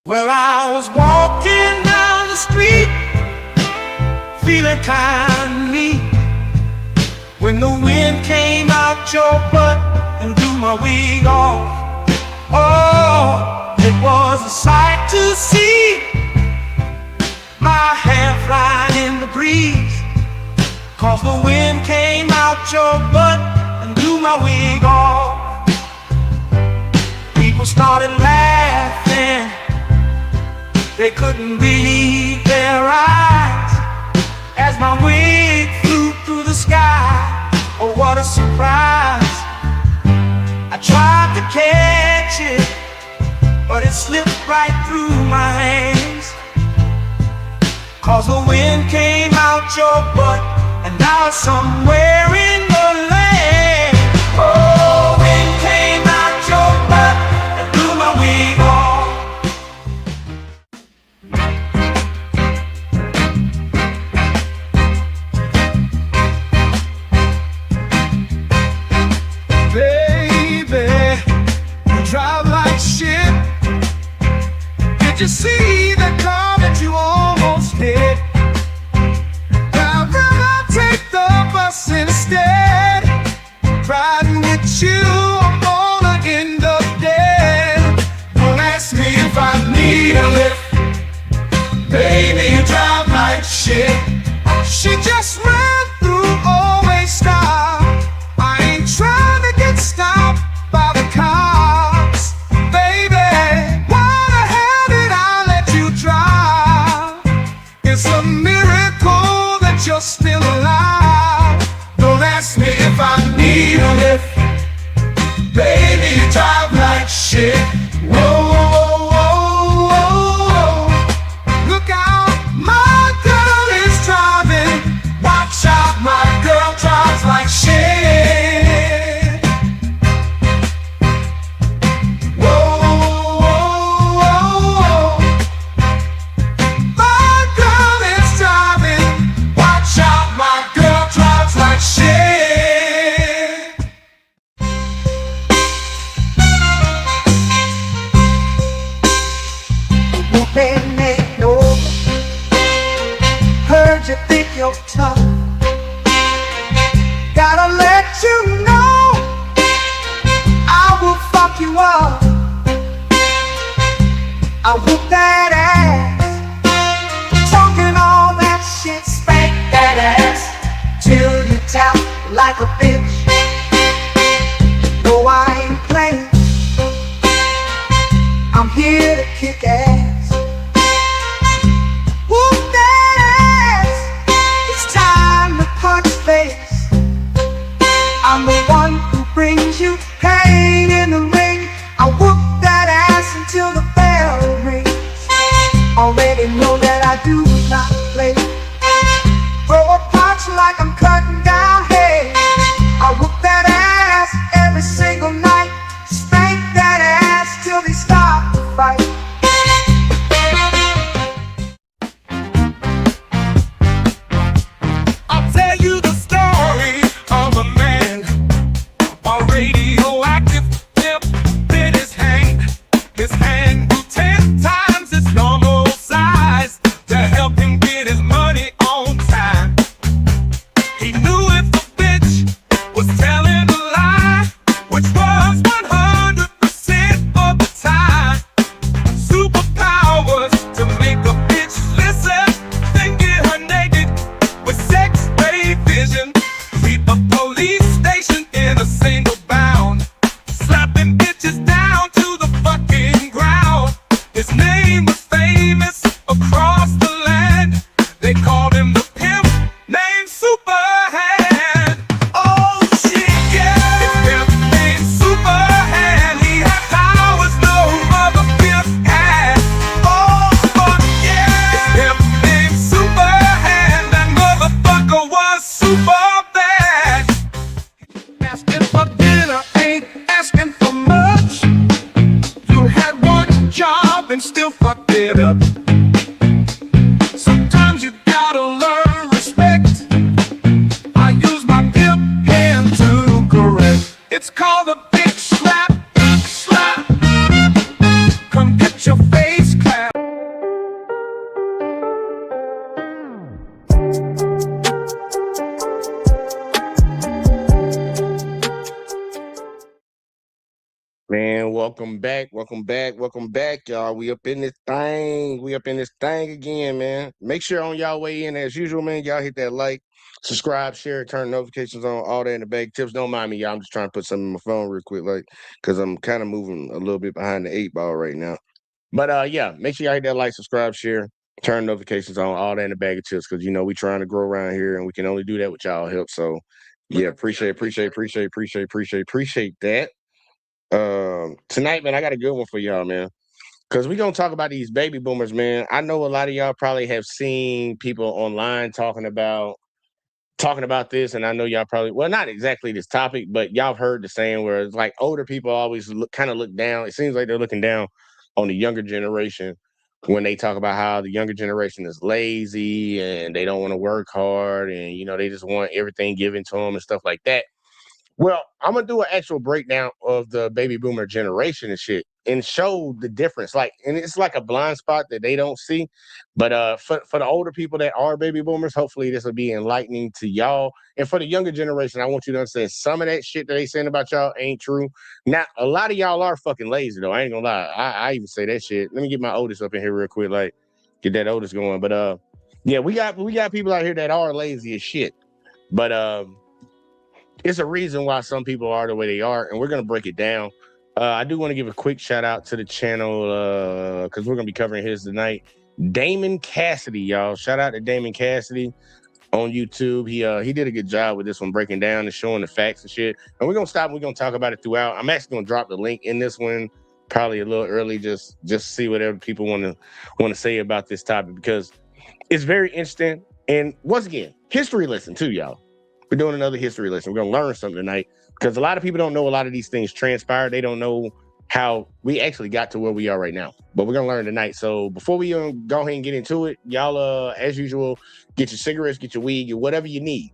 Well, I was walking down the street, feeling kind of neat, when the wind came out your butt and blew my wig off. Oh, it was a sight to see, my hair flying in the breeze, 'cause the wind came out your butt and blew my wig off. People started laughing, they couldn't believe their eyes as my wig flew through the sky. Oh, what a surprise. I tried to catch it, but it slipped right through my hands, 'cause the wind came out your butt and now it's somewhere in the land. Oh, wind came out your butt and blew my wig off. Baby, you drive like shit. Did you see the car that you almost hit? I'd rather take the bus instead. Riding with you, I'm gonna end up dead. Don't ask me if I need a lift. Baby, you drive like shit. She just ran through, always stop. I ain't trying to get stopped by the cops. Baby, why the hell did I let you drive? It's a miracle that you're still alive. Don't ask me if I need a lift. Baby, you drive like shit. Whoa, whoa, whoa, whoa, whoa. Look out, my girl is driving. Watch out, my girl drives like shit. Whoa, whoa, whoa, whoa. My girl is driving. Watch out, my girl drives like shit. Whooping ain't over. Heard you think you're tough. Gotta let you know I will fuck you up. I whoop that ass, talking all that shit, spank that ass till you tap like a bitch. No, I ain't playing, I'm here to kick ass. Whoop that ass, it's time to punch face. I'm the one who brings you pain in the ring. I whoop that ass until the bell rings. Already know that I do not play. Throw a punch like I'm cutting down hay. I whoop that ass every single night. Spank that ass till they stop the fight. I'll tell you the story of a man, a radioactive tip bit his hand. His hand grew 10 times its normal size to help him get his money on time. He knew if the bitch was telling a lie, which was 100% of the time. Superpowers to make a bitch listen, then get her naked with X-ray vision. Sweep a police station in a single bound, slapping bitches down to the fucking ground. His name was famous across the land. They called him the pimp named Superhand. Oh shit, yeah, his pimp named Superhand. He had powers no other pimp had. Oh fuck yeah, his pimp named Superhand. That motherfucker was super bad. Asking for dinner ain't asking for much. You had one job and still fucked it up. Sometimes you gotta learn respect. I use my pimp hand to correct. It's called a bitch slap, slap. Come get your face clapped. Welcome back, y'all. We up in this thing again, man. Make sure on y'all way in as usual, man. Y'all hit that like, subscribe, share, turn notifications on, all that in the bag. Tips, don't mind me, y'all. I'm just trying to put something in my phone real quick, like, because I'm kind of moving a little bit behind the 8 ball right now. But yeah, make sure y'all hit that like, subscribe, share, turn notifications on, all that in the bag of chips, because we trying to grow around here, and we can only do that with y'all help. So yeah, appreciate that. Tonight, man, I got a good one for y'all, man. Because we're gonna talk about these baby boomers, man. I know a lot of y'all probably have seen people online talking about this, and I know y'all probably, well, not exactly this topic, but y'all have heard the saying where it's like older people always kind of look down. It seems like they're looking down on the younger generation when they talk about how the younger generation is lazy and they don't want to work hard, and they just want everything given to them and stuff like that. Well, I'm gonna do an actual breakdown of the baby boomer generation and shit, and show the difference. Like, and it's like a blind spot that they don't see. But for the older people that are baby boomers, hopefully this will be enlightening to y'all. And for the younger generation, I want you to understand some of that shit that they saying about y'all ain't true. Now, a lot of y'all are fucking lazy though. I ain't gonna lie. I even say that shit. Let me get my oldest up in here real quick, like get that oldest going. But yeah, we got people out here that are lazy as shit. But it's a reason why some people are the way they are, and we're going to break it down. I do want to give a quick shout out to the channel because we're going to be covering his tonight. Damon Cassidy, y'all. Shout out to Damon Cassidy on YouTube. He did a good job with this one, breaking down and showing the facts and shit. And we're going to stop. We're going to talk about it throughout. I'm actually going to drop the link in this one probably a little early, just see whatever people want to say about this topic, because it's very interesting. And once again, history lesson too, y'all. We're doing another history lesson. We're going to learn something tonight, because a lot of people don't know a lot of these things transpired. They don't know how we actually got to where we are right now. But we're going to learn tonight. So before we go ahead and get into it, y'all, as usual, get your cigarettes, get your weed, get whatever you need.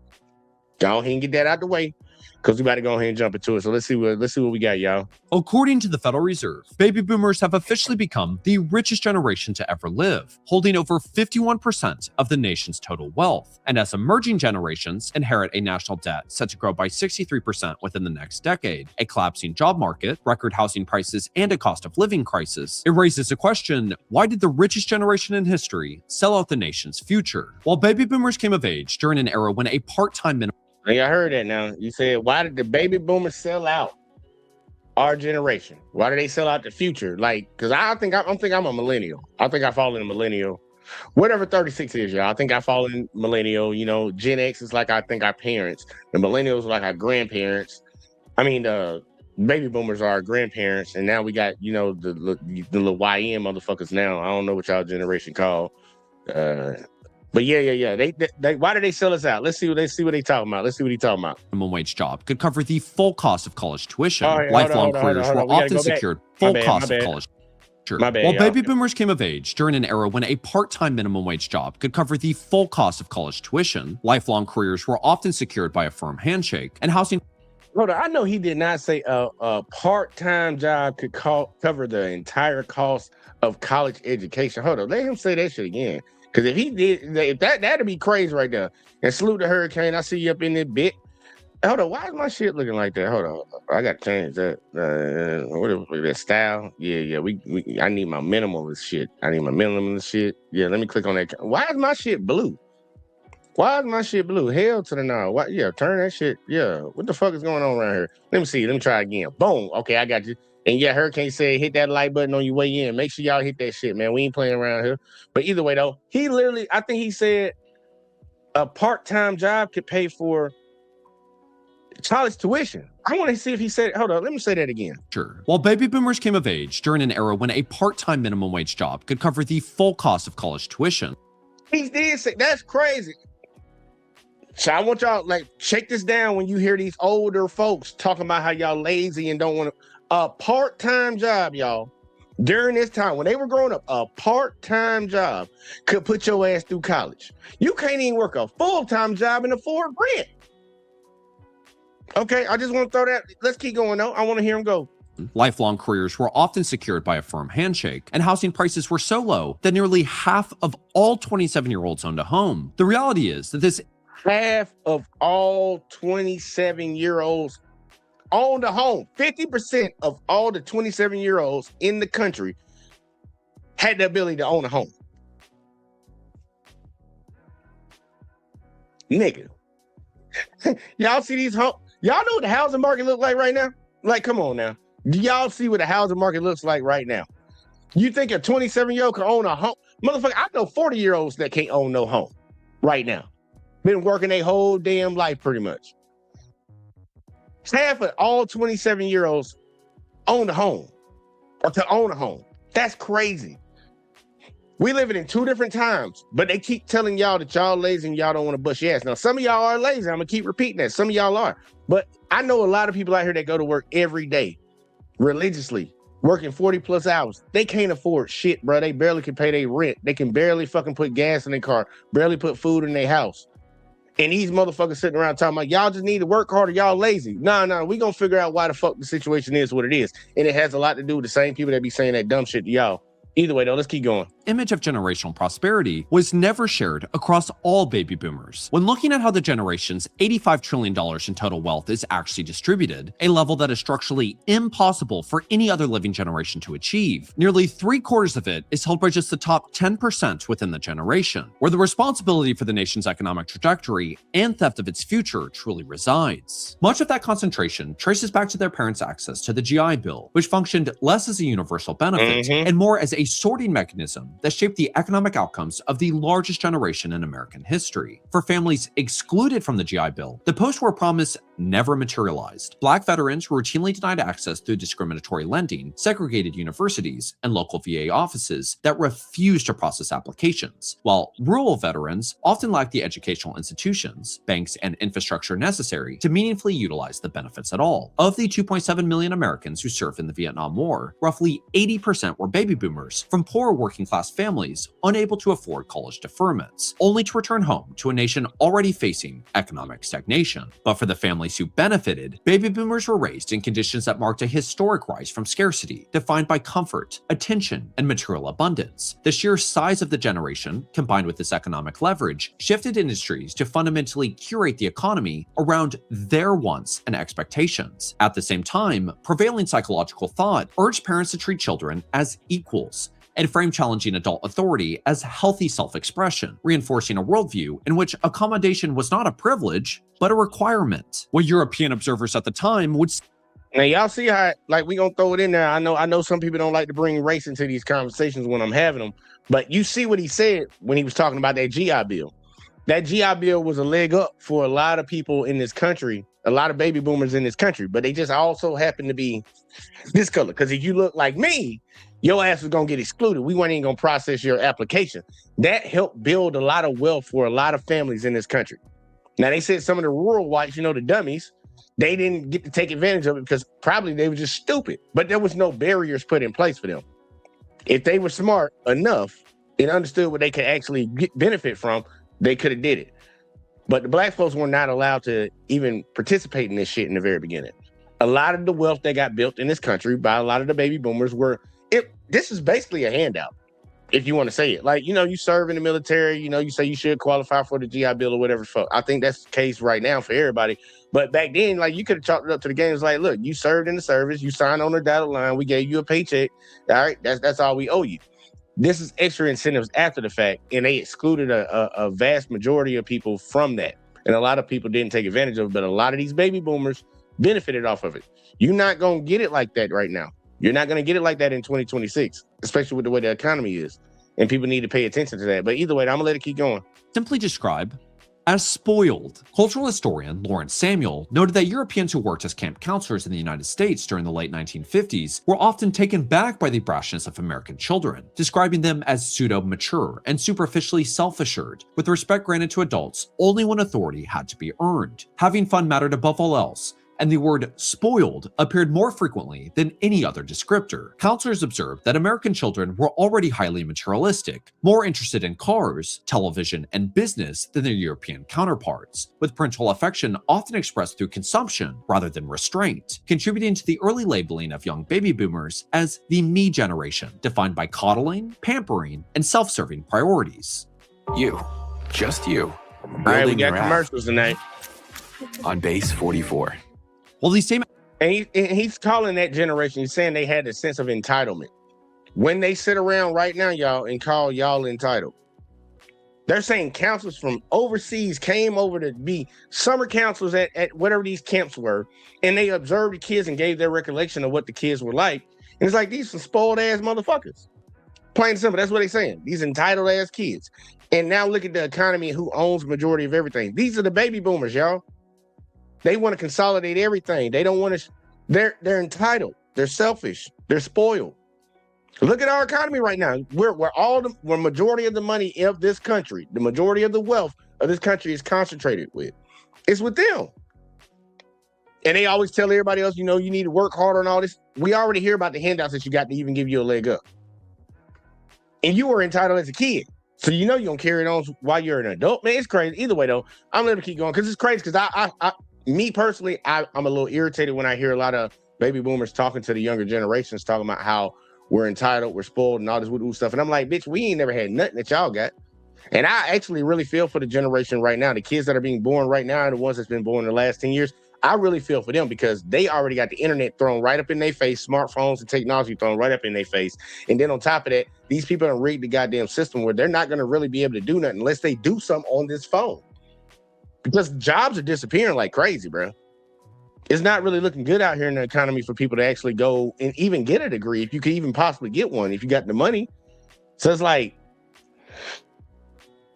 Go ahead and get that out the way, because we about to go ahead and jump into it. So let's see what we got, y'all. According to the Federal Reserve, baby boomers have officially become the richest generation to ever live, holding over 51% of the nation's total wealth. And as emerging generations inherit a national debt set to grow by 63% within the next decade, a collapsing job market, record housing prices, and a cost of living crisis, it raises the question, why did the richest generation in history sell out the nation's future? While baby boomers came of age during an era when a part-time minimum... I heard that now. You said, why did the baby boomers sell out our generation? Why did they sell out the future? Like, because I think I'm a millennial. I think I fall in a millennial. Whatever 36 is, y'all. I think I fall in millennial. Gen X is like, I think, our parents. The millennials are like our grandparents. I mean, the baby boomers are our grandparents. And now we got, the little YM motherfuckers now. I don't know what y'all generation called. But yeah. They why did they sell us out? Let's see what they talking about. Let's see what he talking about. Minimum wage job could cover the full cost of college tuition. Lifelong careers were often secured full cost of college. While baby boomers came of age during an era when a part-time minimum wage job could cover the full cost of college tuition, lifelong careers were often secured by a firm handshake, and housing... Hold on, I know he did not say a part-time job could cover the entire cost of college education. Hold on, let him say that shit again. Because if he did, that'd be crazy right there. And salute the hurricane. I see you up in this bit. Hold on, why is my shit looking like that? Hold on, I got to change that. What that style? Yeah. I need my minimalist shit. Yeah, let me click on that. Why is my shit blue? Hell to the no. Why? Yeah, turn that shit. Yeah, what the fuck is going on around here? Let me see. Let me try again. Boom. Okay, I got you. And yeah, Hurricane said, hit that like button on your way in. Make sure y'all hit that shit, man. We ain't playing around here. But either way, though, he literally, I think he said a part-time job could pay for college tuition. I want to see if he said, hold on, let me say that again. Sure. While baby boomers came of age during an era when a part-time minimum wage job could cover the full cost of college tuition. He did say, that's crazy. So I want y'all, check this down when you hear these older folks talking about how y'all lazy and don't want to. A part-time job, y'all, during this time, when they were growing up, a part-time job could put your ass through college. You can't even work a full-time job and afford rent. Okay, I just want to throw that. Let's keep going, though. I want to hear him go. Lifelong careers were often secured by a firm handshake, and housing prices were so low that nearly half of all 27-year-olds owned a home. The reality is that this... Half of all 27-year-olds owned a home. 50% of all the 27-year-olds in the country had the ability to own a home. Nigga. Y'all see these homes? Y'all know what the housing market look like right now? Like, come on now. Do y'all see what the housing market looks like right now? You think a 27-year-old can own a home? Motherfucker, I know 40-year-olds that can't own no home right now. Been working their whole damn life pretty much. Half of all 27-year-olds own a home or to own a home. That's crazy. We living in two different times, but they keep telling y'all that y'all lazy and y'all don't want to bust your ass. Now, some of y'all are lazy. I'm going to keep repeating that. Some of y'all are. But I know a lot of people out here that go to work every day, religiously, working 40 plus hours. They can't afford shit, bro. They barely can pay their rent. They can barely fucking put gas in their car, barely put food in their house. And these motherfuckers sitting around talking about, y'all just need to work harder, y'all lazy. No, we gonna figure out why the fuck the situation is what it is. And it has a lot to do with the same people that be saying that dumb shit to y'all. Either way, though, let's keep going. Image of generational prosperity was never shared across all baby boomers. When looking at how the generation's $85 trillion in total wealth is actually distributed, a level that is structurally impossible for any other living generation to achieve, nearly 3/4 of it is held by just the top 10% within the generation, where the responsibility for the nation's economic trajectory and theft of its future truly resides. Much of that concentration traces back to their parents' access to the GI Bill, which functioned less as a universal benefit and more as a sorting mechanism that shaped the economic outcomes of the largest generation in American history. For families excluded from the GI Bill, the post-war promise never materialized. Black veterans were routinely denied access through discriminatory lending, segregated universities, and local VA offices that refused to process applications, while rural veterans often lacked the educational institutions, banks, and infrastructure necessary to meaningfully utilize the benefits at all. Of the 2.7 million Americans who served in the Vietnam War, roughly 80% were baby boomers from poor working-class families unable to afford college deferments, only to return home to a nation already facing economic stagnation. But for the families who benefited, baby boomers were raised in conditions that marked a historic rise from scarcity, defined by comfort, attention, and material abundance. The sheer size of the generation, combined with this economic leverage, shifted industries to fundamentally curate the economy around their wants and expectations. At the same time, prevailing psychological thought urged parents to treat children as equals and frame challenging adult authority as healthy self-expression, reinforcing a worldview in which accommodation was not a privilege, but a requirement. What European observers at the time would Now, y'all see how, like, we gonna throw it in there. I know some people don't like to bring race into these conversations when I'm having them, but you see what he said when he was talking about that GI Bill. That GI Bill was a leg up for a lot of people in this country, a lot of baby boomers in this country, but they just also happen to be this color. Because if you look like me, your ass was gonna get excluded. We weren't even gonna process your application. That helped build a lot of wealth for a lot of families in this country. Now, they said some of the rural whites, the dummies, they didn't get to take advantage of it because probably they were just stupid, but there was no barriers put in place for them. If they were smart enough and understood what they could actually benefit from, they could have did it. But the black folks were not allowed to even participate in this shit in the very beginning. A lot of the wealth that got built in this country by a lot of the baby boomers this is basically a handout, if you want to say it. Like, you serve in the military, you say you should qualify for the GI Bill or whatever. I think that's the case right now for everybody. But back then, like, you could have chalked it up to the game. It's like, look, you served in the service, you signed on the dotted line, we gave you a paycheck. All right, that's all we owe you. This is extra incentives after the fact, and they excluded a vast majority of people from that. And a lot of people didn't take advantage of it, but a lot of these baby boomers benefited off of it. You're not going to get it like that right now. You're not going to get it like that in 2026, especially with the way the economy is. And people need to pay attention to that. But either way, I'm going to let it keep going. simply describe as spoiled. Cultural historian Lawrence Samuel noted that Europeans who worked as camp counselors in the United States during the late 1950s were often taken back by the brashness of American children, describing them as pseudo-mature and superficially self-assured, with respect granted to adults only when authority had to be earned. Having fun mattered above all else, and the word spoiled appeared more frequently than any other descriptor. Counselors observed that American children were already highly materialistic, more interested in cars, television, and business than their European counterparts, with parental affection often expressed through consumption rather than restraint, contributing to the early labeling of young baby boomers as the me generation, defined by coddling, pampering, and self-serving priorities. You, just you. All right, we got commercials tonight. On base 44. Well, these same And he's calling that generation, he's saying they had a sense of entitlement. When they sit around right now, y'all, and call y'all entitled, they're saying counselors from overseas came over to be summer counselors at whatever these camps were, and they observed the kids and gave their recollection of what the kids were like. And it's like, these some spoiled ass motherfuckers. Plain and simple, that's what they're saying. These entitled ass kids. And now look at the economy and who owns the majority of everything. These are the baby boomers, y'all. They want to consolidate everything. They don't want to. They're entitled. They're selfish. They're spoiled. Look at our economy right now. Where majority of the money of this country, the majority of the wealth of this country is concentrated with. It's with them. And they always tell everybody else, you know, you need to work harder and all this. We already hear about the handouts that you got to even give you a leg up. And you were entitled as a kid. So you know you're going to carry it on while you're an adult. Man, it's crazy. Either way, though, I'm going to keep going because it's crazy because me personally, I'm a little irritated when I hear a lot of baby boomers talking to the younger generations, talking about how we're entitled, we're spoiled, and all this woo stuff. And I'm like, bitch, we ain't never had nothing that y'all got. And I actually really feel for the generation right now, the kids that are being born right now, and the ones that's been born in the last 10 years. I really feel for them because they already got the internet thrown right up in their face, smartphones and technology thrown right up in their face. And then on top of that, these people are rigged the goddamn system where they're not going to really be able to do nothing unless they do something on this phone. Because jobs are disappearing like crazy, bro. It's not really looking good out here in the economy for people to actually go and even get a degree, if you could even possibly get one, if you got the money. So it's like,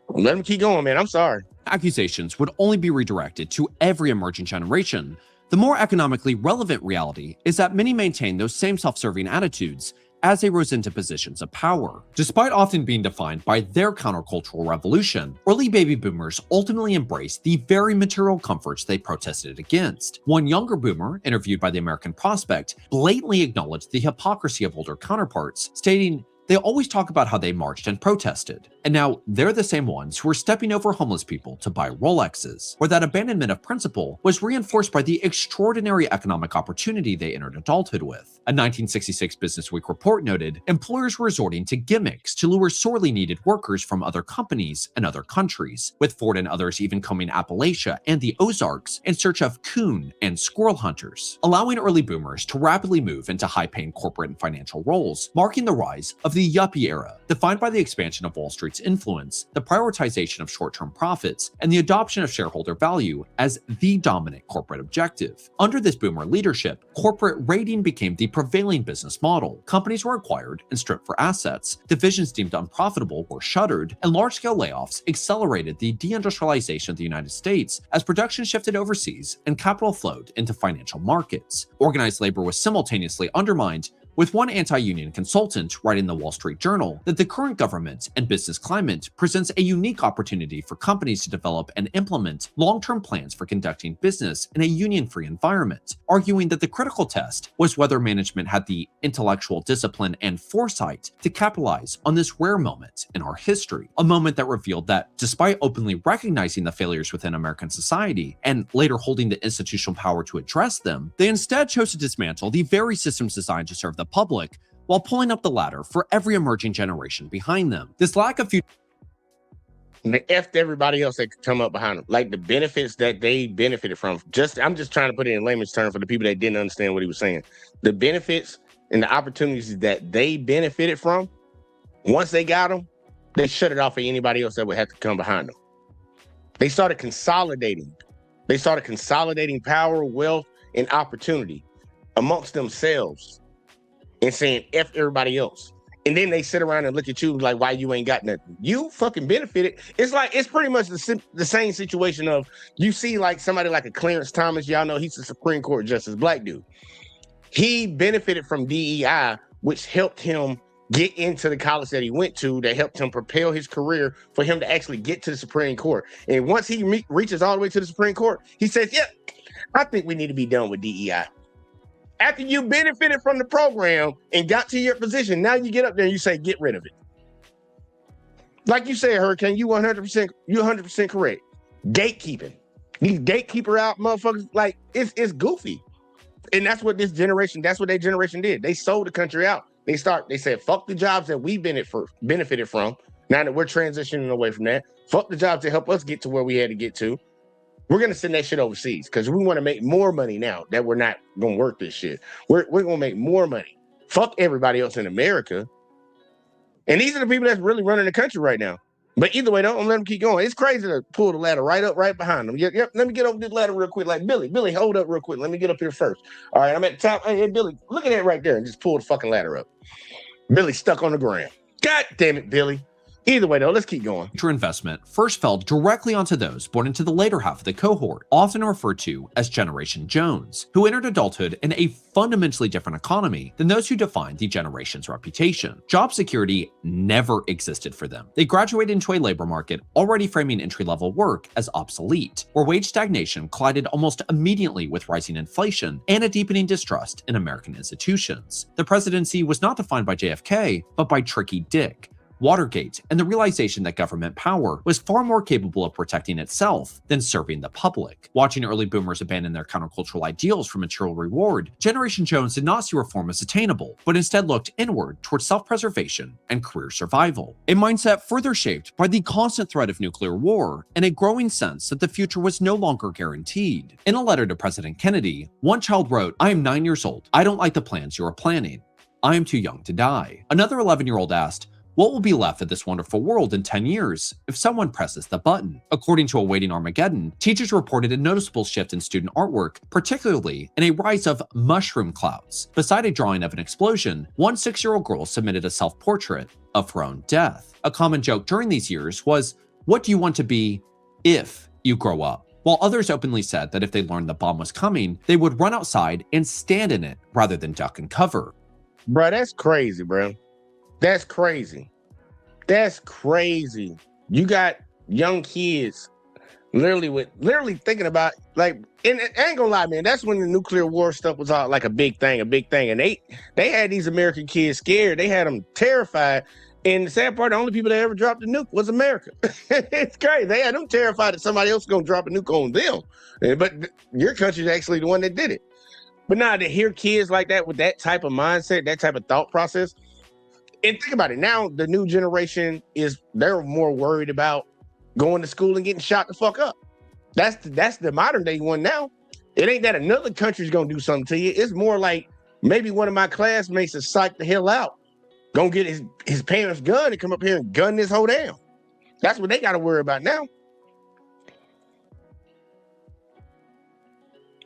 let them keep going, man. I'm sorry. Accusations would only be redirected to every emerging generation. The more economically relevant reality is that many maintain those same self-serving attitudes as they rose into positions of power. Despite often being defined by their countercultural revolution, early baby boomers ultimately embraced the very material comforts they protested against. One younger boomer, interviewed by the American Prospect, blatantly acknowledged the hypocrisy of older counterparts, stating, "They always talk about how they marched and protested, and now they're the same ones who are stepping over homeless people to buy Rolexes," or that abandonment of principle was reinforced by the extraordinary economic opportunity they entered adulthood with. A 1966 Businessweek report noted, employers were resorting to gimmicks to lure sorely needed workers from other companies and other countries, with Ford and others even combing Appalachia and the Ozarks in search of coon and squirrel hunters, allowing early boomers to rapidly move into high-paying corporate and financial roles, marking the rise of the yuppie era, defined by the expansion of Wall Street's influence, the prioritization of short-term profits, and the adoption of shareholder value as the dominant corporate objective. Under this boomer leadership, corporate raiding became the prevailing business model. Companies were acquired and stripped for assets, divisions deemed unprofitable were shuttered, and large-scale layoffs accelerated the deindustrialization of the United States as production shifted overseas and capital flowed into financial markets. Organized labor was simultaneously undermined, with one anti-union consultant writing in the Wall Street Journal that the current government and business climate presents a unique opportunity for companies to develop and implement long-term plans for conducting business in a union-free environment, arguing that the critical test was whether management had the intellectual discipline and foresight to capitalize on this rare moment in our history, a moment that revealed that despite openly recognizing the failures within American society and later holding the institutional power to address them, they instead chose to dismantle the very systems designed to serve the public while pulling up the ladder for every emerging generation behind them. This lack of future And they effed everybody else that could come up behind them. Like the benefits that they benefited from. I'm just trying to put it in layman's terms for the people that didn't understand what he was saying. The benefits and the opportunities that they benefited from, once they got them, they shut it off for anybody else that would have to come behind them. They started consolidating. They started consolidating power, wealth, and opportunity amongst themselves and saying F everybody else. And then they sit around and look at you like, why you ain't got nothing? You fucking benefited. It's pretty much the same situation of, you see like somebody like a Clarence Thomas, y'all know he's a Supreme Court justice, black dude. He benefited from DEI, which helped him get into the college that he went to, that helped him propel his career for him to actually get to the Supreme Court. And once he reaches all the way to the Supreme Court, he says, yeah, I think we need to be done with DEI. After you benefited from the program and got to your position, now you get up there and you say, get rid of it. Like you said, Hurricane, you 100% correct. Gatekeeping. These gatekeeper out motherfuckers, like it's goofy. And that's what their generation did. They sold the country out. They said, fuck the jobs that we benefited from. Now that we're transitioning away from that, fuck the jobs that help us get to where we had to get to. We're gonna send that shit overseas because we want to make more money now that we're not gonna work this shit. We're gonna make more money. Fuck everybody else in America. And these are the people that's really running the country right now. But either way, don't let them keep going. It's crazy to pull the ladder right up, right behind them. Yep, let me get over this ladder real quick. Like, Billy, hold up real quick. Let me get up here first. All right, I'm at the top. Hey, Billy, look at that right there and just pull the fucking ladder up. Billy's stuck on the ground. God damn it, Billy. Either way, though, let's keep going. Future investment first fell directly onto those born into the later half of the cohort, often referred to as Generation Jones, who entered adulthood in a fundamentally different economy than those who defined the generation's reputation. Job security never existed for them. They graduated into a labor market already framing entry-level work as obsolete, where wage stagnation collided almost immediately with rising inflation and a deepening distrust in American institutions. The presidency was not defined by JFK, but by Tricky Dick, Watergate, and the realization that government power was far more capable of protecting itself than serving the public. Watching early boomers abandon their countercultural ideals for material reward, Generation Jones did not see reform as attainable, but instead looked inward towards self-preservation and career survival. A mindset further shaped by the constant threat of nuclear war and a growing sense that the future was no longer guaranteed. In a letter to President Kennedy, one child wrote, "I am 9 years old. I don't like the plans you are planning. I am too young to die." Another 11-year-old asked, "What will be left of this wonderful world in 10 years if someone presses the button?" According to Awaiting Armageddon, teachers reported a noticeable shift in student artwork, particularly in a rise of mushroom clouds. Beside a drawing of an explosion, one 6-year-old girl submitted a self-portrait of her own death. A common joke during these years was, "What do you want to be if you grow up?" While others openly said that if they learned the bomb was coming, they would run outside and stand in it rather than duck and cover. Bro, that's crazy, bro. That's crazy. That's crazy. You got young kids literally thinking about, like, and I ain't gonna lie, man, that's when the nuclear war stuff was all like a big thing. And they had these American kids scared. They had them terrified. And the sad part, the only people that ever dropped a nuke was America. It's crazy. They had them terrified that somebody else was gonna drop a nuke on them. But your country's actually the one that did it. But now to hear kids like that with that type of mindset, that type of thought process, and think about it, now the new generation they're more worried about going to school and getting shot the fuck up. That's the modern day one now. It ain't that another country's gonna do something to you. It's more like maybe one of my classmates is psyched the hell out, gonna get his parents' gun and come up here and gun this whole down. That's what they gotta worry about now.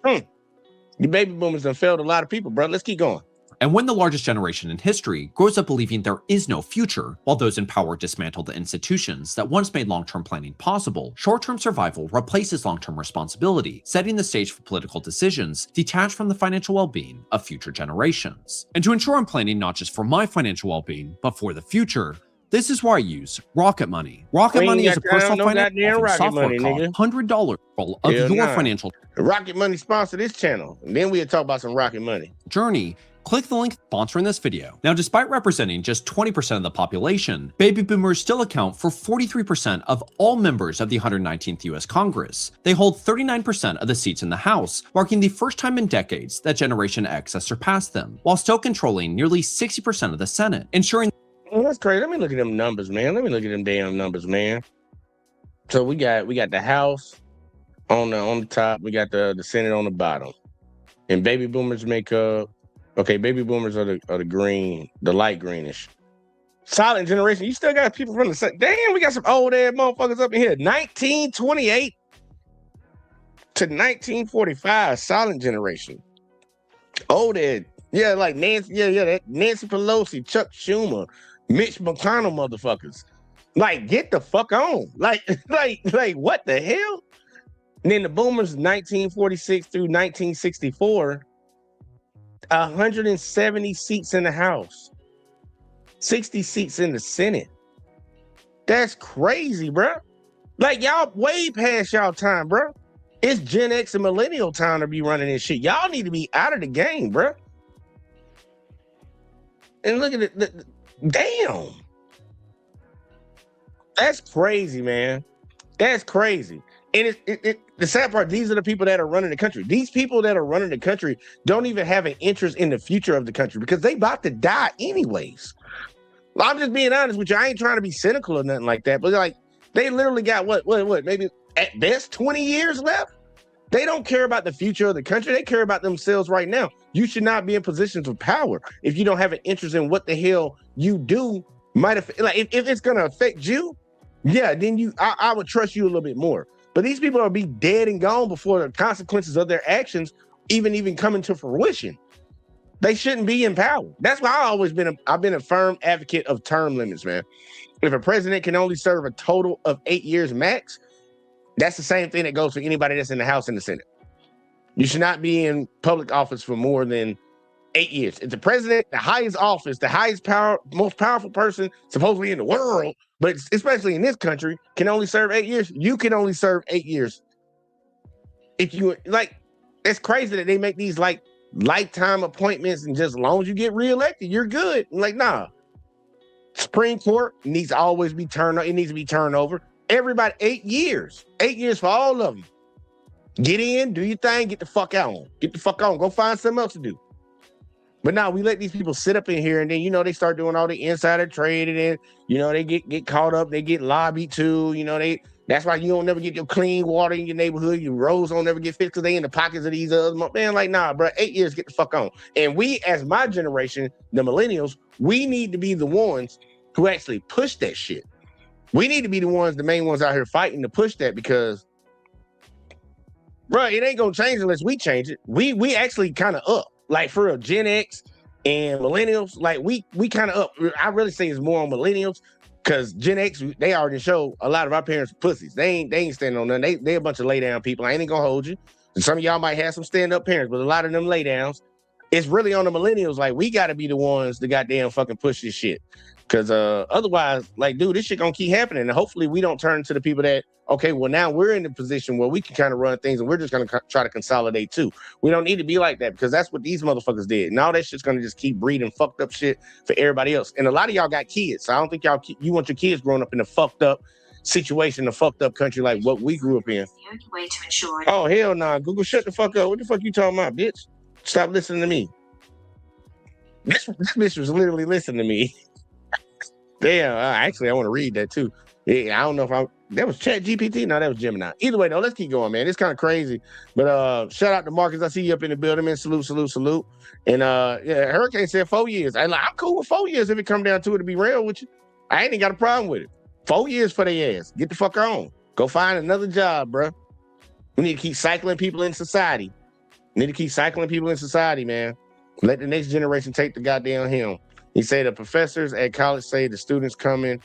The baby boomers done failed a lot of people, bro. Let's keep going. And when the largest generation in history grows up believing there is no future, while those in power dismantle the institutions that once made long-term planning possible, short-term survival replaces long-term responsibility, setting the stage for political decisions detached from the financial well-being of future generations. And to ensure I'm planning not just for my financial well-being, but for the future, this is why I use Rocket Money. Rocket Money is a personal finance software cost $100 of your financial Rocket Money sponsor this channel, and then we'll talk about some Rocket Money journey. Click the link sponsoring this video. Now, despite representing just 20% of the population, baby boomers still account for 43% of all members of the 119th US Congress. They hold 39% of the seats in the House, marking the first time in decades that Generation X has surpassed them, while still controlling nearly 60% of the Senate, ensuring. Well, that's crazy. Let me look at them numbers, man. Let me look at them damn numbers, man. So we got the House on the top. We got the Senate on the bottom, and baby boomers make up. Okay, baby boomers are the green, the light greenish. Silent generation. You still got people from the damn. We got some old ass motherfuckers up in here. 1928 to 1945. Silent generation. Old ass. Yeah, like Nancy. Yeah. That Nancy Pelosi, Chuck Schumer, Mitch McConnell, motherfuckers. Like, get the fuck on. Like what the hell? And then the boomers, 1946 through 1964. 170 seats in the House, 60 seats in the Senate. That's crazy, bro. Like, y'all way past y'all time, bro. It's Gen X and millennial time to be running this shit. Y'all need to be out of the game, bro. And look at it. Damn. That's crazy, man. That's crazy. And the sad part, these are the people that are running the country. These people that are running the country don't even have an interest in the future of the country because they about to die anyways. I'm just being honest with you. I ain't trying to be cynical or nothing like that, but like, they literally got what, maybe at best 20 years left. They don't care about the future of the country. They care about themselves right now. You should not be in positions of power if you don't have an interest in what the hell you do. Like if it's gonna affect you, yeah, then I would trust you a little bit more. But these people will be dead and gone before the consequences of their actions even come into fruition. They shouldn't be in power. That's why I've been a firm advocate of term limits, man. If a president can only serve a total of 8 years max, that's the same thing that goes for anybody that's in the House and the Senate. You should not be in public office for more than 8 years. If the president, the highest office, the highest power, most powerful person supposedly in the world, but especially in this country, can only serve 8 years, you can only serve 8 years. If you like, it's crazy that they make these like lifetime appointments, and just as long as you get reelected, you're good. Like, nah. Supreme Court needs to always be turned. It needs to be turned over. Everybody, 8 years. 8 years for all of them. Get in, do your thing, get the fuck out. Get the fuck on. Go find something else to do. But now we let these people sit up in here, and then, they start doing all the insider trading, and, they get caught up. They get lobbied too. That's why you don't never get your clean water in your neighborhood. Your roads don't never get fixed because they in the pockets of these other man. Like, nah, bro, 8 years, get the fuck on. And we, as my generation, the millennials, we need to be the ones who actually push that shit. We need to be the main ones out here fighting to push that, because, bro, it ain't gonna change unless we change it. We actually kind of up, like for a Gen X and millennials, like we kind of up. I really say it's more on millennials, because Gen X, they already show a lot of our parents pussies. They ain't standing on nothing. They a bunch of lay down people. I ain't gonna hold you. And some of y'all might have some stand up parents, but a lot of them lay downs. It's really on the millennials. Like, we got to be the ones that goddamn fucking push this shit. Because otherwise, like, dude, this shit gonna keep happening. And hopefully we don't turn to the people that, okay, well, now we're in the position where we can kind of run things, and we're just gonna try to consolidate too. We don't need to be like that, because that's what these motherfuckers did. And all that shit's gonna just keep breeding fucked up shit for everybody else. And a lot of y'all got kids, so I don't think you want your kids growing up in a fucked up situation, a fucked up country like what we grew up in. Way to ensure. Oh, hell nah. Google, shut the fuck up. What the fuck you talking about, bitch? Stop listening to me. This bitch was literally listening to me. Damn, actually, I want to read that too. Yeah, I don't know if that was Chat GPT. No, that was Gemini. Either way, though, let's keep going, man. It's kind of crazy. But shout out to Marcus. I see you up in the building, man. Salute. And yeah, Hurricane said 4 years. I'm cool with 4 years if it come down to it, to be real with you. I ain't got a problem with it. 4 years for their ass. Get the fuck on. Go find another job, bro. We need to keep cycling people in society. Man. Let the next generation take the goddamn helm. He said the professors at college say the students coming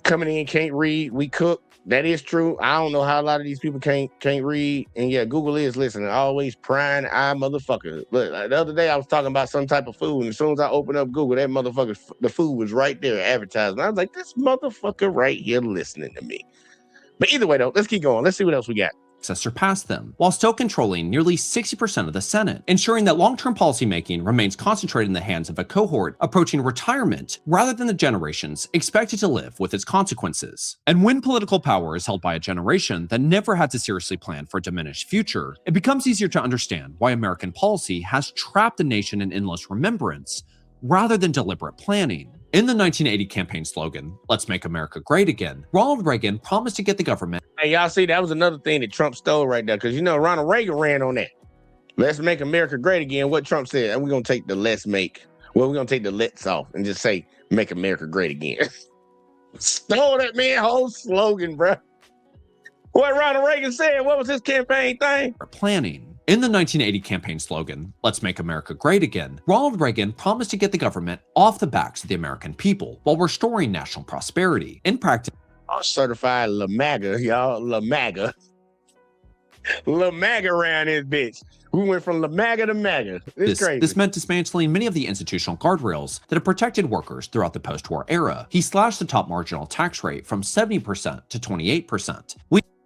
in can't read. We cook. That is true. I don't know how a lot of these people can't read. And yeah, Google is listening. Always prying eye motherfucker. Look, the other day I was talking about some type of food, and as soon as I opened up Google, that motherfucker, the food was right there advertising. I was like, this motherfucker right here listening to me. But either way, though, let's keep going. Let's see what else we got. Surpassed them, while still controlling nearly 60% of the Senate, ensuring that long-term policymaking remains concentrated in the hands of a cohort approaching retirement rather than the generations expected to live with its consequences. And when political power is held by a generation that never had to seriously plan for a diminished future, it becomes easier to understand why American policy has trapped the nation in endless remembrance rather than deliberate planning. In the 1980 campaign slogan, "Let's Make America Great Again," Ronald Reagan promised to get the government. Hey, y'all see, that was another thing that Trump stole right there, because Ronald Reagan ran on that. Let's make America great again. What Trump said, and we're going to take the we're going to take the let's off and just say, make America great again. Stole that man whole slogan, bro. What Ronald Reagan said, what was his campaign thing? Planning. In the 1980 campaign slogan, "Let's Make America Great Again," Ronald Reagan promised to get the government off the backs of the American people while restoring national prosperity. In practice, certified La MAGA, y'all. La MAGA. La MAGA around this bitch. We went from La MAGA to MAGA. It's crazy. This meant dismantling many of the institutional guardrails that have protected workers throughout the post-war era. He slashed the top marginal tax rate from 70% to 28%.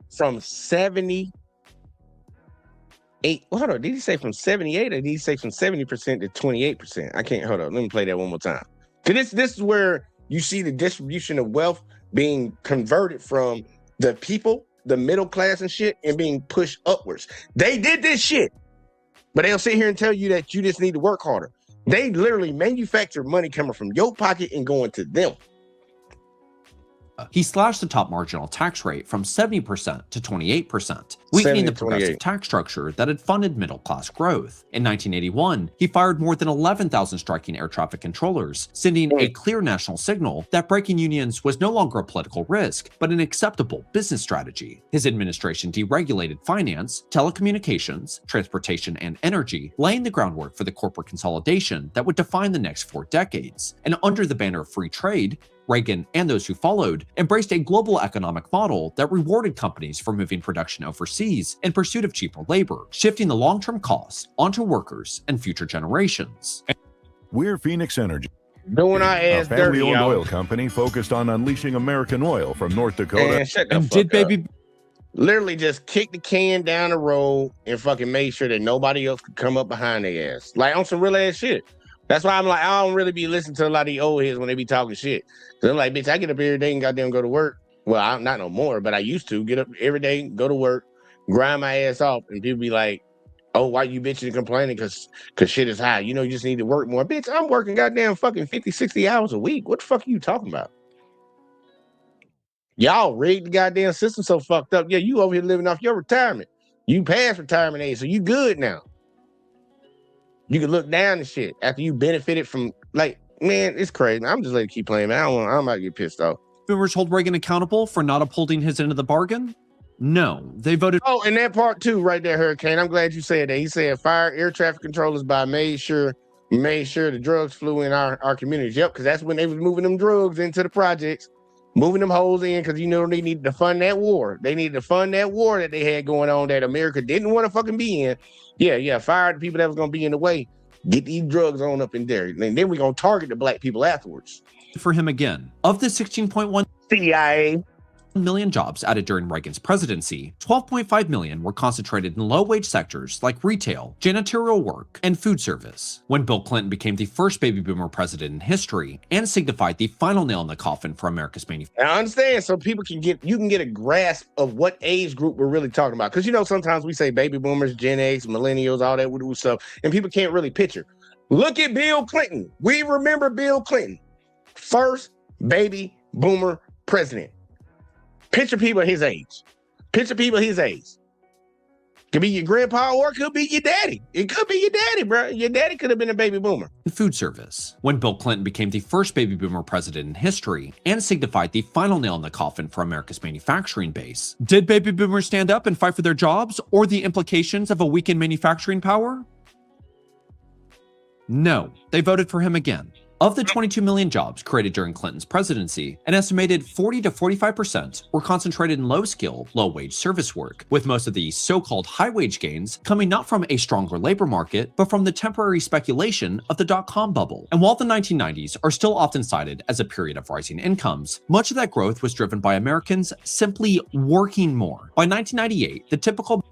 From 78. Well, hold on. Did he say from 78 or did he say from 70% to 28%? I can't. Hold on. Let me play that one more time. Because this is where you see the distribution of wealth being converted from the people, the middle class and shit, and being pushed upwards. They did this shit, but they'll sit here and tell you that you just need to work harder. They literally manufacture money coming from your pocket and going to them. He slashed the top marginal tax rate from 70% to 28%, weakening the progressive tax structure that had funded middle-class growth. In 1981, he fired more than 11,000 striking air traffic controllers, sending a clear national signal that breaking unions was no longer a political risk, but an acceptable business strategy. His administration deregulated finance, telecommunications, transportation, and energy, laying the groundwork for the corporate consolidation that would define the next 4 decades. And under the banner of free trade, Reagan and those who followed embraced a global economic model that rewarded companies for moving production overseas in pursuit of cheaper labor, shifting the long-term costs onto workers and future generations. We're Phoenix Energy, Doing our a ass dirty, family-owned y'all. oil company focused on unleashing American oil from North Dakota. Man, shut the And fuck did up. baby Literally just kick the can down the road and fucking made sure that nobody else could come up behind their ass. Like on some real ass shit. That's why I'm like, I don't really be listening to a lot of these old heads when they be talking shit. Cause I'm like, bitch, I get up every day and goddamn go to work. Well, I'm not no more, but I used to get up every day, go to work, grind my ass off, and people be like, oh, why you bitching and complaining? Cause shit is high. You know, you just need to work more. Bitch, I'm working goddamn fucking 50, 60 hours a week. What the fuck are you talking about? Y'all rigged the goddamn system so fucked up. Yeah, you over here living off your retirement. You passed retirement age, so you good now. You can look down and shit after you benefited from, like, man, it's crazy. I'm just letting it keep playing, man. I'm about to get pissed off. boomers hold Reagan accountable for not upholding his end of the bargain? No, they voted. Oh, and that part too, right there, Hurricane. I'm glad you said that. He said fire air traffic controllers by made sure the drugs flew in our communities. Yep, because that's when they was moving them drugs into the projects, moving them hoes in, because you know they needed to fund that war. They needed to fund that war that they had going on that America didn't want to fucking be in. Yeah, fire the people that was gonna be in the way. Get these drugs on up in there, and then we're gonna target the black people afterwards. For him again. Of the 16.1 CIA. million jobs added during Reagan's presidency, 12.5 million were concentrated in low-wage sectors like retail, janitorial work, and food service. When Bill Clinton became the first baby boomer president in history and signified the final nail in the coffin for America's manufacturing. I understand, so people can get a grasp of what age group we're really talking about. Because you know, sometimes we say baby boomers, Gen X, millennials, all that would stuff, and people can't really picture. Look at Bill Clinton. We remember Bill Clinton, first baby boomer president. Picture people his age. Picture people his age. Could be your grandpa or it could be your daddy. It could be your daddy, bro. Your daddy could have been a baby boomer. Food service. When Bill Clinton became the first baby boomer president in history and signified the final nail in the coffin for America's manufacturing base, did baby boomers stand up and fight for their jobs or the implications of a weakened manufacturing power? No, they voted for him again. Of the 22 million jobs created during Clinton's presidency, an estimated 40 to 45% were concentrated in low-skill, low-wage service work, with most of the so-called high-wage gains coming not from a stronger labor market, but from the temporary speculation of the dot-com bubble. And while the 1990s are still often cited as a period of rising incomes, much of that growth was driven by Americans simply working more. By 1998, the typical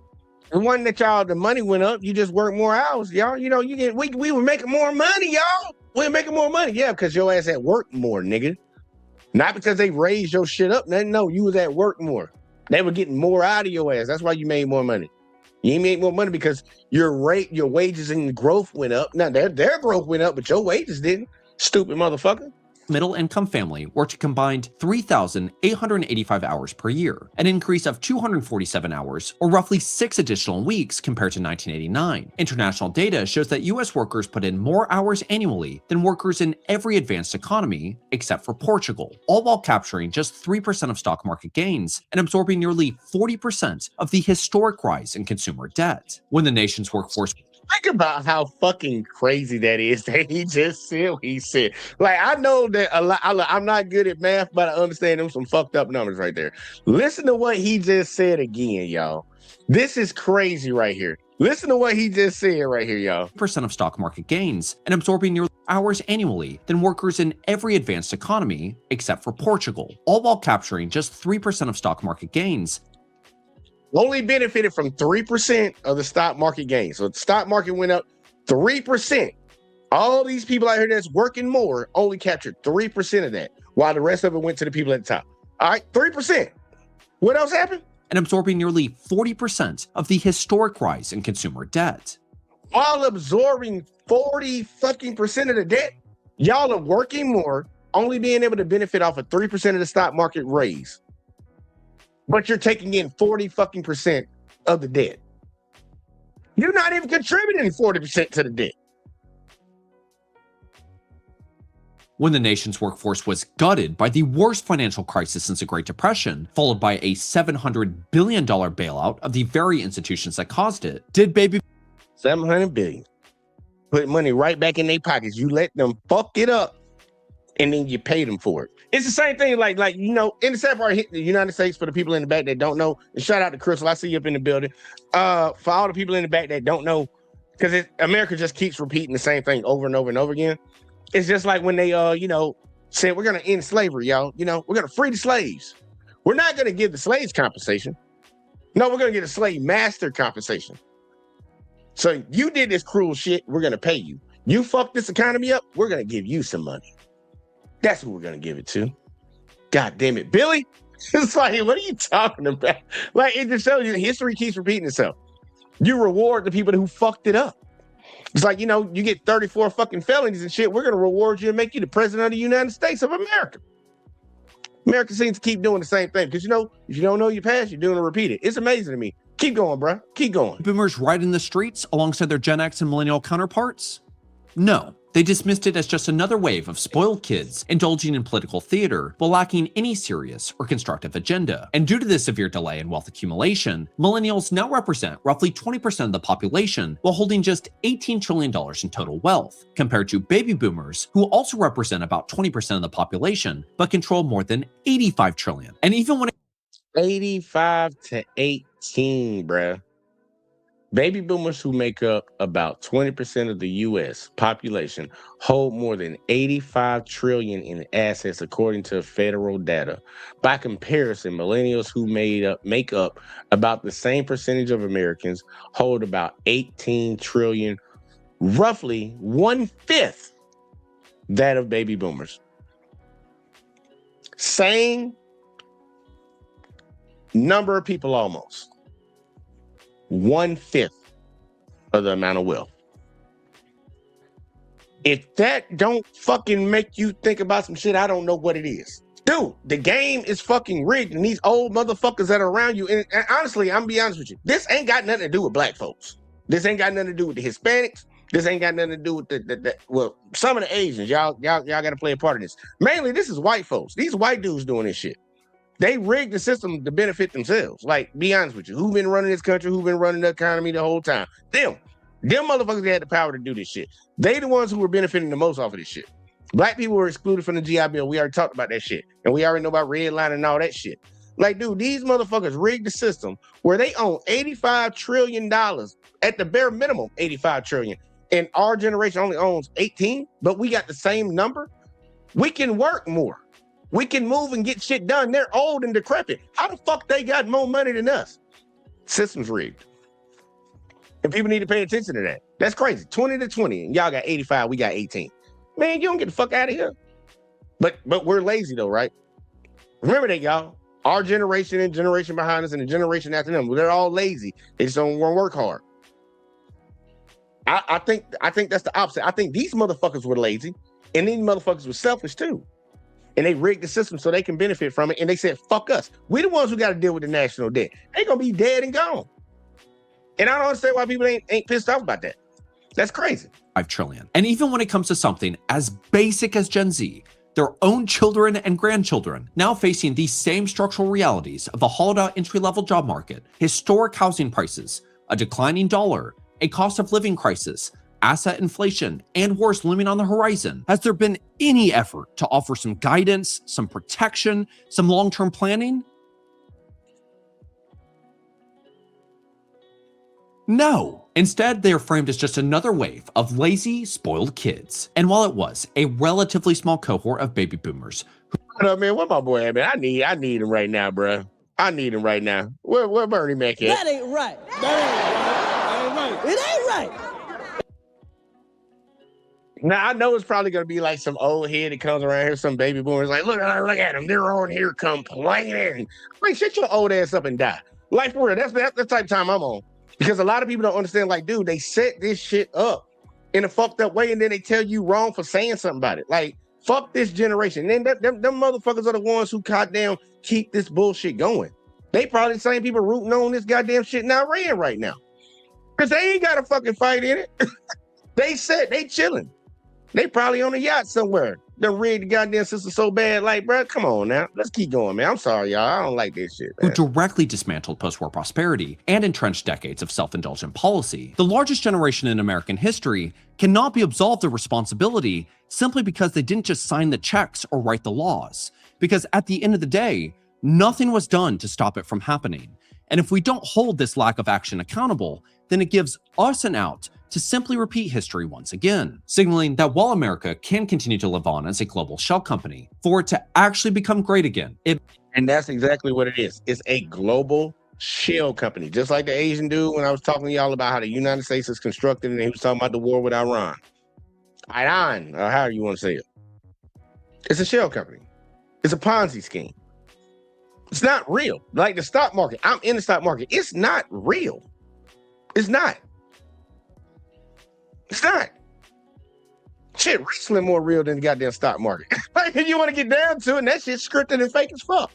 It wasn't that y'all, the money went up, you just worked more hours, y'all. You know, we were making more money, y'all. We were making more money, yeah, because your ass at work more, nigga. Not because they raised your shit up. No, you was at work more. They were getting more out of your ass. That's why you made more money. You ain't made more money because your wages and growth went up. Now their growth went up, but your wages didn't. Stupid motherfucker. middle-income family worked a combined 3,885 hours per year, an increase of 247 hours, or roughly 6 additional weeks compared to 1989. International data shows that U.S. workers put in more hours annually than workers in every advanced economy except for Portugal, all while capturing just 3% of stock market gains and absorbing nearly 40% of the historic rise in consumer debt. When the nation's workforce Think about how fucking crazy that is that he just said what he said. Like, I know that I'm not good at math, but I understand them some fucked up numbers right there. Listen to what he just said again, y'all. This is crazy right here. Listen to what he just said right here, y'all. % of stock market gains and absorbing nearly hours annually than workers in every advanced economy except for Portugal, all while capturing just 3% of stock market gains. Only benefited from 3% of the stock market gain. So the stock market went up 3%. All these people out here that's working more only captured 3% of that, while the rest of it went to the people at the top. All right, 3%. What else happened? And absorbing nearly 40% of the historic rise in consumer debt. While absorbing 40 fucking % of the debt, y'all are working more, only being able to benefit off of 3% of the stock market raise, but you're taking in 40 fucking percent of the debt. You're not even contributing 40% to the debt. When the nation's workforce was gutted by the worst financial crisis since the Great Depression, followed by a $700 billion bailout of the very institutions that caused it, did baby $700 billion. Put money right back in their pockets. You let them fuck it up, and then you pay them for it. It's the same thing, like in the sad part, hit the United States, for the people in the back that don't know, and shout out to Crystal, I see you up in the building. For all the people in the back that don't know, because America just keeps repeating the same thing over and over and over again. It's just like when they, said, we're going to end slavery, y'all. We're going to free the slaves. We're not going to give the slaves compensation. No, we're going to get a slave master compensation. So you did this cruel shit, we're going to pay you. You fucked this economy up, we're going to give you some money. That's who we're going to give it to. God damn it, Billy. It's like, what are you talking about? Like, it just shows you history keeps repeating itself. You reward the people who fucked it up. It's like, you get 34 fucking felonies and shit. We're going to reward you and make you the president of the United States of America. America seems to keep doing the same thing because, if you don't know your past, you're doing to repeat it. It's amazing to me. Keep going, bro. Keep going. boomers ride in the streets alongside their Gen X and millennial counterparts? No. They dismissed it as just another wave of spoiled kids indulging in political theater while lacking any serious or constructive agenda. And due to this severe delay in wealth accumulation, millennials now represent roughly 20% of the population while holding just $18 trillion in total wealth, compared to baby boomers, who also represent about 20% of the population but control more than $85 trillion. And even when 85 to 18, bruh. Baby boomers, who make up about 20% of the U.S. population, hold more than $85 trillion in assets, according to federal data. By comparison, millennials, who make up about the same percentage of Americans, hold about $18 trillion, roughly 1/5 that of baby boomers. Same number of people almost. 1/5 of the amount of wealth. If that don't fucking make you think about some shit, I don't know what it is. Dude, the game is fucking rigged, and these old motherfuckers that are around you, and honestly, I'm gonna be honest with you, this ain't got nothing to do with black folks. This ain't got nothing to do with the Hispanics. This ain't got nothing to do with well, some of the Asians. Y'all gotta play a part in this. Mainly, this is white folks. These white dudes doing this shit. They rigged the system to benefit themselves. Like, be honest with you. Who been running this country? Who been running the economy the whole time? Them motherfuckers had the power to do this shit. They the ones who were benefiting the most off of this shit. Black people were excluded from the GI Bill. We already talked about that shit. And we already know about redlining and all that shit. Like, dude, these motherfuckers rigged the system where they own $85 trillion, at the bare minimum, $85 trillion. And our generation only owns 18, but we got the same number. We can work more. We can move and get shit done. They're old and decrepit. How the fuck they got more money than us? System's rigged. And people need to pay attention to that. That's crazy. 20 to 20. And y'all got 85, we got 18. Man, you don't get the fuck out of here. But we're lazy though, right? Remember that, y'all. Our generation and generation behind us and the generation after them, they're all lazy. They just don't want to work hard. I think that's the opposite. I think these motherfuckers were lazy, and these motherfuckers were selfish too. And they rigged the system so they can benefit from it. And they said, fuck us. We the ones who got to deal with the national debt. They gonna be dead and gone. And I don't understand why people ain't pissed off about that. That's crazy. $5 trillion. And even when it comes to something as basic as Gen Z, their own children and grandchildren now facing these same structural realities of a hollowed-out entry-level job market, historic housing prices, a declining dollar, a cost of living crisis, asset inflation, and wars looming on the horizon. Has there been any effort to offer some guidance, some protection, some long-term planning? No. Instead, they are framed as just another wave of lazy, spoiled kids. And while it was a relatively small cohort of baby boomers, What up, man? Where my boy at, man? I need him right now, bro. I need him right now. Where Bernie Mac at? That ain't right. That ain't right. It ain't right. Now, I know it's probably going to be like some old head that comes around here, some baby boomers like, look at them. They're on here complaining. Like, shut your old ass up and die. Like, for real, that's the type of time I'm on. Because a lot of people don't understand, like, dude, they set this shit up in a fucked up way, and then they tell you wrong for saying something about it. Like, Fuck this generation. And then them motherfuckers are the ones who goddamn keep this bullshit going. They probably the same people rooting on this goddamn shit in Iran right now. Because they ain't got a fucking fight in it. They chilling. They probably on a yacht somewhere. Done rigged the goddamn system so bad. Like, bro, come on now. Let's keep going, man. I'm sorry, y'all. I don't like this shit, man. Who directly dismantled post-war prosperity and entrenched decades of self-indulgent policy. The largest generation in American history cannot be absolved of responsibility simply because they didn't just sign the checks or write the laws. Because at the end of the day, nothing was done to stop it from happening. And if we don't hold this lack of action accountable, then it gives us an out to simply repeat history once again, signaling that while America can continue to live on as a global shell company, for it to actually become great again, And that's exactly what it is. It's a global shell company, just like the Asian dude when I was talking to y'all about how the United States is constructed, and he was talking about the war with Iran, or however you want to say it. It's a shell company. It's a Ponzi scheme. It's not real. Like the stock market. I'm in the stock market. It's not real. It's not. It's not. Shit, wrestling more real than the goddamn stock market. Like, if you want to get down to it, and that shit's scripted and fake as fuck.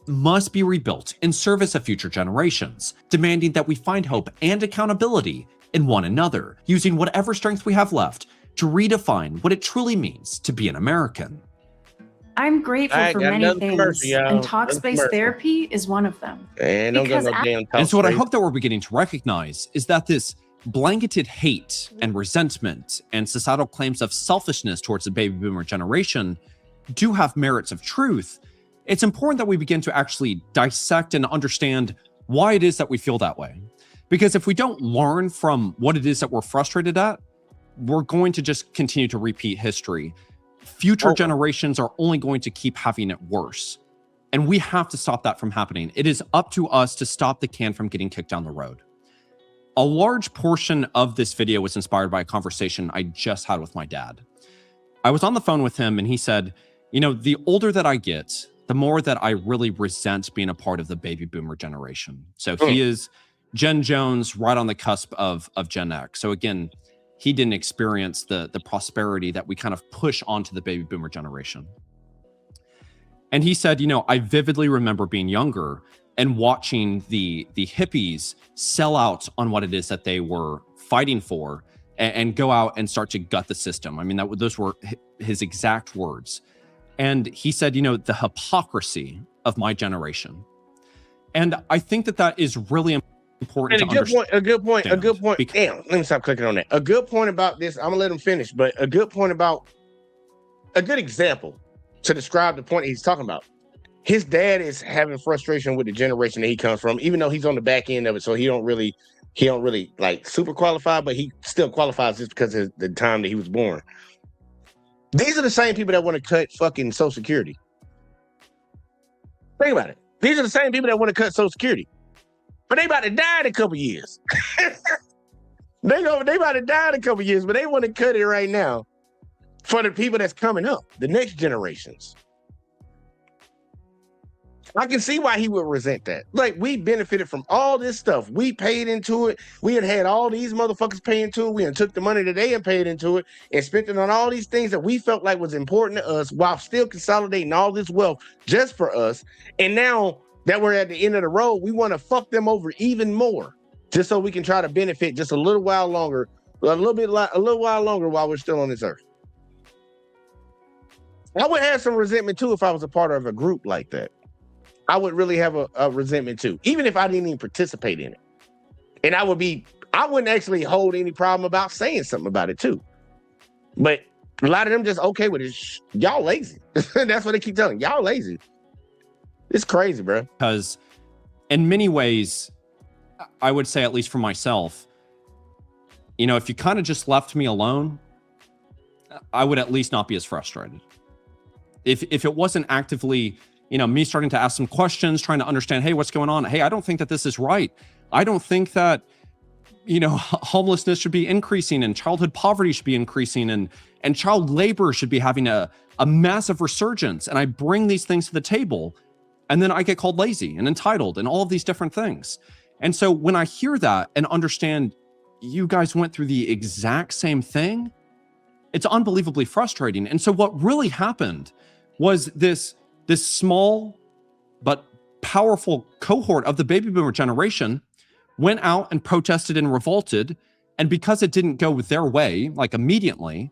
Must be rebuilt in service of future generations, demanding that we find hope and accountability in one another, using whatever strength we have left to redefine what it truly means to be an American. I'm grateful Alright, for got many another things, commercial, y'all. and talk Another space commercial. therapy is one of them. And don't get Because no damn talk And so what I space. hope that we're beginning to recognize is that this blanketed hate and resentment and societal claims of selfishness towards the baby boomer generation do have merits of truth. It's important that we begin to actually dissect and understand why it is that we feel that way. Because if we don't learn from what it is that we're frustrated at, we're going to just continue to repeat history. Future generations are only going to keep having it worse. And we have to stop that from happening. It is up to us to stop the can from getting kicked down the road. A large portion of this video was inspired by a conversation I just had with my dad. I was on the phone with him and he said, you know, the older that I get, the more that I really resent being a part of the baby boomer generation. So he is Gen Jones, right on the cusp of Gen X. So again, he didn't experience the prosperity that we kind of push onto the baby boomer generation. And he said, you know, I vividly remember being younger and watching the hippies sell out on what it is that they were fighting for and go out and start to gut the system. I mean, those were his exact words. And he said, you know, the hypocrisy of my generation. And I think that that is really important. And a good point. Damn, let me stop clicking on that. A good point about this, I'm gonna let him finish, but a good point about a good example to describe the point he's talking about. His dad is having frustration with the generation that he comes from, even though he's on the back end of it, so he don't really like super qualify, but he still qualifies just because of the time that he was born. These are the same people that want to cut fucking Social Security. Think about it. These are the same people that want to cut Social Security. But they about to die in a couple years. They about to die in a couple years, but they want to cut it right now for the people that's coming up, the next generations. I can see why he would resent that. Like, we benefited from all this stuff. We paid into it. We had all these motherfuckers pay into it. We had took the money that they had paid into it and spent it on all these things that we felt like was important to us while still consolidating all this wealth just for us. And now that we're at the end of the road, we want to fuck them over even more just so we can try to benefit just a little while longer, a little while longer while we're still on this earth. I would have some resentment too if I was a part of a group like that. I would really have a resentment too, even if I didn't even participate in it. And I wouldn't actually hold any problem about saying something about it too. But a lot of them just okay with it. Y'all lazy. That's what they keep telling y'all lazy. It's crazy, bro. Because in many ways, I would say, at least for myself, you know, if you kind of just left me alone, I would at least not be as frustrated. If it wasn't actively, you know, me starting to ask some questions, trying to understand, hey, what's going on? Hey, I don't think that this is right. I don't think that, you know, homelessness should be increasing and childhood poverty should be increasing and child labor should be having a massive resurgence. And I bring these things to the table and then I get called lazy and entitled and all of these different things. And so when I hear that and understand you guys went through the exact same thing, It's unbelievably frustrating. And so what really happened was this small but powerful cohort of the baby boomer generation went out and protested and revolted. And because it didn't go their way, like immediately,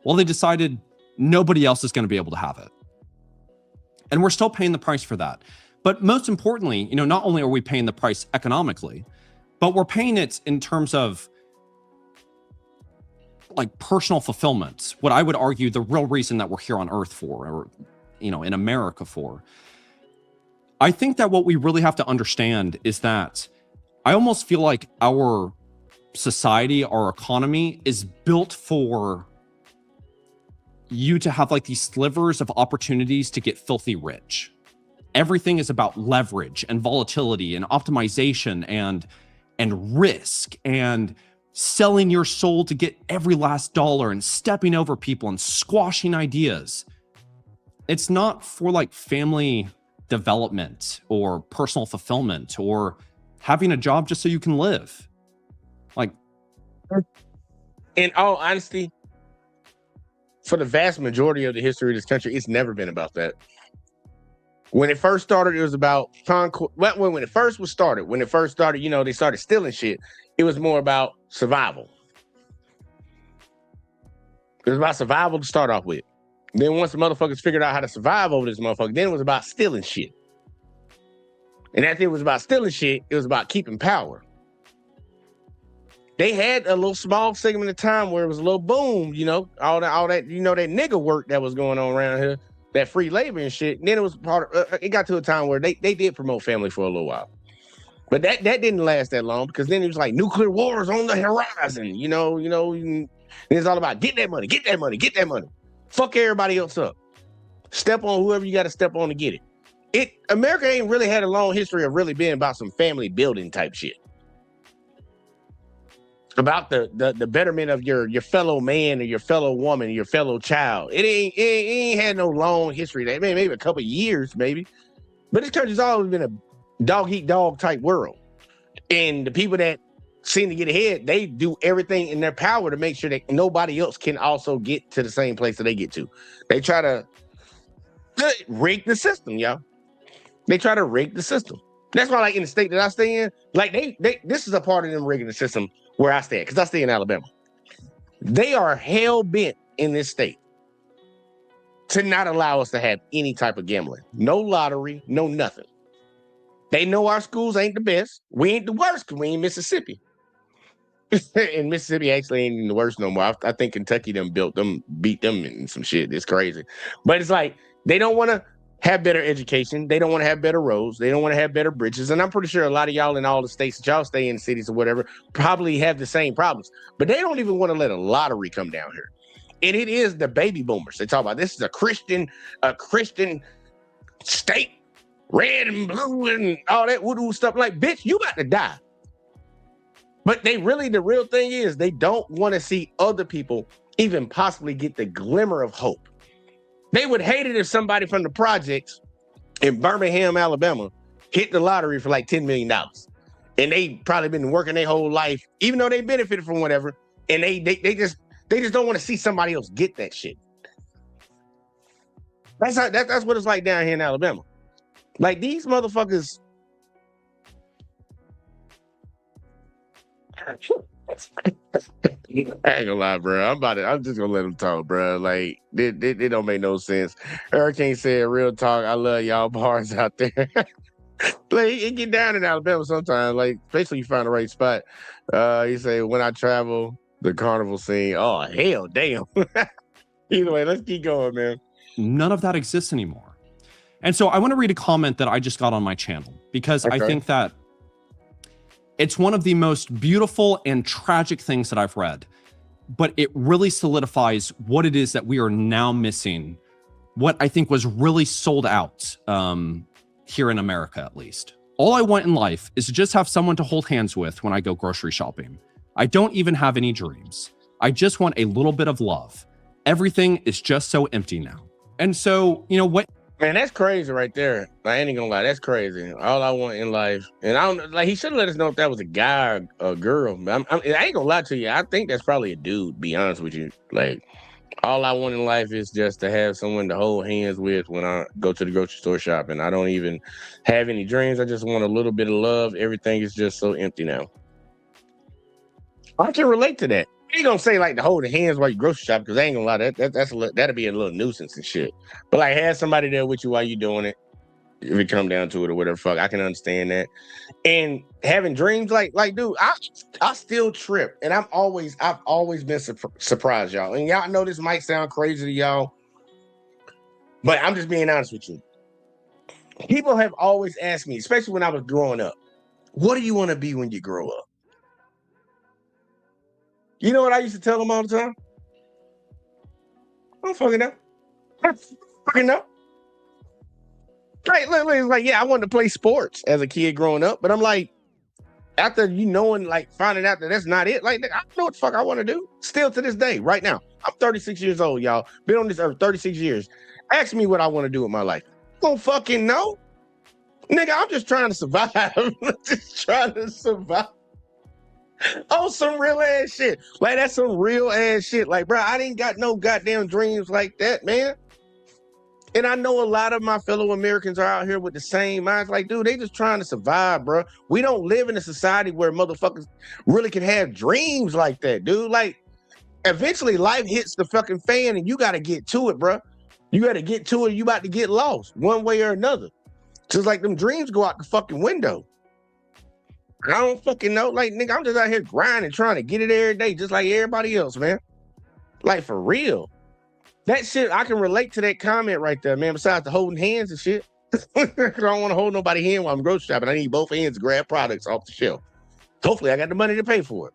well, they decided nobody else is going to be able to have it. And we're still paying the price for that. But most importantly, not only are we paying the price economically, but we're paying it in terms of like personal fulfillment. What I would argue the real reason that we're here on Earth for, or, in America for. I think that what we really have to understand is that I almost feel like our society, our economy is built for you to have like these slivers of opportunities to get filthy rich. Everything is about leverage and volatility and optimization and risk and selling your soul to get every last dollar and stepping over people and squashing ideas. It's not for like family development or personal fulfillment or having a job just so you can live. Like, in all honesty, for the vast majority of the history of this country, it's never been about that. When it first started, it was about conquest. When it first started, they started stealing shit. It was more about survival. It was about survival to start off with. Then once the motherfuckers figured out how to survive over this motherfucker, then it was about stealing shit. And after it was about stealing shit, it was about keeping power. They had a little small segment of time where it was a little boom, all that, that nigga work that was going on around here, that free labor and shit. And then it was it got to a time where they did promote family for a little while. But that didn't last that long, because then it was like nuclear wars on the horizon, and it's all about get that money. Fuck everybody else up. Step on whoever you got to step on to get it. America ain't really had a long history of really being about some family building type shit. About the betterment of your fellow man or your fellow woman or your fellow child. It ain't had no long history. That maybe a couple of years, maybe. But this country's always been a dog eat dog type world. And the people that seem to get ahead, they do everything in their power to make sure that nobody else can also get to the same place that they get to. They try to rig the system, y'all. They try to rig the system. That's why, like, in the state that I stay in, like, this is a part of them rigging the system where I stay at, because I stay in Alabama. They are hell-bent in this state to not allow us to have any type of gambling. No lottery, no nothing. They know our schools ain't the best. We ain't the worst because we ain't Mississippi. And Mississippi actually ain't the worst no more. I think Kentucky beat them in some shit. It's crazy. But it's like, they don't want to have better education. They don't want to have better roads. They don't want to have better bridges. And I'm pretty sure a lot of y'all in all the states that y'all stay in, cities or whatever, probably have the same problems. But they don't even want to let a lottery come down here. And it is the baby boomers. They talk about this is a Christian state, red and blue and all that voodoo stuff. Like, bitch, you about to die. But the real thing is, they don't want to see other people even possibly get the glimmer of hope. They would hate it if somebody from the projects in Birmingham, Alabama, hit the lottery for like $10 million. And they probably been working their whole life, even though they benefited from whatever. And they just don't want to see somebody else get that shit. That's what it's like down here in Alabama. Like, these motherfuckers. I ain't gonna lie, bro. I'm just gonna let them talk, bro. Like, they don't make no sense. Hurricane said, real talk, I love y'all bars out there. Like, it get down in Alabama sometimes, like, especially you find the right spot. He say, when I travel, the carnival scene, oh, hell, damn. Either way, let's keep going, man. None of that exists anymore. And so I want to read a comment that I just got on my channel, because I think that it's one of the most beautiful and tragic things that I've read, but it really solidifies what it is that we are now missing, what I think was really sold out here in America, at least. All I want in life is to just have someone to hold hands with when I go grocery shopping. I don't even have any dreams. I just want a little bit of love. Everything is just so empty now. And so, what? Man, that's crazy right there. I ain't gonna lie, that's crazy. All I want in life, and I don't like. He should have let us know if that was a guy or a girl. I ain't gonna lie to you. I think that's probably a dude. Be honest with you, like, All I want in life is just to have someone to hold hands with when I go to the grocery store shopping. I don't even have any dreams. I just want a little bit of love. Everything is just so empty now. I can relate to that. I ain't gonna say like to hold the hands while you grocery shop because I ain't gonna lie, that'll be a little nuisance and shit. But like have somebody there with you while you doing it, if it come down to it or whatever, fuck, I can understand that. And having dreams, like dude, I still trip, and I've always been surprised, y'all. And y'all know this might sound crazy to y'all, but I'm just being honest with you. People have always asked me, especially when I was growing up, what do you want to be when you grow up? You know what I used to tell them all the time? I don't fucking know. I don't fucking know. Like, yeah, I wanted to play sports as a kid growing up, but I'm like, after finding out that that's not it, like, I don't know what the fuck I want to do. Still to this day, right now, I'm 36 years old, y'all. Been on this earth 36 years. Ask me what I want to do with my life. I don't fucking know. Nigga, I'm just trying to survive. Just trying to survive. Oh, some real ass shit. Like, that's some real ass shit. Like, bro, I didn't got no goddamn dreams like that, man. And I know a lot of my fellow Americans are out here with the same minds. Like, dude, they just trying to survive, bro. We don't live in a society where motherfuckers really can have dreams like that, dude. Like, eventually life hits the fucking fan and you got to get to it, bro. You got to get to it. You about to get lost one way or another. Just like them dreams go out the fucking window. I don't fucking know. Like, nigga, I'm just out here grinding, trying to get it every day, just like everybody else, man. Like, for real. That shit, I can relate to that comment right there, man, besides the holding hands and shit. I don't want to hold nobody's hand while I'm grocery shopping. I need both hands to grab products off the shelf. Hopefully, I got the money to pay for it.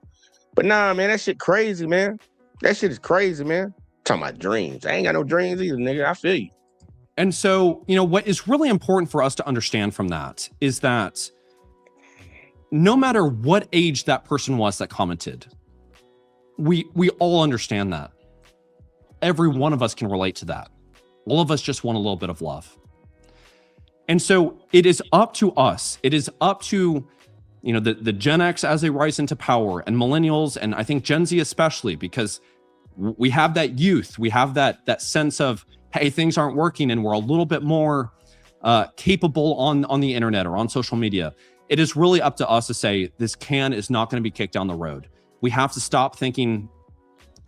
But nah, man, that shit crazy, man. That shit is crazy, man. Talking about dreams. I ain't got no dreams either, nigga. I feel you. And so, what is really important for us to understand from that is that no matter what age that person was that commented, we all understand that. Every one of us can relate to that. All of us just want a little bit of love. And so it is up to us. It is up to, the Gen X as they rise into power and millennials, and I think Gen Z especially, because we have that youth, we have that sense of, hey, things aren't working, and we're a little bit more capable on the internet or on social media. It is really up to us to say this can is not going to be kicked down the road. We have to stop thinking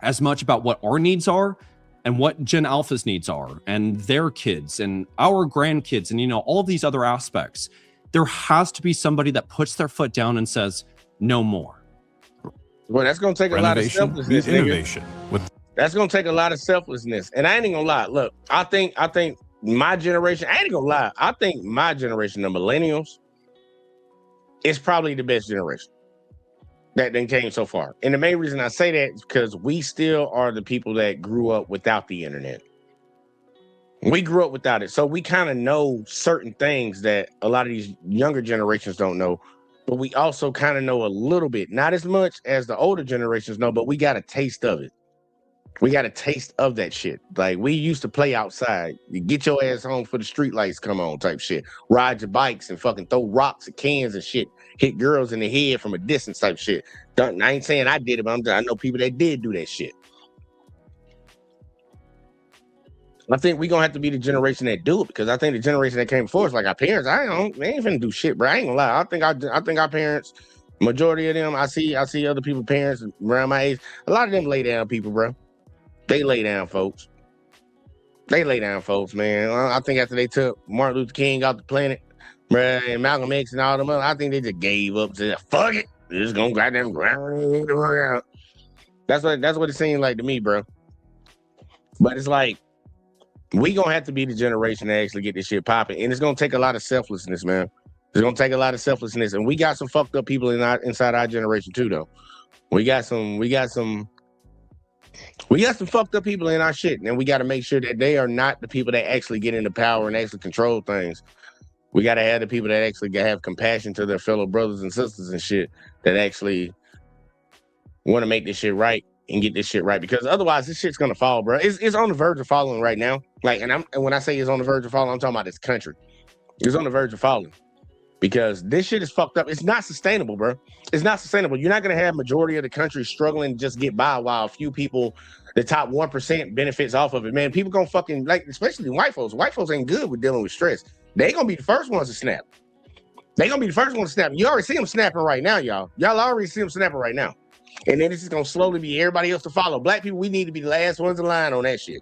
as much about what our needs are and what Gen Alpha's needs are and their kids and our grandkids and, all of these other aspects. There has to be somebody that puts their foot down and says, no more. Well, that's going to take a lot of selflessness. Innovation. That's going to take a lot of selflessness. And I ain't gonna lie. Look, I think my generation, I ain't gonna lie. I think my generation, the millennials, is probably the best generation that then came so far. And the main reason I say that is because we still are the people that grew up without the internet. We grew up without it. So we kind of know certain things that a lot of these younger generations don't know. But we also kind of know a little bit, not as much as the older generations know, but we got a taste of it. We got a taste of that shit. Like, we used to play outside. You get your ass home for the street lights come on type shit. Ride your bikes and fucking throw rocks and cans and shit. Hit girls in the head from a distance type shit. I ain't saying I did it, but I know people that did do that shit. I think we're going to have to be the generation that do it, because I think the generation that came before us, like our parents, they ain't finna do shit, bro. I ain't gonna lie. I think our parents, majority of them, I see other people's parents around my age. A lot of them lay down people, bro. They lay down, folks. They lay down, folks, man. I think after they took Martin Luther King off the planet, bruh, and Malcolm X and all them other, I think they just gave up. Said, fuck it. They're just gonna goddamn grind the fuck out. That's what it seemed like to me, bro. But it's like, we gonna have to be the generation that actually get this shit popping. And it's gonna take a lot of selflessness, man. It's gonna take a lot of selflessness. And we got some fucked up people inside our generation too, though. We got some fucked up people in our shit, and we got to make sure that they are not the people that actually get into power and actually control things. We got to have the people that actually have compassion to their fellow brothers and sisters and shit, that actually want to make this shit right and get this shit right, because otherwise this shit's gonna fall, bro. It's on the verge of falling right now. Like, and when I say it's on the verge of falling, I'm talking about this country. It's on the verge of falling. Because this shit is fucked up. It's not sustainable, bro. It's not sustainable. You're not going to have majority of the country struggling to just get by while a few people the top 1% benefits off of it, man. People gonna fucking, like, especially white folks. White folks ain't good with dealing with stress. They gonna be the first ones to snap. They gonna be the first ones to snap. You already see them snapping right now, y'all. Y'all already see them snapping right now. And then it's just gonna slowly be everybody else to follow. Black people, we need to be the last ones in line on that shit.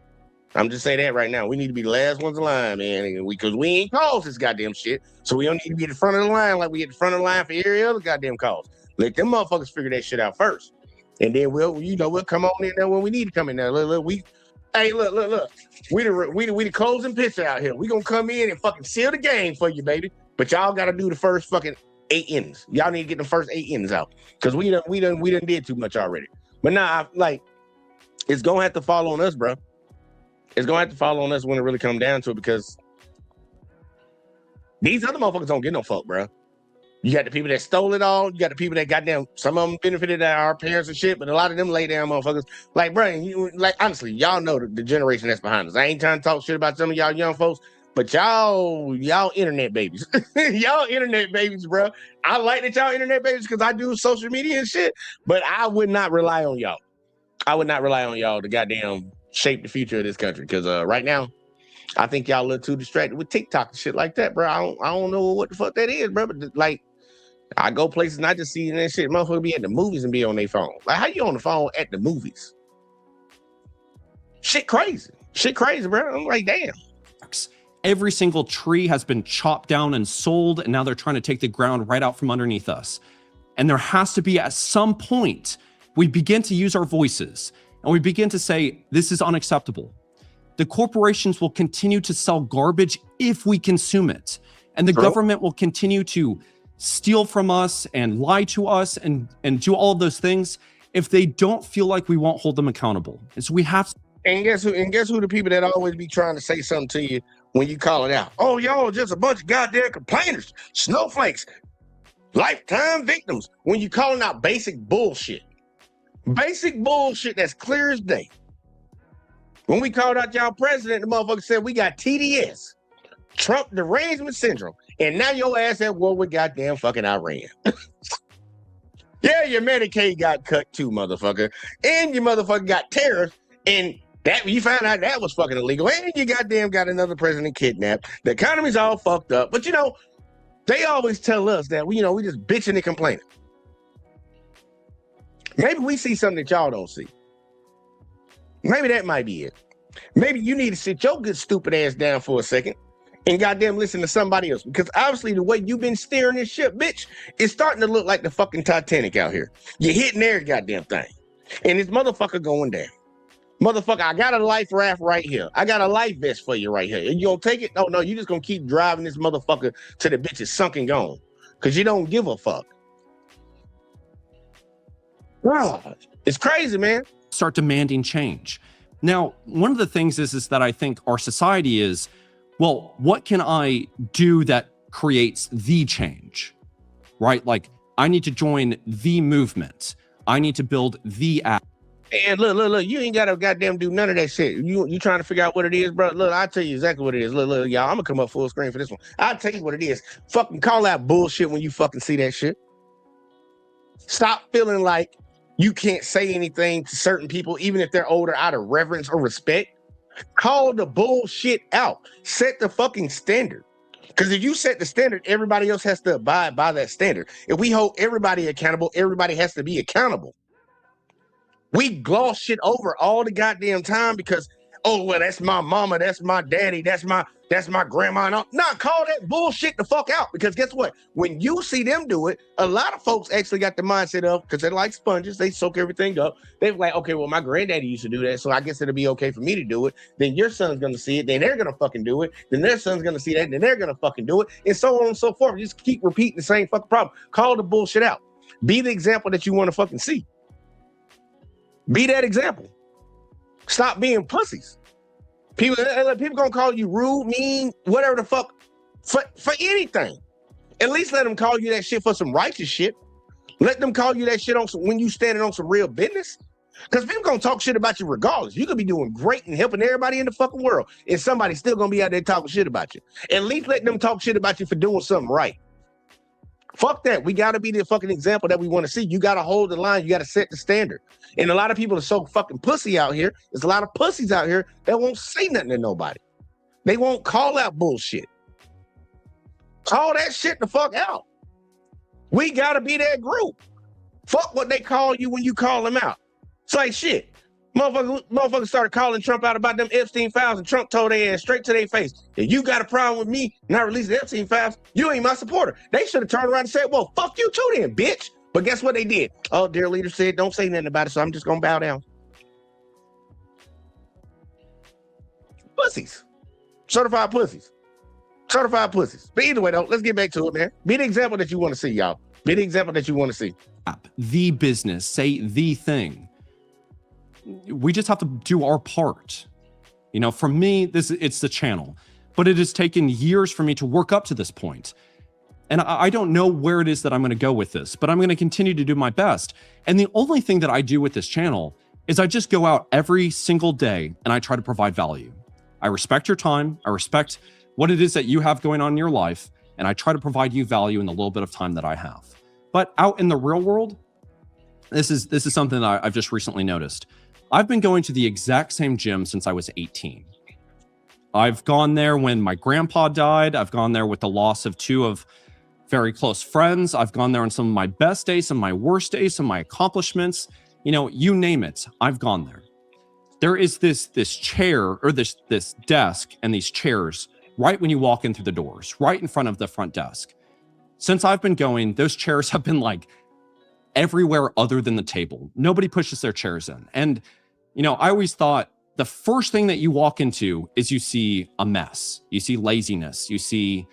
I'm just saying that right now. We need to be the last ones in line, man. Because we ain't caused this goddamn shit. So we don't need to be at the front of the line like we at the front of the line for every other goddamn cause. Let them motherfuckers figure that shit out first. And then we'll come on in there when we need to come in there. Look. We the closing pitcher out here. We gonna come in and fucking seal the game for you, baby. But y'all gotta do the first fucking 8 innings. Y'all need to get the first 8 innings out. Because we done did too much already. But nah, it's gonna have to fall on us, bro. It's gonna have to fall on us when it really come down to it, because these other motherfuckers don't get no fuck, bro. You got the people that stole it all. You got the people that goddamn, some of them benefited at our parents and shit, but a lot of them lay down motherfuckers. Like, bro, honestly, y'all know the generation that's behind us. I ain't trying to talk shit about some of y'all young folks, but y'all internet babies. Y'all internet babies, bro. I like that y'all internet babies because I do social media and shit, but I would not rely on y'all. I would not rely on y'all to goddamn shape the future of this country, because right now, I think y'all a little too distracted with TikTok and shit like that, bro. I don't know what the fuck that is, bro. But like, I go places and I just see that shit. Motherfuckers be at the movies and be on their phone. Like, how you on the phone at the movies? Shit crazy, bro. I'm like, damn. Every single tree has been chopped down and sold, and now they're trying to take the ground right out from underneath us. And there has to be, at some point, we begin to use our voices and we begin to say, this is unacceptable. The corporations will continue to sell garbage if we consume it. And the government will continue to steal from us and lie to us and do all of those things if they don't feel like we won't hold them accountable. And so we have to. And guess who the people that always be trying to say something to you when you call it out? Oh, y'all just a bunch of goddamn complainers, snowflakes, lifetime victims. When you calling out basic bullshit that's clear as day. When we called out y'all president, the motherfucker said we got TDS, Trump derangement syndrome, and now your ass at war with goddamn fucking Iran. Yeah, your Medicaid got cut too, motherfucker, and your motherfucker got tariffs, and that you found out that was fucking illegal, and you goddamn got another president kidnapped. The economy's all fucked up, but they always tell us that we just bitching and complaining. Maybe we see something that y'all don't see. Maybe that might be it. Maybe you need to sit your good stupid ass down for a second and goddamn listen to somebody else. Because obviously the way you've been steering this ship, bitch, it's starting to look like the fucking Titanic out here. You're hitting every goddamn thing. And this motherfucker going down. Motherfucker, I got a life raft right here. I got a life vest for you right here. And you gonna take it? Oh, no, you just gonna keep driving this motherfucker till the bitch is sunk and gone. Because you don't give a fuck. God, it's crazy, man. Start demanding change. Now, one of the things is that I think our society is, well, what can I do that creates the change, right? Like, I need to join the movement. I need to build the app. And look, you ain't gotta goddamn do none of that shit. You trying to figure out what it is, bro? Look, I'll tell you exactly what it is. Look, y'all, I'm gonna come up full screen for this one. I'll tell you what it is. Fucking call out bullshit when you fucking see that shit. Stop feeling like you can't say anything to certain people, even if they're older, out of reverence or respect. Call the bullshit out. Set the fucking standard. Because if you set the standard, everybody else has to abide by that standard. If we hold everybody accountable, everybody has to be accountable. We gloss shit over all the goddamn time because, oh, well, that's my mama, that's my daddy, that's my grandma. Nah, call that bullshit the fuck out. Because guess what? When you see them do it, a lot of folks actually got the mindset of, because they're like sponges, they soak everything up. They're like, okay, well, my granddaddy used to do that, so I guess it'll be okay for me to do it. Then your son's gonna see it, then they're gonna fucking do it. Then their son's gonna see that, and then they're gonna fucking do it, and so on and so forth. Just keep repeating the same fucking problem. Call the bullshit out. Be the example that you want to fucking see. Be that example. Stop being pussies. People gonna call you rude, mean, whatever the fuck, for anything. At least let them call you that shit for some righteous shit. Let them call you that shit when you standing on some real business. Because people gonna talk shit about you regardless. You could be doing great and helping everybody in the fucking world, and somebody's still gonna be out there talking shit about you. At least let them talk shit about you for doing something right. Fuck that. We got to be the fucking example that we want to see. You got to hold the line. You got to set the standard. And a lot of people are so fucking pussy out here. There's a lot of pussies out here that won't say nothing to nobody. They won't call out bullshit. Call that shit the fuck out. We got to be that group. Fuck what they call you when you call them out. It's like shit. Motherfuckers started calling Trump out about them Epstein files, and Trump told their ass straight to their face, if you got a problem with me not releasing the Epstein files, you ain't my supporter. They should have turned around and said, well, fuck you too then, bitch. But guess what they did? Oh, their leader said, don't say nothing about it, so I'm just going to bow down. Pussies. Certified pussies. Certified pussies. But either way, though, let's get back to it, man. Be the example that you want to see, y'all. Be the example that you want to see. The business, say the thing. We just have to do our part. You know, for me, it's the channel, but it has taken years for me to work up to this point. And I don't know where it is that I'm going to go with this, but I'm going to continue to do my best. And the only thing that I do with this channel is I just go out every single day and I try to provide value. I respect your time. I respect what it is that you have going on in your life. And I try to provide you value in the little bit of time that I have. But out in the real world, this is something that I've just recently noticed. I've been going to the exact same gym since I was 18. I've gone there when my grandpa died. I've gone there with the loss of two of very close friends. I've gone there on some of my best days, some of my worst days, some of my accomplishments. You know, you name it, I've gone there. There is this chair or this desk and these chairs right when you walk in through the doors, right in front of the front desk. Since I've been going, those chairs have been like everywhere other than the table. Nobody pushes their chairs in. And, you know, I always thought the first thing that you walk into is you see a mess. You see laziness. You see,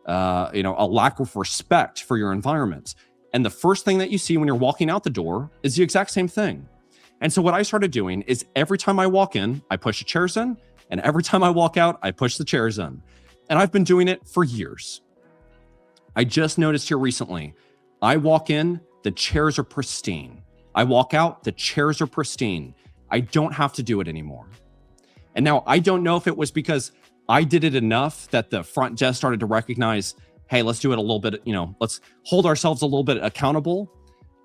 a lack of respect for your environment. And the first thing that you see when you're walking out the door is the exact same thing. And so what I started doing is every time I walk in, I push the chairs in. And every time I walk out, I push the chairs in. And I've been doing it for years. I just noticed here recently, I walk in, the chairs are pristine. I walk out, the chairs are pristine. I don't have to do it anymore. And now I don't know if it was because I did it enough that the front desk started to recognize, hey, let's do it a little bit, let's hold ourselves a little bit accountable.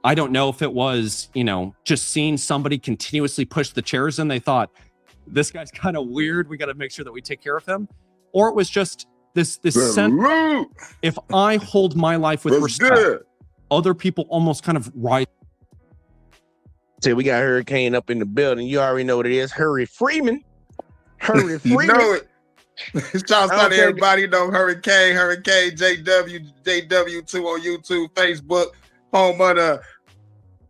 I don't know if it was, just seeing somebody continuously push the chairs in. They thought, this guy's kind of weird. We got to make sure that we take care of him. Or it was just this sense, if I hold my life with respect, other people almost kind of rise. So we got Hurricane up in the building. You already know what it is. Hurry Freeman. Hurry Freeman. You know it. Shouts out to everybody. You know Hurricane, JW2 on YouTube, Facebook, home of the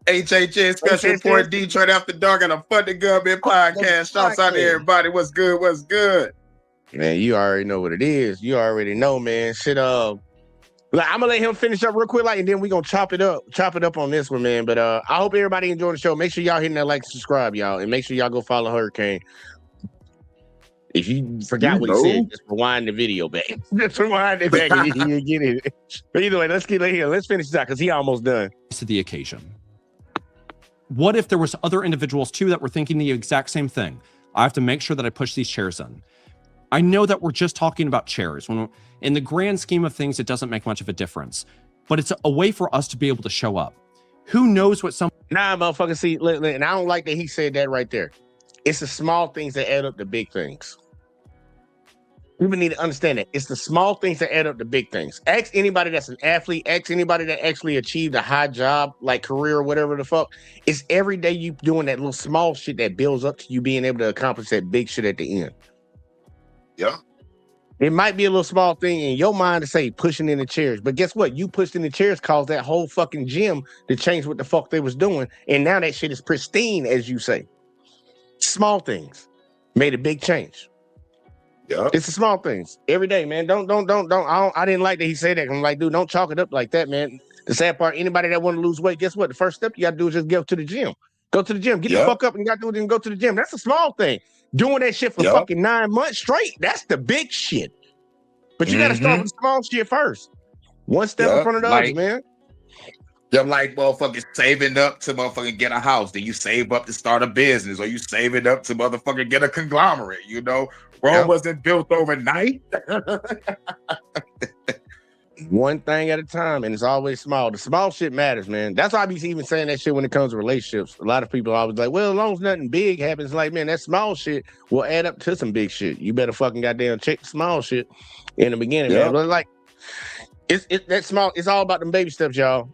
HHN Special Report, Detroit After Dark, and a Funded Government Podcast. Shouts out to everybody. What's good? What's good? Man, you already know what it is. You already know, man. Shit, I'm gonna let him finish up real quick, and then we're gonna chop it up on this one, man. But I hope everybody enjoyed the show. Make sure y'all hitting that like, subscribe, y'all, and make sure y'all go follow Hurricane. If you forgot what he said, just rewind the video back. Just rewind it back and you get it. But either way, let's finish this out because he almost done. To the occasion. What if there was other individuals too that were thinking the exact same thing? I have to make sure that I push these chairs in. I know that we're just talking about chairs. When in the grand scheme of things, it doesn't make much of a difference. But it's a way for us to be able to show up. Who knows what some... Nah, motherfucker, see, and I don't like that he said that right there. It's the small things that add up to big things. People need to understand that. It's the small things that add up to big things. Ask anybody that's an athlete. Ask anybody that actually achieved a high job, like career or whatever the fuck. It's every day you doing that little small shit that builds up to you being able to accomplish that big shit at the end. Yeah. It might be a little small thing in your mind to say pushing in the chairs, but guess what? You pushed in the chairs caused that whole fucking gym to change what the fuck they was doing, and now that shit is pristine, as you say. Small things made a big change. Yeah, it's the small things every day, man. Don't. I didn't like that he said that. I'm like, dude, don't chalk it up like that, man. The sad part, anybody that want to lose weight, guess what? The first step you got to do is just go to the gym. Go to the gym. Get the fuck up and you got to do it and go to the gym. That's a small thing. Doing that shit for fucking 9 months straight, that's the big shit. But you got to start with the small shit first. One step in front of the other, man. Them like motherfucking saving up to motherfucking get a house. Then you save up to start a business, or you saving up to motherfucking get a conglomerate. Rome wasn't built overnight. one thing at a time, and it's always small. The small shit matters, man. That's why I be even saying that shit when it comes to relationships. A lot of people are always like, well, as long as nothing big happens, like, man, that small shit will add up to some big shit. You better fucking goddamn check the small shit in the beginning, man. But like, it's that small. It's all about them baby steps, y'all.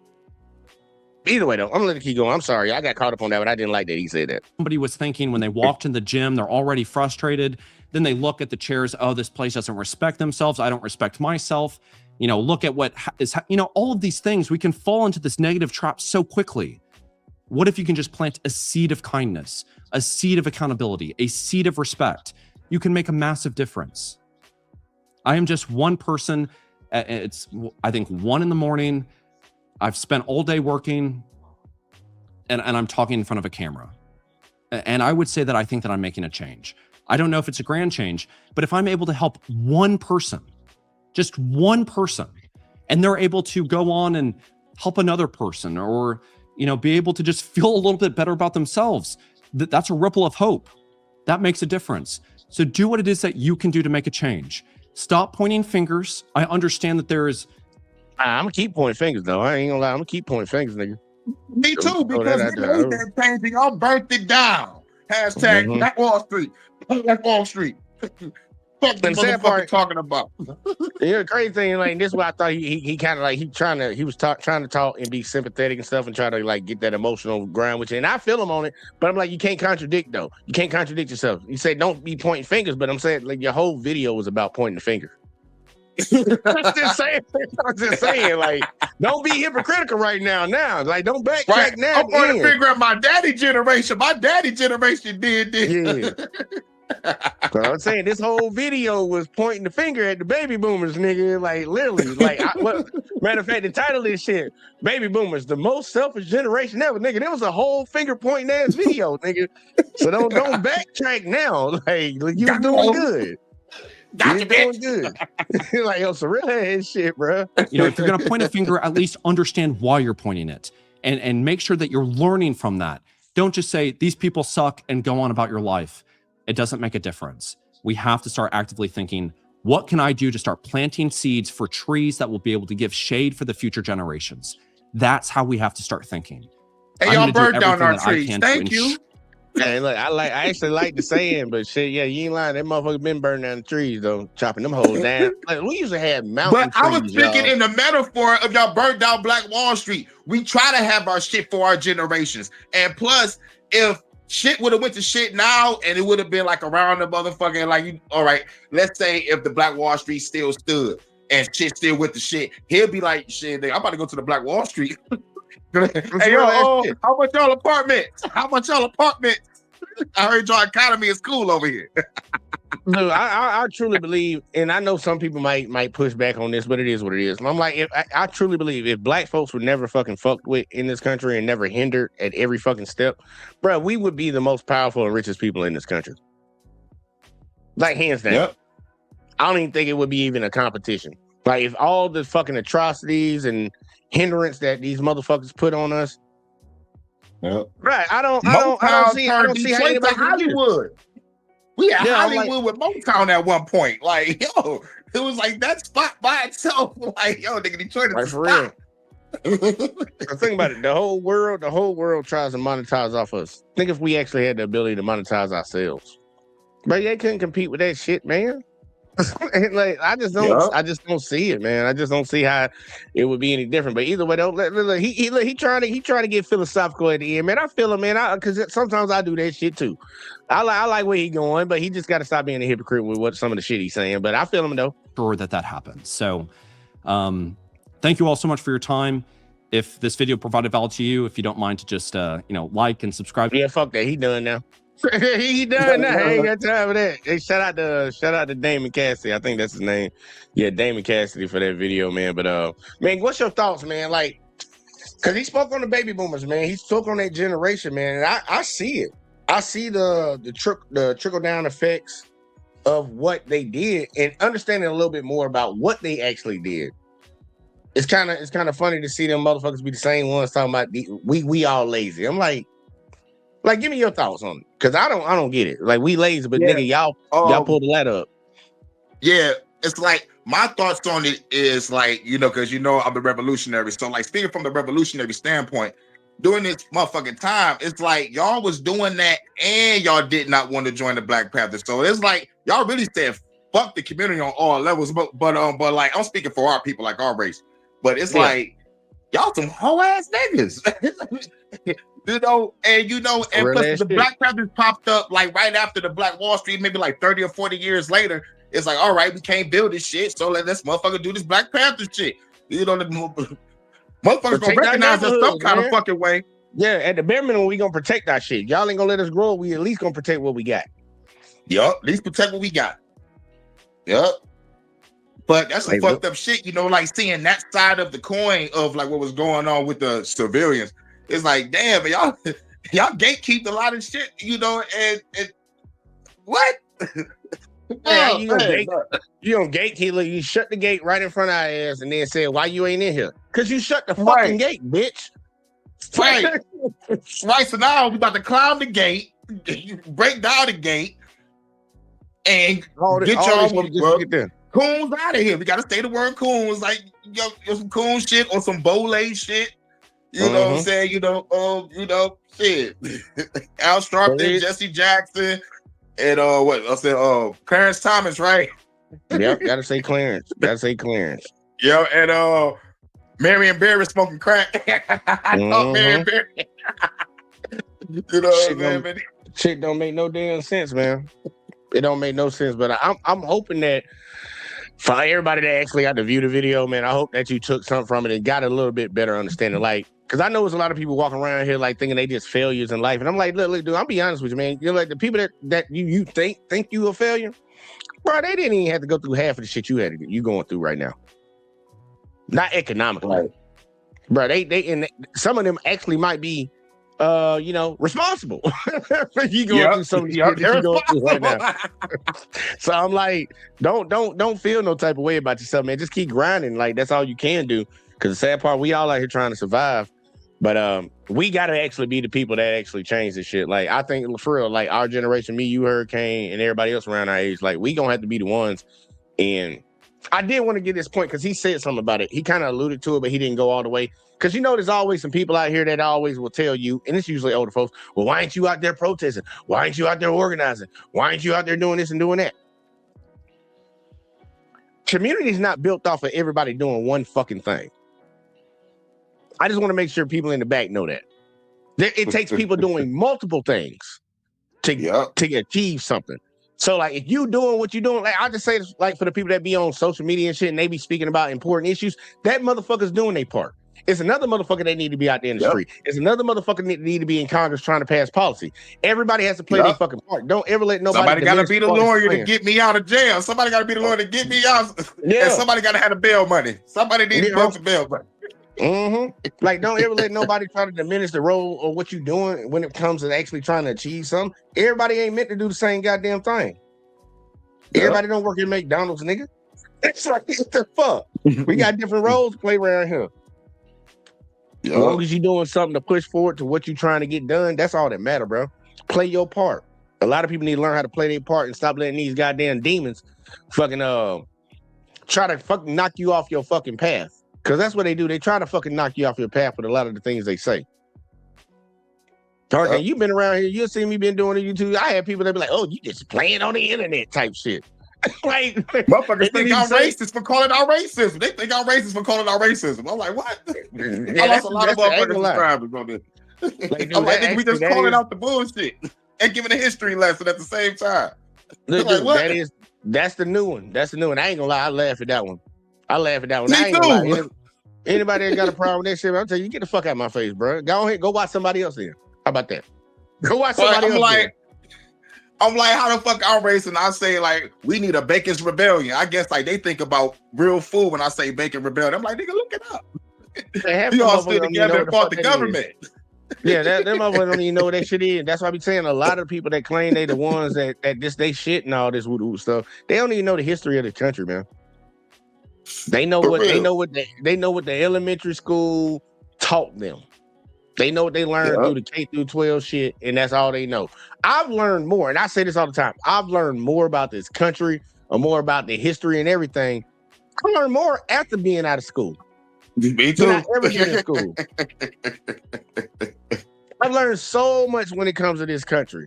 Either way, though, I'm gonna let it keep going. I'm sorry, I got caught up on that, but I didn't like that he said that. Somebody was thinking when they walked in the gym, they're already frustrated. Then they look at the chairs. Oh, this place doesn't respect themselves. I don't respect myself. You know, look at what is, you know, all of these things. We can fall into this negative trap so quickly. What if you can just plant a seed of kindness, a seed of accountability, a seed of respect? You can make a massive difference. I am just one person. It's, I think, 1 a.m. I've spent all day working and I'm talking in front of a camera. And I would say that I think that I'm making a change. I don't know if it's a grand change, but if I'm able to help one person, just one person, and they're able to go on and help another person, or, you know, be able to just feel a little bit better about themselves, that's a ripple of hope. That makes a difference. So do what it is that you can do to make a change. Stop pointing fingers. I understand that there is. I'm gonna keep pointing fingers, though. I ain't gonna lie. I'm gonna keep pointing fingers, nigga. Me too, because that changing, y'all burnt it down. Hashtag Black Wall Street. Black Wall Street. Fuck the motherfucker talking about. Yeah, the crazy thing, like, this is why I thought he kind of like he was trying to talk and be sympathetic and stuff and try to like get that emotional ground with you. And I feel him on it, but I'm like, you can't contradict though. You can't contradict yourself. You say don't be pointing fingers, but I'm saying like your whole video was about pointing the finger. I'm just saying, like, don't be hypocritical right now. Like, don't backtrack right now. I'm going to figure out my daddy generation. My daddy generation did this. Yeah. So I'm saying this whole video was pointing the finger at the baby boomers, nigga. Like, literally, like, matter of fact, the title of this shit, "Baby Boomers, the most selfish generation ever," nigga. There was a whole finger pointing ass video, nigga. So don't backtrack now. Like you was doing good. You're doing good. Like, yo, some real ass shit, bro. You know, if you're gonna point a finger, at least understand why you're pointing it, and make sure that you're learning from that. Don't just say these people suck and go on about your life. It doesn't make a difference. We have to start actively thinking, what can I do to start planting seeds for trees that will be able to give shade for the future generations? That's how we have to start thinking. Hey, y'all burned down our trees. Thank you. Hey, look, I actually like the saying, but shit, yeah, you ain't lying. That motherfucker been burning down the trees though, chopping them hoes down. Like, we used to have mountain trees. But I was speaking in the metaphor of y'all burned down Black Wall Street. We try to have our shit for our generations, and plus, if shit would have went to shit now, and it would have been like around the motherfucking like, you, all right, let's say if the Black Wall Street still stood and shit still went to shit, he'll be like, shit, nigga, I'm about to go to the Black Wall Street. Hey, yo, how much y'all apartments? How much y'all apartments? I heard your economy is cool over here. Look, I truly believe, and I know some people might push back on this, but it is what it is. I'm like, I truly believe if black folks were never fucking fucked with in this country and never hindered at every fucking step, bro, we would be the most powerful and richest people in this country. Like, hands down. Yep. I don't even think it would be even a competition. Like, if all the fucking atrocities and hindrance that these motherfuckers put on us, yep. Right? I don't see how anybody Hollywood. We had Hollywood with Motown at one point. Like, yo, it was like that spot by itself. Like, yo, nigga, Detroit is for real. Think about it. The whole world tries to monetize off us. Think if we actually had the ability to monetize ourselves. But they couldn't compete with that shit, man. Like, I just don't see it, man. I just don't see how it would be any different. But either way, though, he trying to get philosophical at the end, man. I feel him, man. Because sometimes I do that shit too. I like where he going, but he just got to stop being a hypocrite with what some of the shit he's saying. But I feel him though. Sure that happens. So, thank you all so much for your time. If this video provided value to you, if you don't mind to just like and subscribe. Yeah, fuck that. He done now. He done now. I ain't got time for that. Hey, shout out to Damon Cassidy. I think that's his name. Yeah, Damon Cassidy for that video, man. But man, what's your thoughts, man? Like, cause he spoke on the baby boomers, man. He spoke on that generation, man. And I see it. I see the trickle down effects of what they did, and understanding a little bit more about what they actually did. It's kind of funny to see them motherfuckers be the same ones talking about we all lazy. I'm like, give me your thoughts on it, because I don't get it. Like, we lazy, but nigga, y'all pull the ladder up. Yeah, it's like my thoughts on it is like, because I'm a revolutionary. So like speaking from the revolutionary standpoint, during this motherfucking time, it's like y'all was doing that and y'all did not want to join the Black Panthers. So it's like y'all really said fuck the community on all levels. But like I'm speaking for our people, like our race. But it's like y'all some hoe ass niggas. And plus the Black Panthers popped up like right after the Black Wall Street, maybe like 30 or 40 years later. It's like, all right, we can't build this shit, so let this motherfucker do this Black Panther shit. The motherfuckers gonna recognize us some kind of fucking way. Yeah, at the bare minimum, we gonna protect our shit. Y'all ain't gonna let us grow. We at least gonna protect what we got. Yup, at least protect what we got. Yup. But that's some fucked up shit, like seeing that side of the coin of like what was going on with the civilians. It's like, damn, y'all gatekeep a lot of shit, and what? Yeah, you don't gatekeep. You shut the gate right in front of our ass and then say, why you ain't in here? Because you shut the fucking gate, bitch. Right. Right. So now we about to climb the gate, break down the gate, and get y'all coons out of here. We got to say the word coons, like some coon shit or some bole shit. You know what I'm saying? Shit. Al Sharpton, Jesse Jackson, and Clarence Thomas, right? Yep, gotta say Clarence. Yeah, and Marion Barry smoking crack. I thought Marion Barry. Shit don't make no damn sense, man. It don't make no sense. But I'm hoping that for everybody that actually got to view the video, man, I hope that you took something from it and got a little bit better understanding. Like, because I know there's a lot of people walking around here like thinking they just failures in life. And I'm like, look, dude, I'll be honest with you, man. You're like the people that you think you a failure, bro, they didn't even have to go through half of the shit you going through right now. Not economically. Right. Bro, they and some of them actually might be responsible for you going through some shit that you going through right now. So I'm like, don't feel no type of way about yourself, man. Just keep grinding. Like that's all you can do. Because the sad part, we all out here trying to survive. But we gotta actually be the people that actually change this shit. Like I think for real, like our generation, me, you, Hurricane, and everybody else around our age, like we gonna have to be the ones. And I did want to get this point because he said something about it. He kind of alluded to it, but he didn't go all the way. Because there's always some people out here that always will tell you, and it's usually older folks, well, why ain't you out there protesting? Why ain't you out there organizing? Why ain't you out there doing this and doing that? Community is not built off of everybody doing one fucking thing. I just want to make sure people in the back know that. It takes people doing multiple things to achieve something. So, like, if you doing what you're doing, like, I'll just say this, like, for the people that be on social media and shit, and they be speaking about important issues, that motherfucker's doing their part. It's another motherfucker that need to be out there in the street. It's another motherfucker that need to be in Congress trying to pass policy. Everybody has to play their fucking part. Don't ever let nobody. Somebody got to be the lawyer to get me out of jail. Somebody got to be the lawyer to get me out. And somebody got to have the bail money. Somebody needs to the bail money. Like, don't ever let nobody try to diminish the role of what you're doing when it comes to actually trying to achieve something. Everybody ain't meant to do the same goddamn thing. Everybody don't work at McDonald's, nigga. It's like, what the fuck? We got different roles to play around here. As long as you're doing something to push forward to what you're trying to get done, that's all that matter, bro. Play your part. A lot of people need to learn how to play their part and stop letting these goddamn demons fucking try to fucking knock you off your fucking path. Because that's what they do. They try to fucking knock you off your path with a lot of the things they say. Tarkin, you've been around here. You'll see me been doing it YouTube. I had people that be like, oh, you just playing on the internet type shit. Like, motherfuckers think I'm racist for calling out racism. They think I'm racist for calling out racism. I'm like, what? I lost a lot of motherfuckers subscribers on this. I'm like, nigga, we just calling out the bullshit and giving a history lesson at the same time. Look, like, what? That's the new one. That's the new one. I ain't gonna lie, I laugh at that one. I laugh at that one. Me I ain't too. Gonna lie. Anybody that got a problem with that shit, I'll tell you, get the fuck out of my face, bro. Go ahead, go watch somebody else in. How about that? Go watch somebody else. I'm like, how the fuck I'm racing? I say, like, we need a Bacon's Rebellion. I guess, like, they think about real food when I say Bacon Rebellion. I'm like, nigga, look it up. We all stood together and fought the government. Yeah, them motherfuckers don't even know what that shit is. That's why I be saying a lot of the people that claim they the ones that they shit and all this woo stuff, they don't even know the history of the country, man. They know what the elementary school taught them. They know what they learned through the K through 12 shit, and that's all they know. I've learned more, and I say this all the time. I've learned more about this country or more about the history and everything I learned more after being out of school Me than I too. ever did in school. I've learned so much when it comes to this country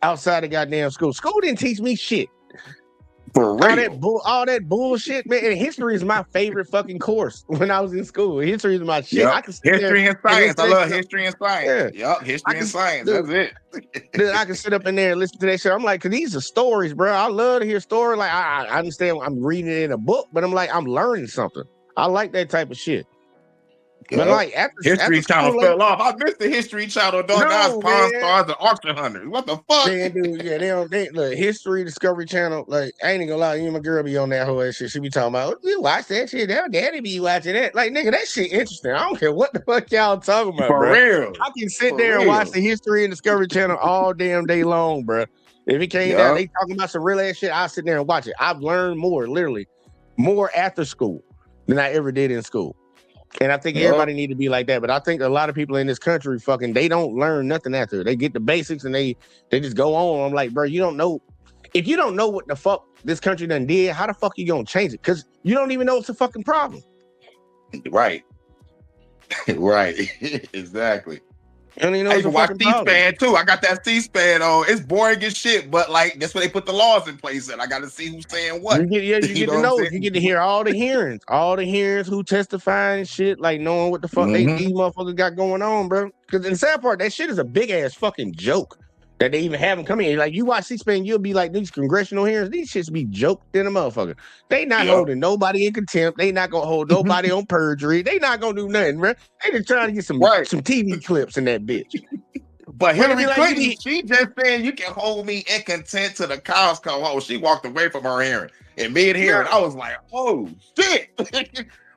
outside of goddamn school. School didn't teach me shit. For All that bullshit, man. And history is my favorite fucking course when I was in school. History is my shit. Yep. I can sit there History and science. I listen love to- history and science. Yep. History and science. dude, That's it. Dude, I can sit up in there and listen to that shit. I'm like, cause these are stories, bro. I love to hear stories. Like, I understand I'm reading it in a book, but I'm like, I'm learning something. I like that type of shit. But like after History Channel school, fell off. I missed the History Channel, dog. Now it's Pawn man. Stars and Auction Hunters. What the fuck? Man, dude, yeah, they look, History, Discovery Channel. Like, I ain't even gonna lie, you and my girl be on that whole ass shit. She be talking about, we watch that shit. Now daddy be watching that. Like, nigga, that shit interesting. I don't care what the fuck y'all talking about, For bro. real. I can sit For there and real. watch the History and Discovery Channel all damn day long, bro. If it came down, they talking about some real ass shit, I'll sit there and watch it. I've learned more, literally, more after school than I ever did in school. And I think everybody need to be like that. But I think a lot of people in this country they don't learn nothing after. They get the basics and they just go on. I'm like, bro, you don't know. If you don't know what the fuck this country done did, how the fuck you gonna change it? Because you don't even know it's a fucking problem. Right. Right. Exactly. You don't even know I it's used a to watch fucking problem. C-SPAN too. I got that C-SPAN on. It's boring as shit, but like that's where they put the laws in place. And I got to see who's saying what. You get to know know. what I'm You get to hear all the hearings, who testifying and shit, like knowing what the fuck these motherfuckers got going on, bro. Because in the sad part, that shit is a big ass fucking joke that they even have them come in. Like you watch C-SPAN, you'll be like, these congressional hearings, these shits be joked in a motherfucker. They not holding nobody in contempt. They not gonna hold nobody on perjury. They not gonna do nothing, bro. They just trying to get some TV clips in that bitch. But Hillary like, Clinton, she just said you can hold me in contempt till the cows come home. She walked away from her hearing. And mid-hearing, I was like, oh shit.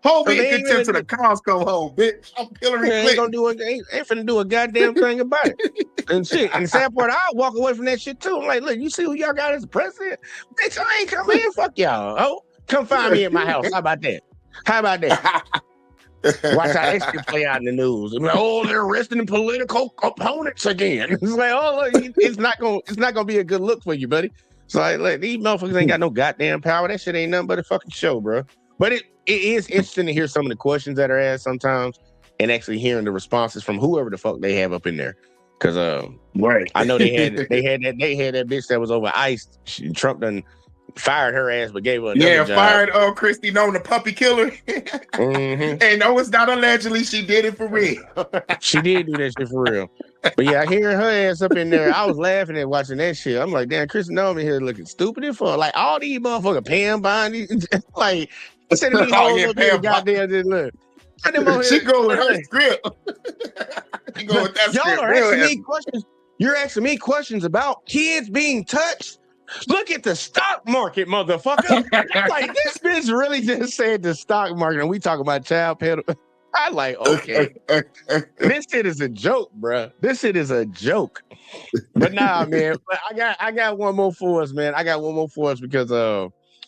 Hold me in contempt till the cows come home, bitch. I'm Hillary Clinton. Ain't finna do a goddamn thing about it. And shit. And the sad part, I'll walk away from that shit too. I'm like, look, you see who y'all got as president? Bitch, I ain't coming in. Fuck y'all. Oh, come find me at my house. How about that? Watch how that shit play out in the news. I'm like, oh, they're arresting political opponents again. It's like, oh, look, it's not gonna be a good look for you, buddy. So like, look, these motherfuckers ain't got no goddamn power. That shit ain't nothing but a fucking show, bro. But it is interesting to hear some of the questions that are asked sometimes, and actually hearing the responses from whoever the fuck they have up in there. Because I know they had that bitch that was over ICE. Trump done fired her ass, but gave her another job. Fired Christy Known, the puppy killer. And no, it's not allegedly. She did it for real. She did do that shit for real. But yeah, hearing her ass up in there, I was laughing at watching that shit. I'm like, damn, Christy Known in here looking stupid as fuck. Like all these motherfuckers Pam Bondi, like instead of me holding up here, goddamn, just look. She go with her script. She go with that Y'all script. are asking me questions. You're asking me questions about kids being touched. Look at the stock market, motherfucker. Like, this bitch really just said the stock market, and we talk about child pedo. I like, okay. This shit is a joke, bro. This shit is a joke. But nah, man. But I got one more for us, man. I got one more for us because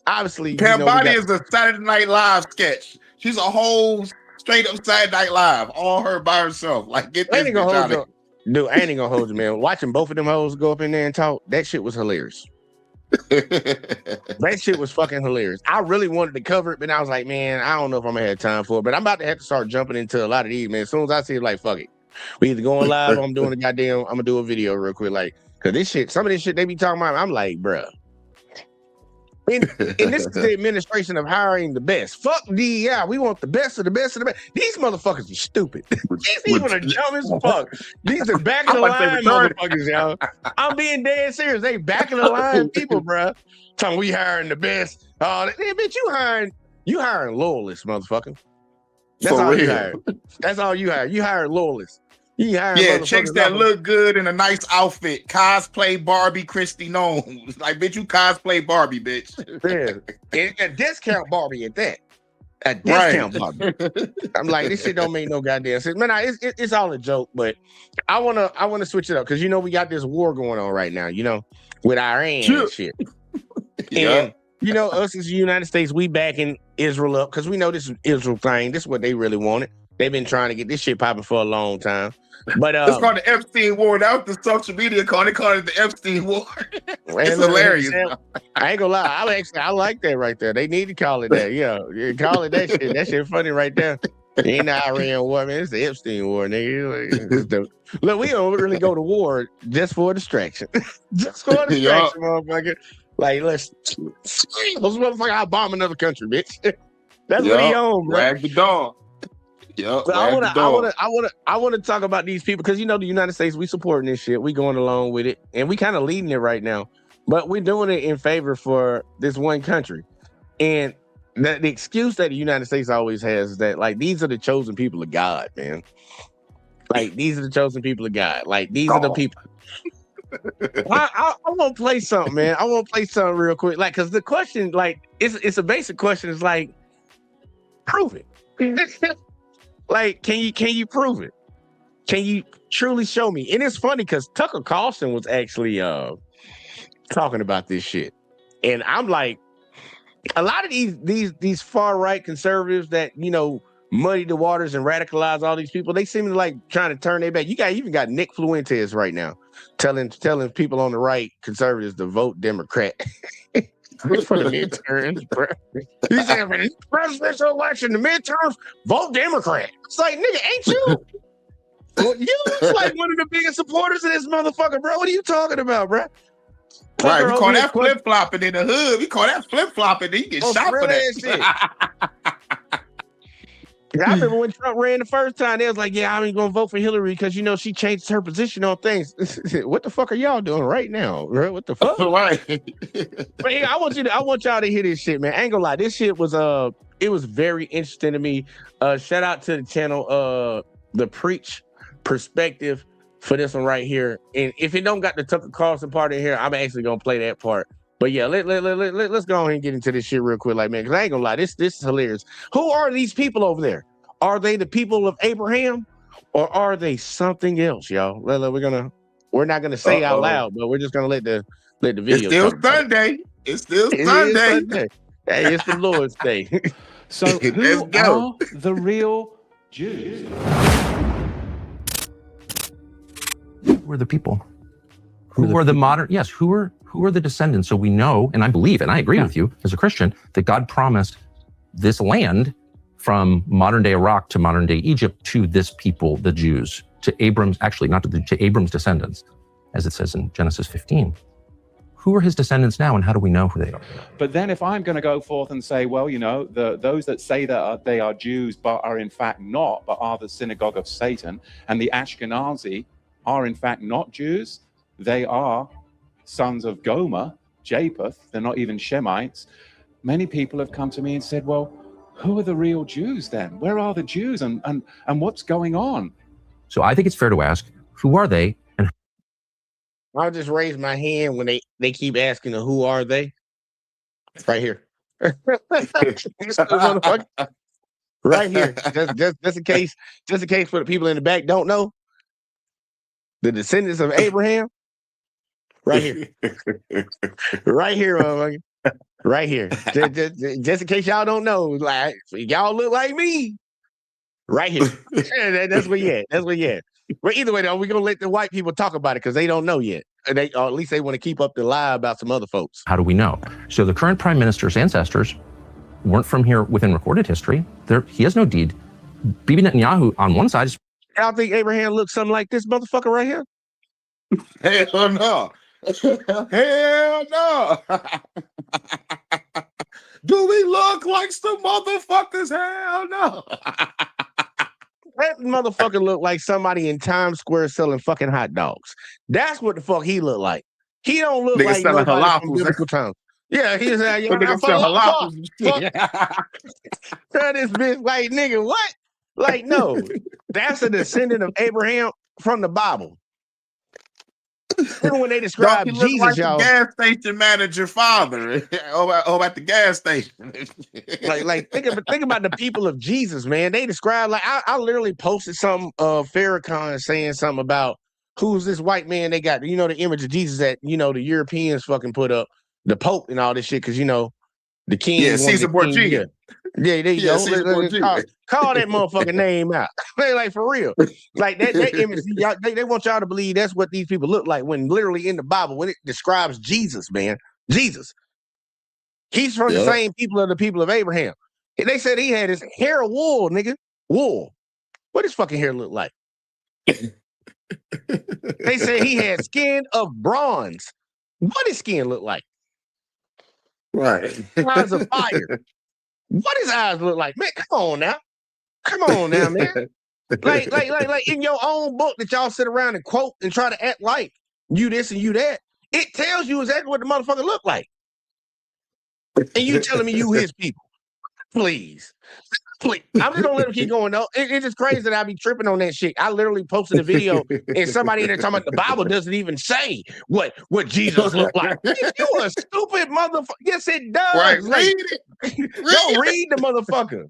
obviously Pam Bondi is a Saturday Night Live sketch. She's a whole straight up Saturday Night Live, all her by herself. Like, get this bitch out of here. Dude, I ain't gonna hold you, man. Watching both of them hoes go up in there and talk, that shit was hilarious. That shit was fucking hilarious. I really wanted to cover it, but I was like, man, I don't know if I'm gonna have time for it. But I'm about to have to start jumping into a lot of these, man. As soon as I see it, like, fuck it. We either going live or I'm doing I'm gonna do a video real quick. Like, cause this shit, some of this shit they be talking about, I'm like, bruh. And this is the administration of hiring the best. Fuck DEI. We want the best of the best of the best. These motherfuckers are stupid. These people are dumb as fuck. These are back of the line motherfuckers, y'all. I'm being dead serious. They back of the line people, bro. Talking we hiring the best. Oh, bitch, you hiring loyalists, motherfucker. That's all you hiring. That's all you hire. You hiring loyalists. Chicks that look good in a nice outfit. Cosplay Barbie Christy Known. Like, bitch, you cosplay Barbie, bitch. Yeah. A discount Barbie at that. A discount Barbie. I'm like, this shit don't make no goddamn sense. Man, it's all a joke, but I wanna switch it up because we got this war going on right now, with Iran and shit. And us as the United States, we backing Israel up because we know this is Israel thing. This is what they really wanted. They've been trying to get this shit popping for a long time. But it's called the Epstein War. That was the social media call. They call it the Epstein War. It's hilarious. I ain't gonna lie. I like that right there. They need to call it that. Yeah, call it that shit. That shit funny right there. It ain't the Iran war, man. It's the Epstein war, nigga. Look, we don't really go to war just for a distraction. Just for a distraction, motherfucker. Like, let's those motherfuckers out bomb another country, bitch. That's what he on, bro. Wag the dog. Yep. I want to talk about these people because the United States, we supporting this shit. We going along with it, and we kind of leading it right now. But we're doing it in favor for this one country. And the excuse that the United States always has is that, like, these are the chosen people of God, man. Like, these are the chosen people of God. Like, these are the people. I want to play something, man. I want to play something real quick. Like, because the question, like, it's a basic question. It's like, prove it. Like, can you prove it? Can you truly show me? And it's funny because Tucker Carlson was actually talking about this shit. And I'm like, a lot of these far right conservatives that muddy the waters and radicalize all these people, they seem to like trying to turn their back. You even got Nick Fuentes right now telling people on the right, conservatives, to vote Democrat. For the midterms, bro. He said for the presidential election, the midterms, vote Democrat. It's like, nigga, ain't you? Well, you was like one of the biggest supporters of this motherfucker, bro. What are you talking about, bro? Right, we call that flip-flopping in the hood. We call that flip-flopping, and you get shot for that shit. I remember when Trump ran the first time, they was like, yeah, I ain't gonna vote for Hillary because she changed her position on things. What the fuck are y'all doing right now, bro? What the fuck? Right. But yeah, I want y'all to hear this shit, man. I ain't gonna lie, this shit was it was very interesting to me. Shout out to the channel, The Preach Perspective, for this one right here. And if it don't got the Tucker Carlson part in here, I'm actually gonna play that part. But yeah, let's go ahead and get into this shit real quick, like, man, because I ain't gonna lie, this is hilarious. Who are these people over there? Are they the people of Abraham, or are they something else, y'all? We're not gonna say out loud, but we're just gonna let the video. It's still Sunday. It's still Sunday. Hey, it's the Lord's Day. So who are the real Jews? Who are the people? Who are the modern? Yes, who are the descendants? So we know, and I believe, and I agree with you as a Christian, that God promised this land from modern day Iraq to modern day Egypt to this people, the Jews, to Abram's, actually not to Abram's descendants, as it says in Genesis 15. Who are his descendants now, and how do we know who they are? But then if I'm going to go forth and say, well, those that say that they are Jews, but are in fact not, but are the synagogue of Satan, and the Ashkenazi are in fact not Jews, they are sons of Gomer, Japheth, they're not even Shemites. Many people have come to me and said, well, who are the real Jews then? Where are the Jews and what's going on? So I think it's fair to ask, who are they? And I'll just raise my hand when they keep asking who are they? Right here. Right here. Just in case for the people in the back don't know. The descendants of Abraham. Right here. Right here, motherfucker. Right here. Just in case y'all don't know, like, y'all look like me. Right here. That's where you at. That's where you at. But either way, though, we're going to let the white people talk about it because they don't know yet. Or at least they want to keep up the lie about some other folks. How do we know? So the current prime minister's ancestors weren't from here within recorded history. He has no deed. Bibi Netanyahu on one side is... Y'all think Abraham looks something like this motherfucker right here? Hell no. Hell no. Do we look like some motherfuckers? Hell no. That motherfucker look like somebody in Times Square selling fucking hot dogs. That's what the fuck he look like. He don't look like nobody from biblical times. Yeah, he's like, yeah, nigga sell halafels. Tell this bitch, like, nigga, what? Like, no, that's a descendant of Abraham from the Bible. Even when they describe Jesus, like y'all, the gas station manager father over at the gas station. like think about the people of Jesus, man. They describe, like, I literally posted something of Farrakhan saying something about who's this white man they got, the image of Jesus that the Europeans fucking put up, the Pope and all this shit, because the king. Yeah, Caesar Borgia. Yeah, there you go. Call that motherfucking name out. They like for real. Like that image, y'all, they want y'all to believe that's what these people look like when literally in the Bible, when it describes Jesus, man. Jesus. He's from the same people of the people of Abraham. And they said he had his hair of wool, nigga. Wool. What his fucking hair look like? They said he had skin of bronze. What his skin look like? Right. Eyes of fire. What his eyes look like? Man, come on now. Come on now, man. Like in your own book that y'all sit around and quote and try to act like you this and you that, it tells you exactly what the motherfucker look like. And you telling me you his people. Please. Please. I'm just gonna let him keep going though. It's just crazy that I be tripping on that shit. I literally posted a video and somebody in there talking about the Bible doesn't even say what Jesus looked like. You a stupid motherfucker. Yes, it does. Right. Like, Read it. go read the motherfucker.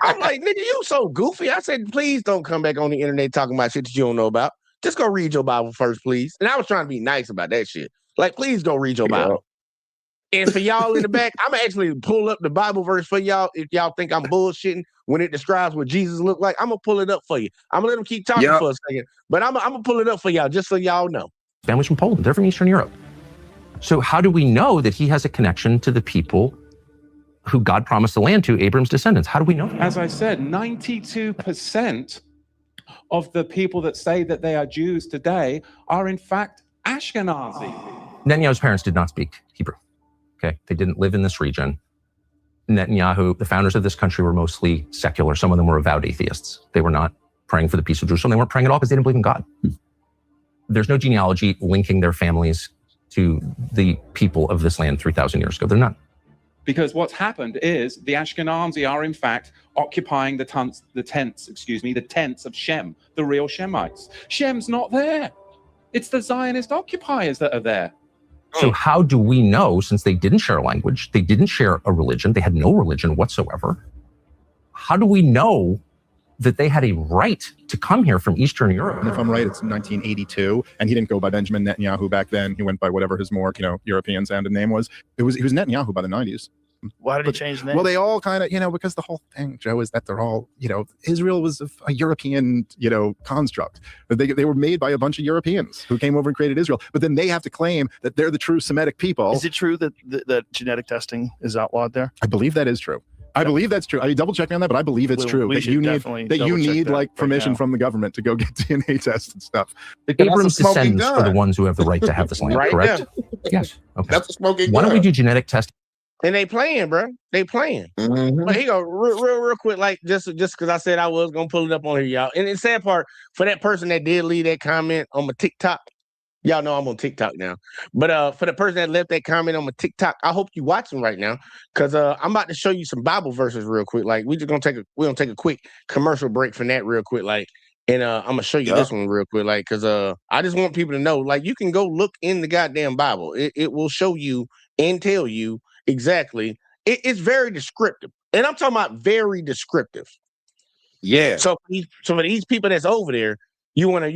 I'm like, nigga, you so goofy. I said, please don't come back on the internet talking about shit that you don't know about. Just go read your Bible first, please. And I was trying to be nice about that shit. Like, please go read your Bible. And for y'all in the back, I'm gonna actually pull up the Bible verse for y'all if y'all think I'm bullshitting when it describes what Jesus looked like. I'm gonna pull it up for you. I'm gonna let them keep talking for a second, but I'm gonna pull it up for y'all just so y'all know. Families from Poland, they're from Eastern Europe. So how do we know that he has a connection to the people who God promised the land to, Abram's descendants? How do we know that? As I said, 92% of the people that say that they are Jews today are in fact Ashkenazi. Netanyahu's parents did not speak Hebrew. Okay, they didn't live in this region. Netanyahu, the founders of this country, were mostly secular. Some of them were avowed atheists. They were not praying for the peace of Jerusalem. They weren't praying at all because they didn't believe in God. There's no genealogy linking their families to the people of this land 3,000 years ago. They're not. Because what's happened is the Ashkenazi are in fact occupying the tents of Shem, the real Shemites. Shem's not there. It's the Zionist occupiers that are there. So how do we know, since they didn't share a language, they didn't share a religion, they had no religion whatsoever, how do we know that they had a right to come here from Eastern Europe? And if I'm right, it's 1982, and he didn't go by Benjamin Netanyahu back then. He went by whatever his more, European sounded name was. He was Netanyahu by the 90s. Why did he change the name? Well, they all kind of, because the whole thing, Joe, is that they're all, Israel was a European, construct. They were made by a bunch of Europeans who came over and created Israel. But then they have to claim that they're the true Semitic people. Is it true that genetic testing is outlawed there? I believe that is true. I believe that's true. I double check me on that, but I believe it's true. We that you need like permission from the government to go get DNA tests and stuff. Abram's descendants are the ones who have the right to have this land, Right correct? there. Yes. Okay. That's a smoking Why don't we gun. do genetic testing? And they playing, bro. They playing. But here go real quick, like just because I said I was gonna pull it up on here, y'all. And the sad part for that person that did leave that comment on my TikTok, y'all know I'm on TikTok now. But for the person that left that comment on my TikTok, I hope you watching right now because I'm about to show you some Bible verses real quick. Like we're gonna take a quick commercial break from that real quick, like. And I'm gonna show you this one real quick, like, because I just want people to know, like, you can go look in the goddamn Bible. It will show you and tell you exactly. It's very descriptive, and I'm talking about very descriptive. Yeah. So for these people that's over there, you wanna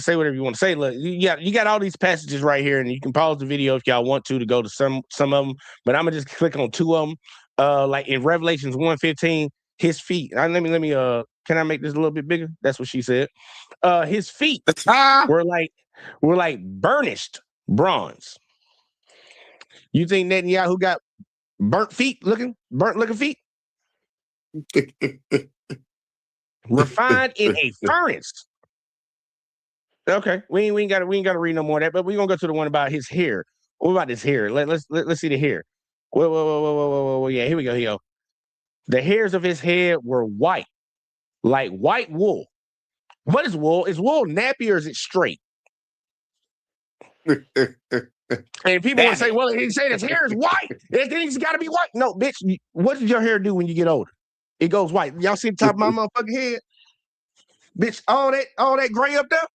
say whatever you want to say. Look, you got all these passages right here, and you can pause the video if y'all want to go to some of them. But I'm gonna just click on two of them. Like in Revelations 1:15, his feet. Let me can I make this a little bit bigger? That's what she said. His feet were like burnished bronze. You think Netanyahu got burnt looking feet? Refined in a furnace. Okay, we ain't gotta read no more of that, but we're gonna go to the one about his hair. What about his hair? Let's see the hair. Whoa. Yeah, here we go. The hairs of his head were white. Like white wool. What is wool? Is wool nappy or is it straight? And people want to say, well, he said his hair is white. Then he's got to be white. No, bitch, what does your hair do when you get older? It goes white. Y'all see the top of my motherfucking head? Bitch, all that gray up there?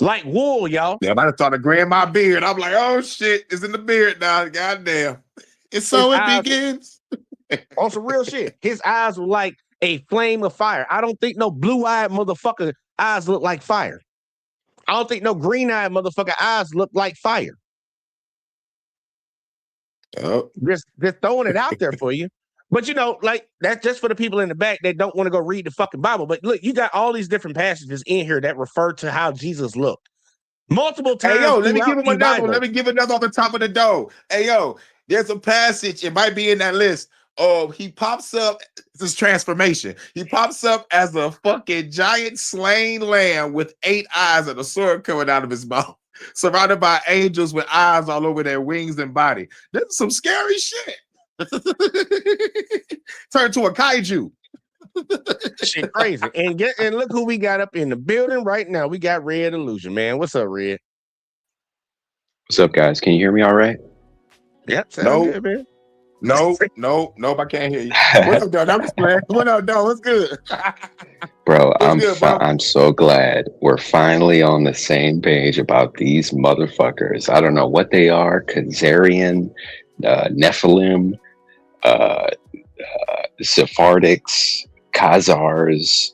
Like wool, y'all. Yeah, I might have started graying my beard. I'm like, oh shit, it's in the beard now. Goddamn. And so it begins. On some real shit. His eyes were like a flame of fire. I don't think no blue-eyed motherfucker eyes look like fire. I don't think no green-eyed motherfucker eyes look like fire. Oh. Just throwing it out there for you. But like that's just for the people in the back that don't want to go read the fucking Bible. But look, you got all these different passages in here that refer to how Jesus looked multiple times. Hey, yo, let me give him the another one. Bible. Let me give another off the top of the dome. Hey, yo, there's a passage, it might be in that list. He pops up, this transformation. He pops up as a fucking giant slain lamb with 8 eyes and a sword coming out of his mouth, surrounded by angels with eyes all over their wings and body. This is some scary shit. Turn to a kaiju. Shit crazy. And look who we got up in the building right now. We got Red Illusion, man. What's up, Red? What's up, guys? Can you hear me all right? Yep. Sound good, man. No, I can't hear you. What's up, dog? I'm just playing. What up, dog? What's good? Bro, What's good, I'm so glad we're finally on the same page about these motherfuckers. I don't know what they are, Khazarian, Nephilim, Sephardics, Khazars,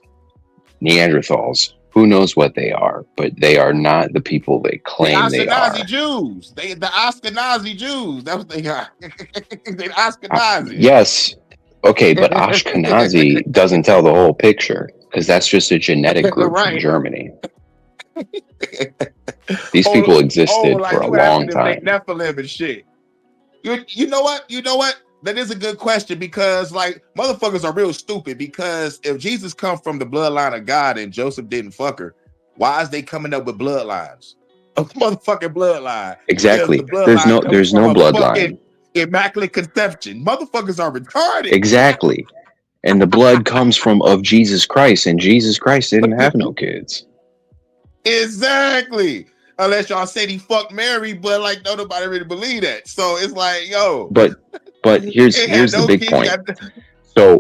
Neanderthals. Who knows what they are, but they are not the people they claim they are. The Jews. The Ashkenazi Jews. That's what they are. They Ashkenazi. Yes. Okay, but Ashkenazi doesn't tell the whole picture because that's just a genetic group from Germany. These people existed for a long time. Nephilim and shit. You know what? That is a good question because like motherfuckers are real stupid because if Jesus come from the bloodline of God and Joseph didn't fuck her, why is they coming up with bloodlines? A motherfucking bloodline. Exactly. There's no bloodline. Immaculate conception. Motherfuckers are retarded. Exactly. And the blood comes of Jesus Christ, and Jesus Christ didn't have no kids. Exactly. Unless y'all said he fucked Mary, but like nobody really believe that. So it's like, yo. But here's the big point. So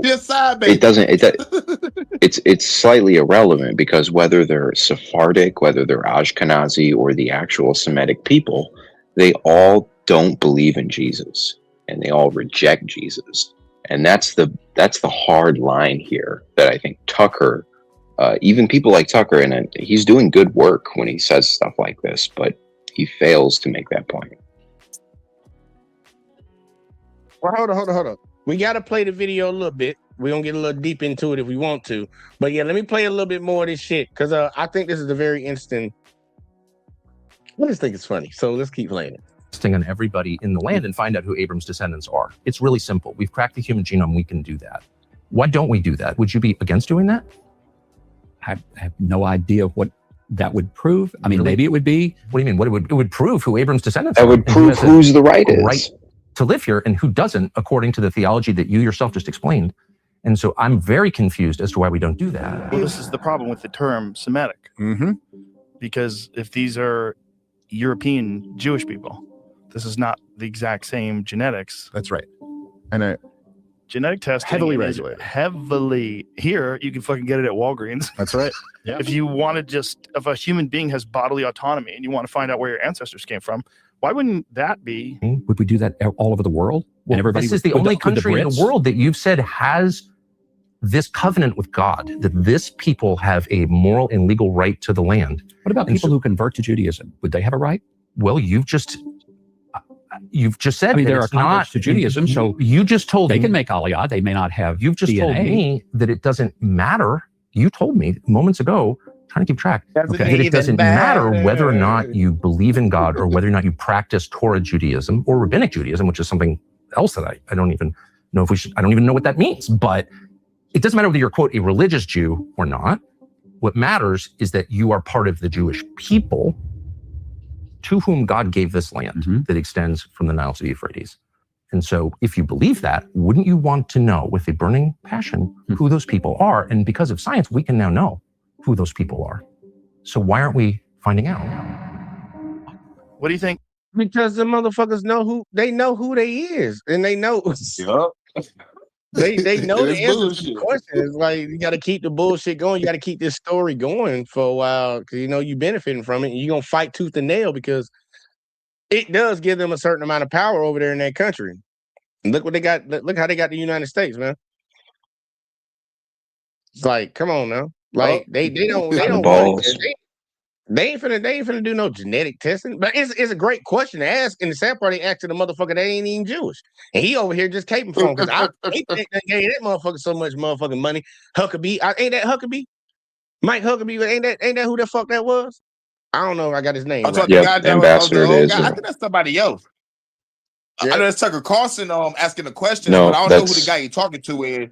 it's slightly irrelevant because whether they're Sephardic, whether they're Ashkenazi, or the actual Semitic people, they all don't believe in Jesus and they all reject Jesus. And that's the hard line here that I think Tucker, even people like Tucker, and he's doing good work when he says stuff like this, but he fails to make that point. Well, hold on. We got to play the video a little bit. We're going to get a little deep into it if we want to. But yeah, let me play a little bit more of this shit because I think this is a very interesting. I just think it's funny. So let's keep playing it. On everybody in the land and find out who Abram's descendants are. It's really simple. We've cracked the human genome. We can do that. Why don't we do that? Would you be against doing that? I have no idea what that would prove. I mean, maybe it would be. What do you mean? It would prove who Abram's descendants are. That would prove who's the right is. To live here and who doesn't, according to the theology that you yourself just explained. And so I'm very confused as to why we don't do that. Well, this is the problem with the term Semitic. Mm-hmm. Because if these are European Jewish people, this is not the exact same genetics. That's right. And genetic testing heavily regulated. Heavily here, you can fucking get it at Walgreens. That's right. Yeah. If you want to if a human being has bodily autonomy and you want to find out where your ancestors came from, why wouldn't that be? Would we do that all over the world? Well, everybody this is the only country in the world that you've said has this covenant with God, that this people have a moral and legal right to the land. What about people who convert to Judaism? Would they have a right? Well, you've just said. I mean, there are converts to Judaism, so you just told they me, can make Aliyah. They may not have. You've just DNA. Told me that it doesn't matter. You told me moments ago, trying to keep track, that it doesn't matter whether or not you believe in God or whether or not you practice Torah Judaism or Rabbinic Judaism, which is something else that I don't even know if we should. I don't even know what that means. But it doesn't matter whether you're, quote, a religious Jew or not. What matters is that you are part of the Jewish people to whom God gave this land that extends from the Nile to the Euphrates. And so if you believe that, wouldn't you want to know with a burning passion who those people are? And because of science, we can now know who those people are. So why aren't we finding out? What do you think? Because the motherfuckers know who they is. And they know. They know the answers to the questions. Like, you got to keep the bullshit going. You got to keep this story going for a while because you're benefiting from it. And you're going to fight tooth and nail because it does give them a certain amount of power over there in that country. And look what they got. Look how they got the United States, man. It's like, come on now. Like they don't They ain't finna do no genetic testing. But it's a great question to ask. And the sad part, they asking the motherfucker that ain't even Jewish. And he over here just caping for him because I think they gave that motherfucker so much motherfucking money. Huckabee. Ain't that Huckabee? Mike Huckabee, ain't that who the fuck that was? I don't know if I got his name I'm right. talking the guy that was Ambassador the to old guy. I Israel. think that's somebody else. I know that's Tucker Carlson asking the questions, No, but I don't know who the that's- guy you're talking to is.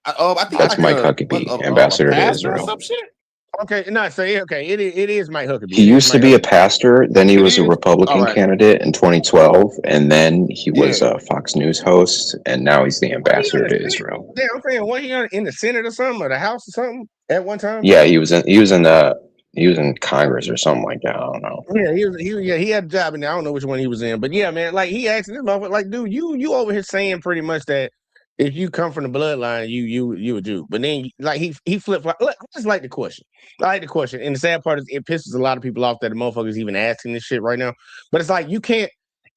I think That's like Mike Huckabee, a ambassador to pastor or Israel. some shit. Okay, no, so okay, it is Mike Huckabee. He used to be a pastor, then he was a Republican All right. candidate in 2012, and then he was Yeah. a Fox News host, and now he's the ambassador to Israel. Yeah, I'm saying, what he in the Senate or something, or the House or something at one time? Yeah, he was in Congress or something like that. I don't know. Yeah, he had a job, and I don't know which one he was in, but yeah, man, like he asked this motherfucker, like, dude, you over here saying pretty much that if you come from the bloodline, you a Jew, but then like he flip flop. Look, I just like the question. I like the question, and the sad part is it pisses a lot of people off that the motherfuckers even asking this shit right now. But it's like you can't.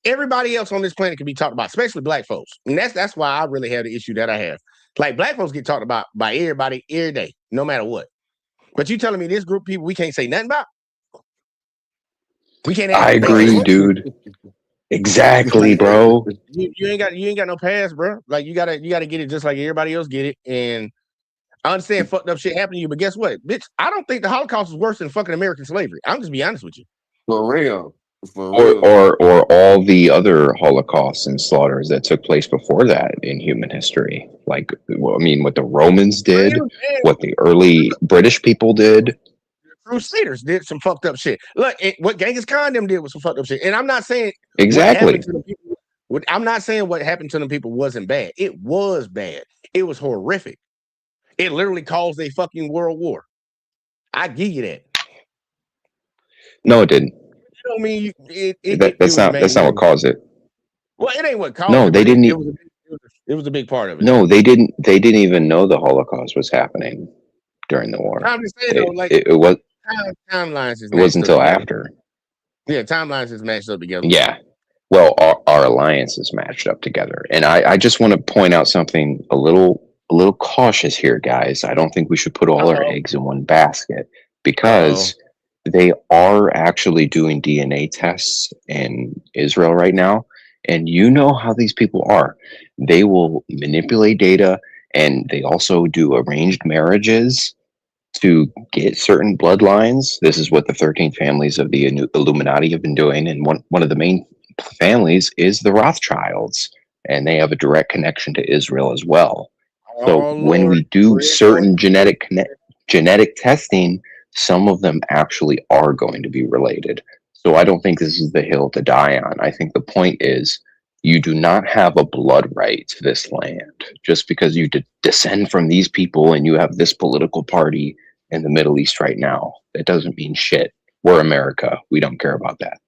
Everybody else on this planet can be talked about, especially black folks, and that's why I really have the issue that I have. Like black folks get talked about by everybody every day, no matter what. But you telling me this group of people we can't say nothing about? We can't. I agree, dude. Exactly, bro. You ain't got no past, bro. Like you gotta get it just like everybody else get it. And I understand fucked up shit happened to you, but guess what, bitch? I don't think the Holocaust is worse than fucking American slavery. I'm just be honest with you. For real. Or all the other Holocausts and slaughters that took place before that in human history. Like, I mean, what the Romans did, what the early British people did. Crusaders did some fucked up shit. Look, what Genghis Khan them did was some fucked up shit. And I'm not saying Exactly. what happened to the people. I'm not saying what happened to them people wasn't bad. It was bad. It was horrific. It literally caused a fucking world war. I give you that. No, it didn't. You know what I mean? That's not what caused it. Well, it ain't what caused No, it. they didn't. It was a big part of it. No, they didn't. They didn't even know the Holocaust was happening during the war. I'm just saying though, like it was. Timelines is It wasn't until after. Yeah, timelines is matched up together. Yeah. Well, our alliance is matched up together, and I just want to point out something a little cautious here, guys. I don't think we should put all our eggs in one basket because they are actually doing DNA tests in Israel right now, and you know how these people are. They will manipulate data, and they also do arranged marriages to get certain bloodlines. This is what the 13 families of the Illuminati have been doing, and one of the main families is the Rothschilds, and they have a direct connection to Israel as well. So when we do certain genetic testing, some of them actually are going to be related. So I don't think this is the hill to die on. I think the point is you do not have a blood right to this land. Just because you descend from these people and you have this political party in the Middle East right now, that doesn't mean shit. We're America. We don't care about that.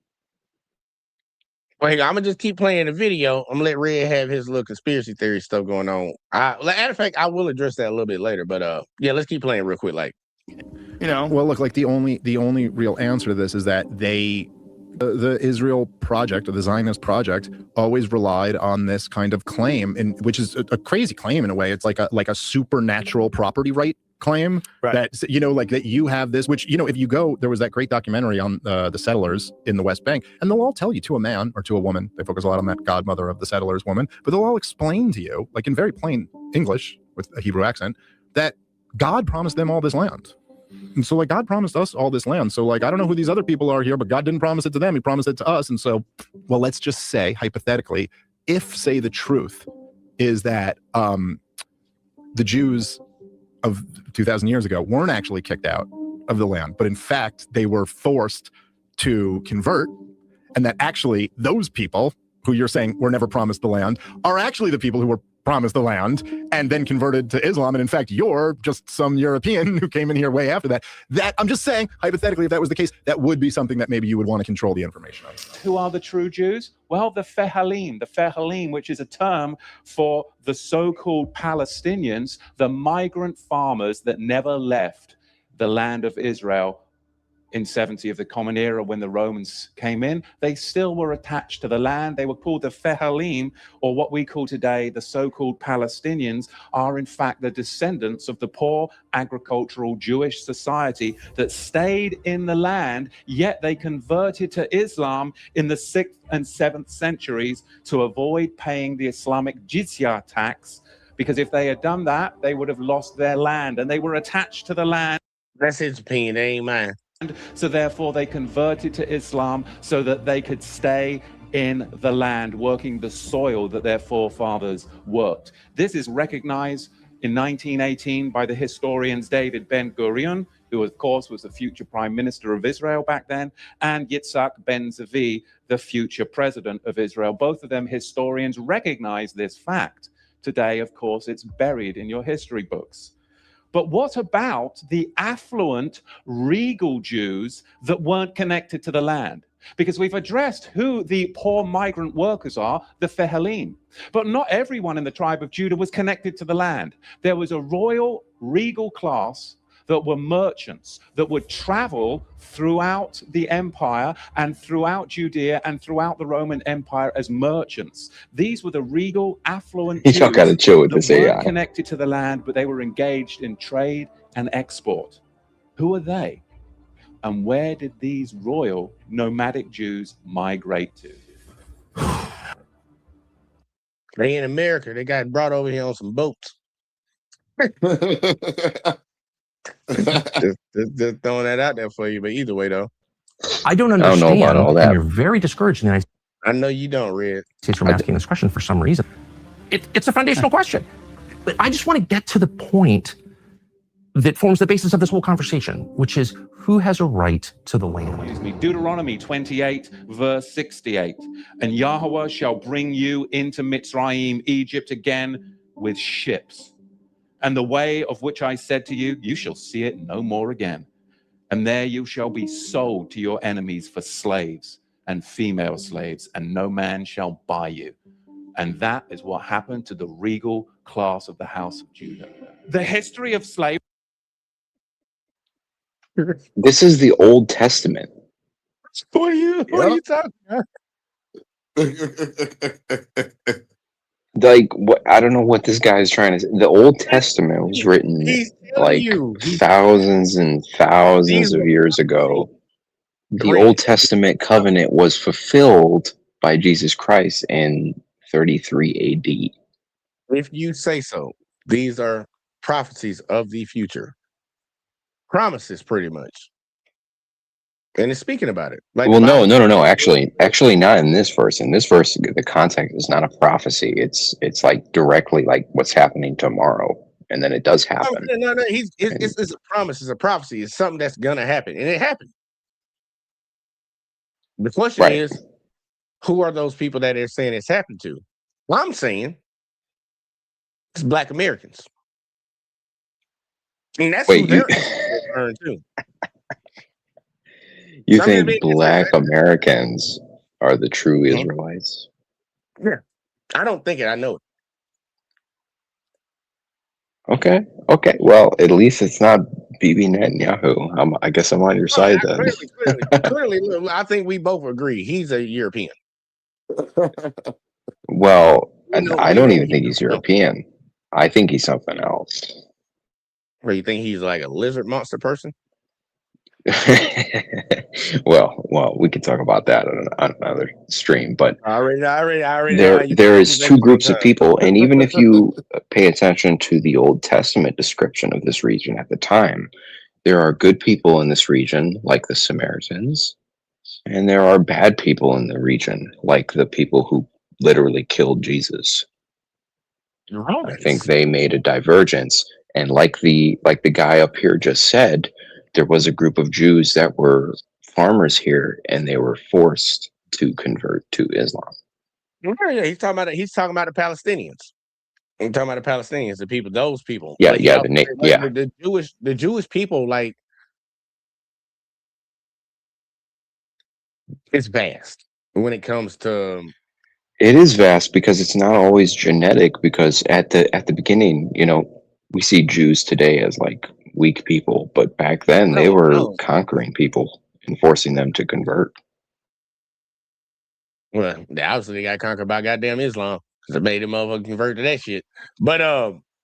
Well, I'm gonna just keep playing the video. I'm gonna let Red have his little conspiracy theory stuff going on. Matter of fact, I will address that a little bit later. But yeah, let's keep playing real quick. Like, well, look, like the only real answer to this is that the Israel project or the Zionist project always relied on this kind of claim, and which is a crazy claim in a way. It's like a supernatural property right claim, that like that you have this, which if you go, there was that great documentary on the settlers in the West Bank, and they'll all tell you to a man or to a woman. They focus a lot on that godmother of the settlers woman, but they'll all explain to you, like in very plain English with a Hebrew accent, that God promised them all this land. And so like God promised us all this land. So like I don't know who these other people are here, but God didn't promise it to them. He promised it to us. And so, well, let's just say hypothetically, if say the truth is that the Jews of 2,000 years ago weren't actually kicked out of the land, but in fact they were forced to convert, and that actually those people who you're saying were never promised the land are actually the people who were promised the land and then converted to Islam, and in fact you're just some European who came in here way after that. That I'm just saying hypothetically, if that was the case, that would be something that maybe you would want to control the information on. Who are the true Jews? Well, the Fehalim, which is a term for the so-called Palestinians, the migrant farmers that never left the land of Israel in 70 of the Common Era when the Romans came in, they still were attached to the land. They were called the Fehalim, or what we call today the so-called Palestinians, are in fact the descendants of the poor agricultural Jewish society that stayed in the land, yet they converted to Islam in the 6th and 7th centuries to avoid paying the Islamic jizya tax, because if they had done that, they would have lost their land, and they were attached to the land. That's his opinion, that ain't mine. So therefore they converted to Islam so that they could stay in the land, working the soil that their forefathers worked. This is recognized in 1918 by the historians David Ben-Gurion, who of course was the future prime minister of Israel back then, and Yitzhak Ben-Zvi, the future president of Israel. Both of them historians recognize this fact. Today, of course, it's buried in your history books. But what about the affluent, regal Jews that weren't connected to the land? Because we've addressed who the poor migrant workers are, the Fehalim. But not everyone in the tribe of Judah was connected to the land. There was a royal, regal class that were merchants that would travel throughout the empire and throughout Judea and throughout the Roman Empire as merchants. These were the regal, affluent Jews Y'all gotta chill with that this weren't AI. connected to the land, but they were engaged in trade and export. Who are they? And where did these royal nomadic Jews migrate to? They in America. They got brought over here on some boats. just throwing that out there for you. But either way, though, I don't I don't understand. know about all that. And you're very discouraged in the United I know you don't, Red. States from asking this question for some reason. It's a foundational question. But I just want to get to the point that forms the basis of this whole conversation, which is who has a right to the land? Deuteronomy 28, verse 68. And Yahweh shall bring you into Mitzrayim, Egypt again with ships. And the way of which I said to you, you shall see it no more again. And there you shall be sold to your enemies for slaves and female slaves, and no man shall buy you. And that is what happened to the regal class of the house of Judah. The history of slavery. This is the Old Testament. What are you talking about? Like, what? I don't know what this guy is trying to say. The Old Testament was written like thousands and thousands of years ago. The Old Testament covenant was fulfilled by Jesus Christ in 33 AD. If you say so, these are prophecies of the future. Promises, pretty much. And it's speaking about it. Like, Well, no. Actually, not in this verse. In this verse, the context is not a prophecy. It's like directly like what's happening tomorrow, and then it does happen. No. It's a promise. It's a prophecy. It's something that's gonna happen, and it happened. The question is, who are those people that they're saying it's happened to? Well, I'm saying it's Black Americans. And that's who they're referring to. You think Black Americans are the true Israelites? Yeah. I don't think it. I know it. Okay. Well, at least it's not Bibi Netanyahu. I guess I'm on your side then. Clearly, look, I think we both agree. He's a European. Well, I don't even think he's European. I think he's something else. Or you think he's like a lizard monster person? well, we can talk about that on another stream. But I already. There is two groups of people, and even if you pay attention to the Old Testament description of this region at the time, there are good people in this region, like the Samaritans, and there are bad people in the region, like the people who literally killed Jesus. I think they made a divergence, and like the guy up here just said, there was a group of Jews that were farmers here, and they were forced to convert to Islam. Yeah, he's talking about the Palestinians. I'm talking about the Palestinians, the people, those people. Yeah, like, yeah, the Jewish people, like, it's vast when it comes to. It is vast because it's not always genetic. Because at the beginning, we see Jews today as like weak people, but back then they No, were no. conquering people and forcing them to convert. Well, they obviously got conquered by goddamn Islam because it made them motherfucker convert to that shit. But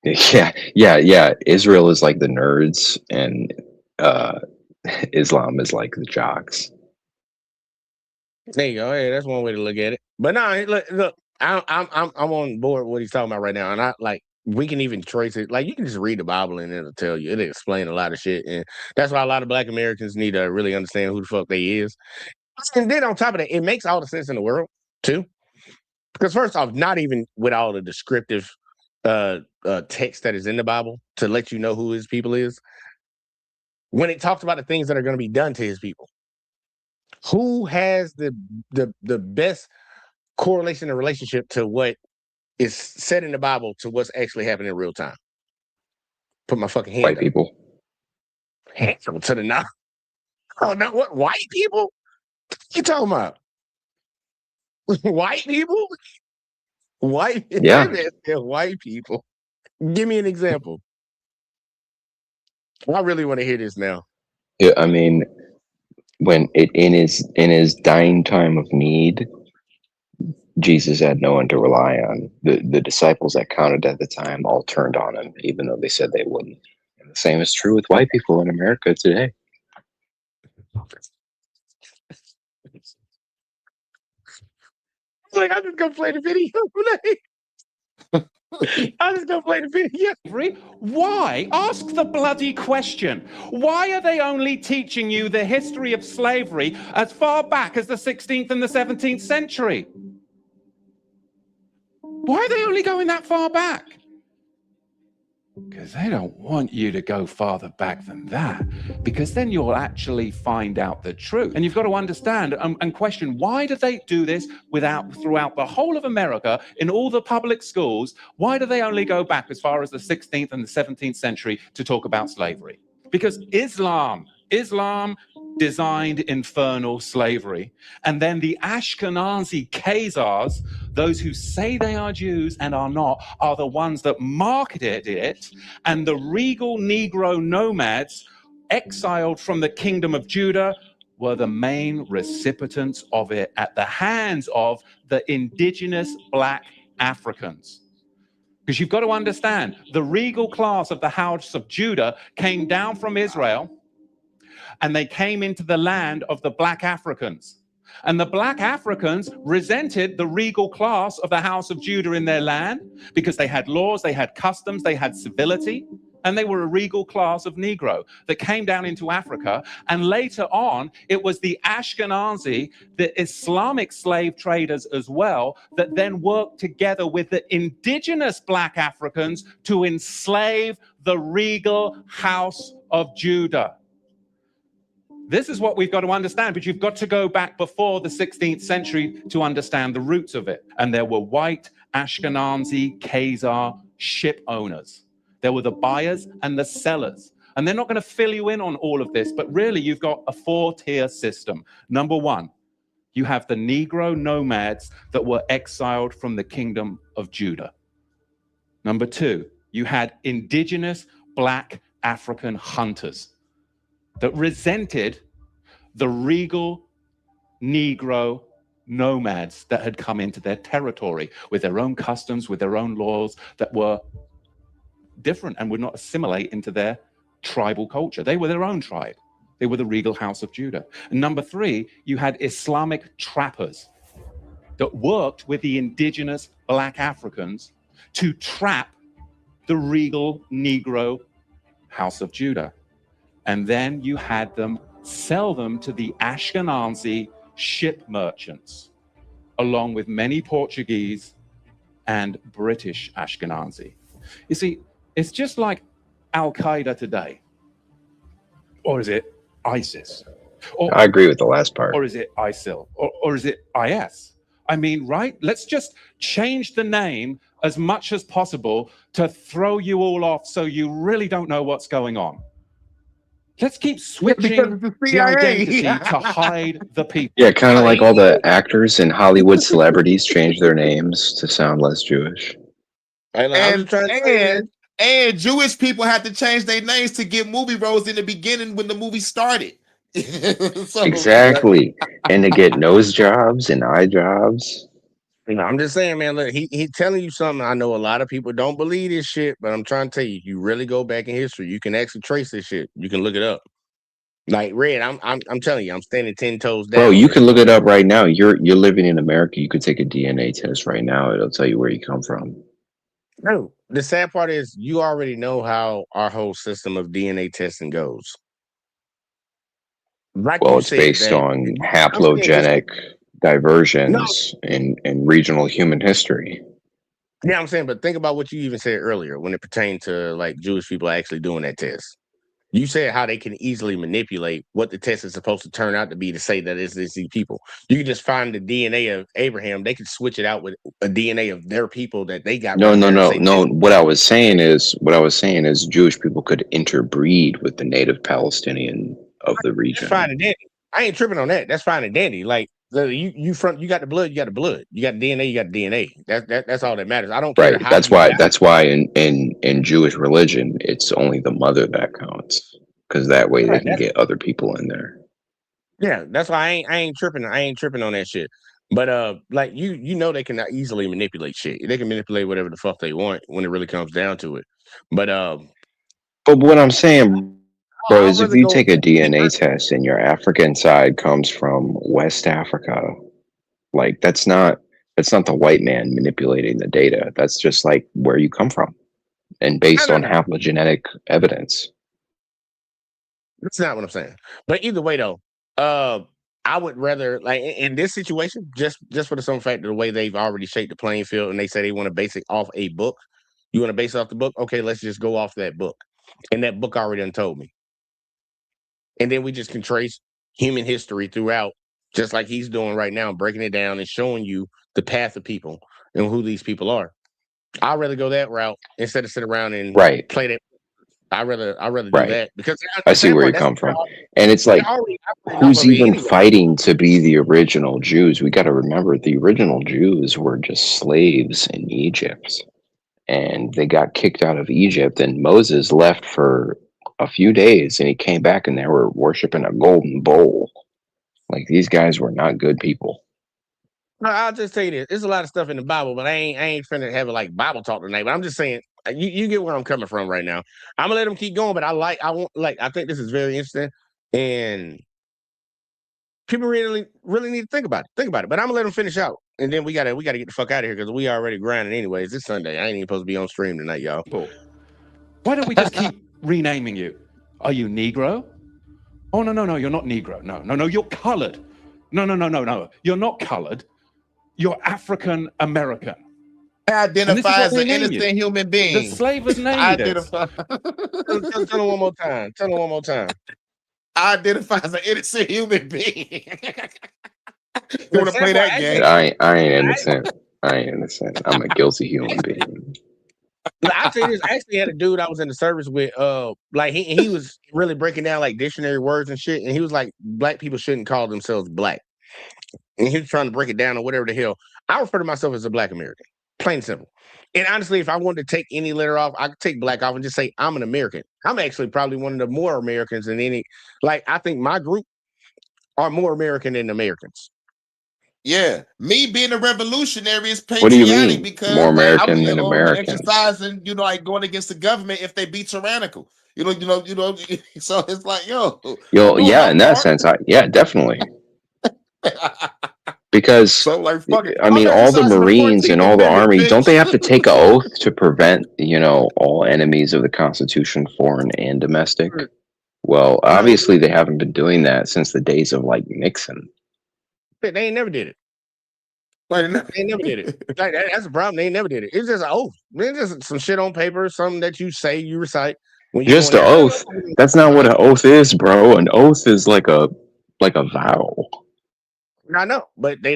Yeah. Israel is like the nerds, and Islam is like the jocks. there you go. Hey, that's one way to look at it. But no, look, I'm on board with what he's talking about right now, and I like we can even trace it. Like you can just read the Bible and it'll tell you. It'll explain a lot of shit, and that's why a lot of Black Americans need to really understand who the fuck they is. And then on top of that, it makes all the sense in the world too. Because first off, not even with all the descriptive text that is in the Bible to let you know who his people is, when it talks about the things that are going to be done to his people, who has the best correlation and relationship to what is said in the Bible to what's actually happening in real time? Put my fucking hand White up. people. Hand up to the knob. Oh no, what white people? What you talking about? White people? White? Yeah. White people. Give me an example. I really want to hear this now. Yeah, I mean, when in his dying time of need, Jesus had no one to rely on. The disciples that counted at the time all turned on him, even though they said they wouldn't. And the same is true with white people in America today. Like, I'm just gonna play the video. I'm just gonna play the video. Why? Ask the bloody question. Why are they only teaching you the history of slavery as far back as the 16th and the 17th century? Why are they only going that far back? Because they don't want you to go farther back than that, because then you'll actually find out the truth. And you've got to understand and question, why do they do this throughout the whole of America, in all the public schools? Why do they only go back as far as the 16th and the 17th century to talk about slavery? Because Islam designed infernal slavery. And then the Ashkenazi Khazars, those who say they are Jews and are not, are the ones that marketed it. And the regal Negro nomads, exiled from the kingdom of Judah, were the main recipients of it at the hands of the indigenous Black Africans. Because you've got to understand, the regal class of the house of Judah came down from Israel, and they came into the land of the Black Africans. And the Black Africans resented the regal class of the house of Judah in their land because they had laws, they had customs, they had civility, and they were a regal class of Negro that came down into Africa. And later on, it was the Ashkenazi, the Islamic slave traders as well, that then worked together with the indigenous Black Africans to enslave the regal house of Judah. This is what we've got to understand, but you've got to go back before the 16th century to understand the roots of it. And there were white Ashkenazi Khazar ship owners. There were the buyers and the sellers. And they're not going to fill you in on all of this, but really you've got a four-tier system. Number one, you have the Negro nomads that were exiled from the kingdom of Judah. Number two, you had indigenous Black African hunters that resented the regal Negro nomads that had come into their territory with their own customs, with their own laws that were different and would not assimilate into their tribal culture. They were their own tribe. They were the regal house of Judah. And number three, you had Islamic trappers that worked with the indigenous Black Africans to trap the regal Negro house of Judah. And then you had them sell them to the Ashkenazi ship merchants, along with many Portuguese and British Ashkenazi. You see, it's just like Al-Qaeda today. Or is it ISIS? Or, I agree with the last part. Or is it ISIL? Or is it IS? I mean, right? Let's just change the name as much as possible to throw you all off so you really don't know what's going on. Let's keep switching the identity to hide the people. Yeah, kind of like all the actors and Hollywood celebrities change their names to sound less Jewish. And And Jewish people had to change their names to get movie roles in the beginning when the movie started. So, Exactly. And to get nose jobs and eye jobs. You know, I'm just saying, man. Look, he telling you something. I know a lot of people don't believe this shit, but I'm trying to tell you, you really go back in history, you can actually trace this shit. You can look it up. Like Red, I'm telling you, I'm standing 10 toes down. Bro, you on can it. look it up right now. You're living in America. You could take a DNA test right now. It'll tell you where you come from. No, the sad part is you already know how our whole system of DNA testing goes. Like Well, you it's said, based that on I'm saying this. haplogenic No, diversions in regional human history. yeah, I'm saying, but think about what you even said earlier when it pertained to like Jewish people actually doing that test. You said how they can easily manipulate what the test is supposed to turn out to be to say that it's these people. You can just find the DNA of Abraham. They can switch it out with a DNA of their people that they got No, right no, there and no, say, no. What I was saying is Jewish people could interbreed with the native Palestinian of the that's fine region. and dandy. I ain't tripping on that. That's fine and dandy. Like you got the blood, you got the blood. You got DNA, you got DNA. That's all that matters. I don't care Right. how you got. That's why in Jewish religion it's only the mother that counts. Because that way they Right, can get other people in there. yeah, that's why I ain't tripping. I ain't tripping on that shit. But like you know they can easily manipulate shit. They can manipulate whatever the fuck they want when it really comes down to it. But But what I'm saying, bro, I'd is if rather you go take a DNA test and your African side comes from West Africa, like that's not the white man manipulating the data. That's just like where you come from and no based no on no. haplogenetic evidence. That's not what I'm saying. But either way though, I would rather like in this situation, just for the simple fact of the way they've already shaped the playing field and they say they want to base it off a book. You want to base it off the book? Okay, let's just go off that book. And that book already done told me. And then we just can trace human history throughout, just like he's doing right now, breaking it down and showing you the path of people and who these people are. I'd rather go that route instead of sit around and Right. play that. I'd rather do Right. that because I the see sad where part you that's come from. And it's they're like, already operating off who's of it even anyway. fighting to be the original Jews? We got to remember the original Jews were just slaves in Egypt. And they got kicked out of Egypt. And Moses left for a few days and he came back and they were worshiping a golden bowl. Like these guys were not good people. No, I'll just tell you this: there's a lot of stuff in the Bible, but I ain't finna have it like Bible talk tonight. But I'm just saying, you get where I'm coming from right now. I'm gonna let them keep going, but I think this is very interesting, and people really need to think about it. Think about it. But I'm gonna let them finish out, and then we gotta get the fuck out of here because we already grinding anyways. It's Sunday. I ain't even supposed to be on stream tonight, y'all. Why don't we just keep renaming you? Are you Negro? Oh, no, you're not Negro. No, you're colored. No, you're not colored. You're African American. Identify as an innocent human being. The slavers named it. Tell them one more time. Tell them one more time. Identify as an innocent human being. You want to play that game? I ain't innocent. I ain't innocent. I'm a guilty human being. I'll tell you this. I actually had a dude I was in the service with, like he was really breaking down like dictionary words and shit, and he was like, black people shouldn't call themselves black. And he was trying to break it down or whatever the hell. I refer to myself as a black American. Plain and simple. And honestly, if I wanted to take any letter off, I could take black off and just say I'm an American. I'm actually probably one of the more Americans than any. Like I think my group are more American than Americans. Yeah, me being a revolutionary is What do you patriotic mean? because More like, American than Americans? exercising, like going against the government if they be tyrannical. You know. So it's like, I'm doing Yeah, my in that part. sense, yeah, definitely. Because So like, fuck it. I I'm mean, all the exercising the Marines and 14th all the Amendment, Army, don't they bitch. have to take an oath to prevent, all enemies of the Constitution, foreign and domestic? Well, obviously they haven't been doing that since the days of like Nixon. They ain't never did it. They never did it. Like, that's the problem. They never did it. It's just an oath. It's just some shit on paper, something that you say, you recite. When you Just an oath. That's not what an oath is, bro. An oath is like a vow. I know, but they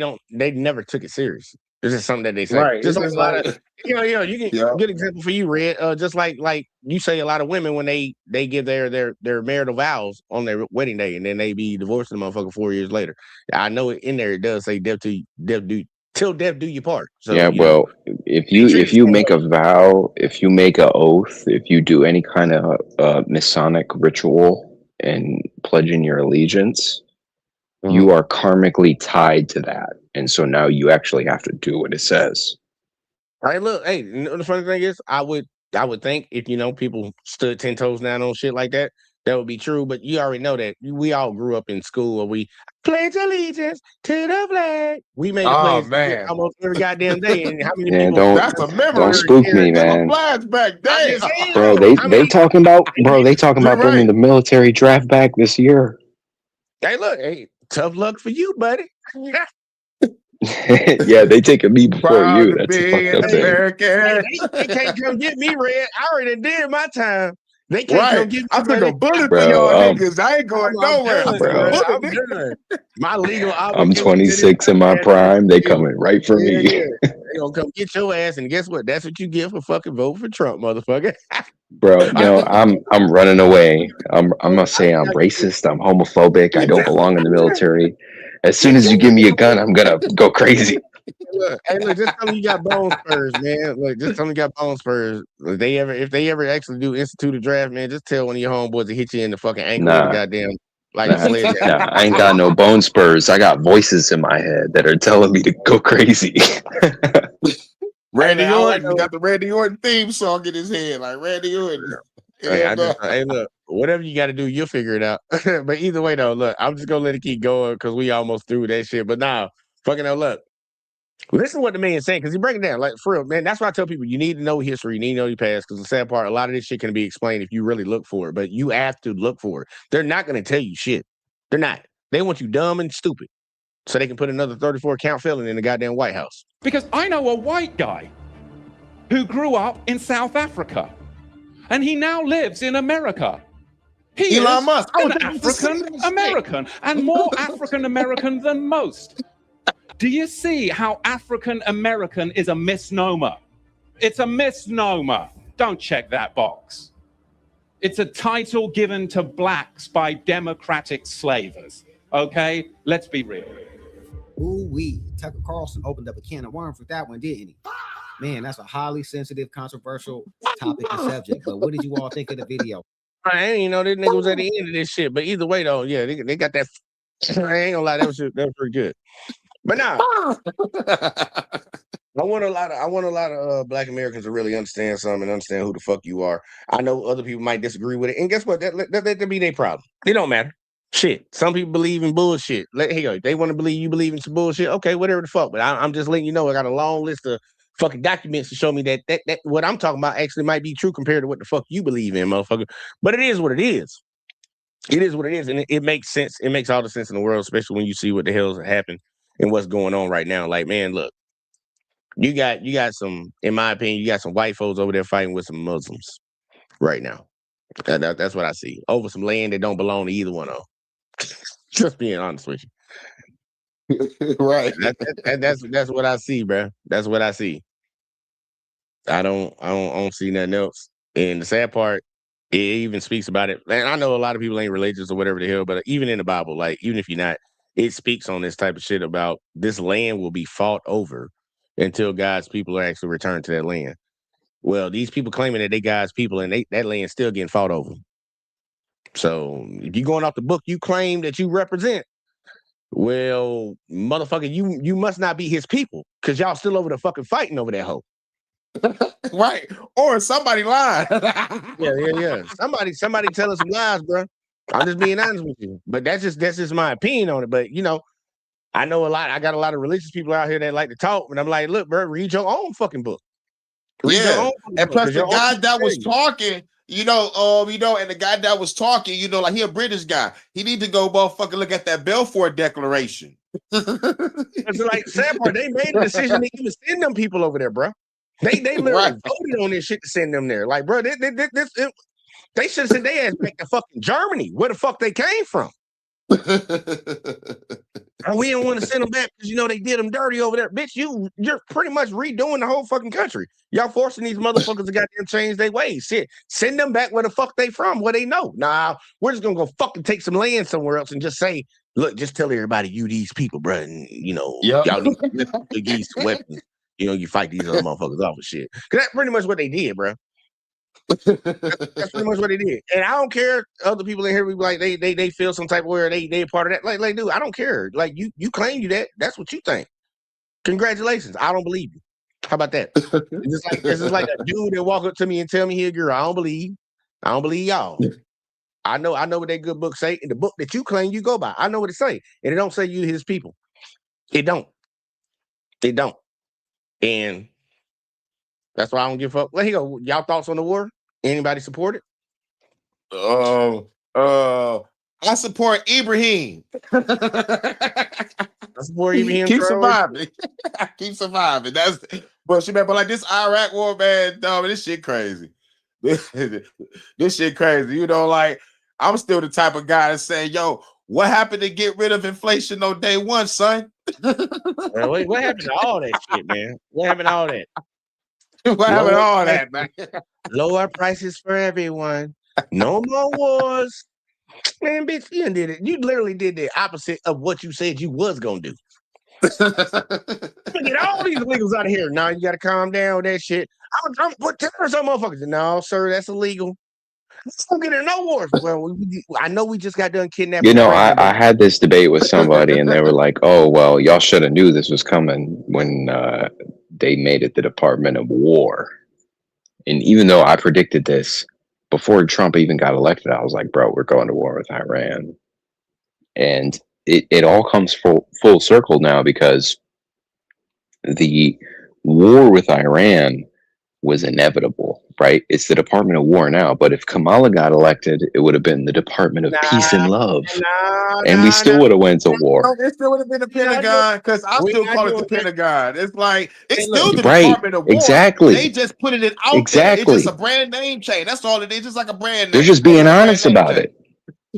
never took it serious. It's just something that they say. Right. Just It's like just a lot like, of you can good example for you, Red. Just like you say a lot of women when they give their marital vows on their wedding day and then they be divorcing the motherfucker 4 years later. I know in there it does say death do till death do you part. So yeah, you know, well, if you make a vow, if you make an oath, if you do any kind of Masonic ritual and pledging your allegiance, you are karmically tied to that, and so now you actually have to do what it says. Hey, look, hey, you know, the funny thing is, I would think if people stood 10 toes down on shit like that, that would be true. But you already know that we all grew up in school where we pledge allegiance to the flag. We made a Oh pledge man, almost every goddamn day. And how many Yeah, people? that's a memory. don't spook me, Give a man. flashback. I'm Damn. just saying, Bro, though, they how they many? talking about You're bringing right. the military draft back this year. Hey, look, hey, tough luck for you, buddy. Yeah, they taking me before Proud you. to That's a be fucked an up thing. American. They can't come get me, Red. I already did my time. They can't come Right. get me, I took buddy. a bullet for Bro, y'all niggas. I ain't going I'm nowhere. I done, took a bro. bro. I'm bullet. done. My legal I'm obligation to this 26 in my podcast prime. They is coming right for yeah, me. yeah. They gonna come get your ass, and guess what? That's what you get for fucking voting for Trump, motherfucker. Bro, no, I'm running away. I'm gonna say I'm racist. I'm homophobic. I don't belong in the military. As soon as you give me a gun, I'm gonna go crazy. Look, hey, look, just tell me you got bone spurs, man. Look, just tell me you got bone spurs. If they ever actually do institute a draft, man, just tell one of your homeboys to hit you in the fucking ankle with a Nah, goddamn like a sledgehammer. nah. I ain't got no bone spurs. I got voices in my head that are telling me to go crazy. Randy Hey, man, all I Orton. know- He got the Randy Orton theme song in his head. Like Randy Orton. Hey, And, hey, look, whatever you got to do, you'll figure it out. But either way, though, look, I'm just gonna let it keep going because we almost through that shit. But now, fucking hell, look, listen to what the man is saying because he break it down like for real, man. That's why I tell people you need to know history, you need to know your past. Because the sad part, a lot of this shit can be explained if you really look for it, but you have to look for it. They're not gonna tell you shit. They're not. They want you dumb and stupid so they can put another 34 count felon in the goddamn White House. Because I know a white guy who grew up in South Africa and he now lives in America. He Elon is Musk. an African American and more African American than most. Do you see how African American is a misnomer? It's a misnomer. Don't check that box. It's a title given to blacks by democratic slavers. Okay? Let's be real. Ooh-wee. Tucker Carlson opened up a can of worms with that one, didn't he? Man, that's a highly sensitive, controversial topic and subject. But what did you all think of the video? I ain't this nigga was at the end of this shit. But either way, though, yeah, they got that. I ain't gonna lie, that was pretty good. But now, I want a lot of Black Americans to really understand something and understand who the fuck you are. I know other people might disagree with it, and guess what? That be their problem. It don't matter. Shit. Some people believe in bullshit. They want to believe you believe in some bullshit. Okay, whatever the fuck. But I'm just letting you know I got a long list of fucking documents to show me that what I'm talking about actually might be true compared to what the fuck you believe in, motherfucker. But it is what it is. It is what it is, and it makes sense. It makes all the sense in the world, especially when you see what the hell's happened and what's going on right now. Like, man, look, you got some, in my opinion, you got some white folks over there fighting with some Muslims right now. That's what I see over some land that don't belong to either one of them. Just being honest with you, right? That's what I see, bro. That's what I see. I don't see nothing else. And the sad part, it even speaks about it. And I know a lot of people ain't religious or whatever the hell, but even in the Bible, like even if you're not, it speaks on this type of shit about this land will be fought over until God's people are actually returned to that land. Well, these people claiming that they God's people and that land's still getting fought over. So if you're going off the book you claim that you represent, well, motherfucker, you must not be his people because y'all still over the fucking fighting over that hoe. Right. Or somebody lied. Yeah. Somebody tell us some lies, bro. I'm just being honest with you. But that's just my opinion on it. But I know a lot. I got a lot of religious people out here that like to talk, and I'm like, look, bro, read your own fucking book. Yeah. And plus the guy that was talking, and the guy that was talking, like he a British guy. He need to go motherfucking look at that Balfour Declaration. It's like sad part, they made a decision to even send them people over there, bro. They literally voted on this shit to send them there. Like, bro, they should have sent their ass back to fucking Germany, where the fuck they came from. And we didn't want to send them back because they did them dirty over there. Bitch, you're pretty much redoing the whole fucking country. Y'all forcing these motherfuckers to goddamn change their ways. Shit, send them back where the fuck they from, where they know. Nah, we're just gonna go fucking take some land somewhere else and just say, look, just tell everybody you these people, bro, and y'all need to give you some weapons. You fight these other motherfuckers off and shit. Cause that's pretty much what they did, bro. That's pretty much what they did. And I don't care. Other people in here be like they feel some type of way, or they part of that. Like dude, I don't care. Like you claim you that. That's what you think. Congratulations. I don't believe you. How about that? It's just like a dude that walk up to me and tell me he a girl. I don't believe y'all. I know what that good book say. In the book that you claim you go by, I know what it say. And it don't say you his people. It don't. And that's why I don't give a fuck. Let here go. Y'all thoughts on the war? Anybody support it? I support Ibrahim. I support Ibrahim. Keep surviving. Keep surviving. But like this Iraq war, man, dog, this shit crazy. This shit crazy. Like I'm still the type of guy that say, yo, what happened to get rid of inflation on day one, son? Wait, what happened to all that shit, man? What happened to all that? What happened to all that, man? Lower prices for everyone. No more wars. Man, bitch, you did it. You literally did the opposite of what you said you was gonna do. Get all these illegals out of here. Now you gotta calm down with that shit. I'm what some motherfuckers. No, sir, that's illegal. Don't get in no wars. Well, I know we just got done kidnapping. I had this debate with somebody, and they were like, "Oh, well, y'all should have knew this was coming when they made it the Department of War." And even though I predicted this before Trump even got elected, I was like, "Bro, we're going to war with Iran," and it all comes full circle now because the war with Iran was inevitable, right? It's the Department of War now, but if Kamala got elected, it would have been the Department of Peace and Love, and we still would have went to war. No, it still would have been the Pentagon because I still call it the Pentagon. It's like it's still the Department of War. Exactly. They just put it out there. It's just a brand name change. That's all it is. Just like a brand name. They're just being honest about it.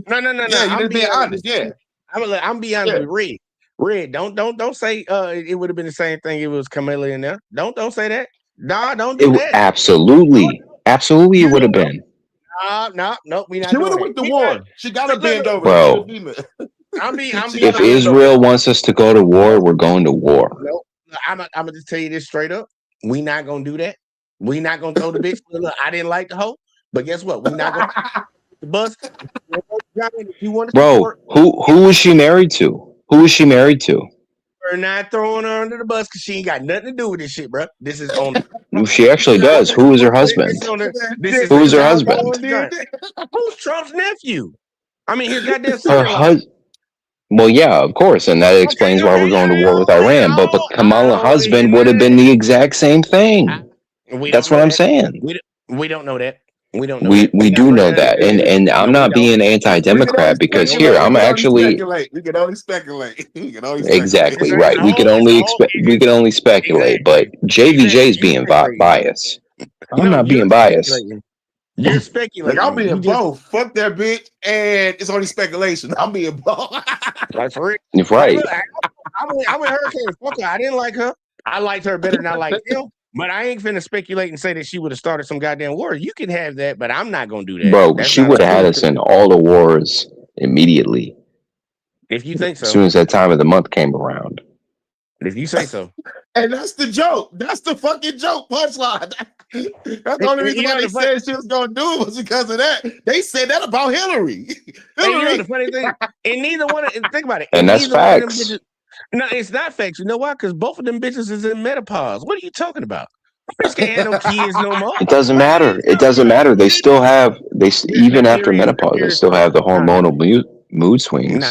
No. Yeah, you just being honest. Yeah, I'm being honest with Red. Red, don't say it would have been the same thing if it was Kamala in there. Don't say that. Nah, don't do that. Absolutely it would have been. No, we not. She would have went to war. She got to bend over. Bro, if Israel wants us to go to war, we're going to war. No, I'm gonna just tell you this straight up. We not gonna do that. We not gonna throw the bitch. Look, I didn't like the hoe, but guess what? We not gonna the bus. If you want to Bro, who was she married to? Who was she married to? We're not throwing her under the bus because she ain't got nothing to do with this shit, bro. This is on. She actually does. Who is her husband? Who is her husband? Who's Trump's nephew? I mean, his goddamn her husband. Well, yeah, of course, and that explains why we're going to war with Iran. But Kamala's husband would have been the exact same thing. That's what I'm saying. We don't know that. We don't know. We do know that, and I'm not being anti-democrat because here I'm actually. We can only speculate. Exactly right. We can only speculate. But JVJ is being biased. I'm not being biased. You're speculating. Like I'm being both. Fuck that bitch, and it's only speculation. I'm being both. That's right. Right. I'm with Hurricane. Fuck her. I didn't like her. I liked her better than I liked him. But I ain't finna speculate and say that she would have started some goddamn war. You can have that, but I'm not gonna do that. Bro, she would have had us in all the wars immediately. If you think so. As soon as that time of the month came around. If you say so. And that's the joke. That's the fucking joke punchline. That's the only reason why they said she was gonna do it was because of that. They said that about Hillary. Hillary. The funny thing, and neither one of think about it. And that's facts. No, it's not facts. You know why? Because both of them bitches is in menopause. What are you talking about? Bitch can't have no kids no more. It doesn't matter. It doesn't matter. They still have even after menopause, they still have the hormonal mood swings.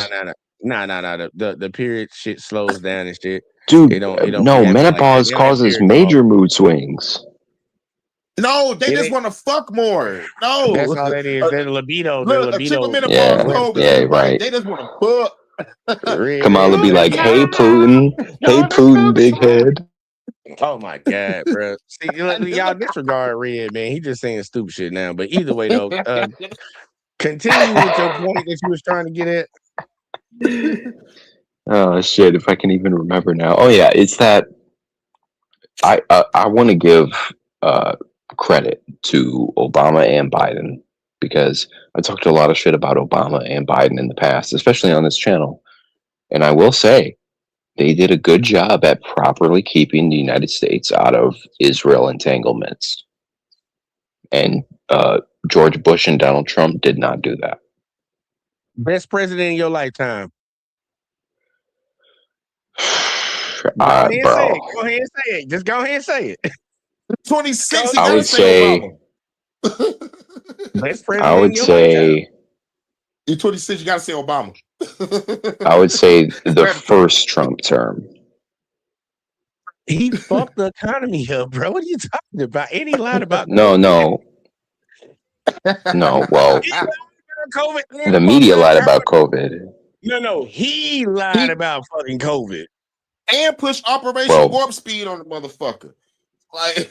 No. The period shit slows down and shit. Dude, no, menopause causes major mood swings. No, they just want to fuck more. No, that's all that is. Their libido. Look, a chick with menopause, right. They just want to fuck. Kamala be like, "Hey Putin, big head." Oh my god, bro! See, y'all disregard Red, man. He just saying stupid shit now. But either way, though, continue with your point that you was trying to get at. Oh shit! If I can even remember now. Oh yeah, it's that. I want to give credit to Obama and Biden because I talked a lot of shit about Obama and Biden in the past, especially on this channel. And I will say they did a good job at properly keeping the United States out of Israel entanglements. And George Bush and Donald Trump did not do that. Best president in your lifetime. Go ahead and say it. Go ahead and say it. Just go ahead and say it. 26. I would say. Best president I would in your say. lifetime. You're 26. You gotta say Obama. I would say the first Trump term. He fucked the economy up, bro. What are you talking about? Any line about No. Well, COVID? the media lied about COVID. No. He lied about fucking COVID. And push Operation Warp Speed on the motherfucker. Like,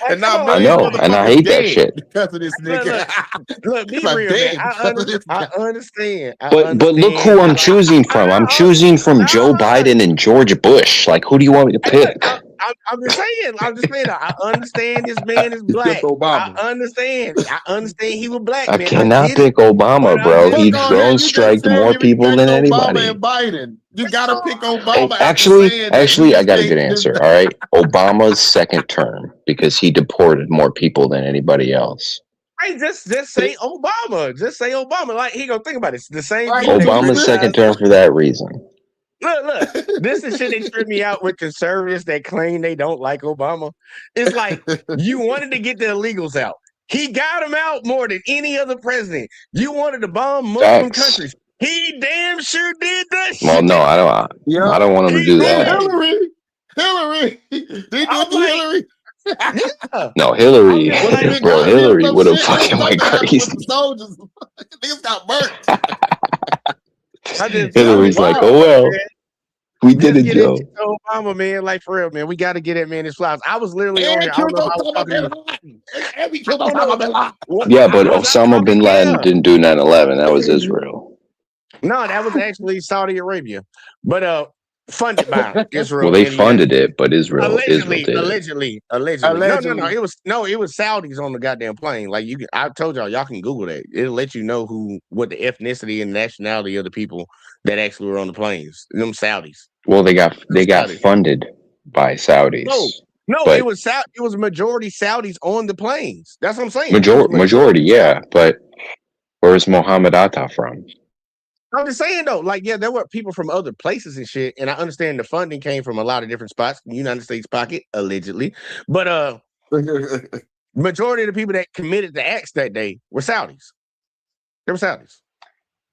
and now I know, and I hate that shit. because of this nigga. Look, be Like, real, damn, man. I understand. But look who I'm choosing from. I'm choosing from Joe Biden and George Bush. Like, who do you want me to pick? I'm just saying. I understand this man is black. I understand he was black. I man. cannot pick Obama, bro. He drone striked more people than anybody. Obama and Biden. You gotta pick Obama. Actually, I got a good answer. All right, Obama's second term because he deported more people than anybody else. Hey, just say Obama. Just say Obama. Like he gonna think about it. It's the same. Obama's second term for that reason. Look. This is shit that tripped me out with conservatives that claim they don't like Obama. It's like you wanted to get the illegals out. He got them out more than any other president. You wanted to bomb Muslim countries. He damn sure did that shit. Well, no, I don't want him to do that. Hillary. They do Hillary. No, Hillary, bro, Hillary would have fucking went crazy. Soldiers, niggas got burnt. Hillary's like, oh well, we did it, Joe. Obama, man, like for real, man, we got to get that man his flowers. I was literally on here. I don't know how and we killed Osama bin Laden. Yeah, but Osama bin Laden didn't do 9/11. That was Israel. No, that was actually Saudi Arabia, but funded by Israel. Well, they funded it, but Israel did. Allegedly. No. It was Saudis on the goddamn plane. Like I told y'all can Google that. It'll let you know what the ethnicity and nationality of the people that actually were on the planes. Them Saudis. Well, they got funded by Saudis. No, but it was majority Saudis on the planes. That's what I'm saying. Majority, yeah. But where's Mohammed Atta from? I'm just saying though, like, yeah, there were people from other places and shit, and I understand the funding came from a lot of different spots, the United States pocket, allegedly. But majority of the people that committed the acts that day were Saudis. They were Saudis.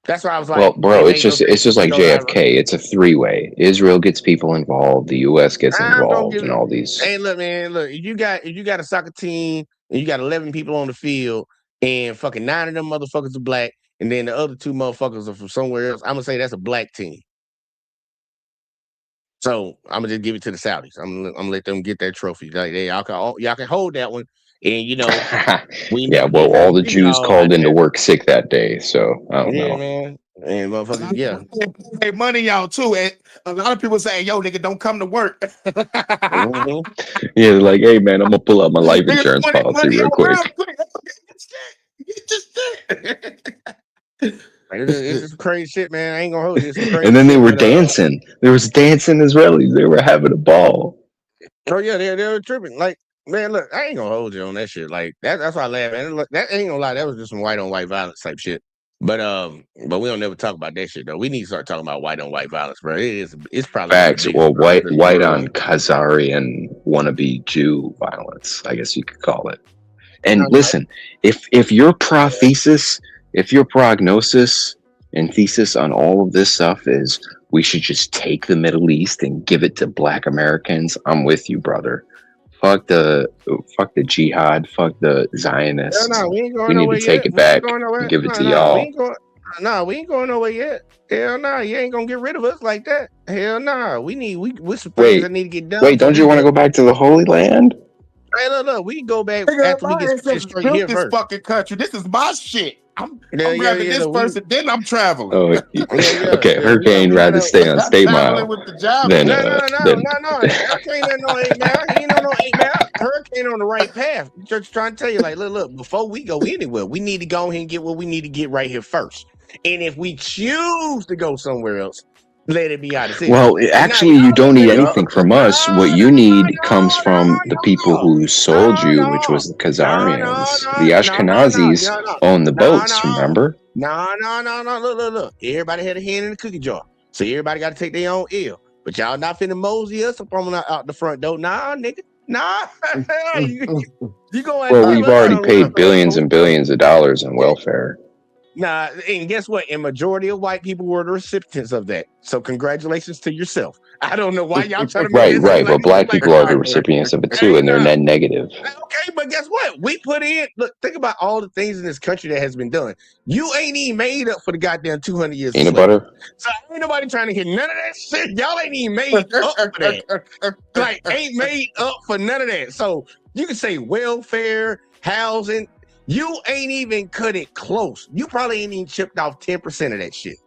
That's why I was like, well, bro, it's just like JFK. It's a three-way. Israel gets people involved, the US gets involved, and all these. Hey, look, man, if you got a soccer team and you got 11 people on the field, and fucking 9 of them motherfuckers are black. And then the other 2 motherfuckers are from somewhere else. I'm gonna say that's a black team. So I'm gonna just give it to the Saudis. I'm gonna let them get that trophy. Like y'all can hold that one. And well, all the Jews called into work sick that day, so I don't know. Man. And motherfuckers, yeah. Hey, money y'all too. And a lot of people saying, yo, nigga, don't come to work. Yeah, like, hey man, I'm gonna pull out my life insurance policy real quick. It's just crazy shit, man. I ain't gonna hold you. And then they were dancing. There was dancing Israelis. They were having a ball. Oh yeah, they were tripping. Like, man, look, I ain't gonna hold you on that shit. Like that's why I laugh, man. Look, that ain't gonna lie. That was just some white on white violence type shit. But we don't never talk about that shit though. We need to start talking about white on white violence, bro. It's probably facts. Well, white on Khazarian wannabe Jew violence, I guess you could call it. And listen, if your prothesis, if your prognosis and thesis on all of this stuff is we should just take the Middle East and give it to Black Americans, I'm with you, brother. Fuck the jihad, fuck the Zionists. We need to take it back and give it to y'all. We ain't going nowhere yet. Hell no, you ain't gonna get rid of us like that. Hell no, we some things that need to get done. Wait, don't you want to go back to the Holy Land? Hey, look, we can go back after we get straight here this first. Fucking country. This is my shit. I'm grabbing this person, then I'm traveling. Oh, okay. Hurricane rather stay on State Mile with the job. than No. Hurricane ain't no 8 mile. He ain't on no 8 mile. Hurricane on the right path. Just trying to tell you, like, look, before we go anywhere, we need to go ahead and get what we need to get right here first. And if we choose to go somewhere else, let it be out of city. Well, actually, you don't need anything from us. What you need comes from the people who sold you, which was the Khazarians. The Ashkenazis own the boats, remember? No. Look. Everybody had a hand in the cookie jar. So everybody got to take their own ill. But y'all not finna mosey us up on out the front door. Nah, nigga. Nah. you going Well, we've already paid billions and billions of dollars in welfare. Nah, and guess what? And majority of white people were the recipients of that. So congratulations to yourself. I don't know why y'all trying to right, but black people are the recipients of it too, and they're net negative. Okay, but guess what? We put in. Look, think about all the things in this country that has been done. You ain't even made up for the goddamn 200 years. Peanut butter. So ain't nobody trying to hear none of that shit. Y'all ain't even made up for that. Like, ain't made up for none of that. So you can say welfare, housing. You ain't even cut it close. You probably ain't even chipped off 10% of that shit.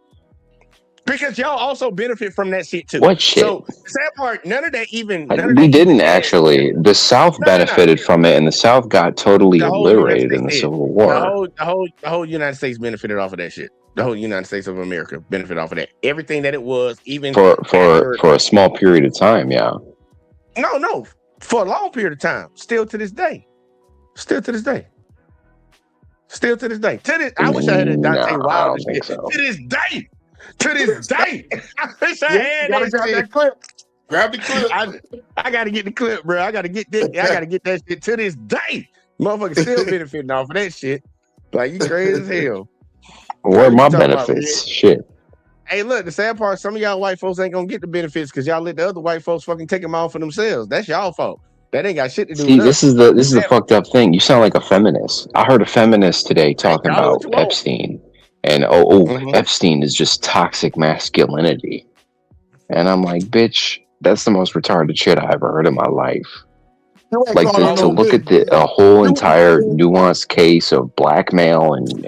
Because y'all also benefit from that shit too. What shit? So the sad part, none of that even. We didn't actually. The South benefited from it, and the South got totally obliterated in the Civil War. The whole United States benefited off of that shit. The whole United States of America benefited off of that. Everything that it was, even for a small period of time, yeah. No, for a long period of time. Still to this day. I wish I had a Dante Wilder shit. So. To this day. I wish I had that clip. Grab the clip. I gotta get the clip, bro. I gotta get that shit to this day. Motherfuckers still benefiting off of that shit. Like, you crazy as hell. Where are my benefits? Shit. Hey, look, the sad part, some of y'all white folks ain't gonna get the benefits because y'all let the other white folks fucking take them off for themselves. That's y'all fault. That ain't got shit to do with us. This is the fucked up thing. You sound like a feminist. I heard a feminist today talking about Epstein, and Epstein is just toxic masculinity, and I'm like, bitch, that's the most retarded shit I ever heard in my life. Like to look at a whole entire nuanced case of blackmail and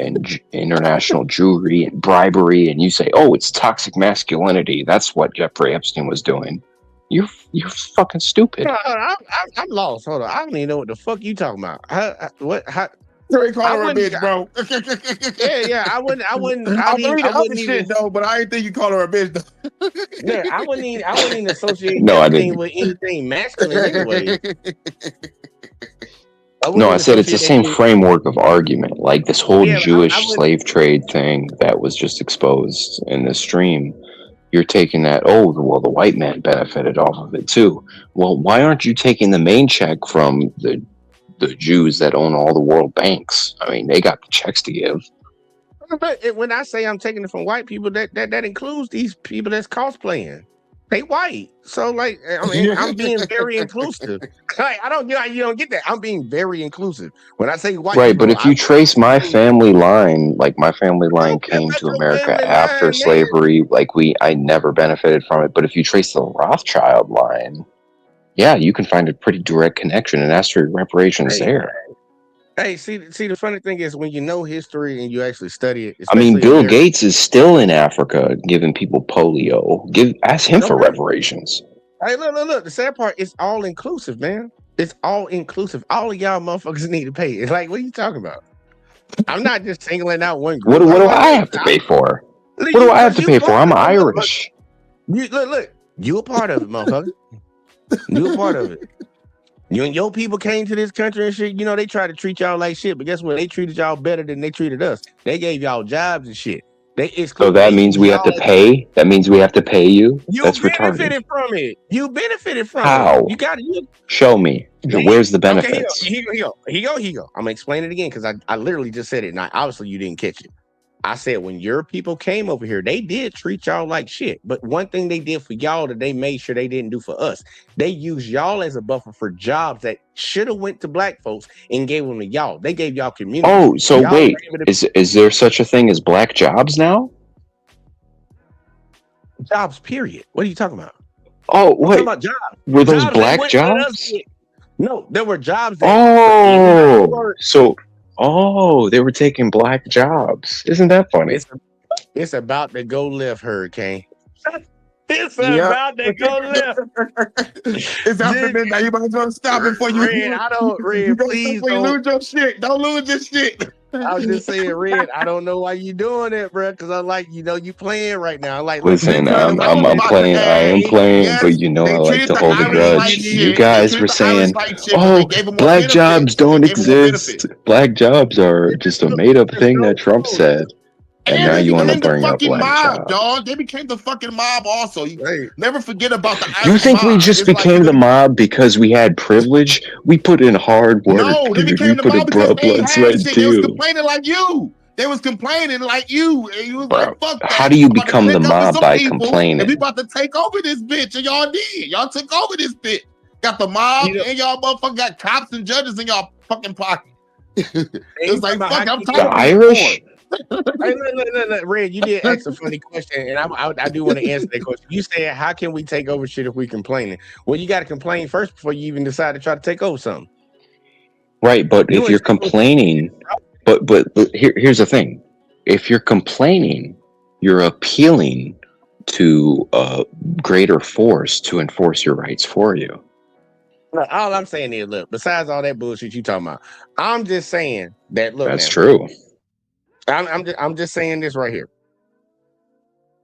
international Jewry and bribery, and you say, oh, it's toxic masculinity. That's what Jeffrey Epstein was doing. You're fucking stupid. I'm lost. Hold on. I don't even know what the fuck you talking about. You ain't call her a bitch, bro. Yeah. I wouldn't even though, but I didn't think you call her a bitch though. Yeah, I wouldn't even associate anything with anything masculine anyway. No, I said it's the same framework of argument. Like this whole Jewish slave trade thing that was just exposed in this stream. You're taking that, the white man benefited off of it too. Well, why aren't you taking the main check from the Jews that own all the world banks? I mean, they got the checks to give. But when I say I'm taking it from white people, that includes these people that's cosplaying. They white. So, like, I mean, I'm being very inclusive. Like, you don't get that. I'm being very inclusive. When I say white, right, but if you trace my family line, like my family line came to America after slavery, like I never benefited from it. But if you trace the Rothschild line, yeah, you can find a pretty direct connection and ask for reparations there. Hey, see, the funny thing is when you know history and you actually study it. I mean, Bill Gates is still in Africa giving people polio. Ask him for reparations. Hey, look. The sad part is all inclusive, man. It's all inclusive. All of y'all motherfuckers need to pay. It's like, what are you talking about? I'm not just singling out one group. What do I have to pay for? What do I have to pay for? I'm Irish. Look. You a part of it, motherfucker. You a part of it. You and your people came to this country and shit. You know, they tried to treat y'all like shit, but guess what? They treated y'all better than they treated us. They gave y'all jobs and shit. So that means we have to pay? That means we have to pay you? That's retarded. Benefited from it. You benefited from How? it. You got it. Show me. Where's the benefits? Okay, here you go. I'm going to explain it again because I literally just said it. Now, obviously, you didn't catch it. I said when your people came over here, they did treat y'all like shit. But one thing they did for y'all that they made sure they didn't do for us, they used y'all as a buffer for jobs that should have went to black folks and gave them to y'all. They gave y'all community. Oh, so wait, is there such a thing as black jobs now? Jobs, period. What are you talking about? Oh, wait. About jobs. Were those black jobs? No, there were jobs. So Oh, they were taking black jobs. Isn't that funny? It's about to go left, Hurricane. It's Yep. about to go left. It's after midnight. You might as well stop before you. Red, I don't. Red, You gotta please stop before you don't. lose your shit. Don't lose your shit. I was just saying, Red. I don't know why you doing it, bro. Because I'm like, you playing right now. Like, Listen, because I I'm was about playing. to I am add, playing, yes, but you know they I like treated to the hold a Irish grudge. like You shit. guys They were treated the Irish saying, like shit, but "Oh, they gave them more black benefits. jobs They don't gave them more exist. Black jobs are just a made-up thing that Trump said." And now they you want to became the bring up fucking black mob, jobs. dog. They became the fucking mob also. You never forget about the Irish You think mob. we just It's like, became the mob because we had privilege? We put in hard work, no, they dude. became We the put in mob because they blood, had sweat, and shit. They was tears. complaining like you. They was complaining like you. And you was like, fuck that. How do you We about to become the click up with mob some by people, complaining? And we about to take over this bitch. And y'all did. Y'all took over this bitch. Got the mob and y'all motherfucking got cops and judges in y'all fucking pocket. It's like, fuck, I'm tired of being Irish? Hey, look, Red, you did ask a funny question, and I do want to answer that question. You said, how can we take over shit if we complaining? Well, you got to complain first before you even decide to try to take over something. Right, but if you're complaining, but here's the thing: if you're complaining, you're appealing to a greater force to enforce your rights for you. Look, all I'm saying is, look, besides all that bullshit you talking about, I'm just saying that, look, That's man, true. I'm just saying this right here.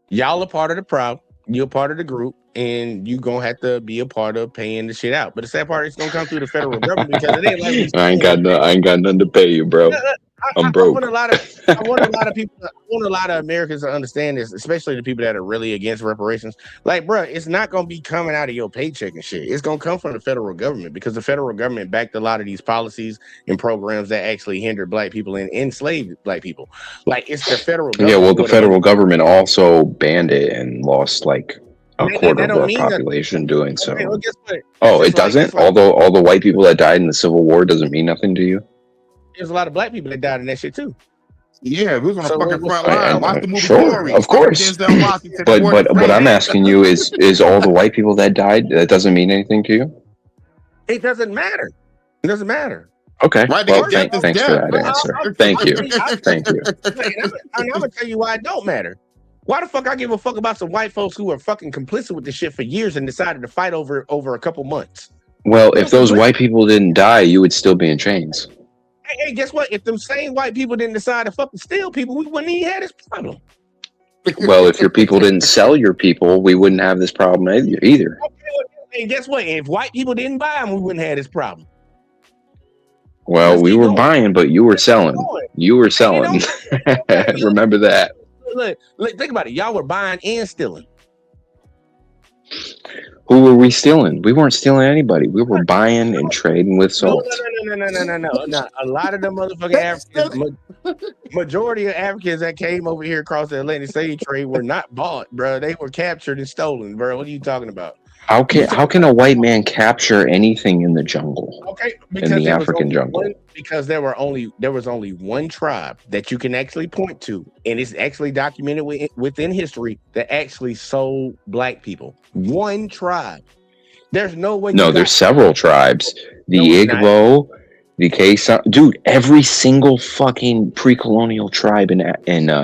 Y'all are part of the problem. You're part of the group, and you gonna have to be a part of paying the shit out. But the sad part, it's gonna come through the federal government because it ain't like we I ain't got nothing to pay you, bro. I'm broke. I want a lot of people. I want a lot of Americans to understand this, especially the people that are really against reparations. Like, bro, it's not gonna be coming out of your paycheck and shit. It's gonna come from the federal government because the federal government backed a lot of these policies and programs that actually hindered black people and enslaved black people. Like, it's the federal government. Yeah, well, the federal government also banned it and lost like a quarter of our population doing so. Okay, well, guess what? Oh, it doesn't? Although all the white people that died in the Civil War doesn't mean nothing to you? There's a lot of black people that died in that shit too. Yeah, we was on the fucking front line. Watch the movie Sure, Glory. of course. But what I'm asking you is all the white people that died, that doesn't mean anything to you? It doesn't matter. It doesn't matter. Okay. Right, well, thanks for that answer. Thank you. Thank you. I'm gonna tell you why it don't matter. Why the fuck I give a fuck about some white folks who were fucking complicit with this shit for years and decided to fight over a couple months? Well, if those white people didn't die, you would still be in chains. Hey, guess what? If them same white people didn't decide to fucking steal people, we wouldn't even have this problem. Well, if your people didn't sell your people, we wouldn't have this problem either. Okay, hey, guess what? If white people didn't buy them, we wouldn't have this problem. Well, we were buying, but you were selling. You were selling. Remember that. Look, think about it. Y'all were buying and stealing. Who were we stealing? We weren't stealing anybody. We were buying and trading with salt. No. A lot of them motherfucking Africans, majority of Africans that came over here across the Atlantic slave trade were not bought, bro. They were captured and stolen, bro. What are you talking about? How can a white man capture anything in the jungle? Okay, in the African jungle. Because there was only one tribe that you can actually point to, and it's actually documented within history that actually sold black people. One tribe. There's no way. No, there's several tribes. The Igbo, the Kesa, dude. Every single fucking pre-colonial tribe in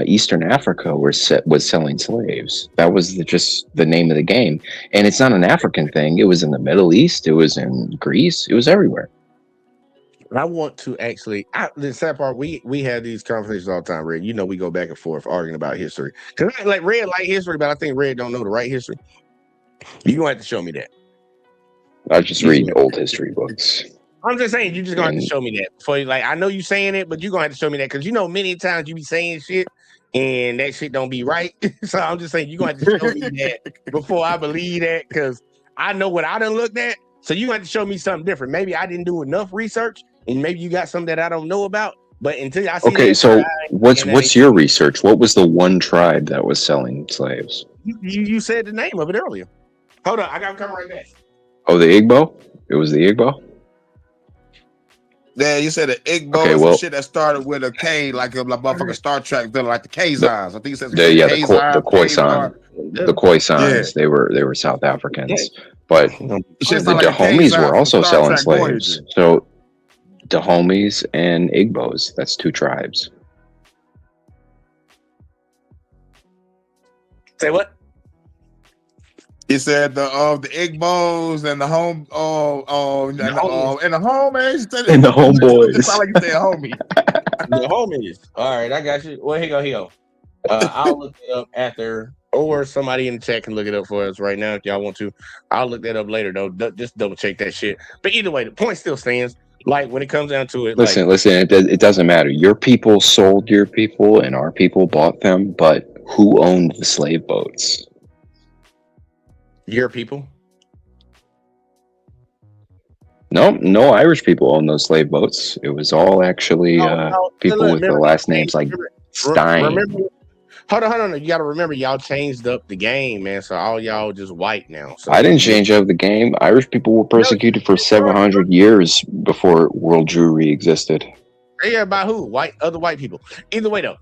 Eastern Africa was selling slaves. That was just the name of the game, and it's not an African thing. It was in the Middle East. It was in Greece. It was everywhere. I want to actually. The sad part, we have these conversations all the time, Red. You know, we go back and forth arguing about history because like Red like history, but I think Red don't know the right history. You gonna have to show me that. I just read old history books. I'm just saying, you just gonna have to show me that. For like, I know you saying it, but you gonna have to show me that because you know many times you be saying shit and that shit don't be right. So I'm just saying you gonna have to show me that before I believe that because I know what I done looked at. So you have to show me something different. Maybe I didn't do enough research, and maybe you got something that I don't know about. But until I see okay, so what's your research? What was the one tribe that was selling slaves? You said the name of it earlier. Hold on, I gotta come right back. Oh, the Igbo? It was the Igbo? Yeah, you said the Igbo, okay, some shit that started with a K, like a motherfucking Star Trek villain, like the Kazans. I think you said the Khoisan. The Khoisans, they were South Africans. But the Dahomies were also selling slaves. So Dahomies and Igbos. That's 2 tribes. Say what? He said the Igbos and the home and the homies And the homeboys. It sound like you said homie. The homies. All right, I got you. Well, here you go. I'll look it up after, or somebody in the chat can look it up for us right now if y'all want to. I'll look that up later though. Just double check that shit. But either way, the point still stands. Like when it comes down to it, Listen. It doesn't matter. Your people sold your people, and our people bought them. But who owned the slave boats? Your people. No Irish people owned those slave boats. It was all actually people with the last names like Stein. Hold on. You got to remember, y'all changed up the game, man. So all y'all just white now. So I didn't change up the game. Irish people were persecuted for 700 years before world Jewry existed. Yeah, by who? Other white people. Either way, though,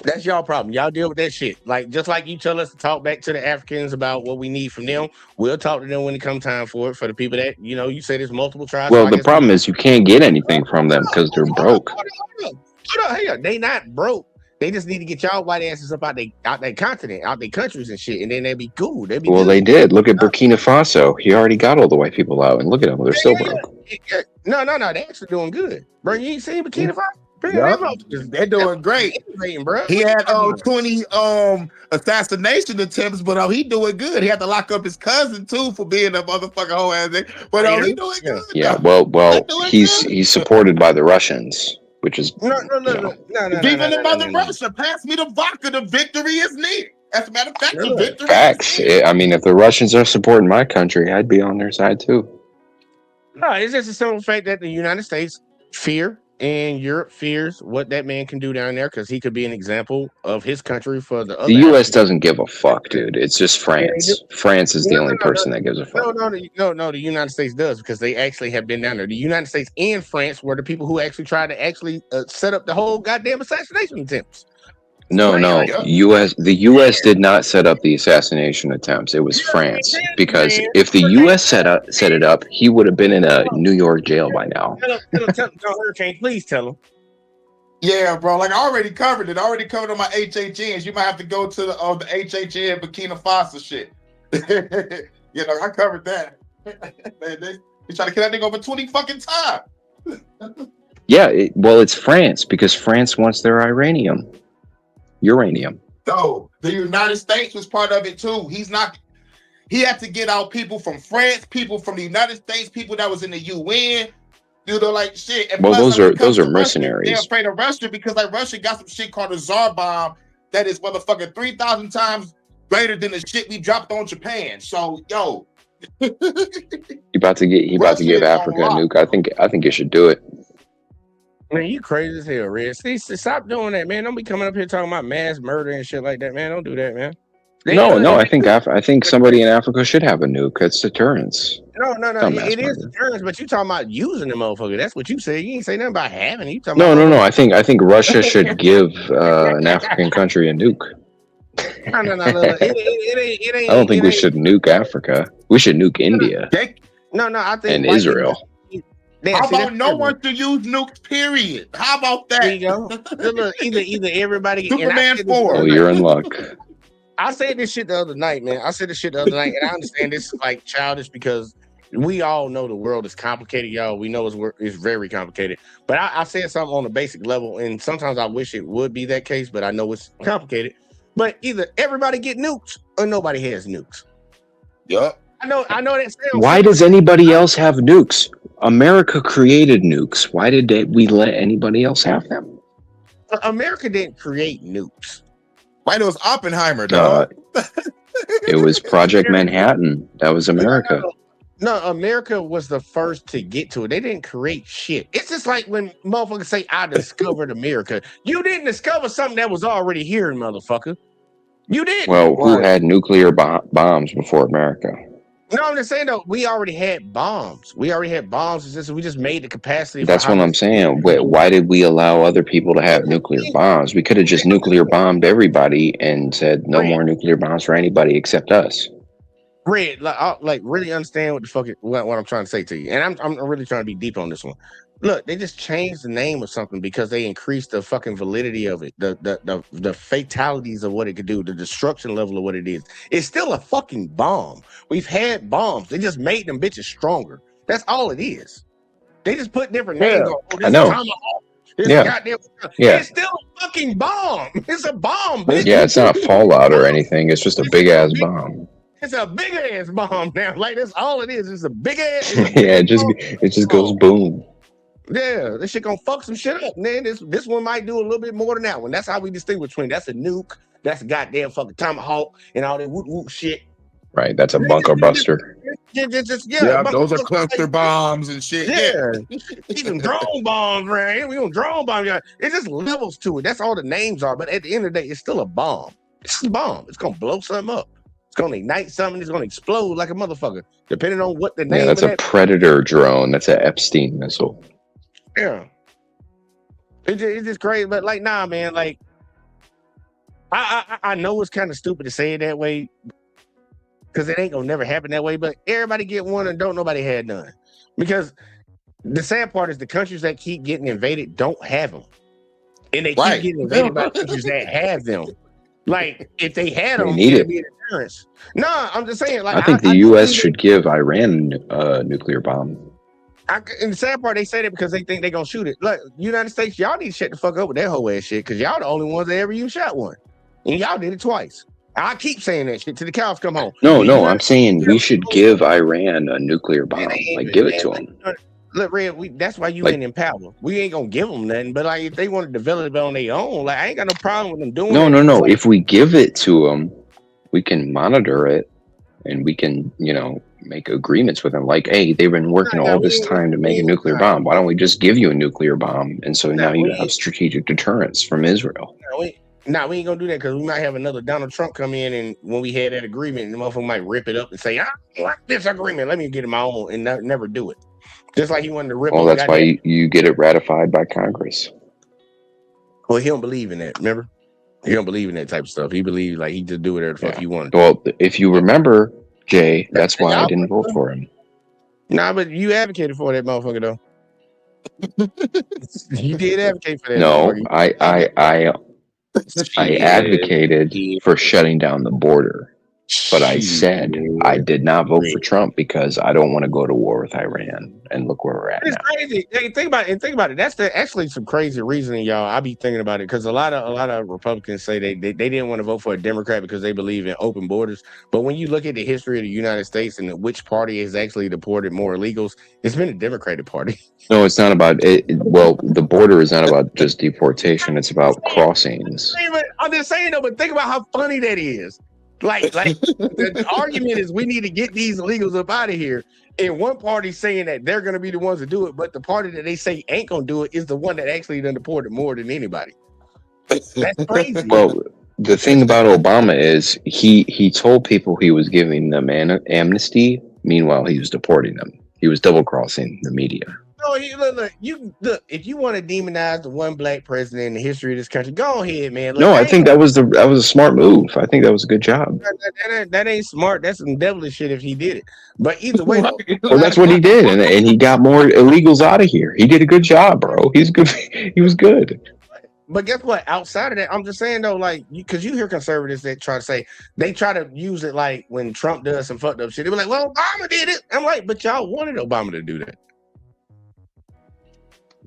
that's y'all problem. Y'all deal with that shit. Like, just like you tell us to talk back to the Africans about what we need from them, we'll talk to them when it comes time for it. For the people that, you say there's multiple tribes. Well, the problem is you can't get anything from them because they're broke. Hold on. Hey, they not broke. They just need to get y'all white asses up out their continent, out their countries and shit, and then they'd be cool. They'd be Well, good. they did. Look at Burkina Faso. He already got all the white people out, and look at them. They're still broke. No, they actually doing good. Bro, you ain't seen Burkina Faso? They're doing great. He had 20 assassination attempts, but he doing good. He had to lock up his cousin too for being a motherfucking whole ass nigga. But he doing good. Yeah, well, he's supported by the Russians, which is no. Even about Russia, pass me the vodka. The victory is near. As a matter of fact, the victory. Facts. I mean, if the Russians are supporting my country, I'd be on their side too. No, it's just a simple fact that the United States fear and Europe fears what that man can do down there because he could be an example of his country for the other. The U.S. doesn't give a fuck, dude. It's just France. France is the only person that gives a fuck. No, the United States does because they actually have been down there. The United States and France were the people who actually tried to set up the whole goddamn assassination attempts. No. The U.S. did not set up the assassination attempts. It was France. Because if the U.S. set it up, he would have been in a New York jail by now. Tell Hurricane, please tell him. Yeah, bro. Like I already covered it. I already covered on my HHNs. You might have to go to the HHN Burkina Faso shit. I covered that. Man, they trying to kill that nigga over 20 fucking times. Yeah, it's France because France wants their uranium. No, the United States was part of it too. He had to get out people from France, people from the United States, people that was in the UN. Like shit. And well, plus, those are mercenaries. They're afraid of Russia because Russia got some shit called a Tsar bomb that is motherfucking 3,000 times greater than the shit we dropped on Japan. So he about to give Africa a nuke. I think you should do it. Man, you crazy as hell, Red. Stop doing that, man. Don't be coming up here talking about mass murder and shit like that, man. Don't do that, man. No. I think somebody in Africa should have a nuke. It's deterrence. No. It is deterrence, but you talking about using the motherfucker. That's what you said. You ain't say nothing about having it. No. I think Russia should give an African country a nuke. No. It ain't. I don't think we should nuke Africa. We should nuke India. No. I think and Israel. How about no one to use nukes? Period. How about that? There you go. Look, either everybody. Superman 4. Oh, you're in luck. I said this shit the other night, man. And I understand this is like childish because we all know the world is complicated, y'all. We know it's very complicated. But I said something on a basic level, and sometimes I wish it would be that case, but I know it's complicated. But either everybody get nukes or nobody has nukes. Yup. I know that sounds. Why does anybody else have nukes? America created nukes. Why did we let anybody else have them? America didn't create nukes. Why? It was Oppenheimer, dog. It was Project Manhattan. That was America. No, America was the first to get to it. They didn't create shit. It's just like when motherfuckers say, I discovered America. You didn't discover something that was already here, motherfucker. You didn't. Well, who had nuclear bombs before America? No, I'm just saying, though, we already had bombs. We just made the capacity. That's what I'm saying. Why did we allow other people to have nuclear bombs? We could have just nuclear bombed everybody and said no more nuclear bombs for anybody except us. Red, like really understand what the fuck what I'm trying to say to you, and I'm really trying to be deep on this one. Look, they just changed the name of something because they increased the fucking validity of it, the fatalities of what it could do, the destruction level of what it is. It's still a fucking bomb. We've had bombs. They just made them bitches stronger. That's all it is. They just put different names on. Oh, I this know. tomahawk. This Yeah. goddamn. Yeah. It's still a fucking bomb. It's a bomb, bitch. Yeah, it's not a fallout or anything. It's just a big ass bomb. It's a big ass bomb now. Like that's all it is. It's a big ass. Yeah, it just goes boom. Yeah, this shit gonna fuck some shit up. Man, this one might do a little bit more than that one. That's how we distinguish between that's a nuke, that's a goddamn fucking tomahawk, and all that whoop whoop shit. Right, that's a bunker buster. Yeah, Those are cluster bombs and shit. Yeah, even drone bombs, right? We gonna drone bomb. Yeah, it's just levels to it. That's all the names are. But at the end of the day, it's still a bomb. It's a bomb. It's gonna blow something up. It's gonna ignite something. It's gonna explode like a motherfucker, depending on what the name. Yeah, that's of a Predator drone. That's an Epstein missile. Yeah, it's just crazy. But like, nah, man. Like, I know it's kind of stupid to say it that way, because it ain't gonna never happen that way. But everybody get one and don't nobody had none. Because the sad part is the countries that keep getting invaded don't have them, and they keep getting invaded by countries that have them. Like if they had them, it'd be a deterrence. Nah, I'm just saying. Like I think the U.S. should give Iran a nuclear bomb. And the sad part, they say that because they think they're gonna shoot it. Look, United States, y'all need to shut the fuck up with that whole ass shit, because y'all the only ones that ever even shot one, and y'all did it twice. I keep saying that shit till the cows come home. No, I'm saying we should give Iran a nuclear bomb. Like, give it to them. Look, Red, that's why you ain't in power. We ain't gonna give them nothing. But like, if they want to develop it on their own, like I ain't got no problem with them doing it. No. If we give it to them, we can monitor it, and we can, make agreements with them. Like, hey, they've been working all this time to make a nuclear bomb. Why don't we just give you a nuclear bomb? And so now you have strategic deterrence from Israel. We ain't gonna do that, because we might have another Donald Trump come in, and when we had that agreement, the motherfucker might rip it up and say, I don't like this agreement. Let me get it my own, and never do it. Just like he wanted to rip. Well, that's why you get it ratified by Congress. Well, he don't believe in that. Remember, he don't believe in that type of stuff. He believes like he just do whatever the fuck he wanted. Well, if you remember, Jay, that's why I didn't vote for him. Nah, but you advocated for that motherfucker though. You did advocate for that. No, I advocated for shutting down the border. But I said I did not vote for Trump because I don't want to go to war with Iran. And look where we're at it's now. Crazy. Hey, think about it. That's actually some crazy reasoning, y'all. I be thinking about it because a lot of Republicans say they didn't want to vote for a Democrat because they believe in open borders. But when you look at the history of the United States and which party has actually deported more illegals, it's been the Democratic Party. No, it's not about it. Well, the border is not about just deportation. It's about crossings. I'm just saying though, but think about how funny that is. Like the argument is we need to get these illegals up out of here. And one party saying that they're going to be the ones to do it, but the party that they say ain't going to do it is the one that actually done deported more than anybody. That's crazy. Well, the thing about Obama is he told people he was giving them amnesty. Meanwhile, he was deporting them. He was double crossing the media. No, look. If you want to demonize the one black president in the history of this country, go ahead, man. Look, No, I think that was a smart move. I think that was a good job. That ain't smart. That's some devilish shit if he did it. But either way, well, that's what he did, and he got more illegals out of here. He did a good job, bro. He's good. He was good. But guess what? Outside of that, I'm just saying though, like, because you hear conservatives that try to use it like when Trump does some fucked up shit. They be like, "Well, Obama did it." I'm like, but y'all wanted Obama to do that.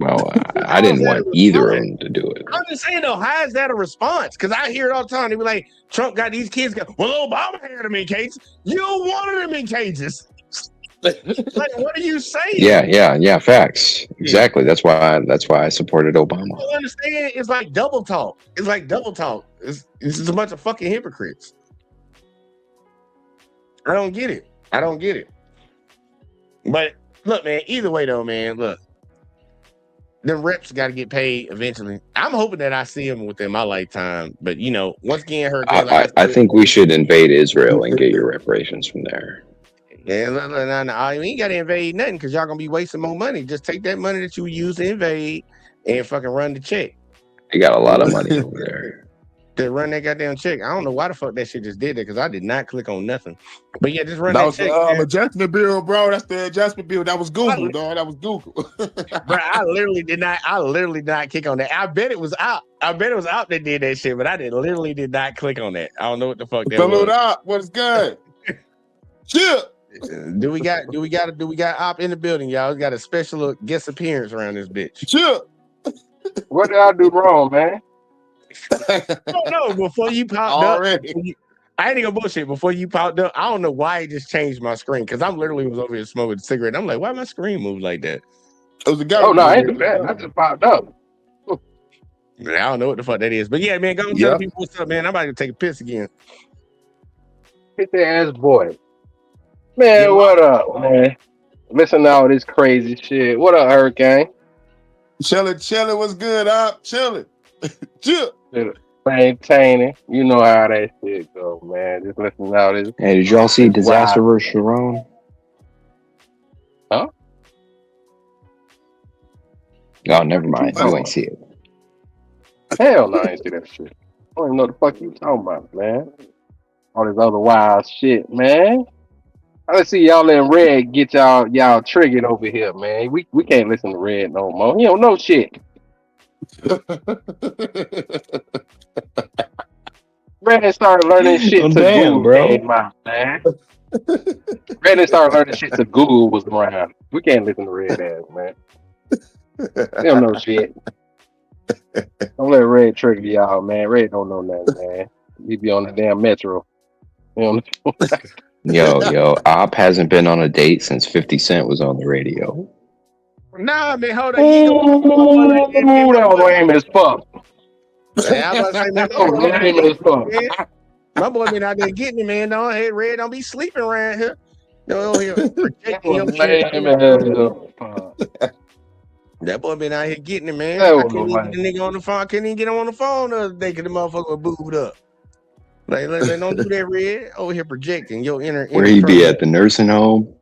Well, I didn't want either of them to do it. I'm just saying though, how is that a response? Because I hear it all the time. They be like, Trump got these kids. Well, Obama had them in cages. You wanted them in cages. Like, what are you saying? Yeah. Facts. Exactly. That's why I supported Obama. I don't understand. It's like double talk. It's just a bunch of fucking hypocrites. I don't get it. But look, man. Either way, though, man. Look. Them reps got to get paid eventually. I'm hoping that I see them within my lifetime. But, once again, I think we should invade Israel and get your reparations from there. Yeah, no, you ain't got to invade nothing because y'all going to be wasting more money. Just take that money that you use to invade and fucking run the check. They got a lot of money over there. to run that goddamn check. I don't know why the fuck that shit just did that because I did not click on nothing. But yeah, just run That that was check. the adjustment bill, bro. That's the adjustment bill. That was Google, dog. That was Google. Bro, I literally did not click on that. I bet it was out. I bet it was out that did that shit, but I literally did not click on that. I don't know what the fuck that Salute was. up. What's good? Chip. Do we got op in the building, y'all? We got a special guest appearance around this bitch. Chip. What did I do wrong, man? No, before you popped Already. up, I ain't gonna bullshit. Before you popped up, I don't know why it just changed my screen because I'm literally was over here smoking a cigarette. I'm like, why my screen move like that? It was a Oh no, I ain't do that. I just popped up. I don't know what the fuck that is, but yeah, man, go tell people what's up, man. I'm about to take a piss again. Hit the ass boy. Man, what up, man? Listen to all this crazy shit. What up, Hurricane? Chillin'. What's good, up? Chillin'. Chill. Maintaining. You know how that shit go, man. Just listen to all this. Hey, did y'all see Disaster vs. Sharon? Huh? Oh, never mind. You ain't see it. Hell no, I ain't see that shit. I don't even know what the fuck you talking about, man. All this other wild shit, man. Let's see y'all in Red get y'all triggered over here, man. We can't listen to Red no more. You don't know shit. Red started learning shit to Google, bro. Man. Red started learning shit to Google was around. We can't listen to Red ass, man. They don't know shit. Don't let Red trigger y'all, man. Red don't know nothing, man. He be on the damn metro. You know? Yo, Op hasn't been on a date since 50 Cent was on the radio. Nah, man, hold on. Ooh, that was lame as fuck. Yeah, I was about to say, man, That was lame as fuck. my boy been out there getting it, man. Don't hey, Red, don't be sleeping around here. No, here. That was lame as fuck. That boy been out here getting it, man. That I was couldn't even lame. get the nigga on the phone. I couldn't even get him on the phone the other day because the motherfucker was booed up. Like, don't do that, Red. Over here projecting your inner. Where he be at the nursing home?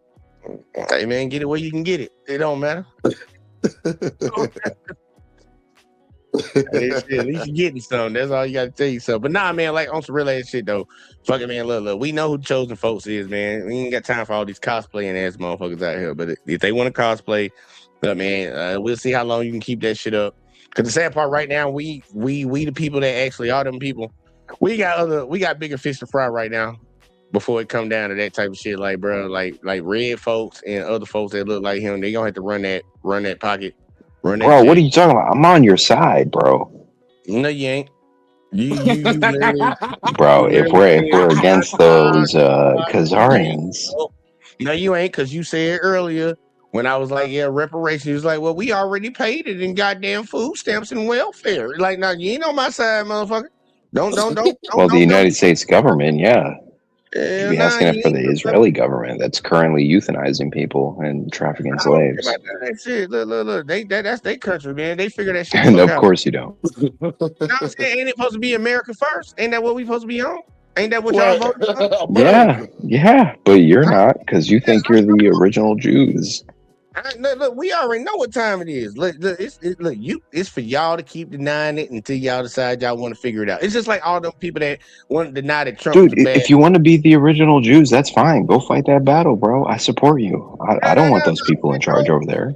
Hey, man, get it where you can get it. It don't matter. Hey, shit, at least you getting something. That's all you got to tell yourself. But nah, man, like on some real ass shit though. Fucking man, look. We know who chosen folks is, man. We ain't got time for all these cosplaying ass motherfuckers out here. But if they want to cosplay, but man, we'll see how long you can keep that shit up. Cause the sad part right now, we the people that actually are them people. We got bigger fish to fry right now. Before it come down to that type of shit, like bro, like Red folks and other folks that look like him, they gonna have to run that pocket. Run that Bro, shit. what are you talking about? I'm on your side, bro. No, you ain't. You literally, bro, if we're against those Khazarians. No, you ain't, because you said earlier when I was like, yeah, reparations. You was like, well, we already paid it in goddamn food stamps and welfare. Like, now you ain't on my side, motherfucker. Don't. Well, the United States government, yeah. Yeah, Be asking it for the Israeli government that's currently euthanizing people and trafficking slaves. That shit, look. That's their country, man. They figure that shit And of out. course you don't. No, I'm saying, ain't it supposed to be America first? Ain't that what we supposed to be on? Ain't that what y'all voted on? Yeah, but you're not because you think you're the original Jews. Look, we already know what time it is. Look, it's for y'all to keep denying it until y'all decide y'all want to figure it out. It's just like all them people that want to deny that Trump. Dude, if you want to be the original Jews, that's fine. Go fight that battle, bro. I support you. I don't want those people in charge over there.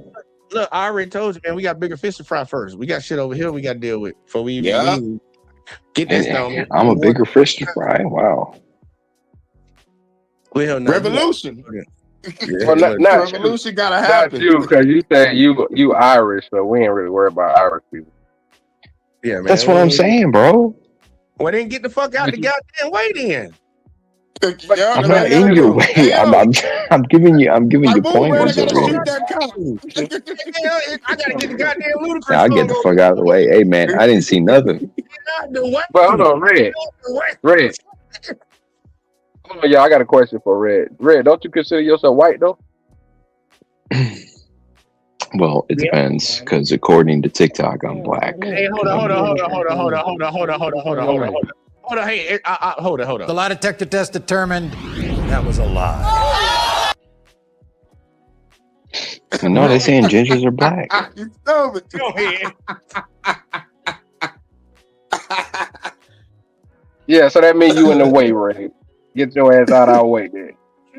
Look, I already told you, man. We got bigger fish to fry first. We got shit over here we got to deal with before we get that stone. I'm a bigger fish to fry. Wow. Revolution. Well, not revolution gotta happen. Not you, because you say you Irish, so we ain't really worried about Irish people. Yeah, man. That's what I'm saying, bro. Well, then get the fuck out the goddamn way then. I'm not in your way. I'm giving you pointers. I gotta get the goddamn ludicrous. I'll get the fuck out of the way. Hey man, I didn't see nothing. But hold on, Red. Oh yeah, I got a question for Red. Red, don't you consider yourself white though? Well, it depends, because according to TikTok, I'm black. Hey, hold on. Hey, hold on. The lie detector test determined that was a lie. No, they're saying gingers are black. Go ahead. Yeah, so that means you in the way, Ray. Get your ass out of our way, man.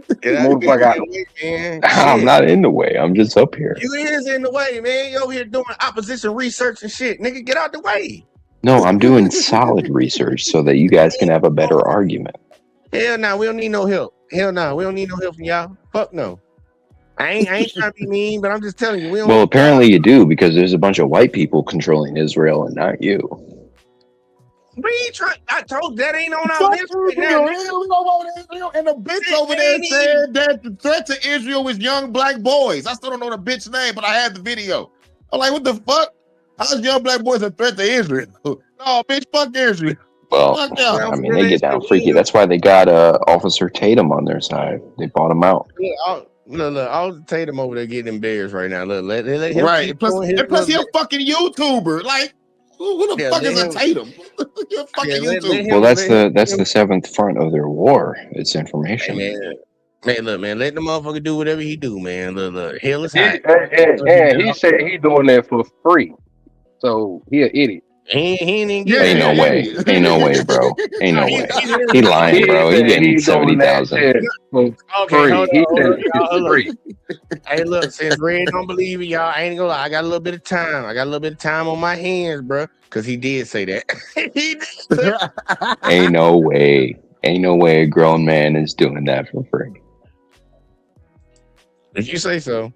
Motherfucker out. Man. I'm not in the way. I'm just up here. You is in the way, man. You over here doing opposition research and shit. Nigga, get out the way. No, I'm doing solid research so that you guys can have a better argument. Hell no, we don't need no help. Hell no, we don't need no help from y'all. Fuck no. I ain't trying to be mean, but I'm just telling you. Well, apparently you do, because there's a bunch of white people controlling Israel and not you. We ain't trying. I told that ain't on our list right now. And the bitch over there said that the threat to Israel was young black boys. I still don't know the bitch name, but I had the video. I'm like, what the fuck? How's young black boys a threat to Israel? No, bitch, fuck Israel. Well, Fuck y'all. I mean, they get down freaky. That's why they got Officer Tatum on their side. They bought him out. Look, I'll Tatum over there getting embarrassed right now. Look, let him Right. keep Plus, doing his and plus he a little- fucking YouTuber. Like, who the Yeah, fuck let is a him- Tatum? You're a fucking YouTuber. Well, that's the seventh front of their war. It's information. Man, look, man, let the motherfucker do whatever he do, man. Look, hell is He, hot. and he said he doing that for free. So he an idiot. He ain't even Ain't no way. Ain't no way, bro. Ain't no way. He lying, bro. He getting 70,000. Okay, free. hold He on, said hold it's on. free. Hey, look, since Red don't believe it, y'all, I ain't gonna lie. I got a little bit of time. I got a little bit of time on my hands, bro, because he did say that. He did say that. Ain't no way. Ain't no way a grown man is doing that for free. If you say so,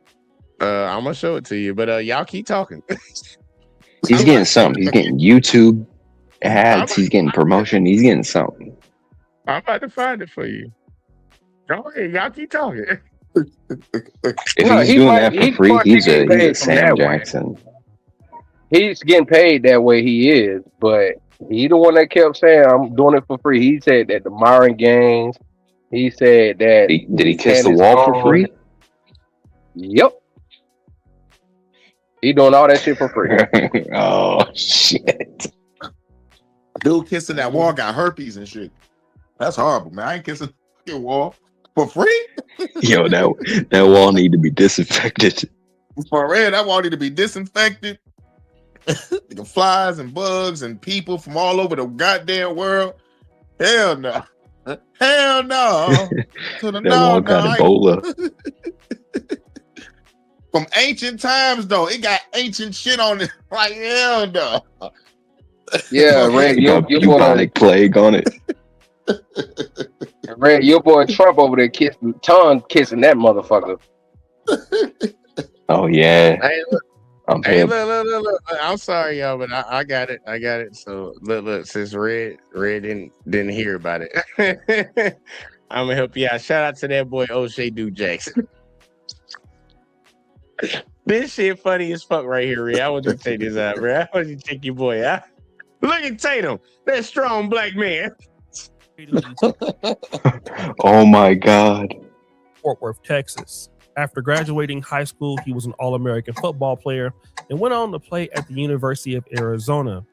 I'm gonna show it to you. But y'all keep talking. He's getting something. He's getting YouTube ads. He's getting promotion. He's getting something. I'm about to find it for you. Go ahead, y'all keep talking. If he's doing that for free, he's a Sam Jackson. He's getting paid that way. He is, but he the one that kept saying, "I'm doing it for free." He said that the Myron Gaines. He said that. Did he kiss the wall for free? Yep. He doing all that shit for free. Oh shit! Dude kissing that wall got herpes and shit. That's horrible, man. I ain't kissing the wall for free. Yo, that wall need to be disinfected. For real, that wall need to be disinfected. The flies and bugs and people from all over the goddamn world. Hell no. Hell no. That wall got Ebola. From ancient times, though, it got ancient shit on it. Like, hell no. Yeah, Red, your boy, bubonic plague on it. Red, your boy Trump over there kissing that motherfucker. Oh yeah. Hey, look. I'm Hey, hip. look. I'm sorry, y'all, but I got it. I got it. So look. Since Red didn't hear about it, I'm gonna help you out. Shout out to that boy O'Shea Duke Jackson. This shit funny as fuck right here, Red. I want you to take this out, bro. I want you to take your boy out. Look at Tatum, that strong black man. Oh my God. Fort Worth, Texas. After graduating high school, he was an All-American football player and went on to play at the University of Arizona,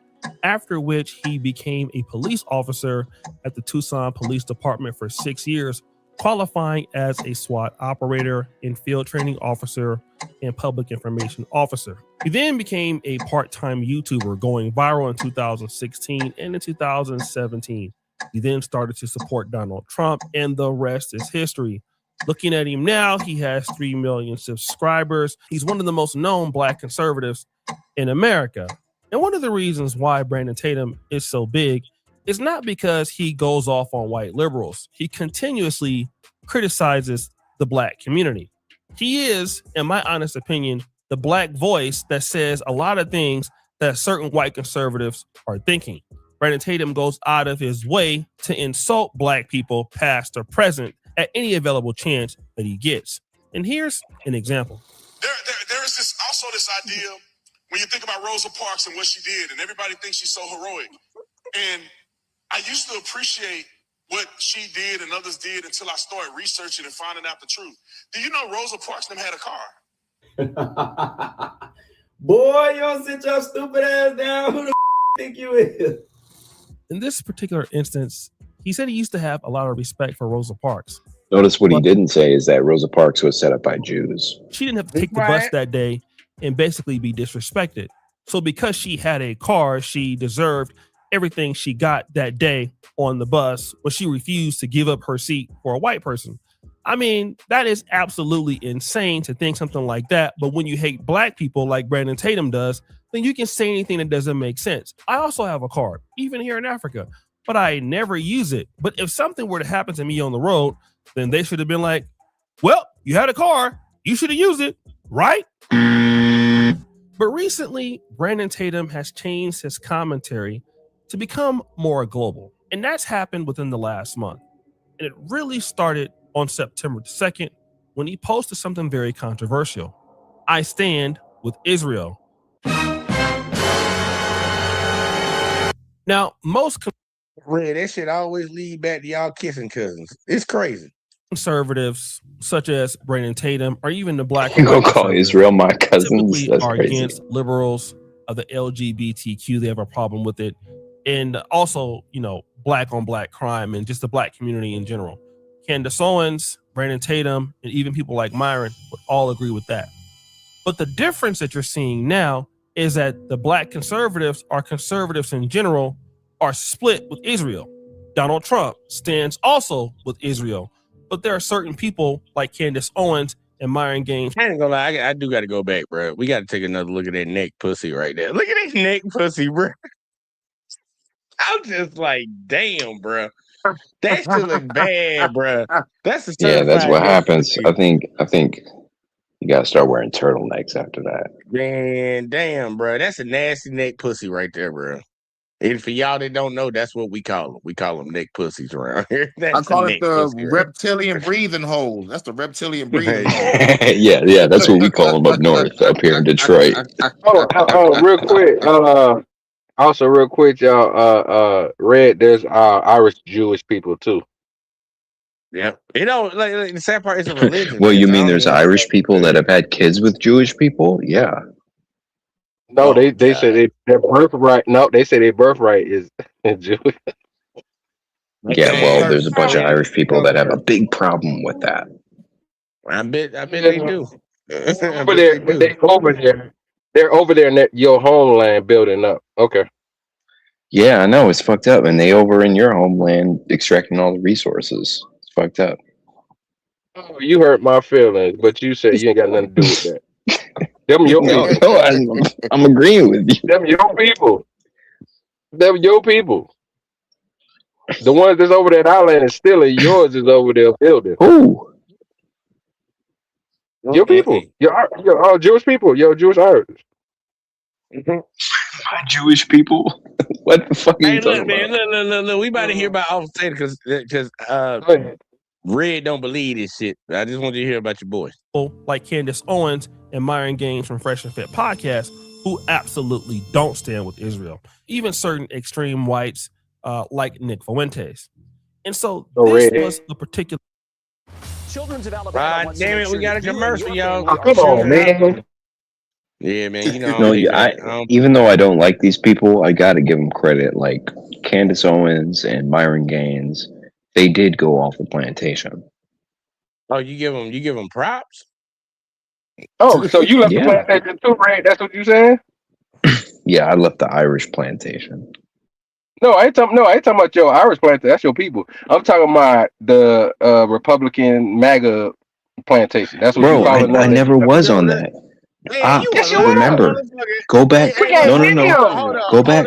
after which he became a police officer at the Tucson Police Department for 6 years, qualifying as a SWAT operator and field training officer and public information officer. He then became a part-time YouTuber, going viral in 2016 and in 2017. He then started to support Donald Trump, and the rest is history. Looking at him now, he has 3 million subscribers. He's one of the most known Black conservatives in America. And one of the reasons why Brandon Tatum is so big is not because he goes off on white liberals. He continuously criticizes the Black community. He is, in my honest opinion, the Black voice that says a lot of things that certain white conservatives are thinking. Brandon Tatum goes out of his way to insult Black people, past or present, at any available chance that he gets. And here's an example. There is also this idea when you think about Rosa Parks and what she did, and everybody thinks she's so heroic. And I used to appreciate what she did and others did until I started researching and finding out the truth. Do you know Rosa Parks and them had a car? Boy, you don't sit your stupid ass down. Who the think you is? In this particular instance, he said he used to have a lot of respect for Rosa Parks. Notice what he didn't say is that Rosa Parks was set up by Jews. She didn't have to take the bus that day and basically be disrespected. So because she had a car, she deserved everything she got that day on the bus when she refused to give up her seat for a white person. I mean, that is absolutely insane to think something like that. But when you hate black people like Brandon Tatum does, then you can say anything that doesn't make sense. I also have a card, even here in Africa, but I never use it. But if something were to happen to me on the road, then they should have been like, well, you had a car, you should have used it, right? But recently, Brandon Tatum has changed his commentary to become more global. And that's happened within the last month. And it really started on September 2nd when he posted something very controversial. I stand with Israel. Now, most Red, that shit always lead back to y'all kissing cousins. It's crazy. Conservatives, such as Brandon Tatum, or even the black You gonna call Israel my cousins? typically That's are crazy. against liberals of the LGBTQ. They have a problem with it. And also, you know, black on black crime and just the black community in general. Candace Owens, Brandon Tatum, and even people like Myron would all agree with that. But the difference that you're seeing now is that the black conservatives or conservatives in general are split with Israel. Donald Trump stands also with Israel. But there are certain people like Candace Owens and Myron Gaines. I ain't gonna lie, I do got to go back, bro. We got to take another look at that neck pussy right there. Look at that neck pussy, bro. I'm just like, damn, bro. That shit look bad, bro. That's a Yeah, that's what certified neck happens. pussy. I think you gotta start wearing turtlenecks after that. Man, damn, bro. That's a nasty neck pussy right there, bro. And for y'all that don't know, that's what we call them. We call them neck pussies around here. I That's a call it neck the pussy, right? reptilian breathing hole. That's the reptilian breathing hole. yeah, that's what we call them up north, up here in Detroit. Real quick. Also, real quick, y'all. Red. There's Irish Jewish people too. Yeah, you know, like the sad part is a religion. Well, man, you so I mean don't there's know. Irish people that have had kids with Jewish people? Yeah. No, Oh, they say their birthright. No, they say their birthright is Jewish. Yeah, well, there's a bunch of Yeah. Irish people that have a big problem with that. I bet they do. I But bet they do. they over there. They're over there in your homeland building up. Okay. Yeah, I know, it's fucked up. And they over in your homeland extracting all the resources. It's fucked up. Oh, you hurt my feelings, but you said you ain't got nothing to do with that. Them your No, people. I'm agreeing with you. Them your people. Them your people. The ones that's over that island is still yours is over there building. Who? Your people. Your all Jewish people. Your Jewish Irish. Jewish people? What the fuck are Hey, you look, talking man, about? look. We about to hear about Offset because Red don't believe this shit. I just want you to hear about your boy. Like Candace Owens and Myron Gaines from Fresh and Fit podcast, who absolutely don't stand with Israel. Even certain extreme whites like Nick Fuentes. And so this was a particular. Children's of Alabama. Right, damn it, we got a commercial, y'all. Come on, man. Yeah, man, you know. No, even though I don't like these people, I gotta give them credit. Like Candace Owens and Myron Gaines, they did go off the plantation. Oh, you give them props? Oh, so you left Yeah. the plantation too, Red? That's what you saying? Yeah, I left the Irish plantation. No, I ain't talking about your Irish plantation. That's your people. I'm talking about the Republican MAGA plantation. That's what you Bro, call it. I never was on that. Remember, go back. No. Go back.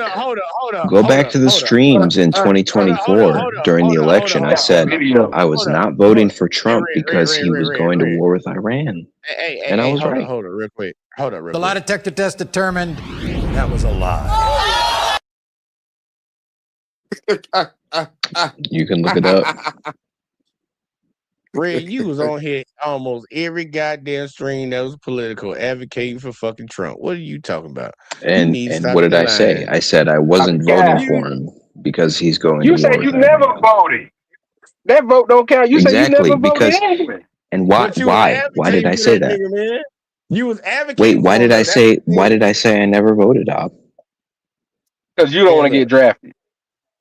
Go back to the streams in 2024 during the election. I said I was not voting for Trump because he was going to war with Iran. And I was right. Hold on, real quick. The lie detector test determined that was a lie. You can look it up. Red, you was on here almost every goddamn stream that was political, advocating for fucking Trump. What are you talking about? And what did I say? I said I wasn't voting for him because he's going to war. You said you never voted. That vote don't count. You said you never voted anyway. And why? Why did I say that? Nigga, man. You was advocating. Wait, why did I say? Why did I say I never voted up? Because you don't want to get drafted.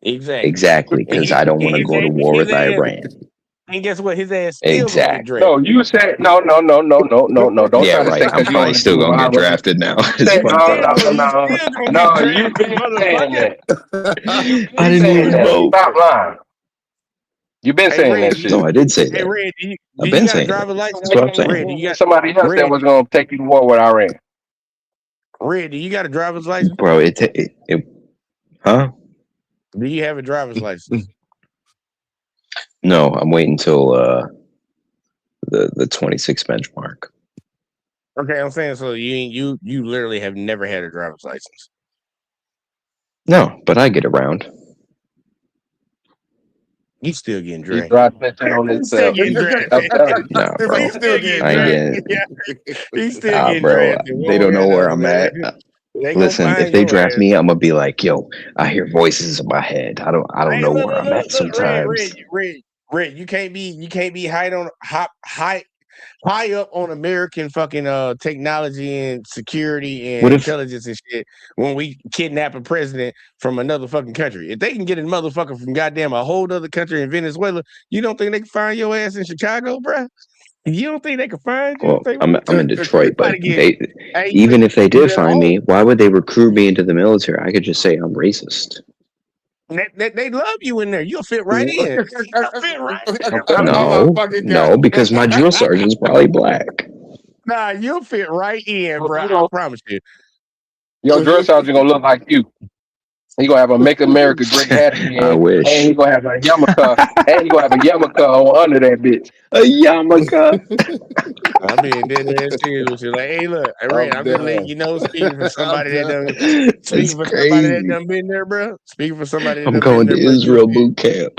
Exactly. Exactly, because I don't want to go to war with Iran. And guess what? His ass still gonna get Exactly. drafted. No, you said no. Don't Yeah, try to right. say I'm that you probably want to still do gonna get already. drafted now. You said, It's fucked up. You still gonna no. get You've drafted, been saying motherfucker. that. I didn't even vote. Stop lying. You've been Hey, saying Red, that shit. No, I did say Hey, that. Red, do I've you been got a saying driver's it. license? That's what I'm saying. Red, do you got Somebody else that was gonna take you to war with Iran. Red, do you got a driver's license? Bro, huh? Do you have a driver's license? No, I'm waiting till the 26 benchmark. Okay, I'm saying so. You literally have never had a driver's license. No, but I get around. You still getting He drafted. drives on He's still himself. getting I'm drafted. telling you. Nah, bro. He's still getting I ain't drafted. getting. Yeah. He's still getting Bro, drafted. they don't know where I'm at. They gonna Listen, find if they your draft ass. me, I'm gonna be like, yo, I hear voices in my head. I don't Hey, know look, where I'm at sometimes. Red, you can't be high up on American fucking technology and security and What if intelligence and shit when we kidnap a president from another fucking country. If they can get a motherfucker from goddamn a whole other country in Venezuela, you don't think they can find your ass in Chicago, bruh? You don't think they can find you? well, If they I'm want to? in Detroit, but Hey, even if they did find oh, me, why would they recruit me into the military? I could just say I'm racist. they love you in there. You'll fit right in. You'll fit right. No, because my drill sergeant's probably black. Nah, you'll fit right in, bro. I promise you. Your drill sergeant gonna look like you. He gonna have a "Make America Great" hat again. I wish. And he gonna have a yarmulke. And he gonna have a yarmulke on under that bitch. A yarmulke. I'm being dead ass serious with you. Like, hey, look, Red, I'm just letting you know, speaking for somebody that done been there, bro. Speaking for somebody that I'm done going been to there, bro. Israel boot camp.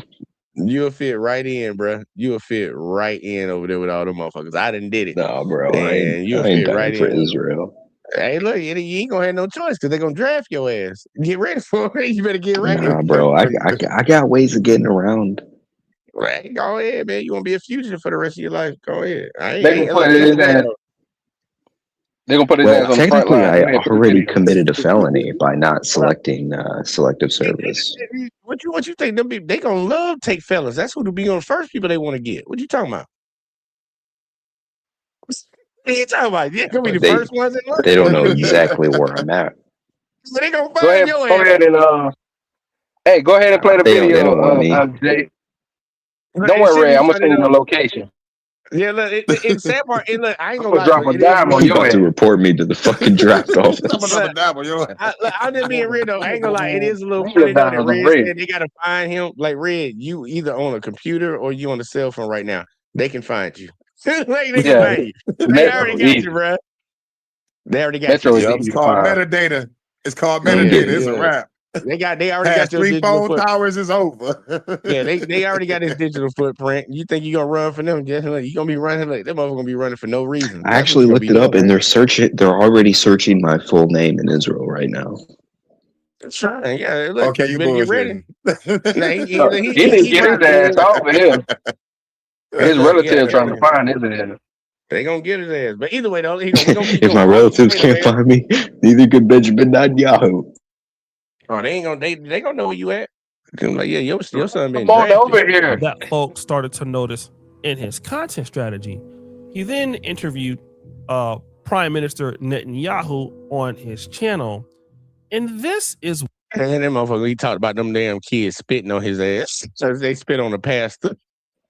You'll fit right in, bro. You'll fit right in over there with all them motherfuckers. I done did it. Nah, bro, And you'll I ain't fit right dying for in. Israel. Hey, look, you ain't gonna have no choice because they're gonna draft your ass. Get ready for it. You better get ready. Nah, bro, I got ways of getting around. Right, go ahead, man. You want to be a fugitive for the rest of your life? Go ahead. They gonna put his ass. They gonna put his ass on the front Technically, line. I already committed a felony by not selecting selective service. What you think? They gonna love take felons. That's who to be on the first people they want to get. What you talking about? What you talking about? They're gonna be the first ones in line. They don't know exactly where I'm at. So they gonna find your ass. Go ahead and hey, go ahead and play the video. They don't want me. Jay. Don't worry, Ray. I'm gonna send you the location. Yeah, look, it's sad part. Look, I ain't gonna lie. Drop a dime on You your about ass. to report me to the fucking draft office. I'm just being real though. I ain't gonna lie. It is a little funny though that Red said they gotta find him. Like Red, you either on a computer or you on the cell phone right now. They can find you. Like, they can find you. They already got you, bro. They already got you. It's called metadata. It's called metadata. It's a wrap. They already got your 3 digital phone towers is over. Yeah, they already got his digital footprint. You think you gonna run for them? Just like you gonna be running like them motherfuckers gonna be running for no reason. I actually looked it up, and they're already searching my full name in Israel right now. That's right. Yeah. Look, Okay, you better get ready. bullshitting. He didn't get his ass over here. His relative trying to find his ass. They gonna get his ass. But either way, though, we gonna keep If my relatives can't find me, neither can Benjamin Netanyahu. Oh, they ain't gonna they gonna know where you at. Like, yeah, your son been Come on drafted. over here. That folks started to notice in his content strategy. He then interviewed Prime Minister Netanyahu on his channel, and this is. And that motherfucker, he talked about them damn kids spitting on his ass. So they spit on the pastor.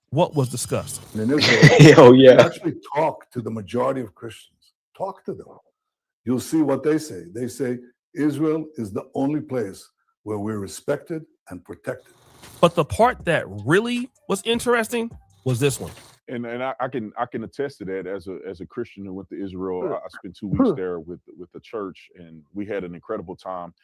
What was discussed? In Israel, oh yeah. Actually, talk to the majority of Christians. Talk to them. You'll see what they say. They say Israel is the only place where we're respected and protected. But the part that really was interesting was this one. And I can attest to that as a Christian who went to Israel. I spent 2 weeks there with the church, and we had an incredible time.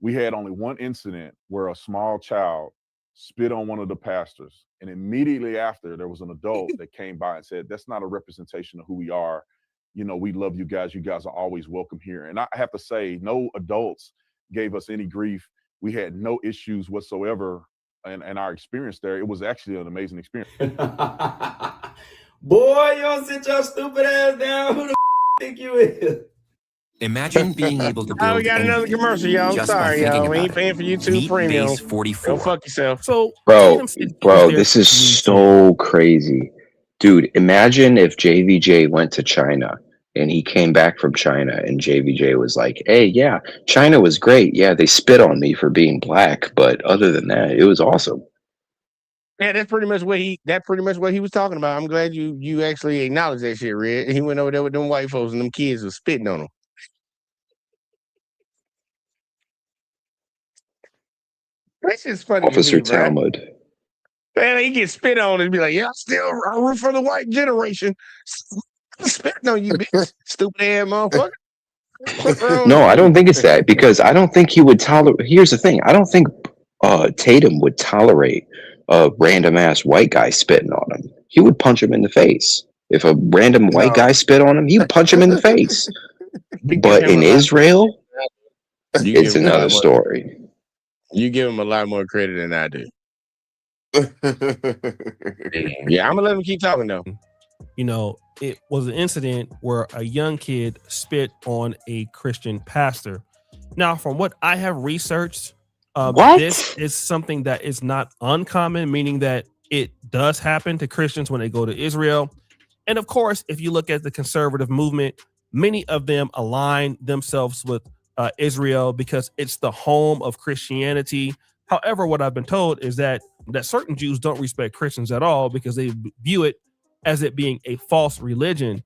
We had only one incident where a small child spit on one of the pastors, and immediately after there was an adult that came by and said, "That's not a representation of who we are. You know, we love you guys. You guys are always welcome here." And I have to say, no adults gave us any grief. We had no issues whatsoever in our experience there. It was actually an amazing experience. Boy, you don't sit your stupid ass down. Who the think you is? Imagine being able to Oh, we build got another anything commercial, y'all. just by Sorry, thinking y'all. We about ain't it. paying for YouTube Meet Premium. Base 44. Go fuck yourself. So Bro, Tatum said he was bro, there this for is 3 so crazy. Dude, imagine if JVJ went to China and he came back from China and JVJ was like, hey, yeah, China was great. Yeah, they spit on me for being black, but other than that, it was awesome. Yeah, that's pretty much what he was talking about. I'm glad you actually acknowledged that shit, Red. He went over there with them white folks and them kids was spitting on him. That's just funny Officer to me, bro. Talmud. Man, he gets spit on and be like, yeah, I root for the white generation. Spitting on you, bitch. Stupid ass motherfucker. No, I don't think it's that because I don't think he would tolerate. Here's the thing: I don't think Tatum would tolerate a random ass white guy spitting on him. He would punch him in the face. If a random white guy spit on him, he would punch him in the face. But in Israel, it's another story. You give him a lot more credit than I do. Yeah, I'm gonna let him keep talking though. You know, it was an incident where a young kid spit on a Christian pastor. Now, from what I have researched, this is something that is not uncommon, meaning that it does happen to Christians when they go to Israel. And of course, if you look at the conservative movement, many of them align themselves with Israel because it's the home of Christianity. However, what I've been told is that certain Jews don't respect Christians at all because they view it as it being a false religion,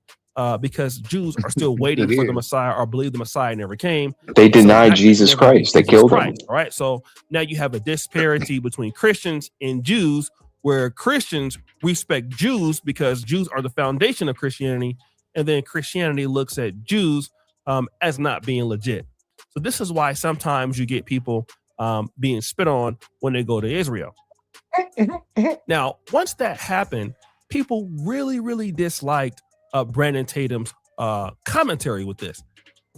because Jews are still waiting for the Messiah or believe the Messiah never came. They denied Jesus Christ. They killed him. All right. So now you have a disparity between Christians and Jews, where Christians respect Jews because Jews are the foundation of Christianity, and then Christianity looks at Jews as not being legit. So this is why sometimes you get people being spit on when they go to Israel. Now, once that happened, people really, really disliked Brandon Tatum's commentary with this.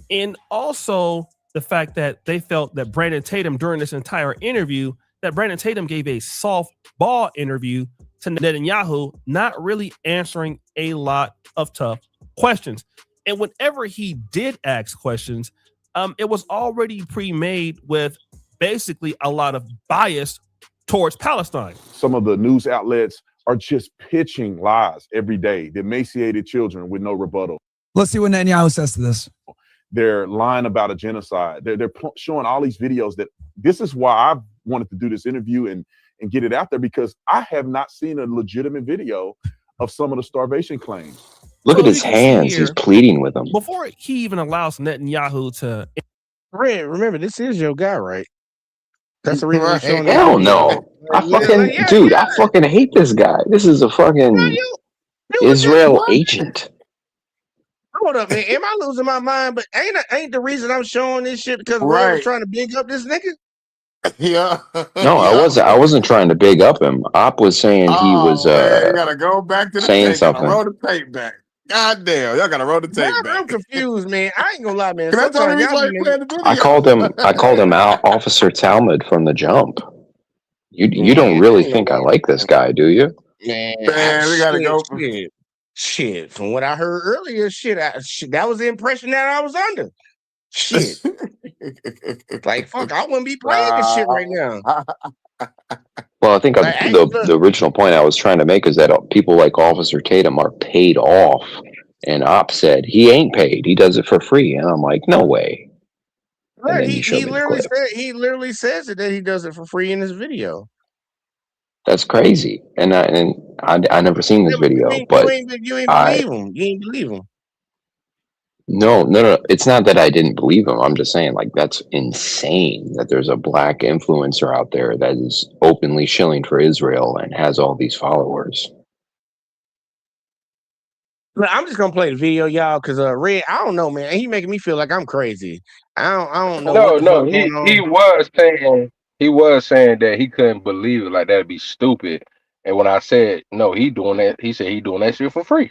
And also the fact that they felt that Brandon Tatum, during this entire interview, that Brandon Tatum gave a softball interview to Netanyahu, not really answering a lot of tough questions. And whenever he did ask questions, it was already pre-made with basically a lot of bias towards Palestine. Some of the news outlets are just pitching lies every day. The emaciated children with no rebuttal. Let's see what Netanyahu says to this. They're lying about a genocide. They're showing all these videos. That this is why I wanted to do this interview and get it out there, because I have not seen a legitimate video of some of the starvation claims. Look at his hands. He's pleading with them. Before he even allows Netanyahu to... Red, remember, this is your guy, right? That's the reason we're showing Hell no. I fucking hate this guy. This is a fucking Israel agent. Hold up, man. Am I losing my mind? But ain't the reason I'm showing this shit because Red was trying to big up this nigga? Yeah. No, I wasn't trying to big up him. Op was saying he was man, you gotta go back to the saying tape. something. Roll the tape back. God damn, y'all gotta roll the tape back. I'm confused, man. I ain't gonna lie, man. That's the only reason why you playing the video. I called him out Officer Talmud from the jump. You don't really think I like this guy, do you? Man, we gotta go. Shit, from what I heard earlier, that was the impression that I was under. Shit. Like, fuck, I wouldn't be playing this shit right now. Well, I think the original point I was trying to make is that people like Officer Tatum are paid off. And Op said he ain't paid. He does it for free. And I'm like, no way. Right, he literally says it that he does it for free in his video. That's crazy. And I never seen this video, but you ain't believe him. You ain't believe him. No. It's not that I didn't believe him. I'm just saying, like, that's insane that there's a black influencer out there that is openly shilling for Israel and has all these followers. Look, I'm just gonna play the video, y'all, because Red, I don't know, man. He making me feel like I'm crazy. I don't know. No, he was saying that he couldn't believe it, like that'd be stupid. And when I said no, he doing that, he said he doing that shit for free.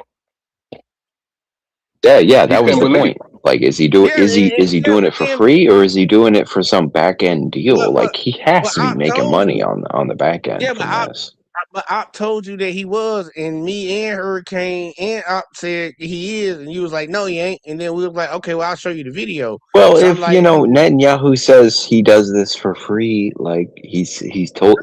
Yeah, that was the point. Like, is he doing it for free, or is he doing it for some back end deal? Like, he has to be making money on the back end from this. But I told you that he was, and me and Hurricane and Op said he is, and you was like, no, he ain't. And then we was like, okay, well, I'll show you the video. Well, So I'm if like, Netanyahu says he does this for free, like he tells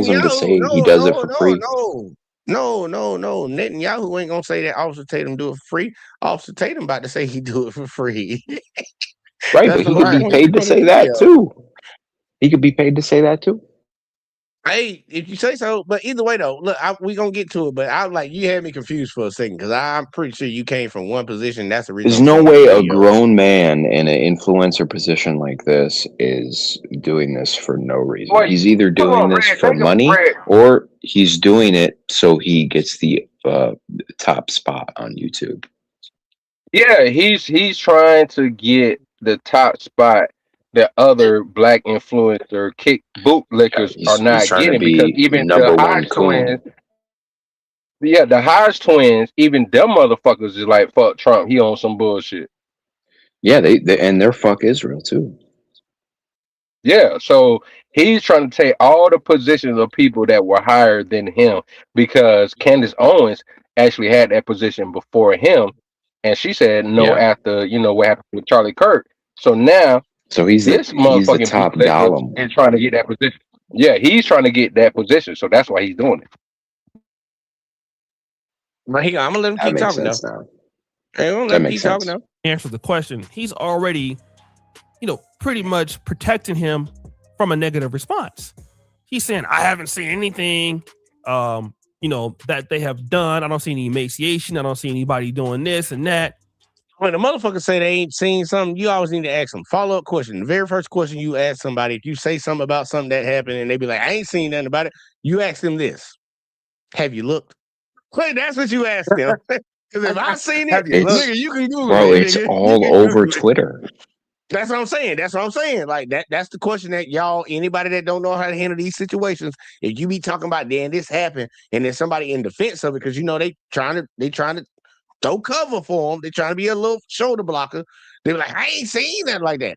him to Netanyahu, say he does it for free. no. Netanyahu ain't gonna say that Officer Tatum do it for free. Officer Tatum about to say he do it for free. Right, That's but the he whole could be point paid to from the say that video. too. He could be paid to say that too. Hey, if you say so, but either way though, look, we gonna get to it. But I like you had me confused for a second because I'm pretty sure you came from one position. That's the reason There's I'm no showing you way the a video. grown man in an influencer position like this is doing this for no reason. Wait, He's either hold doing on, this Red. for Think of money Red. or he's doing it so he gets the top spot on YouTube. Yeah, he's trying to get the top spot that other black influencer kick bootlickers are He's not trying to getting because be even number the one Hodge coon. twins, yeah, the Hodge twins, even them motherfuckers is like fuck Trump. He on some bullshit. Yeah, they and they're fuck Israel too. Yeah, so he's trying to take all the positions of people that were higher than him because Candace Owens actually had that position before him, and she said no Yeah. after what happened with Charlie Kirk. So now So he's this the motherfucking top bootlicker golem. is trying to get that position. Yeah, he's trying to get that position, so that's why he's doing it. But I'm gonna let him That keep makes talking sense though. now. Hey, I'm gonna let That him makes keep talking sense. though. Answer the question. He's already, pretty much protecting him from a negative response. He's saying, I haven't seen anything, that they have done. I don't see any emaciation. I don't see anybody doing this and that. When the motherfuckers say they ain't seen something, you always need to ask them follow-up question. The very first question you ask somebody, if you say something about something that happened and they be like, I ain't seen nothing about it, you ask them this. Have you looked? Wait, that's what you ask them. Because if I seen it, nigga, you can Google Bro, it. it's Nigga. all over Twitter. That's what I'm saying. That's what I'm saying. Like that's the question that y'all, anybody that don't know how to handle these situations, if you be talking about then this happened, and then somebody in defense of it, because they trying to throw cover for them. They trying to be a little shoulder blocker. They be like, I ain't seen that like that.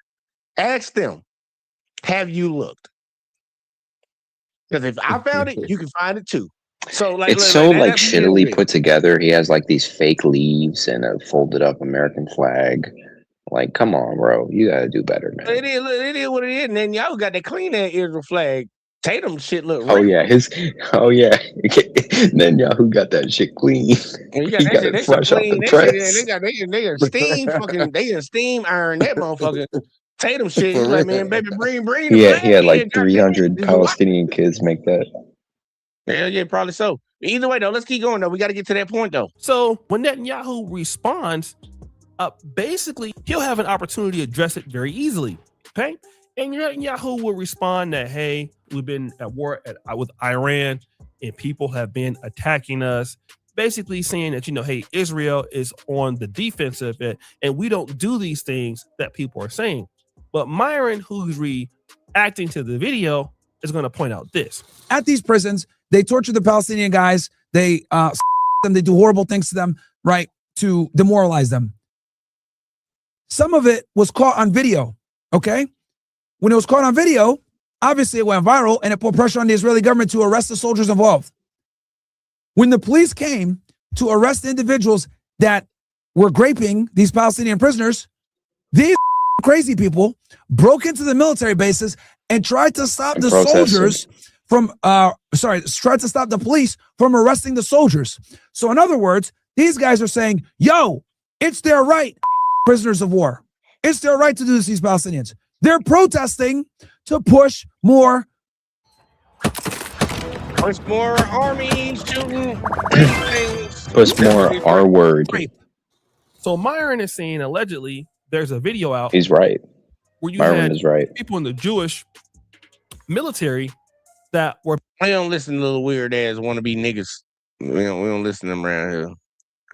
Ask them, have you looked? Because if I found it, you can find it too. So It's so like that's the deal with shittily it. put together. He has like these fake leaves and a folded up American flag. Like, come on, bro. You gotta do better, man. It is what it is. And then y'all got that clean that Israel flag. Tatum shit look Oh real. yeah, Then Yahoo got that shit clean. And you got He that got shit. it They some fresh off clean. the That shit. press. They steam fucking. They steam iron that motherfucker. Tatum shit. He's For like, real. man, baby, bring the He flag had in. like Goddamn 300 it. This is what- Palestinian kids make that. Hell yeah, probably so. Either way though, let's keep going though. We got to get to that point though. So when Netanyahu responds, basically he'll have an opportunity to address it very easily. Okay, and Netanyahu will respond that, hey, we've been at war with Iran, and people have been attacking us. Basically saying that hey, Israel is on the defensive, and we don't do these things that people are saying. But Myron, who's reacting to the video, is going to point out this. At these prisons, they torture the Palestinian guys. They them. They do horrible things to them, right, to demoralize them. Some of it was caught on video, okay? When it was caught on video, obviously it went viral and it put pressure on the Israeli government to arrest the soldiers involved. When the police came to arrest individuals that were graping these Palestinian prisoners, these crazy people broke into the military bases and tried to stop the soldiers from, tried to stop the police from arresting the soldiers. So in other words, these guys are saying, yo, it's their right, prisoners of war. It's their right to do this to these Palestinians. They're protesting to push more. Push more armies shooting. Push more R word. So Myron is saying allegedly there's a video out. He's right. Where you Myron had is right. people in the Jewish military that were. I don't listen to little weird ass wannabe niggas. We don't listen to them around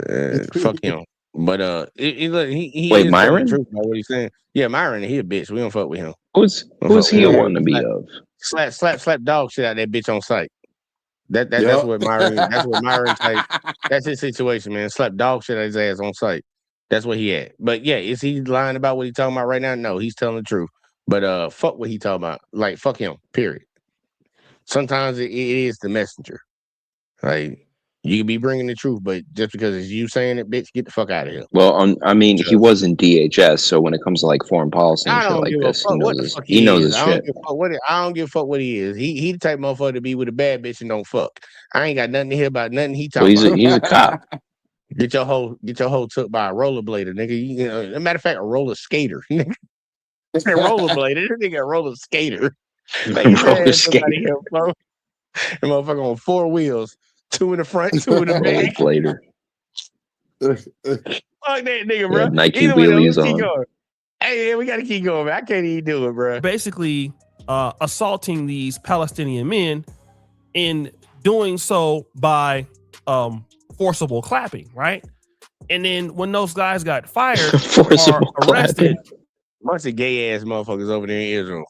here. Fuck him. But he Wait, is telling Myron? the truth about what he's saying. Yeah, Myron, he a bitch. We don't fuck with him. Who's he a wannabe of? Slap dog shit out that bitch on sight. That's what Myron. That's what Myron type. That's his situation, man. Slap dog shit out his ass on sight. That's what he had. But yeah, is he lying about what he talking about right now? No, he's telling the truth. But fuck what he talking about. Like fuck him. Period. Sometimes it is the messenger. Like, you can be bringing the truth, but just because it's you saying it, bitch, get the fuck out of here. Well, I mean, he was in DHS, so when it comes to like foreign policy and I shit don't like give a this, he fuck what knows the his, fuck he he knows is. his shit. I don't give a fuck what he is. He the type of motherfucker to be with a bad bitch and don't fuck. I ain't got nothing to hear about nothing he Well, talking about. he's a cop. Get your hoe took by a rollerblader, nigga. You know, as a matter of fact, a roller skater. Nigga. It's a rollerblader. This nigga a roller skater. Like, Roller somebody skater. here, bro. The motherfucker on 4 wheels, 2 in the front, 2 in the back. Rollerblader. Fuck that nigga, Yeah, bro. Nike Either way, though, wheelies let's keep on. going. Hey, we gotta keep going, man. I can't even do it, bro. Basically, assaulting these Palestinian men, in doing so by forcible clapping, right? And then when those guys got fired Forcible or arrested, Bunch of gay ass motherfuckers over there in Israel,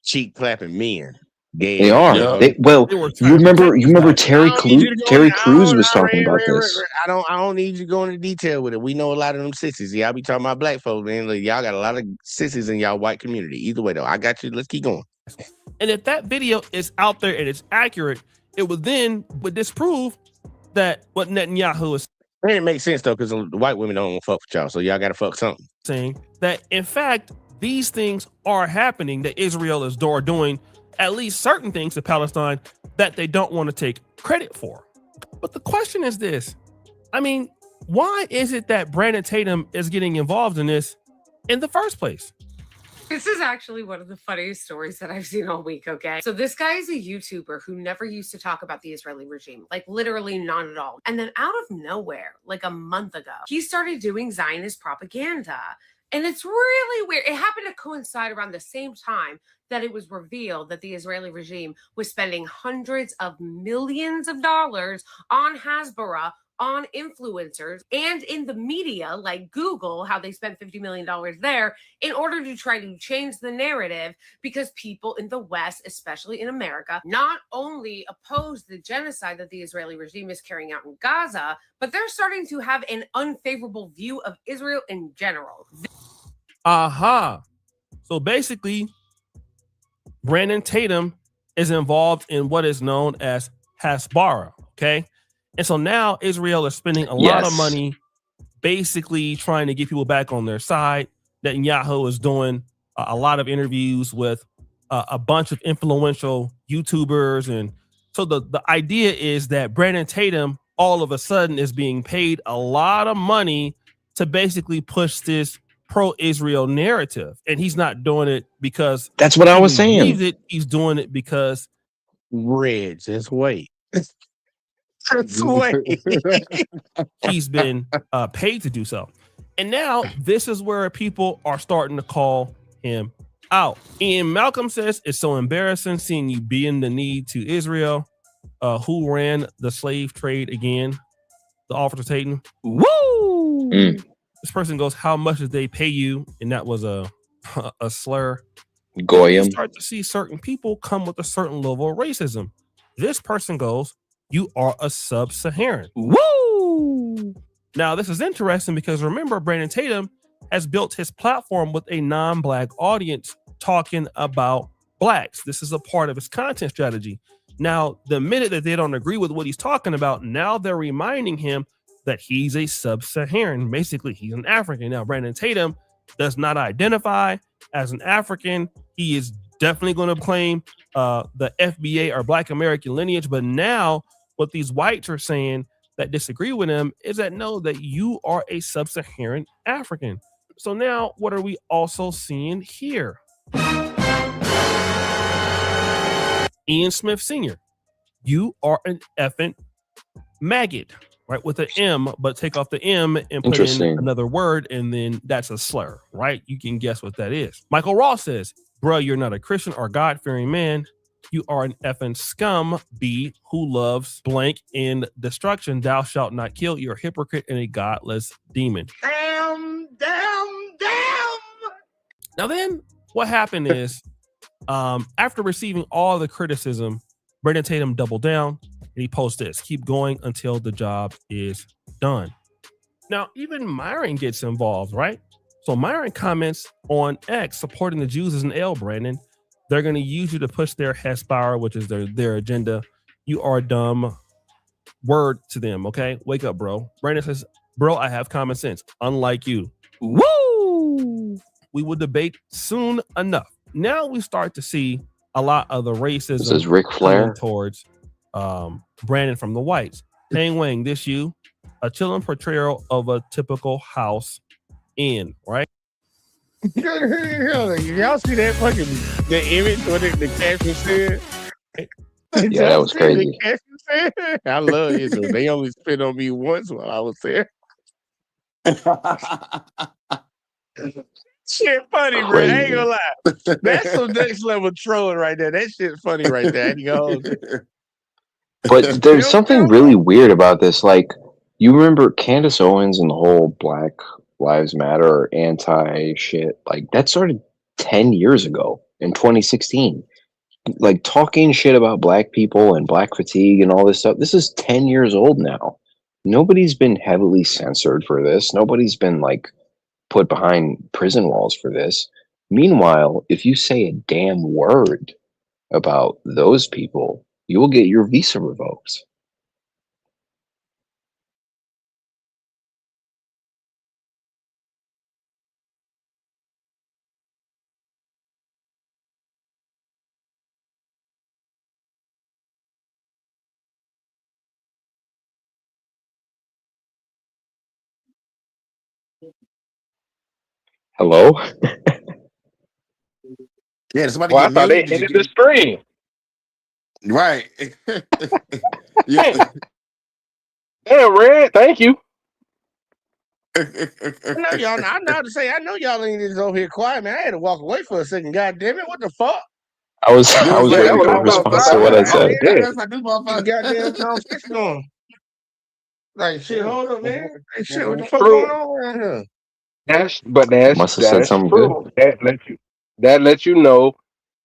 cheek clapping men. Gay They ass. are. Yeah. Well, you remember Terry Crews was I talking about this. don't need you to go into detail with it. We know a lot of them sissies. Y'all be talking about black folks, man. Like, y'all got a lot of sissies in y'all white community. Either way, though, I got you. Let's keep going. and if that video is out there and it's accurate, it would disprove that what Netanyahu is And it makes sense though, because the white women don't want to fuck with y'all, so y'all got to fuck something. saying, that in fact these things are happening, that Israel is doing at least certain things to Palestine that they don't want to take credit for. But the question is this: I mean, why is it that Brandon Tatum is getting involved in this in the first place? This is actually one of the funniest stories that I've seen all week, okay? So this guy is a YouTuber who never used to talk about the Israeli regime, like literally not at all. And then out of nowhere, like a month ago, he started doing Zionist propaganda. And it's really weird. It happened to coincide around the same time that it was revealed that the Israeli regime was spending hundreds of millions of dollars on Hasbara, on influencers, and in the media like Google, how they spent $50 million there in order to try to change the narrative, because people in the West, especially in America, not only oppose the genocide that the Israeli regime is carrying out in Gaza, but they're starting to have an unfavorable view of Israel in general. Aha. So basically, Brandon Tatum is involved in what is known as Hasbara, okay? And so now Israel is spending a lot of money basically trying to get people back on their side. Netanyahu is doing a lot of interviews with a bunch of influential YouTubers. And so the idea is that Brandon Tatum all of a sudden is being paid a lot of money to basically push this pro-Israel narrative. And he's not doing it because that's what I was saying. He's doing it because Reds, that's way. That's way. He's been paid to do so. And now this is where people are starting to call him out. Ian Malcolm says, it's so embarrassing seeing you bend the knee to Israel. Who ran the slave trade again? The officer Tatum. Woo! This person goes, how much did they pay you? And that was a slur. Goyim. You start to see certain people come with a certain level of racism. This person goes, you are a sub-Saharan. Woo! Now, this is interesting because remember, Brandon Tatum has built his platform with a non-black audience talking about blacks. This is a part of his content strategy. Now, the minute that they don't agree with what he's talking about, now they're reminding him that he's a sub-Saharan. Basically, he's an African. Now, Brandon Tatum does not identify as an African. He is definitely going to claim the FBA or Black American lineage. But now what these whites are saying that disagree with him is that no, that you are a sub-Saharan African. So now what are we also seeing here? Ian Smith Sr., you are an effing maggot, right? With an M, but take off the M and put in another word, and then that's a slur, right? You can guess what that is. Michael Ross says, bruh, you're not a Christian or God-fearing man. You are an effing scum B who loves blank in destruction. Thou shalt not kill. You're a hypocrite and a godless demon. Damn. Now then, what happened is, after receiving all the criticism, Brandon Tatum doubled down and he posted this: keep going until the job is done. Now, even Myron gets involved, right? So Myron comments on X, supporting the Jews is an L, Brandon. They're going to use you to push their Hespire, which is their agenda. You are dumb. word to them. Okay, wake up, bro. Brandon says, "Bro, I have common sense, unlike you." Woo! We will debate soon enough. Now we start to see a lot of the racism This is Ric coming Flair. towards Brandon from the whites. Hang Wang, this you, a chilling portrayal of a typical house in, right? Y'all see that fucking the image what the caption said? Yeah, that was crazy. The caption said? I love Israel. They only spit on me once while I was there. Shit funny, bro. I ain't gonna lie. That's some next level trolling right there. That shit funny right there. I ain't gonna hold you. But there's something really weird about this. Like, you remember Candace Owens and the whole Black Lives Matter or anti shit? Like, that started 10 years ago in 2016. Like, talking shit about black people and black fatigue and all this stuff. This is 10 years old now. Nobody's been heavily censored for this. Nobody's been, like, put behind prison walls for this. Meanwhile, if you say a damn word about those people, you will get your visa revoked. Hello? Yeah, somebody Well, I get thought they muted. Did you ended the get stream. right? Yeah. Damn, Red. Thank you. I know y'all. I'm not to say. I know y'all ain't just over here quiet, man. I had to walk away for a second. God damn it! What the fuck? I was Yeah, waiting for a that's what response I to what I thought. said. That's like this motherfucker. Goddamn conversation going. Like shit. Hold up, man. Hey, shit. What the fuck True. going on around here? That's Must have said something true. That lets you know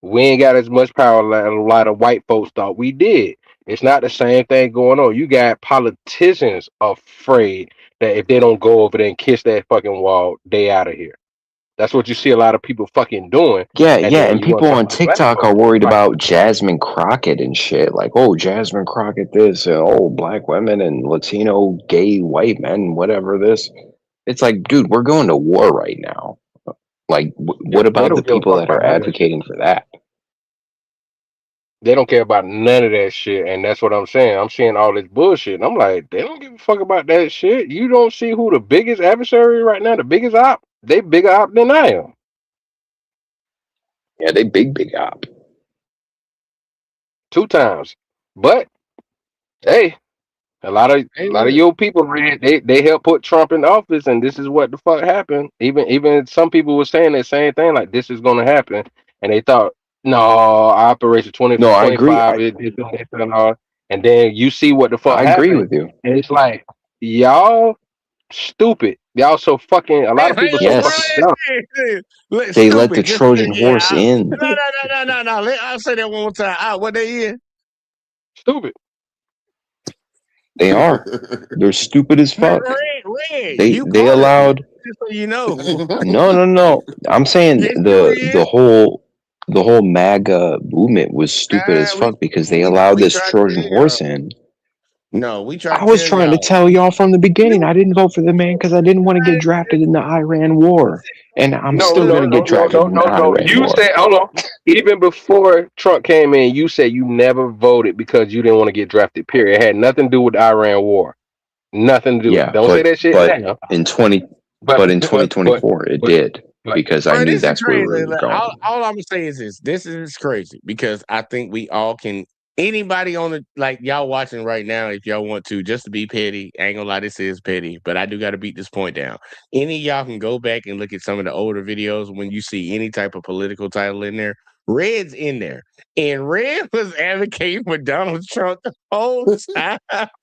we ain't got as much power like a lot of white folks thought we did. It's not the same thing going on. You got politicians afraid that if they don't go over there and kiss that fucking wall, they out of here. That's what you see a lot of people fucking doing. Yeah, And yeah, then and you want people to talk on about black TikTok are folks. worried Like, about Jasmine Crockett and shit. Like, oh, Jasmine Crockett this, and oh, black women and Latino gay white men, whatever this. It's like, dude, we're going to war right now. Like, what they about the don't give a people fuck that about are none of that shit. advocating for that? They don't care about none of that shit, and that's what I'm saying. I'm seeing all this bullshit, and I'm like, they don't give a fuck about that shit. You don't see who the biggest adversary right now, the biggest op? They bigger op than I am. Yeah, they big op. 2 times. But hey, a lot of Hey, your people read they helped put Trump in office, and this is what the fuck happened. Even some people were saying that same thing, like this is gonna happen, and they thought, no, Operation No, I agree. 2025 is doing this and all. And then you see what the fuck I agree happened, with you. and it's like y'all stupid. Y'all so fucking. A lot of people so fucking Yes, dumb. they let the Stupid. Just Trojan yeah. horse in. No. I'll say that one more time. What they in? Stupid. They are. They're stupid as fuck. Red. They You called it. allowed. Just so you know. No. I'm saying Yes, you the whole MAGA movement was stupid as fuck because they allowed we this tried to Trojan tell horse y'all. in. No, we tried I to was tell trying to y'all. tell y'all from the beginning. I didn't vote for the man because I didn't want to get drafted in the Iran war, and I'm still gonna get drafted in the Iran You war. said, hold on. Even before Trump came in, you said you never voted because you didn't want to get drafted. Period. It had nothing to do with the Iran war. Nothing to do with it. Yeah, Don't say that shit now. in 2024 it did because I Bro, knew this is that's where we crazy. were Like, going. all I'm gonna say is this. This is crazy because I think we all can. Anybody on the like y'all watching right now, if y'all want to, just to be petty, I ain't gonna lie, this is petty, but I do got to beat this point down. Any of y'all can go back and look at some of the older videos when you see any type of political title in there. Red's in there, and Red was advocating for Donald Trump the whole time.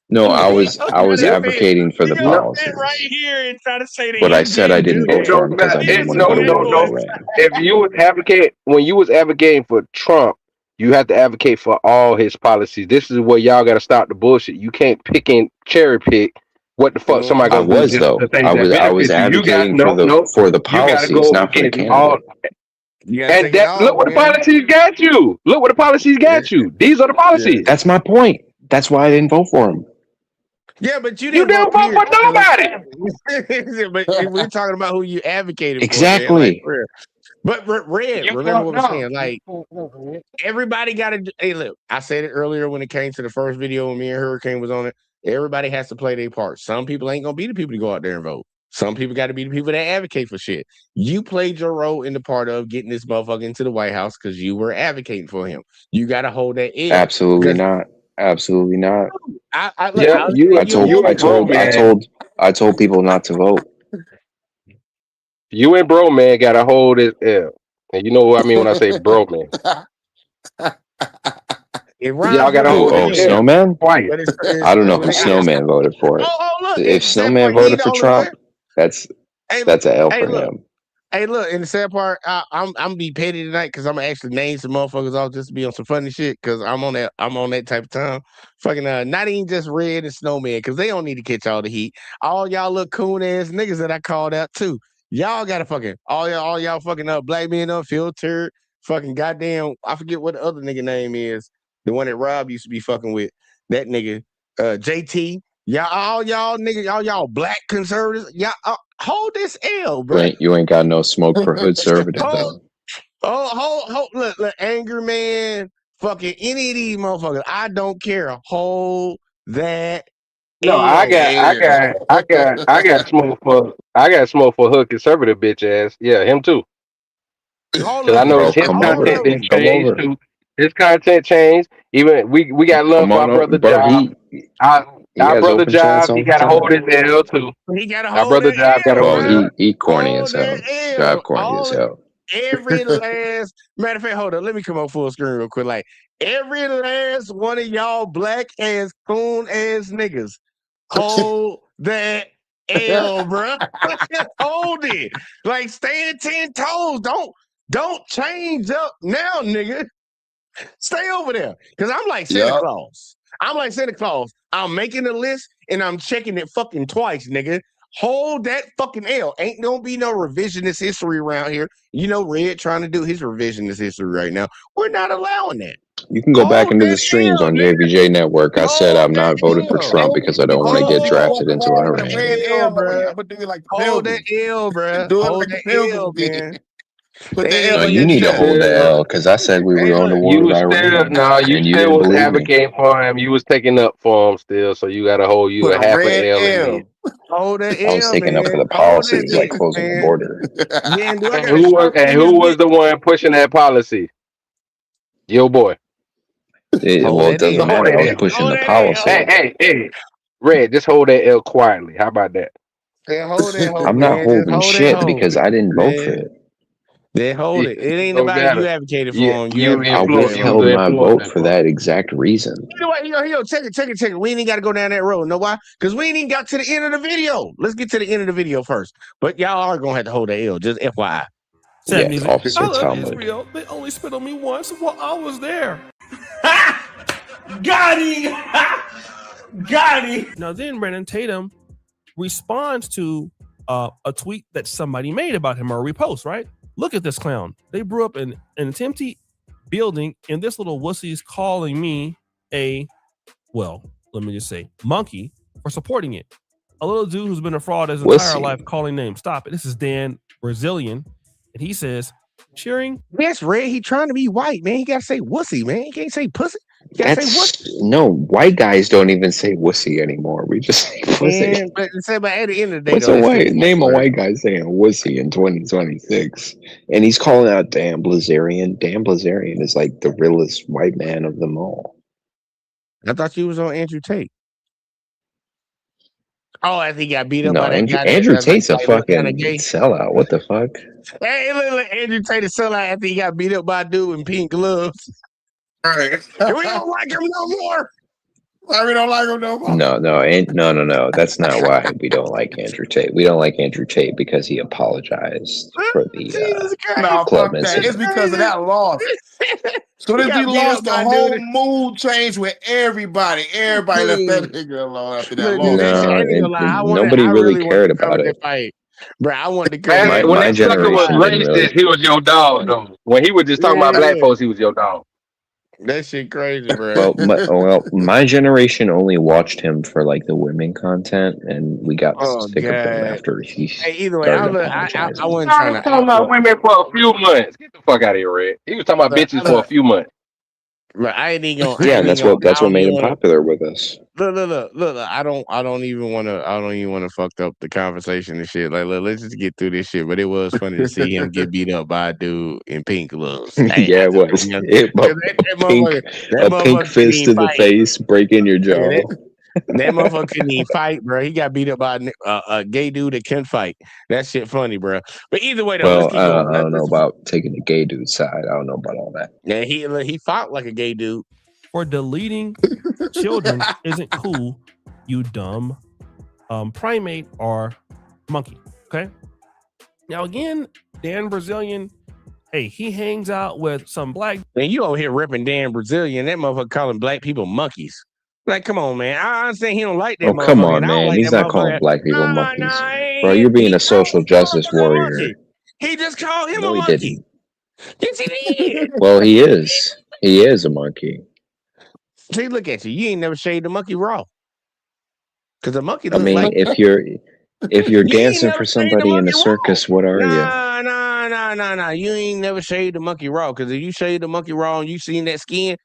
No, I was advocating for the He gonna policies, sit right here and try to say that but I he said I didn't do didn't vote that. for him because I didn't want to go to war with Iran. If you was advocating when you was advocating for Trump, you have to advocate for all his policies. This is where y'all got to stop the bullshit. You can't pick and cherry pick what the fuck somebody I gonna do was just though. the things I that was benefit you. You got advocating for the You got to policies, go not for the against all. candidate. You gotta And take it that all, look what the man. policies got you. Look what the policies got you. These are the policies. That's my point. That's why I didn't vote for him. Yeah, but you You didn't vote. didn't vote for nobody. But we're talking about who you advocated for, man. Like, Exactly. for real. But Red, You remember what fucked I'm up. saying? Like, everybody got to. Hey, look, I said it earlier when it came to the first video when me and Hurricane was on it. Everybody has to play their part. Some people ain't gonna be the people to go out there and vote. Some people got to be the people that advocate for shit. You played your role in the part of getting this motherfucker into the White House because you were advocating for him. You got to hold that L. Absolutely Because not. Absolutely not. look, Yeah, I'll you give you a you moment. and bro man, I told people not to vote. you and bro man got to hold his L. And you know what I mean when I say bro man. It Y'all rhymes got to with hold bro, his L. Snowman? Quiet. but I don't know when who it is. Snowman voted for it. Oh, look! If And the sad Snowman part, he ain't voted the for only Trump, one. that's Hey, an L hey, for look. him. Hey, look, in the sad part, I'm gonna be petty tonight because I'm gonna actually name some motherfuckers off just to be on some funny shit because I'm on that type of time. Fucking not even just Red and Snowman because they don't need to catch all the heat. All y'all little coon ass niggas that I called out too. Y'all gotta fucking all y'all fucking black men unfiltered. Fucking goddamn, I forget what the other nigga name is. The one that Rob used to be fucking with. That nigga, JT. All y'all niggas, y'all black conservatives. Y'all hold this L, bro. You ain't got no smoke for hood conservative though. Look, Anger Man, fucking any of these motherfuckers. I don't care. Hold that No, L. I got smoke for hood conservative bitch ass. Yeah, him too. Hold Because I up. noticed his Come Hold over. content up. didn't Come change over. too. His content changed. Even we got love Come for on our over. brother Bro, Jive. he Our has brother open chats Jive, he all the got to time. hold his L too. He gotta Our hold brother that Jive got to L, hold Well, his bro. L. he corny as Hold hell. that Drive L. corny as hell. Every last matter of fact, hold on. Let me come on full screen real quick. Like every last one of y'all black ass coon ass niggas, hold that L, bro. Hold it. Like stand 10 toes. Don't change up now, nigga. Stay over there. Cause I'm like Santa Yup. Claus. I'm like Santa Claus. I'm making a list and I'm checking it fucking twice, nigga. Hold that fucking L. Ain't gonna be no revisionist history around here. You know, Red trying to do his revisionist history right now. We're not allowing that. You can go back Hold into the that streams L, on nigga. JVJ Network. I said Hold I'm that not voted for L. Trump because I don't want to get Hold drafted into an with a Iran. red L, L on it. bruh. I'm gonna do it like the Hold that pilgrims. L, bruh. Do it Hold like the that pilgrims L, did. man. Put They the ain't L No, on you your need to hold chest. the L because I said we were Hey, going to look. war with Iran, You and you still didn't was believe me. advocating for him. You was taking up for him still. So you got to hold you Put a a half red a L in L. me. Hold that I was L, taking up for man. the Hold that policies like bitch, closing the man. border. Yeah, and do I And gotta stop who in this was bitch? the one pushing that policy? Your boy. Hold Well, it that doesn't L. Hold matter. that I was L. pushing Hold the that L. policy. Hey. Red, just hold that L quietly. How about that? Then hold that hoe, I'm not man. Just holding hold that shit hoe. because I didn't vote for Man. it. Then hold it. It ain't Don't about it. You matter. advocated You for him. You you I advocated for influence. him, You bro. was withheld my vote influencing for for. that exact reason. You know what? Check it. We ain't even got to go down that road. Know why? Because we ain't even got to the end of the video. Let's get to the end of the video first. But y'all are going to have to hold that L. Just FYI. Sad Yeah, music. Officer I love Talmud. Israel. They only spit on me once while I was there. Got him! Got him! Now then, Brandon Tatum responds to a tweet that somebody made about him or a repost, right? Look at this clown. They grew up in an empty building, and this little wussy is calling me let me just say, monkey for supporting it. A little dude who's been a fraud his entire Wussy. life calling names. Stop it. This is Dan Brazilian, and he says, cheering. Yes, Red. He trying to be white, man. He got to say wussy, man. He can't say pussy. He got to say wussy. No, white guys don't even say wussy anymore. We just say pussy. And, but at the end of the day, What's though, a that's still white name? A word. white guy saying wussy in 2026, and he's calling out Dan Blazarian. Dan Blazarian is like the realest white man of them all. I thought you was on Andrew Tate. Oh, I think he got beat up No, by that guy Andrew that's Tate's a looked kind of fucking gay. sellout. What the fuck? Hey, look, Andrew Tate is sellout after he got beat up by a dude in pink gloves. Right. And we don't like him no more. We don't like him no more. No. That's not why we don't like Andrew Tate. We don't like Andrew Tate because he apologized for the Jesus Christ. No, club fuck that. incident. It's because of that loss. Soon He as he got beat up lost, the by a whole dude. mood changed with everybody. Everybody left that nigga alone after that Look, loss. that shit, I No, ain't gonna lie. nobody I really really wanted cared to cover about that it. fight. Bro, I wanted to cover Man, that when My that sucker was generation didn't really. racist, he was your dog, though. When he was just talking about black folks, he was your dog. That shit crazy, bro. My generation only watched him for like the women content, and we got Oh, sick of him God. after he Hey, either way, started I apologizing. wasn't I trying was to. talking about women for a few months. Get the fuck out of here, Red. He was talking about bitches for a few months. Look, I ain't even gonna. Yeah, that's what made him popular with us. Look. I don't even want to fuck up the conversation and shit. Like, look, let's just get through this shit. But it was funny to see him get beat up by a dude in pink gloves. Yeah, it was. A pink fist to the face, breaking your jaw. That motherfucker couldn't even fight, bro. He got beat up by a gay dude that couldn't fight. That shit funny, bro. But either way, though, let's keep going. I don't know about taking the gay dude's side. I don't know about all that. Yeah, he fought like a gay dude. For deleting children isn't cool, you dumb primate or monkey. Okay. Now again, Dan Brazilian, hey, he hangs out with some black. Man, you over here ripping Dan Brazilian. That motherfucker calling black people monkeys. Like, come on, man. I understand he don't like that motherfucker. Come on, I don't man. like He's that not calling motherfucker. black people monkeys. Bro, you're being a social justice warrior. He just called him No, a he monkey. didn't. Yes, he did. Well, he is. He is a monkey. See, look at you. You ain't never shaved a monkey raw. Because a monkey I looks mean, like... if you're dancing for somebody in a circus, what are you? Nah. You ain't never shaved a monkey raw. Because if you shaved a monkey raw and you seen that skin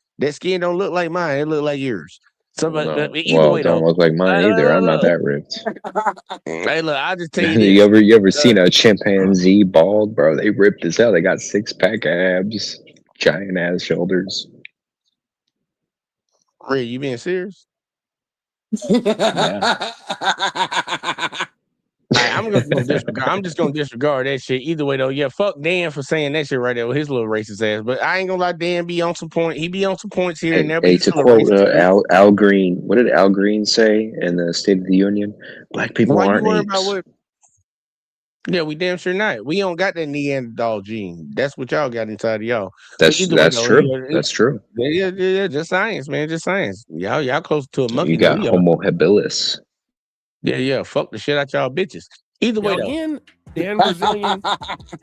don't look like mine. It look like yours. So, but either way, don't though, look like mine either. I'm not that ripped. Hey, look, I'll just tell you this. you ever seen a chimpanzee bald, bro? They ripped as hell. They got 6-pack abs, giant ass shoulders. Ray, you being serious? Yeah. I'm just gonna disregard that shit. Either way, though, yeah, fuck Dan for saying that shit right there with his little racist ass. But I ain't gonna let Dan be on some point. He be on some points here and there. But Hey, he's to still a quote racist. Al Green, what did Al Green say in the State of the Union? Black people Why you aren't worried apes. about what? Yeah, we damn sure not. We don't got that Neanderthal gene. That's what y'all got inside of y'all. That's true. Yeah, That's true. Yeah. Just science, man. Just science. Y'all close to a monkey. You got than we are. Homo habilis. Yeah. Fuck the shit out y'all bitches. Either way, Now, though. again, Dan Brazilian,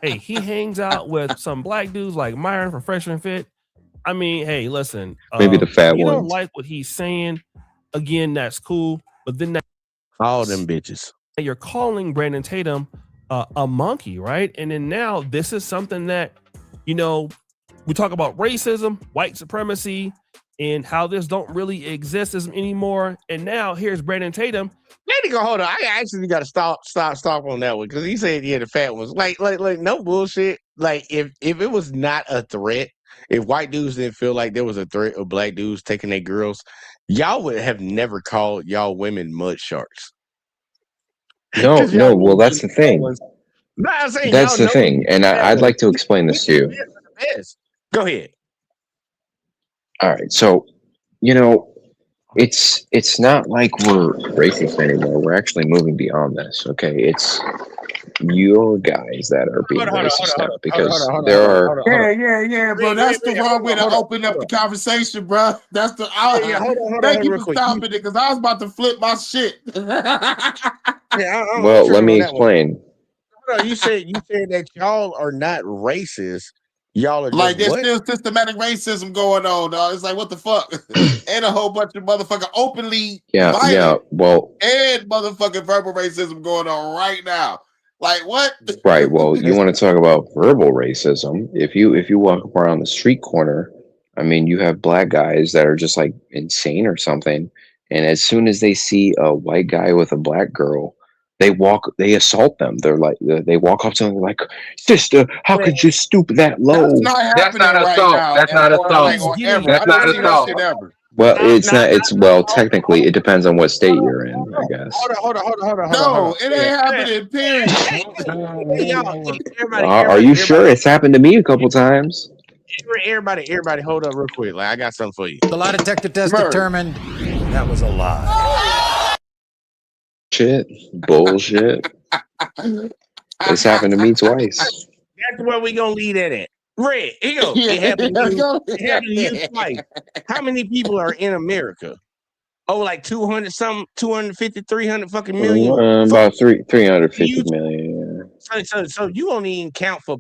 hey, he hangs out with some black dudes like Myron from Fresh and Fit. I mean, hey, listen. Maybe the fat you ones. don't like what he's saying. Again, that's cool. But then all them bitches. You're calling Brandon Tatum a monkey, right? And then now this is something that, we talk about racism, white supremacy, and how this don't really exist anymore. And now here's Brandon Tatum. Hold on. I actually got to stop on that one because he said, yeah, the fat ones. Like, no bullshit. Like, if it was not a threat, if white dudes didn't feel like there was a threat of black dudes taking their girls, y'all would have never called y'all women mud sharks. No. Well, that's the thing. That's the thing, and I'd like to explain this to you. Go ahead. All right, so it's not like we're racist anymore. We're actually moving beyond this. Okay, it's your guys that are being racist now because there are. Yeah, bro. That's the wrong way to open up the conversation, bro. That's the. Thank you for stopping it because I was about to flip my shit. Well, let me explain. You said that y'all are not racist. Y'all are like just there's still systematic racism going on, dog. It's like what the fuck, and a whole bunch of motherfucking openly violent, well, and motherfucking verbal racism going on right now. Like what? Right. Well, you want to talk about verbal racism? If you walk around the street corner, I mean, you have black guys that are just like insane or something, and as soon as they see a white guy with a black girl, they assault them. They're like, they walk up to them like, sister, how could you stoop that low? That's not assault. That's not assault. That's not assault. Well, well, technically, it depends on what state you're in, I guess. Hold on. No, it ain't happening, period. Are you sure? It's happened to me a couple times. Everybody, hold up real quick. Like, I got something for you. The lie detector test determined that was a lie. Shit. Bullshit. It's happened to me twice. That's where we gonna leave that at. Red, here you go. It happened to you twice. How many people are in America? Oh, like 200 something, 250, 300 fucking million? About 350 million. So you only even count for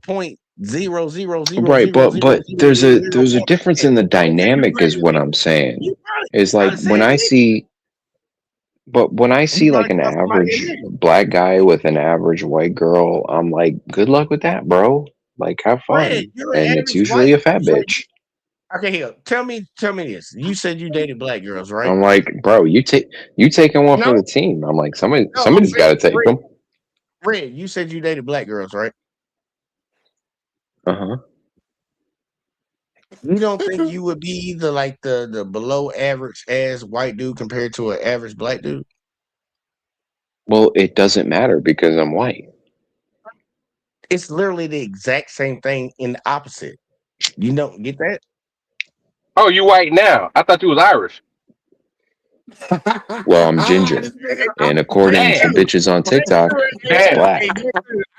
zero zero zero Right, zero but zero there's zero a zero 1%. difference in the dynamic, is what I'm saying. Is like when I see, but when I see like an average black guy with an average white girl, I'm like, good luck with that, bro. Like, have Fred, fun. you're an And it's average usually white. a fat Fred, bitch. okay, here. Tell me this. You said you dated black girls, right? I'm like, bro, you taking one for No, the team. I'm like, no. I'm somebody's got to saying, take them. Fred, you said you dated black girls, right? Uh-huh. You don't think you would be the below average ass white dude compared to an average black dude? Well, it doesn't matter because I'm white. It's literally the exact same thing in the opposite. You don't get that? Oh, you white now? I thought you was Irish. Well, I'm ginger. And according to Damn. bitches on TikTok, it's Damn. black.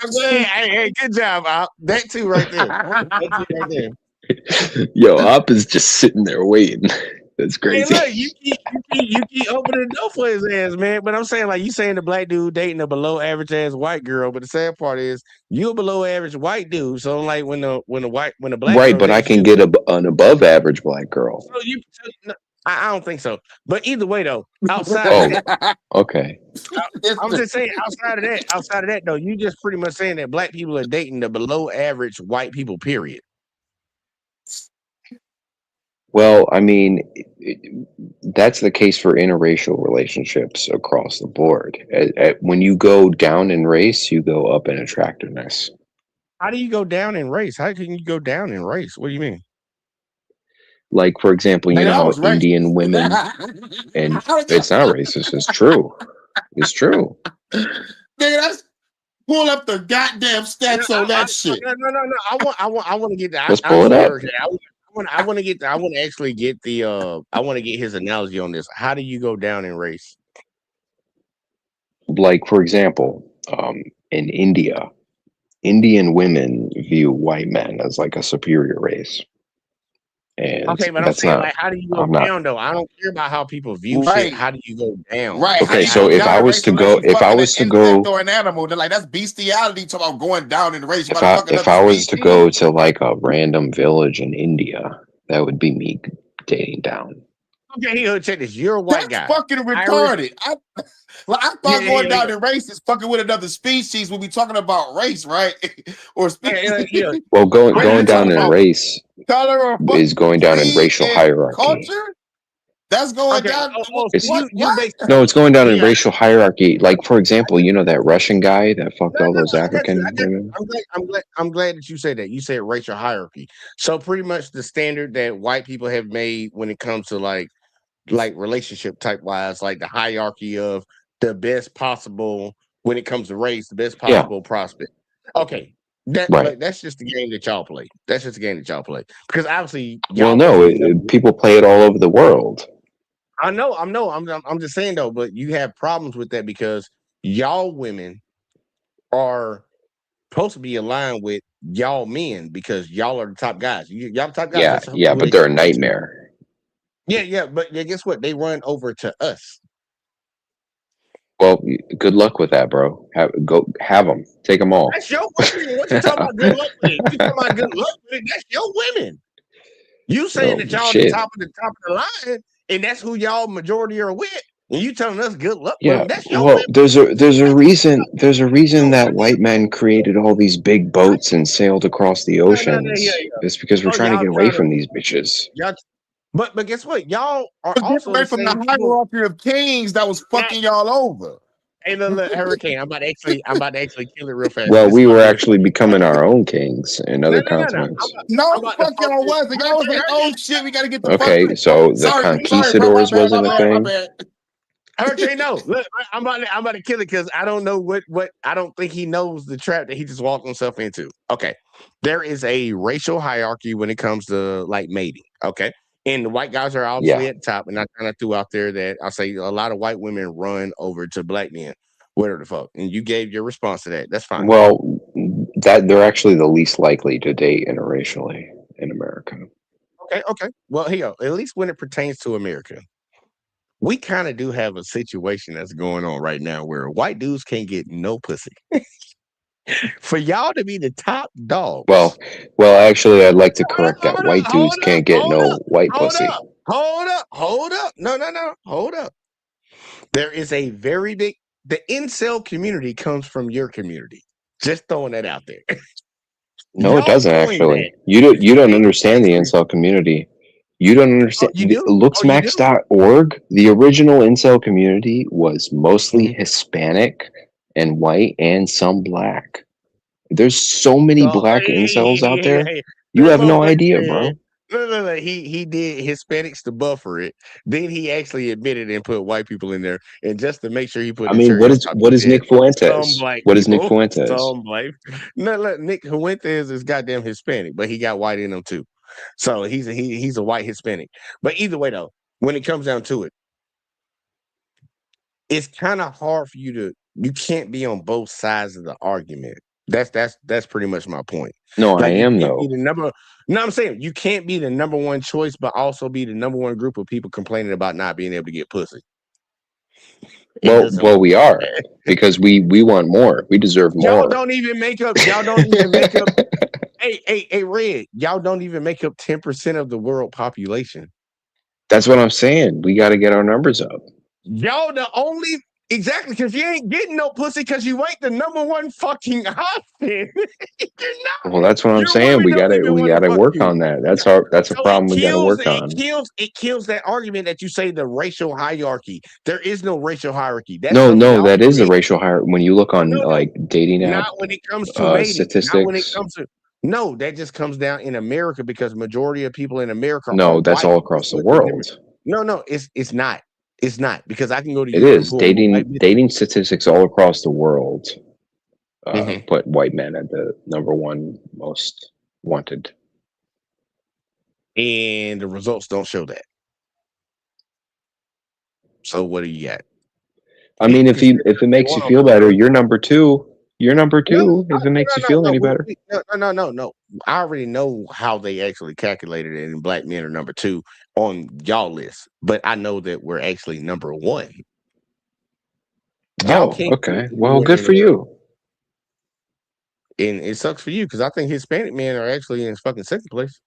I'm glad. Hey, good job, Op. That too right there. That too right there. Yo, Op is just sitting there waiting. That's Hey, crazy. look, you keep opening the door for his ass, man. But I'm saying, like, you saying the black dude dating a below average ass white girl, but the sad part is you a below average white dude. So like when the black Right, girl but I dates can you, get an above average black girl. so no, I don't think so. But either way though, outside of that, Okay. I'm just saying outside of that though, you just pretty much saying that black people are dating the below average white people, period. Well, I mean, that's the case for interracial relationships across the board. When you go down in race, you go up in attractiveness. How do you go down in race? How can you go down in race? What do you mean? Like, for example, you Nigga, know that how was racist. Indian women, and it's not racist, it's true. It's true. Nigga, that's pull up the goddamn stats on that shit. No. I want to get that. Let's pull it up. I want to actually get the. I want to get his analogy on this. How do you go down in race? Like, for example, in India, Indian women view white men as like a superior race. And Okay, but I'm that's saying, not, like, how do you go I'm not. down though? I don't care about how people view Right. shit. How do you go down? Right. How Okay, you so go if down I in was race to unless go, you if I fucking was an to go, insect or an animal? They're like, that's bestiality. Talking about going down in race. You if about to I fuck if another I was to species. go to like a random village in India, that would be me dating down. Okay, here, check this. You're a white That's guy. fucking retarded. I thought going down in race is fucking with another species when we talking about race, right? Or species. Well, going When you down talking in about race color or is going down in breed racial and hierarchy. culture, that's going Okay. down. It's You basically. no, it's going down in racial hierarchy. Like, for example, you know that Russian guy that fucked all those African women. I'm glad that you said that. You said racial hierarchy. So pretty much the standard that white people have made when it comes to like relationship type wise, like the hierarchy of the best possible when it comes to race, the best Yeah. possible prospect. Okay. Right. That's just the game that y'all play. That's just the game that y'all play. Because obviously Well, y'all no, supposed to be people play it all over the world. I know. I'm just saying though, but you have problems with that because y'all women are supposed to be aligned with y'all men because y'all are the top guys. Y'all the top guys. Yeah, That's yeah, who but they they're a should run to. nightmare. Yeah, but guess what? They run over to us. Well, good luck with that, bro. Have them. Take them all. That's your women. What you talking about? Good luck with it. You talking about good luck with it? That's your women. You saying that y'all shit. the top of the line, and that's who y'all majority are with, and you telling us good luck with Yeah. them? That's your Well, women. there's a reason that white men created all these big boats and sailed across the oceans. It's because we're trying to get away from these bitches. But guess what? Y'all are Get also away the from same the people. hierarchy of kings that was fucking y'all over. Hey, look, Hurricane. I'm about to actually kill it real fast. Well, This we is my were real actually becoming our own kings in other No. continents. No, I'm the about to fuck y'all focus- wasn't. Y'all was like, oh shit, we gotta get the fuck. Okay, so the Sorry, bro, my conquistadors bad, wasn't a my thing. bad. Hurricane, no. Look, I'm about to kill it because I don't know what I don't think he knows the trap that he just walked himself into. Okay. There is a racial hierarchy when it comes to like mating. Okay. And the white guys are obviously at the top. And I kind of threw out there that I say a lot of white women run over to black men. Whatever the fuck. And you gave your response to that. That's fine. Well, that they're actually the least likely to date interracially in America. Okay. Well, here, at least when it pertains to America, we kind of do have a situation that's going on right now where white dudes can't get no pussy. For y'all to be the top dogs. Well, actually, I'd like to correct that. White dudes can't get no white pussy. Hold up. No. Hold up. There is a very big, the incel community comes from your community. Just throwing that out there. No, it doesn't actually. You don't understand the incel community. You don't understand. You do? Looksmax.org, the original incel community was mostly Hispanic and white and some black. There's so many black incels out there. You have no idea, bro. No. He did Hispanics to buffer it. Then he actually admitted and put white people in there. And just to make sure he put I mean, what is Nick Fuentes? What is Nick Fuentes? Some black. No, look, Nick Fuentes is goddamn Hispanic, but he got white in him too. So he's a white Hispanic. But either way though, when it comes down to it, it's kind of hard for you can't be on both sides of the argument. That's pretty much my point. No, I am though. I'm saying you can't be the number one choice, but also be the number one group of people complaining about not being able to get pussy. Well, we are because we want more. We deserve more. Y'all don't even make up. Hey, Red. Y'all don't even make up 10% of the world population. That's what I'm saying. We got to get our numbers up. Y'all the only. Exactly, because you ain't getting no pussy because you ain't the number one fucking option. Well, that's what I'm saying. We gotta work on that. That's a problem we gotta work on. It kills that argument that you say the racial hierarchy. There is no racial hierarchy. No, that is a racial hierarchy. When you look on like dating app, not when it comes to mating, statistics. Not when it comes to no, that just comes down in America because majority of people in America. No, that's all across the world. No, it's not. It's not because I can go to. It is dating statistics all across the world. Put white men at the number one most wanted, and the results don't show that. So what do you got? I mean, if it makes you feel better, you're number two. You're number two. If it makes you feel any better. No. I already know how they actually calculated it, and black men are number two on y'all list. But I know that we're actually number one. Okay. Well, good for you. And it sucks for you because I think Hispanic men are actually in fucking second place.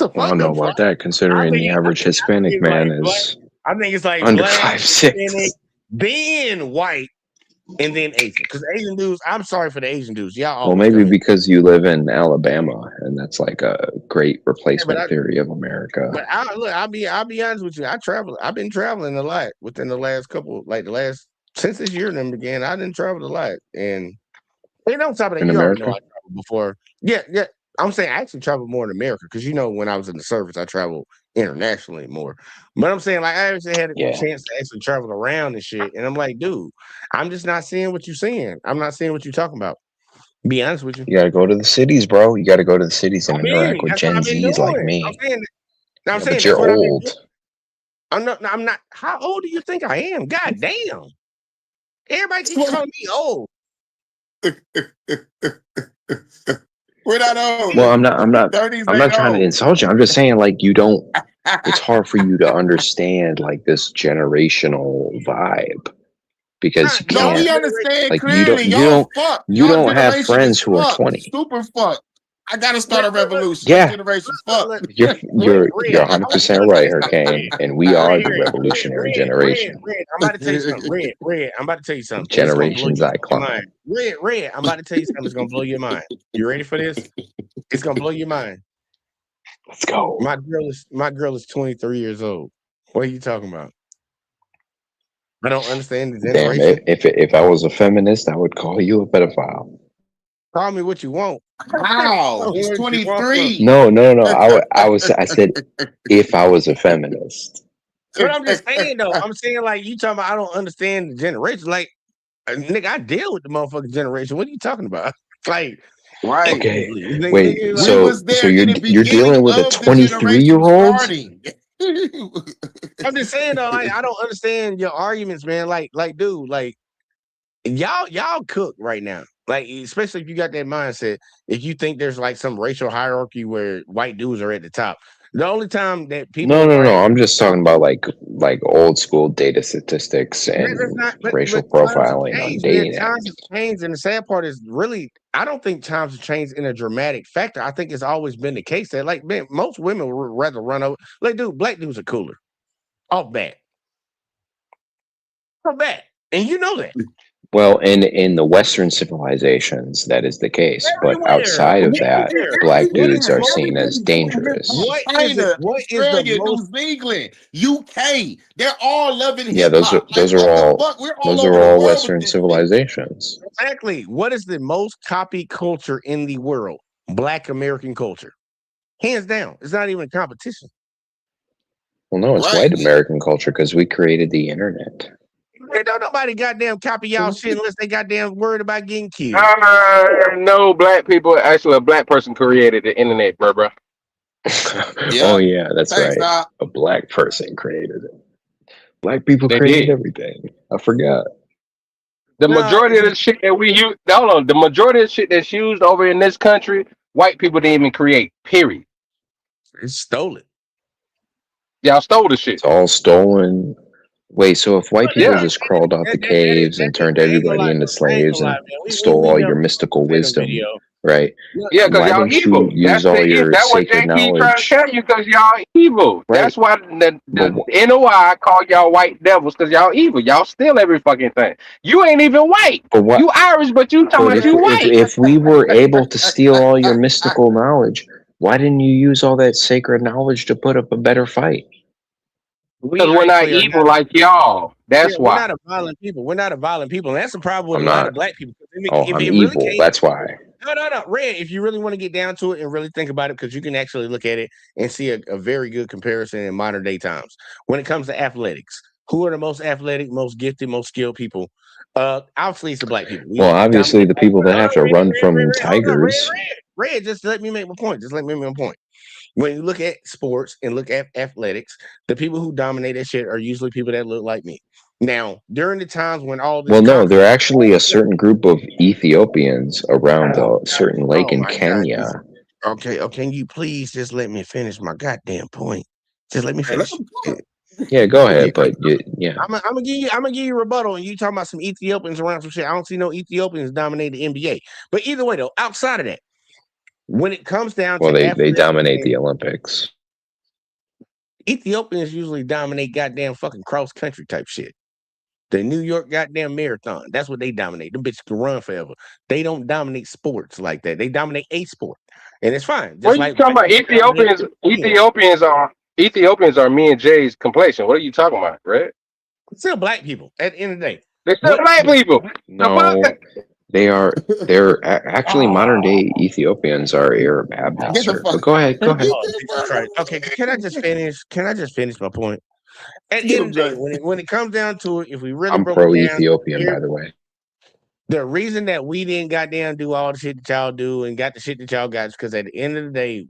I don't know about that, considering the average Hispanic man is. I think it's like under black, 5'6", Hispanic, then white, and then Asian. Because Asian dudes, I'm sorry for the Asian dudes. Y'all. Well, maybe because you live in Alabama, and that's like a great replacement theory of America. But I'll be honest with you. I've been traveling a lot within the last since this year then began. I didn't travel a lot, and on top of that, you already know I traveled before. Yeah. I'm saying I actually traveled more in America because when I was in the service, I traveled internationally more. But I'm saying like I actually had a chance to actually travel around and shit. And I'm like, dude, I'm just not seeing what you're seeing. I'm not seeing what you're talking about. Be honest with you. You gotta go to the cities, bro. You gotta go to the cities and interact with Gen Zs like me. I'm saying but you're old. I'm not. How old do you think I am? God damn. Everybody keeps calling me old. We're not old. Well, I'm not trying to insult you. I'm just saying, like, you don't. It's hard for you to understand like this generational vibe because you can't. No, we understand like, clearly. You don't have friends who are 20. Super fuck. I gotta start a revolution. Yeah. Generation fuck. You're 100% right, Hurricane, and we are the revolutionary generation. Red, I'm about to tell you something. Red, I'm about to tell you something. Generations I climb. Red, I'm about to tell you something that's gonna blow your mind. You ready for this? It's gonna blow your mind. Let's go. My girl is 23 years old. What are you talking about? I don't understand the generation. Damn, if I was a feminist, I would call you a pedophile. Call me what you want. Wow, he's 23. No. I said if I was a feminist. But I'm just saying though. I'm saying like you talking about. I don't understand the generation. Like, nigga, I deal with the motherfucking generation. What are you talking about? Like, right? Okay. Wait. So you're dealing with a 23-year-old? I'm just saying though. Like, I don't understand your arguments, man. Like, dude, like, y'all cook right now. Like, especially if you got that mindset, if you think there's like some racial hierarchy where white dudes are at the top, The only time that people No. I'm just talking about like old school data statistics and racial profiling on dating apps. Times have changed, and the sad part is really, I don't think times have changed in a dramatic factor. I think it's always been the case that, like, man, most women would rather run over. Like, dude, black dudes are cooler. Off bat. Off bat. And you know that. Well, in the Western civilizations, that is the case. But outside of that, black dudes are seen as dangerous. China, Australia, New Zealand, UK, they're all loving Yeah, those are all Western with civilizations. Exactly. What is the most copied culture in the world? Black American culture. Hands down. It's not even a competition. Well, no, it's white American culture because we created the internet. Don't nobody goddamn copy y'all shit unless they goddamn worried about getting killed. No, black people. Actually, a black person created the internet, bro. Oh yeah, that's Thanks, right. Doc. A black person created it. Black people They created did. everything. I forgot. The majority of the shit that we use, hold on, the majority of the shit that's used over in this country, white people didn't even create. Period. It's stolen. Y'all stole the shit. It's all stolen. Wait, so if white people just crawled out the caves and turned everybody into slaves and stole all your mystical wisdom, right? Yeah, because Why y'all didn't evil. you use all your That's what sacred JP trying to knowledge? tell you, because y'all evil. Right. That's why the NOI call y'all white devils, because y'all evil. Y'all steal every fucking thing. You ain't even white. But what? You Irish, but you talking But about you white. if we were able to steal all your mystical knowledge, why didn't you use all that sacred knowledge to put up a better fight? Because we're not evil like y'all. That's We're why. not a violent people. We're not a violent people. And that's the problem with I'm a lot not. of black people. Oh, I'm evil. That's why. No. Red, if you really want to get down to it and really think about it, because you can actually look at it and see a very good comparison in modern day times. When it comes to athletics, who are the most athletic, most gifted, most skilled people? Obviously, it's the black people. Well, obviously, the people that have to run from tigers. Red, just let me make my point. When you look at sports and look at athletics, the people who dominate that shit are usually people that look like me. Now, during the times when all this Well, no, they're actually a certain group of Ethiopians around a certain lake in my God, Kenya. Okay, can you please just let me finish my goddamn point? Just let me finish. Yeah, go ahead, but yeah. I'm gonna give you a rebuttal, and you talking about some Ethiopians around some shit. I don't see no Ethiopians dominate the NBA. But either way, though, outside of that, when it comes down Well, to they athletics dominate and the Olympics. Ethiopians usually dominate goddamn fucking cross country type shit. The New York goddamn marathon. That's what they dominate. Them bitches can run forever. They don't dominate sports like that. They dominate a sport. And it's fine. What are you talking about? Ethiopians are me and Jay's complexion. What are you talking about, right? Still black people at the end of the day. They're still black people. No, they're actually modern day Ethiopians are Arab Abnasser. But go ahead. Oh, Jesus Christ. Okay, can I just finish my point? At the end of the day, when it comes down to it, if we really I'm broke pro it down, Ethiopian, by the way. the reason that we didn't goddamn do all the shit that y'all do and got the shit that y'all got is because at the end of the day,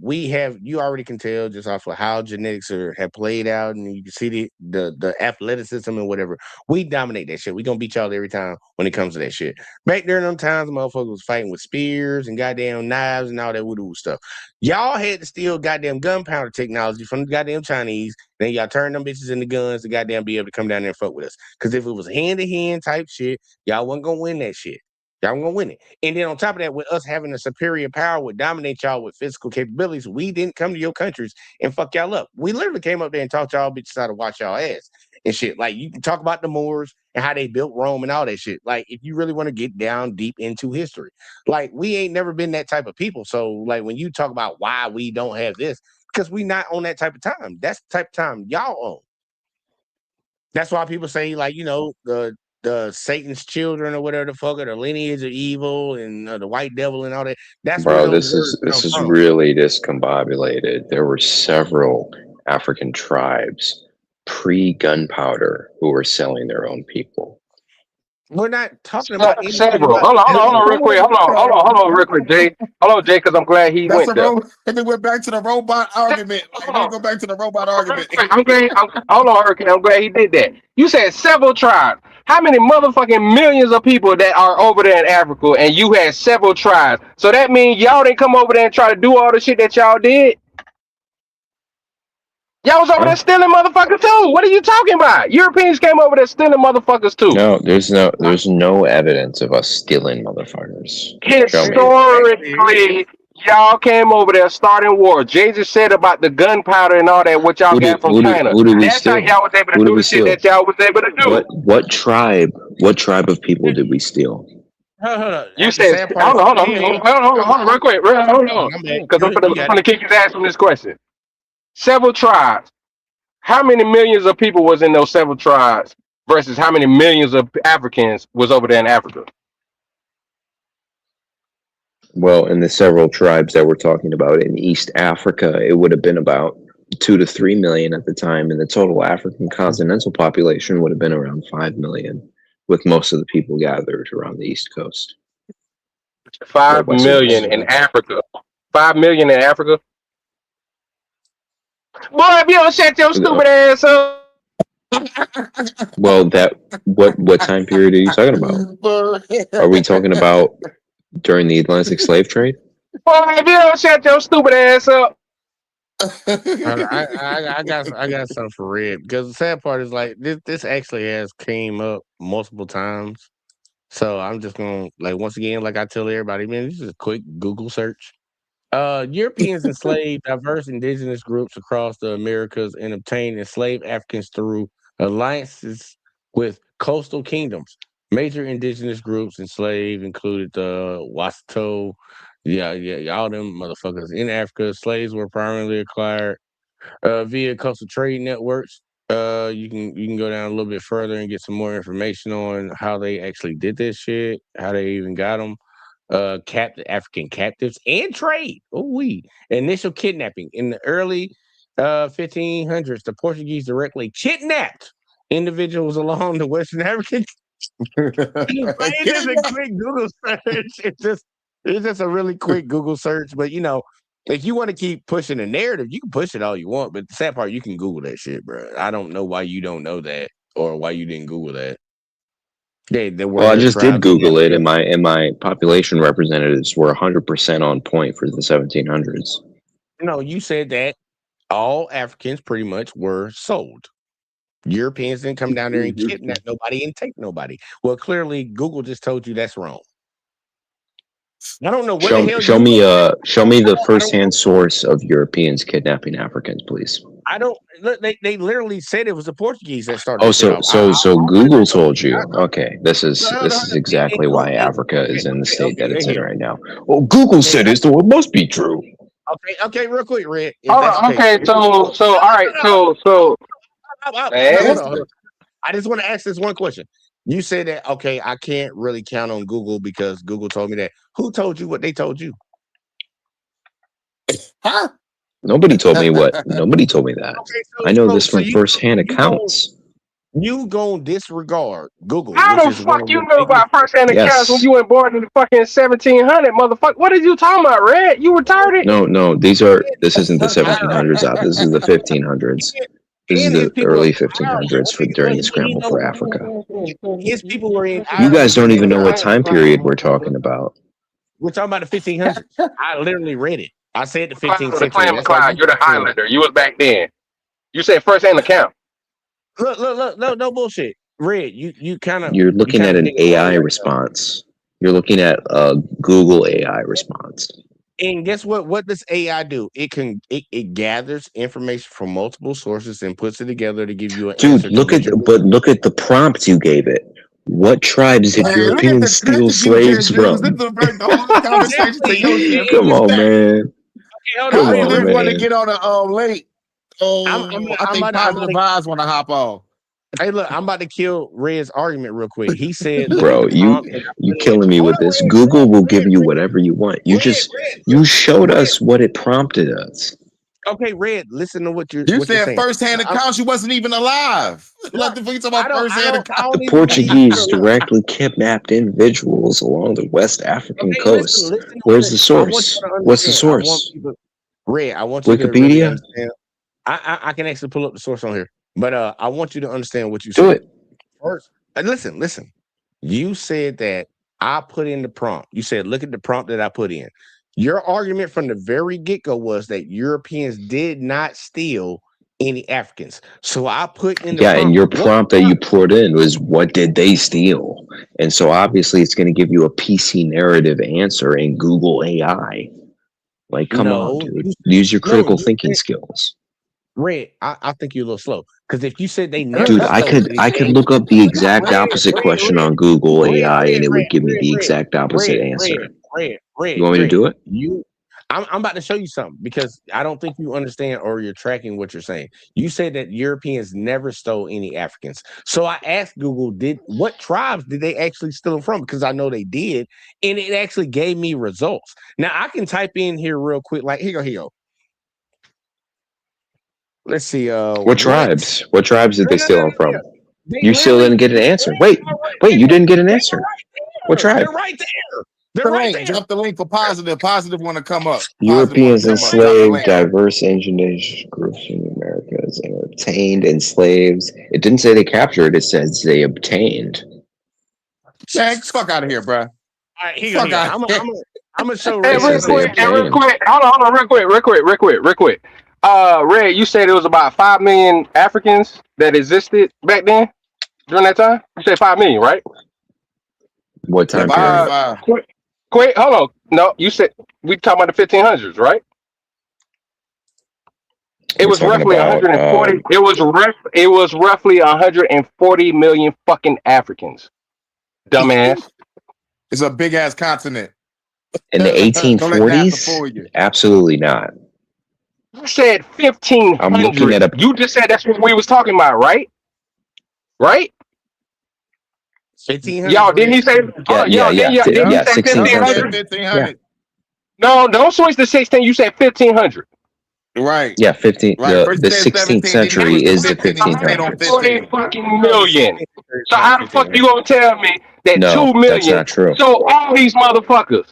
you already can tell just off of how genetics have played out, and you can see the athleticism and whatever. We dominate that shit. We gonna beat y'all every time when it comes to that shit. Back during them times, motherfuckers was fighting with spears and goddamn knives and all that voodoo stuff. Y'all had to steal goddamn gunpowder technology from the goddamn Chinese. Then y'all turn them bitches into guns to goddamn be able to come down there and fuck with us. Because if it was hand-to-hand type shit, y'all wasn't gonna win that shit. Y'all wasn't gonna win it. And then on top of that, with us having a superior power would dominate y'all with physical capabilities, we didn't come to your countries and fuck y'all up. We literally came up there and taught y'all bitches how to watch y'all ass and shit. Like, you can talk about the Moors and how they built Rome and all that shit. Like, if you really want to get down deep into history, like, we ain't never been that type of people. So, like, when you talk about why we don't have this, because we not on that type of time. That's the type of time y'all on. That's why people say, like, the Satan's children or whatever the fuck, or the lineage of evil and the white devil and all that. That's where Bro, those this is from. really discombobulated. There were several African tribes pre-gunpowder who were selling their own people. We're not talking about several. Hold on, real quick. Hold on, real quick, Jay. Hold on, Jay, because I'm glad he went there. And then went back to the robot argument. Like, go back to the robot argument. Hold on, Hurricane. I'm glad he did that. You said several tribes. How many motherfucking millions of people that are over there in Africa, and you had several tribes? So that means y'all didn't come over there and try to do all the shit that y'all did? Y'all was over there stealing motherfuckers too. What are you talking about? Europeans came over there stealing motherfuckers too. No, there's no evidence of us stealing motherfuckers. Show me. Historically, y'all came over there starting war. Jesus said about the gunpowder and all that, what y'all got from China. Who did we That's how steal? y'all was able to Who did do we the shit steal? that y'all was able to do. What tribe of people did we steal? Hold on. You That's the said, sad part. hold on, real quick, hold on. My bad. Because I'm You got gonna kick his ass from this question. Several tribes. How many millions of people was in those several tribes versus how many millions of Africans was over there in Africa? Well, in the several tribes that we're talking about in East Africa, it would have been about 2 to 3 million at the time, and the total African continental population would have been around 5 million, with most of the people gathered around the East Coast. 5 million in Africa. 5 million in Africa. Boy, if you don't shut your stupid ass up. Well, what time period are you talking about? Are we talking about during the Atlantic slave trade? Boy, if you don't shut your stupid ass up. I got something for Red, because the sad part is like this actually has came up multiple times. So I'm just gonna, like, once again, like I tell everybody, man, this is a quick Google search. Europeans enslaved diverse indigenous groups across the Americas and obtained enslaved Africans through alliances with coastal kingdoms. Major indigenous groups enslaved included the Wasito, all them motherfuckers in Africa. Slaves were primarily acquired via coastal trade networks. You can go down a little bit further and get some more information on how they actually did this shit, how they even got them. African captives and trade. Initial kidnapping in the early 1500s. The Portuguese directly kidnapped individuals along the Western African. It is a quick Google search. It's just a really quick Google search. But if you want to keep pushing the narrative, you can push it all you want. But the sad part, you can Google that shit, bro. I don't know why you don't know that or why you didn't Google that. Well, I just did Google it, and my population representatives were 100% on point for the 1700s. No, you said that all Africans pretty much were sold. Europeans didn't come down there and kidnap nobody and take nobody. Well, clearly Google just told you that's wrong. I don't know what the hell. Show me the first-hand source of Europeans kidnapping Africans, please. I don't. They literally said it was the Portuguese that started. Oh, so Google told you. Okay, this is exactly why Africa is in the state that it's in right now. Well, Google said it, so it must be true. Okay, real quick, Red. Hold on, okay, so all right, so hold on. I just want to ask this one question. You said that, okay, I can't really count on Google because Google told me that. Who told you what they told you? Huh? Nobody told me what. Nobody told me that. Okay, I know this from first-hand accounts. You gonna disregard Google? How the fuck you know about first-hand accounts when you were born in the fucking 1700, motherfucker? What are you talking about, Red? You retarded? No, this isn't the 1700s. This is the 1500s. This is the early 1500s during the scramble for Africa. His people were in. You guys don't even know what time period we're talking about. We're talking about the 1500s. I literally read it. I said the 15th The century. Clan McLeod, you're the Highlander. You was back then. You said first-hand account. Look, no bullshit. Red, you kind of. You're looking at an AI response. You're looking at a Google AI response. And guess what? What does AI do? It gathers information from multiple sources and puts it together to give you an answer. Dude, look at the prompt you gave it. What tribes did Europeans steal slaves from? Come on, man. Come on, man. Want to get on a late. I think Positive Vibes want to hop on. Hey, look, I'm about to kill Red's argument real quick. He said, "Bro, you killing me with this. Google will give you whatever you want. You showed us what it prompted us." Okay, Red, listen to what you're. You said first-hand accounts. You wasn't even alive. Let the fuck about first-hand accounts. The Portuguese directly kidnapped individuals along the West African coast. Where's the source? What's the source? Red, I want you to really understand. I can actually pull up the source on here, but I want you to understand what you said. Do it. First, listen. You said that I put in the prompt. You said, look at the prompt that I put in. Your argument from the very get-go was that Europeans did not steal any Africans. So I put in the Yeah, and your what prompt that you put in was, what did they steal? And so obviously it's going to give you a PC narrative answer in Google AI. Like, come on, no, dude. Use your no, critical you thinking said, skills. Red, I think you're a little slow. Because if you said they never Dude, I stole could anything, look up the exact Red, opposite Red, question Red, on Google Red, AI Red, and it would Red, give me Red, the Red, exact opposite answer. Red, You want me to do it? I'm about to show you something because I don't think you understand or you're tracking what you're saying. You said that Europeans never stole any Africans. So I asked Google, what tribes did they actually steal them from? Because I know they did, and it actually gave me results. Now I can type in here real quick, like here you go. Let's see. What tribes? What tribes did they No, steal them from? They You still didn't get an answer. Wait, you didn't get an answer. What tribe? They're right there. They're The right link. there. Drop the link for positive. Positive want to come up. Europeans Positive wanna come up. Drop the enslaved link. diverse indigenous groups in the Americas and obtained enslaved. It didn't say they captured, it says they obtained. Man, fuck out of here, bro. All right, here Fuck you go. out. I'm gonna show Hey, Red. real quick. Hold on, real quick. Red, you said it was about 5 million Africans that existed back then during that time. You said 5 million, right? What time period? Quick, hold on. No, you said we talking about the 1500s, right? It We're was talking roughly about, 140. It was roughly 140 million fucking Africans. Dumbass. It's a big ass continent. In the Don't let NASA fool 1840s? you. Absolutely not. You said 1500. I'm looking at a. You just said that's what we was talking about, right? Right? 1500. Y'all, didn't he say? Didn't he say 1500? 1500. No, don't switch to 16. You said 1500. Right. Yeah, 15. Right. First The you said 16th 17, century then is the 1500. 1500s. Fucking million. So how the fuck you gonna tell me that No, 2 that's million? not true. So all these motherfuckers.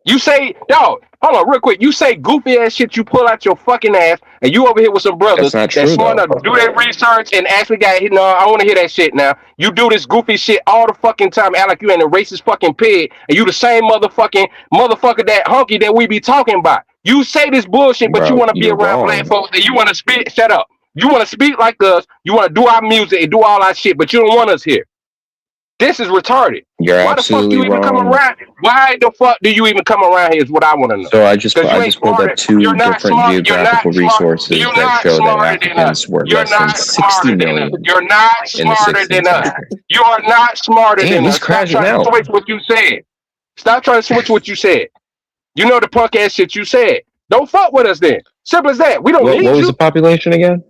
You say, dog, hold on real quick. You say goofy ass shit you pull out your fucking ass, and you over here with some brothers That's not that's true, smart though. enough to do their research and actually got hit. No, I want to hear that shit now. You do this goofy shit all the fucking time, act like you ain't a racist fucking pig, and you the same motherfucker that honky that we be talking about. You say this bullshit, but you Bro, want to be you're around black wrong. folks and you want to speak. Shut up. You want to speak like us. You want to do our music and do all our shit, but you don't want us here. This is retarded. You're Why the fuck absolutely you even come wrong. around? Why the fuck do you even come around here is what I want to know. So I just Because you ain't pulled smart. up two You're not different smart. You're not geographical smart. resources You're that not show that smarter than us. Africans were You're less than not 60 smarter than us. million You're not in the smarter than 16th us. century. You are not smarter Damn, than he's us. Stop crashing trying to out. switch what you said. Stop trying to switch what you said. You know the punk ass shit you said. Don't fuck with us then. Simple as that. We don't What need was you. the population again?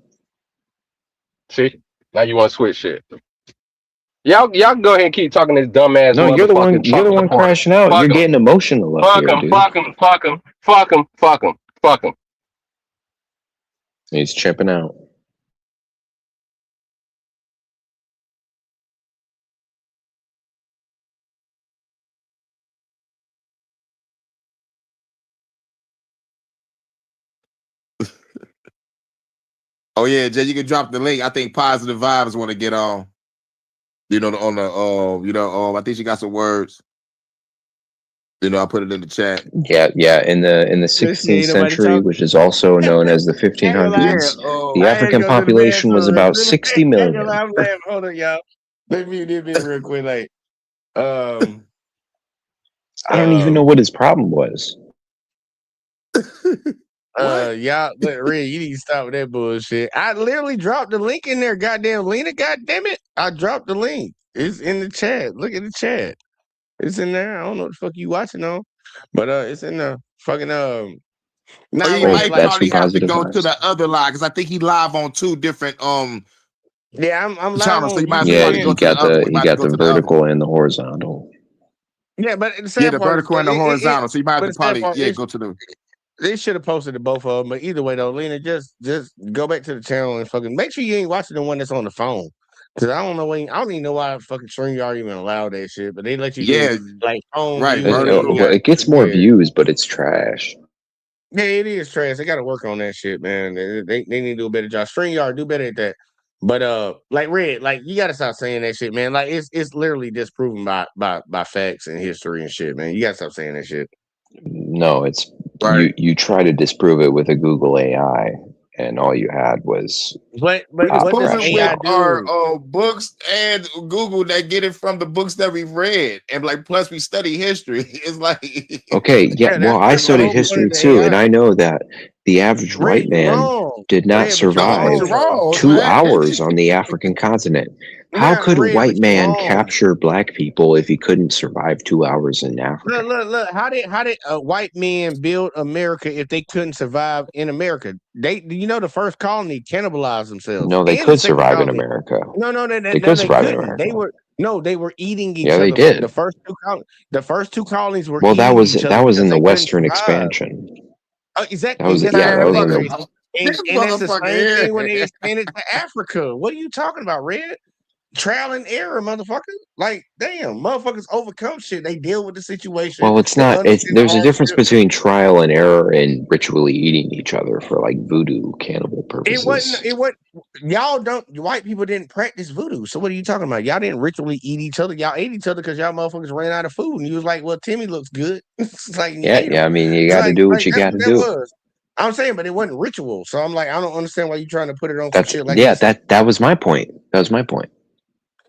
See, now you want to switch shit. Y'all can go ahead and keep talking this dumbass No, you're the one. motherfucking You're the one report. crashing out. Fuck You're 'em. getting emotional up Fuck here, him, dude. fuck him, fuck him, fuck him, fuck him, fuck him. He's chipping out. Oh yeah, Jay, you can drop the link. I think Positive Vibes want to get on. You know, on the I think she got some words. You know, I put it in the chat. Yeah. In the 16th century, which is also known as the 1500s, the African population was about 60 million. Hold on, y'all. Let me do this real quick. Like, I don't even know what his problem was. y'all, but Red, you need to stop with that bullshit. I literally dropped the link in there, goddamn Lena. Goddamn it, I dropped the link. It's in the chat. Look at the chat. It's in there. I don't know what the fuck you watching on, but it's in the fucking Nah, you might probably have to go to the other live because I think he live on two different Yeah, I'm live channels. on So you might Yeah, have to go to the other one. you got the vertical and the horizontal. Yeah, but the sad the part vertical and the horizontal. So you might have to probably go to the. They should have posted the both of them, but either way though, Lena, just go back to the channel and fucking make sure you ain't watching the one that's on the phone. Cause I don't even know why fucking StreamYard even allow that shit, but they let you do like phone view. It gets more views, but it's trash. Yeah, it is trash. They got to work on that shit, man. They need to do a better job. StreamYard do better at that. But like Red, like you got to stop saying that shit, man. Like it's literally disproven by facts and history and shit, man. You got to stop saying that shit. No, it's you try to disprove it with a Google AI, and all you had was But We what does disprove it AI with our do? books and Google that get it from the books that we've read, and like plus we study history. It's like okay. Yeah, Yeah, well, I that's the studied whole point history of the too, and AI. I know that the average Red, white you man wrong. did not Red, but you no, but survive you're wrong though. wrong, 2 man. hours on the African continent. How Not could a red, white but you man wrong. capture black people if he couldn't survive 2 hours in Africa? Look. How did white men build America if they couldn't survive in America? The first colony cannibalized themselves, No, they and the could second survive in colony. America. No, They could they survive in couldn't. America. They were eating each Yeah, they other. did. The first two colonies were Well, eating each other that was because in the they couldn't Western survive. expansion. That Exactly. was That's yeah, what that was they in were. the And that's the Motherfucker same thing when here. they expanded to Africa. What are you talking about, Red? Trial and error, motherfucker. Like, damn, motherfuckers overcome shit. They deal with the situation. well, it's They not. understand the There's a difference hardship. between trial and error and ritually eating each other for like voodoo cannibal purposes. It wasn't white people didn't practice voodoo. So what are you talking about? Y'all didn't ritually eat each other. Y'all ate each other because y'all motherfuckers ran out of food. And you was like, well, Timmy looks good. It's like, you Yeah, ate him. yeah. I mean, you It's got to do what like you got to that do. was. I'm saying, but it wasn't ritual. So I'm like, I don't understand why you trying to put it on some That's shit like yeah. it's That was my point. That was my point.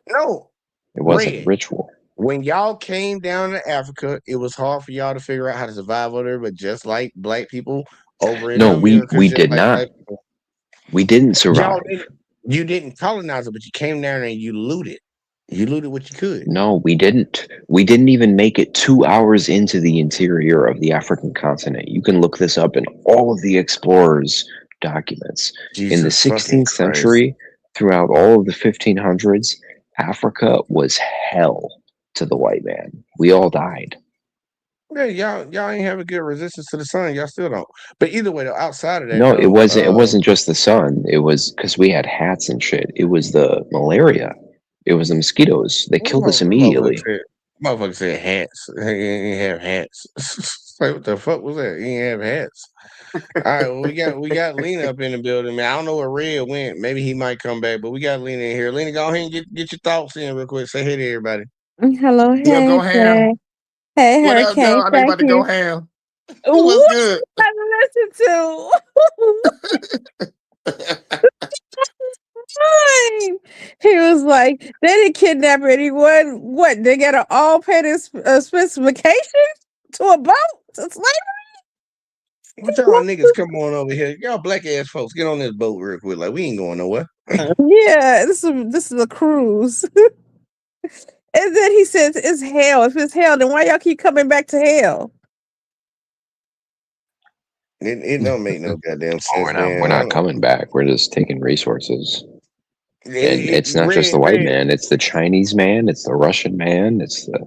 no. It wasn't Red. ritual. When y'all came down to Africa, it was hard for y'all to figure out how to survive over there, but just like black people over in No, America, we just did like not. black people. We didn't survive. You didn't colonize it, but you came down there and you looted. You looted what you could. No, we didn't. We didn't even make it 2 hours into the interior of the African continent. You can look this up in all of the explorers' documents. In the Jesus fucking 16th Christ. century, throughout all of the 1500s, Africa was hell to the white man. We all died. Yeah, y'all ain't have a good resistance to the sun. Y'all still don't. But either way, though, outside of that, No, it though, wasn't just the sun. It was because we had hats and shit. It was the malaria. It was the mosquitoes. They killed us immediately. Motherfucker said hats. He ain't have hats. Like, what the fuck was that? He ain't have hats. All right, well, we got Lena up in the building, man. I don't know where Red went. Maybe he might come back, but we got Lena in here. Lena, go ahead and get your thoughts in real quick. Say hey to everybody. Hello, Yo, hey, go ham. hey, What up, yo? Hurricane. I know you Thank about to go you. ham. What What's good? I listen to? Fine. He was like, they didn't kidnap anyone. What? They got to all pay this specification to a boat to slavery? What y'all niggas come on over here? Y'all black ass folks, get on this boat real quick. Like, we ain't going nowhere. Yeah, this is a cruise. And then he says it's hell. If it's hell, then why y'all keep coming back to hell? It don't make no goddamn sense, We're not coming back. We're just taking resources. And it's not just the white man. It's the Chinese man. It's the Russian man. It's the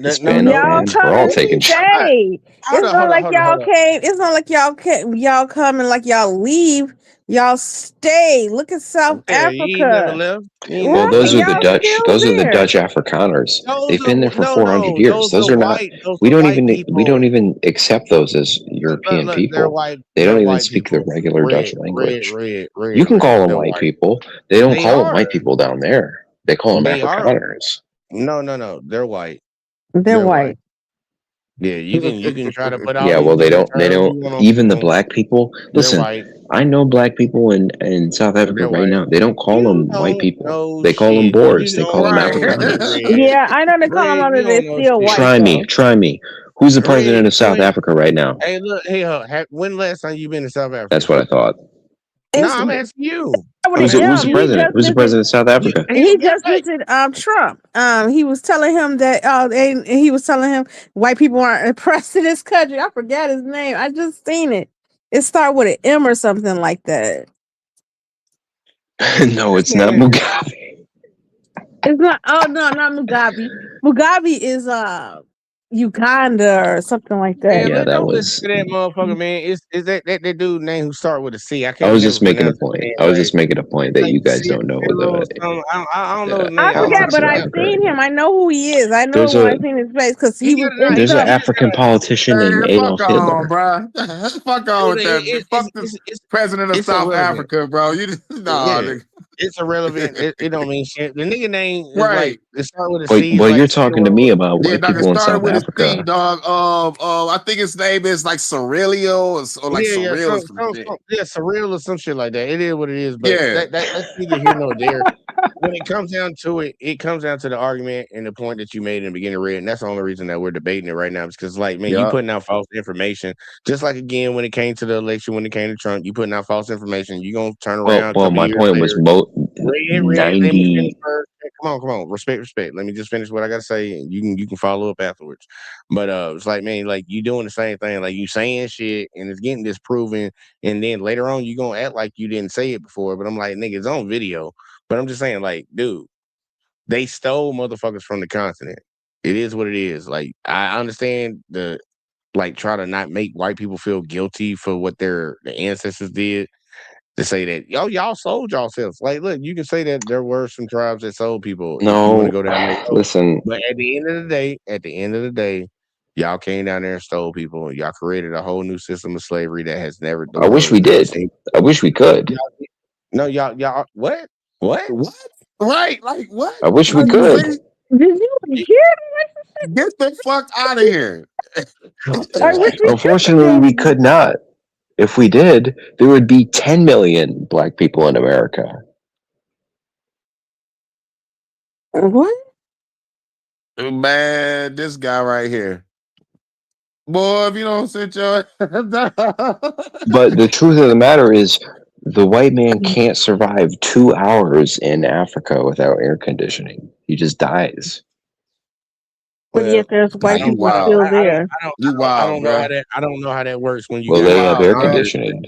Hispano Y'all man. We're all taking shit. stay. It's not like y'all came. It's not like y'all came. Y'all coming like y'all leave. Y'all stay. Look at South Yeah, you ain't never Africa. left. Well, those are the Y'all Dutch. still Those are the there. Dutch Afrikaners. They've been there for no, 400 years. Those are not. We don't even accept those as European They're people. white. They They're don't even white speak the people. regular Dutch language. Red. You can call them They're white white. people. They don't They call them are. white people down there. They call them They are. Afrikaners. No. They're white. They're white. Yeah, you can try to put all Yeah, these well, they different don't. They terms don't. you want Even the on. black people. They're Listen, white. I know black people in South Africa They're right white. now. They don't call them white Don't people. know They call them shit. Boers. You They call them don't know Afrikaners. shit, Red. Yeah, I know they call them Red, under you they're don't know still white. Try me. though. Try me. Who's the president of South Red, Africa right now? Hey, look, when last time you been to South Africa? That's what I thought. No, I'm asking you. Who's the president? Who's the president of South Africa? He just visited Trump. He was telling him that and he was telling him white people aren't impressed in this country. I forgot his name. I just seen it. It started with an M or something like that. No, it's not Mugabe. It's not. Oh no, not Mugabe. Mugabe is Uganda or something like that. Man, don't listen to that motherfucker, man. It's that dude name who start with a C. I I can't was never just making a pronounce his point. name I was right. just making a point that you guys don't know I don't know his name. I forgot, but I've Africa right seen him. I know who he is. I know There's when a- I seen his face because he was in There's an Trump. African politician named Hey, Adolf fuck Hitler. on, bro. Fuck on with that. Fuck the president of it's South irrelevant. Africa, bro. You nah, Yeah. nigga. It's irrelevant. It don't mean shit. The nigga name is Right. like it starts with a But, C. but Like you're talking to me about Yeah, white dog. It people in started South with a C, Africa. dog. I think his name is like Cerelio or like yeah, Surreal or some some, shit. yeah, surreal or some shit like that. It is what it is, but Yeah. that's neither here nor there. When it comes down to it, it comes down to the argument and the point that you made in the beginning, Red, and that's the only reason that we're debating it right now. Because, like, man, you Yup. putting out false information. Just like again, when it came to the election, when it came to Trump, you putting out false information. You gonna turn around a Well, couple my years point was later. Red, let me finish 90. first. Come on. Respect. Let me just finish what I gotta say, and you can follow up afterwards. But it's like, man, like you doing the same thing, like you saying shit, and it's getting disproven, and then later on you gonna act like you didn't say it before. But I'm like, nigga, it's on video. But I'm just saying, like, dude, they stole motherfuckers from the continent. It is what it is. Like, I understand the like try to not make white people feel guilty for what their ancestors did. To say that y'all sold yourselves. Like, look, you can say that there were some tribes that sold people if you want to No, go down that road. listen, But at the end of the day, y'all came down there and stole people. And y'all created a whole new system of slavery that has never the I world wish we has never did. seen. I wish we could. No, y'all what? What? Right? Like what? I wish we Like, could. see? Did you hear Get the fuck out of here. I wish we Unfortunately, we could not. If we did, there would be 10 million black people in America. What? Man, this guy right here. Boy, if you don't sit your But the truth of the matter is, the white man can't survive 2 hours in Africa without air conditioning. He just dies. But yet there's white you people wild. still there. I don't know how that. I don't know how that works when you Well, got. they have air bro. conditioning.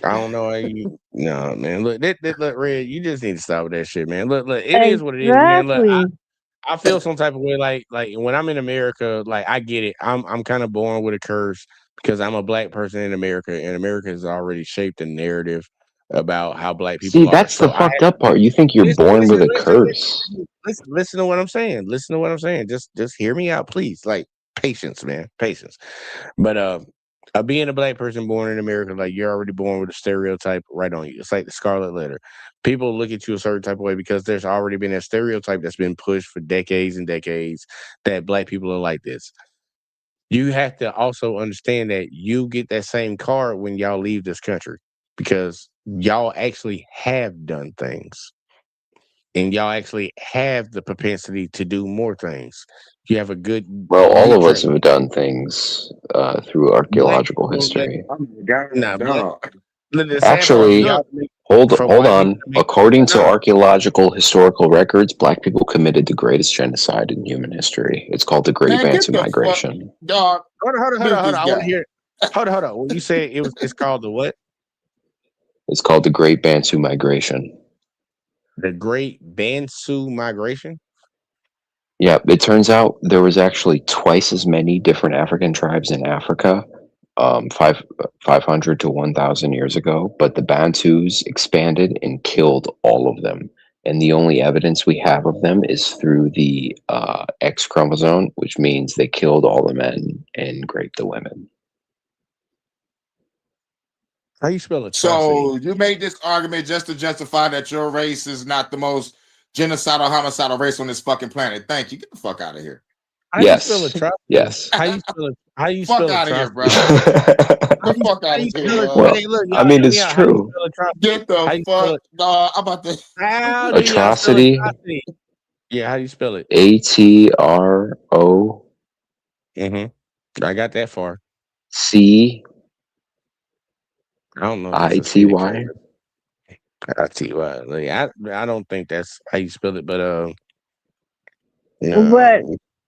I don't know how you. No, man. Look, look, Red. You just need to stop with that shit, man. Look. It is what it is, man. Look, Exactly. I feel some type of way, like when I'm in America, like I get it. I'm kind of born with a curse because I'm a black person in America, and America has already shaped a narrative about how black See, people are. that's the So I fucked up part. You think you're born with a curse. listen to what I'm saying. Listen to what I'm saying. Just hear me out, please. Like patience, man. Patience. But being a black person born in America, like you're already born with a stereotype right on you. It's like the scarlet letter. People look at you a certain type of way because there's already been a stereotype that's been pushed for decades and decades that black people are like this. You have to also understand that you get that same card when y'all leave this country because y'all actually have done things and y'all actually have the propensity to do more things. You have a good. Well, all of us have done things through archaeological Black people history. Nah, Actually, hold on. According to archaeological historical records, black people committed the greatest genocide in human history. It's called the Great Man, get Bantu the Migration. fuck, dog. Hold on. Mute I this want to guy. hear. Hold on. When you say it's called the what? It's called the Great Bantu Migration. The Great Bantu Migration? Yeah, it turns out there was actually twice as many different African tribes in Africa, 500 to 1,000 years ago, but the Bantus expanded and killed all of them. And the only evidence we have of them is through the X chromosome, which means they killed all the men and raped the women. How you spell it? So you made this argument just to justify that your race is not the most genocidal, homicidal race on this fucking planet. Thank you. Get the fuck out of here. Yes. Yes. How you spell it? How you Fuck spell out of here, bro. atrocity? Get the fuck out of here, bro. Well, Look, I mean, it's how you true. spell atrocity? Get How the you spell fuck, it? dog. I'm about to. How do y'all spell Atrocity. atrocity? Yeah, how do you spell it? ATRO. I got that far. CITY. I don't know if it's acidic. ITY. Like, I don't think that's how you spell it, but But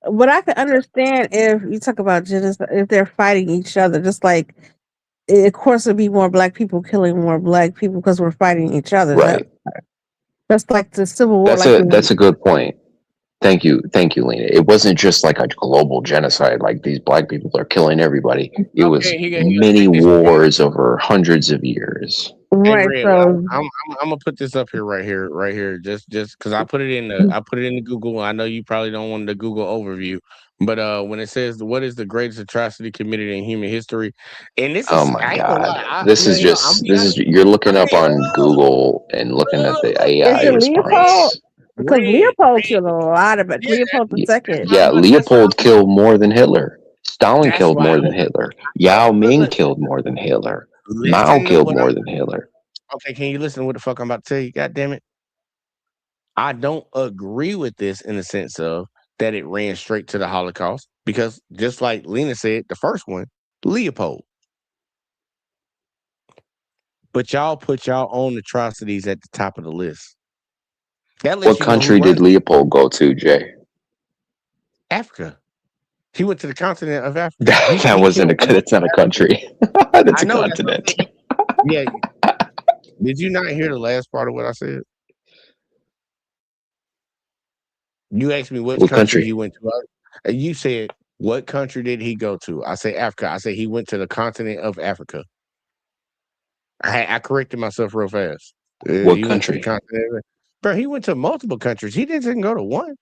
what I can understand if you talk about genocide, if they're fighting each other, just like of course it'd be more black people killing more black people because we're fighting each other. Right. That's like the Civil War. That's a good point. Thank you, Lena. It wasn't just like a global genocide, like these black people are killing everybody. It was many wars over hundreds of years. Hey, Right. Red, So I'm gonna put this up here, right here, just because I put it in the Google. I know you probably don't want the Google overview, but when it says what is the greatest atrocity committed in human history, and this Oh is my I ain't gonna God. lie, This is I'm just, be this honest. is, you're looking up Red, on Google and looking at the is AI it Leopold? response. Because Red, Leopold killed a lot of it. yeah, Leopold the second. Yeah, that's what Leopold killed more than Hitler. Stalin that's killed why more than Hitler. Yao Ming look, killed more than Hitler. Mao listen to killed what more I'm. than Hitler. Okay, can you listen to what the fuck I'm about to tell you? God damn it. I don't agree with this in the sense of that it ran straight to the Holocaust because just like Lena said, the first one, Leopold. But y'all put y'all own atrocities at the top of the list. That lets What you know who country did runs Leopold go to, Jay? Africa. He went to the continent of Africa. That He wasn't killed a, more that's not a Africans. country. That's I a know that's what I'm continent. saying. Yeah. Did you not hear the last part of what I said? You asked me which What country country? he went to. And you said, what country did he go to? I say Africa. I say he went to the continent of Africa. I corrected myself real fast. What He went to the country? continent. Bro, he went to multiple countries. He didn't go to one.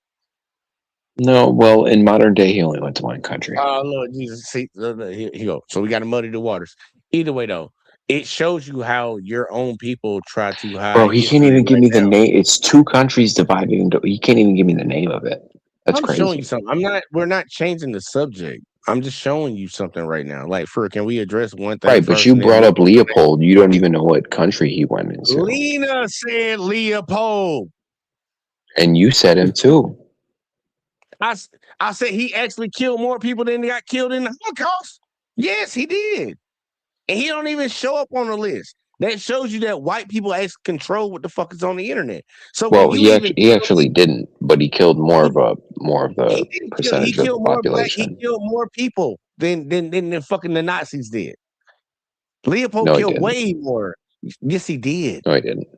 No, well, in modern day, he only went to one country. Oh, Lord Jesus. See, here you go. So we got to muddy the waters. Either way, though, it shows you how your own people try to Bro, hide he can't history even give right me the now. name. It's two countries divided into. He can't even give me the name of it. That's I'm showing you crazy. something. We're not changing the subject. I'm just showing you something right now. Like, can we address one thing Right, but first you and then brought move up on to the next? Leopold. You don't even know what country he went into, Lena said Leopold. and you said him too. I said he actually killed more people than got killed in the Holocaust. Yes, he did. And he don't even show up on the list. That shows you that white people actually control what the fuck is on the internet. So when Well, you even he actually didn't, but he killed more of the he did kill, he percentage of the killed more black, he population. killed more people than fucking the Nazis did. Leopold No, he killed didn't. way more. Yes, he did. No, he didn't.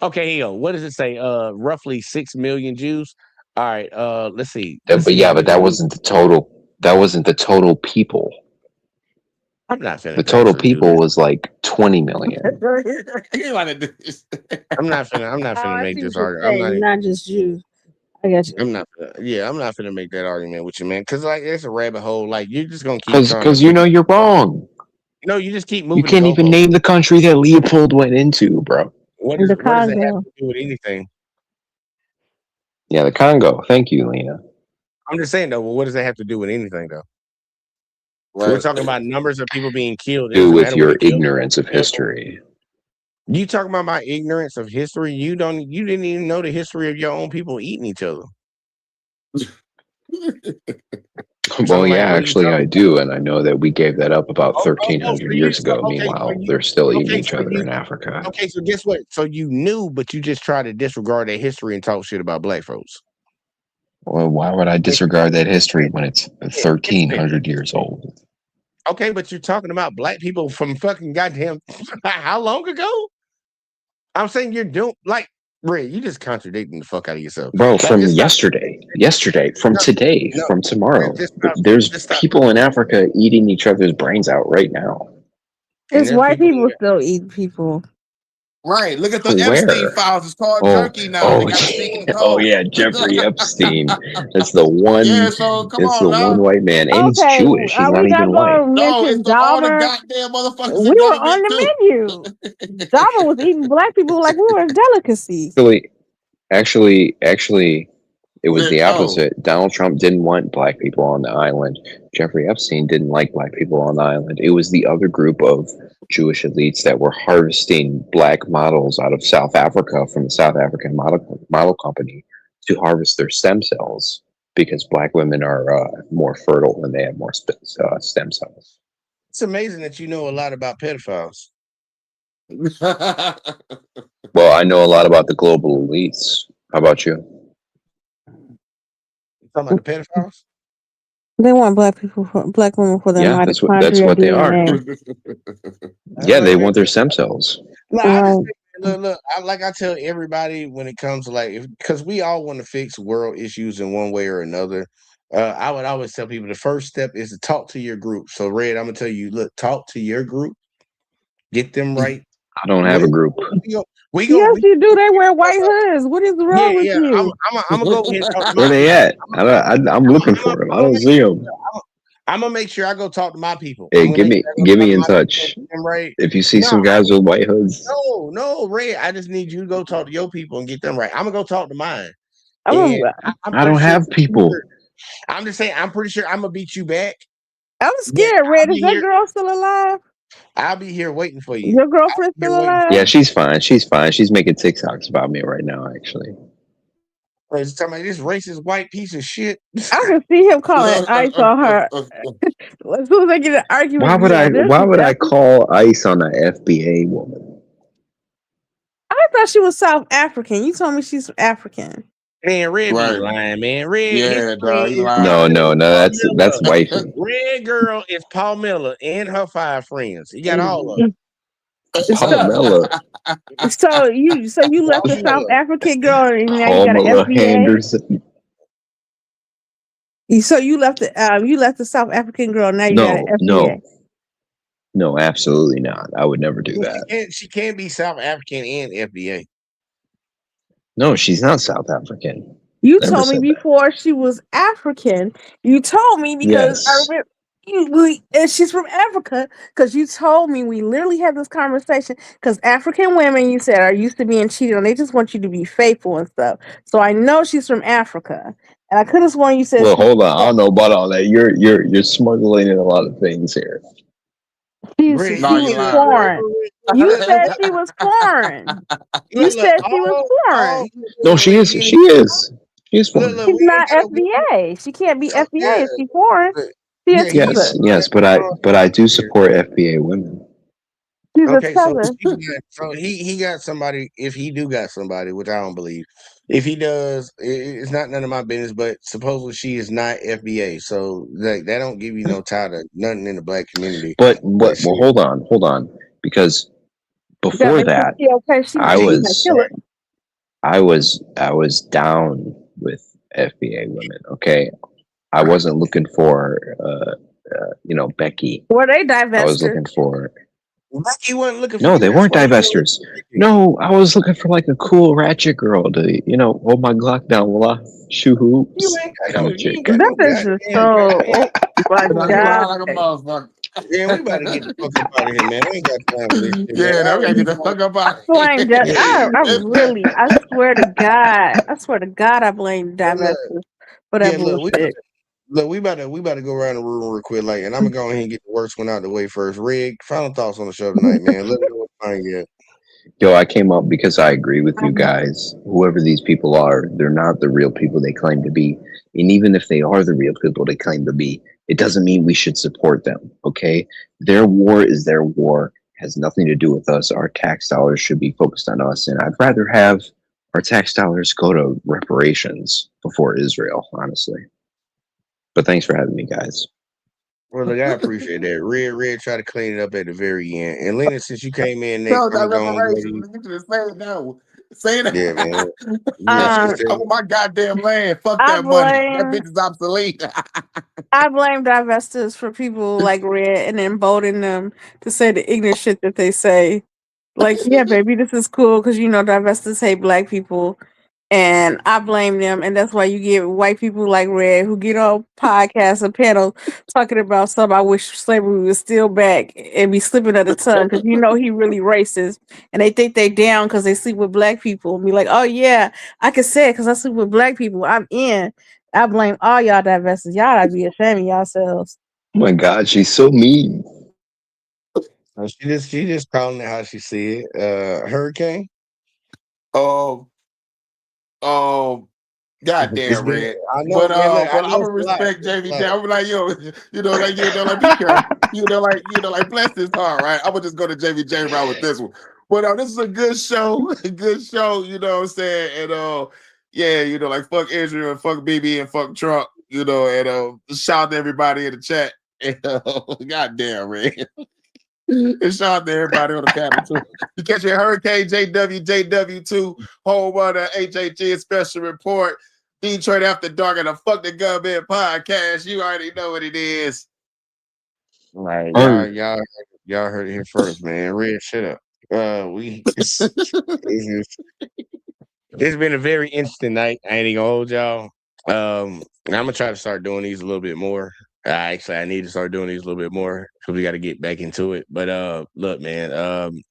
Okay, here you go. What does it say? Roughly 6 million Jews. All right, let's see. But How but many that Jews? wasn't the total. That wasn't the total people. I'm not finna The total actually do people this. was like 20 million. You want to do this? I'm not finna I make see this what you're argument. saying. Not just you. I got you. I'm not finna make that argument with you, man. Cause like it's a rabbit hole. Like you're just gonna keep trying to Because you know you're wrong. no, you just keep You moving the can't even goalposts. name the country that Leopold went into, bro. What The does it have Congo. to do with anything? Yeah, the Congo. Thank you, Lena. I'm just saying though, well, what does that have to do with anything though? We're Right. talking about numbers of people being killed. It Do doesn't with matter what your he killed. ignorance of history. You talking about my ignorance of history? You didn't even know the history of your own people eating each other. Well, yeah, What are you actually, talking I about? do, and I know that we gave that up about So 1,300 years ago. Meanwhile, they're still eating each other in Africa. okay, so guess what? So you knew, but you just tried to disregard that history and talk shit about black folks. Well, why would I disregard that history when it's 1,300 years old? Okay, but you're talking about black people from fucking goddamn how long ago? I'm saying you're doing like Ray, you just contradicting the fuck out of yourself. Bro, Like from just stop. yesterday, from today, No, from tomorrow, just stop. there's Just stop. people in Africa eating each other's brains out right now. And It's there's white people people still eat people. Right. Look at the Epstein Where? files. It's called Oh, jerky now. They got the speaking oh code. yeah, Jeffrey Epstein. That's Yeah, so come It's on the one now. white man, and he's Okay, Jewish. He's are not we even not white. going to No, it's mention for all the Dahmer? goddamn motherfuckers We in were on government the too. menu. Dahmer was eating black people like we were a delicacy. Actually, it was the Oh, opposite. Donald Trump didn't want black people on the island. Jeffrey Epstein didn't like black people on the island. It was the other group of Jewish elites that were harvesting black models out of South Africa from the South African model company to harvest their stem cells because black women are more fertile when they have more stem cells. It's amazing that you know a lot about pedophiles. Well, I know a lot about the global elites. How about you? You talking about the pedophiles? They want black women for their Yeah, that's mitochondria what they are. DNA. Yeah, they want their stem cells. No, I just Right. think, look. I tell everybody when it comes to like, because we all want to fix world issues in one way or another. I would always tell people the first step is to talk to your group. So, Red, I'm gonna tell you, look, talk to your group, get them right, I don't have a group. We Yes, go. you do. They wear white hoods. What is wrong with Yeah. you? I'm gonna go over here and talk to Where my they people. at? I'm looking for them. I don't see them. I'm gonna make sure I go talk to my people. Hey, I'm gonna give make me sure I go give talk me to in my people touch. and get them right. If you see No, some guys with white hoods, no, Red. I just need you to go talk to your people and get them right. I'm gonna go talk to mine. I'm And a, I'm I pretty don't sure. have people. I'm just saying. I'm pretty sure I'm gonna beat you back. I'm But scared, I'll Red. Is be that here. girl still alive? I'll be here waiting for you. Your girlfriend Here still waiting for alive? Yeah, she's fine. She's fine. She's making TikToks about me right now, actually. He's talking about this racist white piece of shit. I can see him calling ice on her. As soon as they get an argument, Why would I call ICE on an FBA woman? I thought she was South African. You told me she's African. Man, Red be Right. lying, man. Red, his Yeah, friend dog. You is lying. No, that's Miller. wifey. Red girl is Paul Miller and her 5 friends. He got all of them. Pamela. So you left the South African girl and now you got an Pamela FBA. Henderson. So you left the South African girl. Now you got an FBA. No, absolutely not. I would never do that. She can't be South African and FBA. No, she's not South African. You Never told me said that. before she was African. You told me because I Yes. remember and she's from Africa because you told me we literally had this conversation because African women you said are used to being cheated on. They just want you to be faithful and stuff. So I know she's from Africa, and I could have sworn you said. Well, hold on. I don't know about all that. You're smuggling in a lot of things here. She No, you was lying, foreign. Red. You said she was foreign. You said she was foreign. No, she is. She is. She is foreign. She's not FBA. She can't be FBA if she's foreign. She a Yes, cousin. yes, but I do support FBA women. She's a Okay, so cousin. he got somebody. If he do got somebody, which I don't believe, if he does, it's not none of my business. But supposedly she is not FBA, so that don't give you no tie to nothing in the black community. But well, hold on, because before that, I was down with FBA women. Okay, I wasn't looking for Becky. Were they I was divested? looking for. Becky wasn't looking for No, you. they That's weren't why you divestors. No, I was looking for like a cool ratchet girl to, hold my Glock down while I shoot hoops. You ain't got Kind no, of you chick. ain't got no That is just so. Oh my No, you God. lying like a motherfucker. Yeah, we about to get the fuck up out of here, man. I ain't got time for this shit. Yeah, no, we gotta get the fuck up out. Blame I swear to God, I blame divestors for that bullshit. Look, we about to go around the room real quick, like, and I'm gonna go ahead and get the worst one out the way first. Rig, final thoughts on the show tonight, man. Let me know what time you get. Yo, I came up because I agree with you guys. Whoever these people are, they're not the real people they claim to be. And even if they are the real people they claim to be, it doesn't mean we should support them, okay? Their war is their war. It has nothing to do with us. Our tax dollars should be focused on us. And I'd rather have our tax dollars go to reparations before Israel, honestly. But thanks for having me, guys. Well, look, I appreciate that. Red try to clean it up at the very end. And Lena, since you came in next, No, I'm that going to go to reparations. you. You should have said it now. Say that. Yeah, man. I want my goddamn land. Fuck I that money. That blame- bitch is obsolete. I blame divestors for people like Red and embolden them to say the ignorant shit that they say. Like, yeah, baby, this is cool because divestors hate black people. And I blame them, and that's why you get white people like Red who get on podcasts and panels talking about something. I wish slavery was still back and be slipping at the tongue because he really racist, and they think they down because they sleep with black people and be like, oh yeah, I can say it because I sleep with black people. I'm in. I blame all y'all divestors. Y'all gotta be ashamed of yourselves. Oh my God, she's so mean. She just calling it how she see it. Hurricane. Goddamn, Red. I know, But man, look, I but know I'm it's gonna a lot. respect It's a JVJ. lot. I'm like, like be careful. Like bless his heart, right? I'm gonna just go to JVJ route with this one. But this is a good show, a good show. You know what I'm saying? And yeah, like fuck Israel and fuck BB and fuck Trump. And shout out to everybody in the chat. And goddamn, Red. And shout out to everybody on the panel too. You catch your Hurricane JW2, home on the HHG special report, Detroit After Dark, and the Fuck the Government podcast. You already know what it is. Right, Oh. y'all heard it here first, man. Red, shut up. It's been a very interesting night. I ain't gonna hold y'all. I'm gonna try to start doing these a little bit more. I need to start doing these a little bit more because we got to get back into it. But look, man,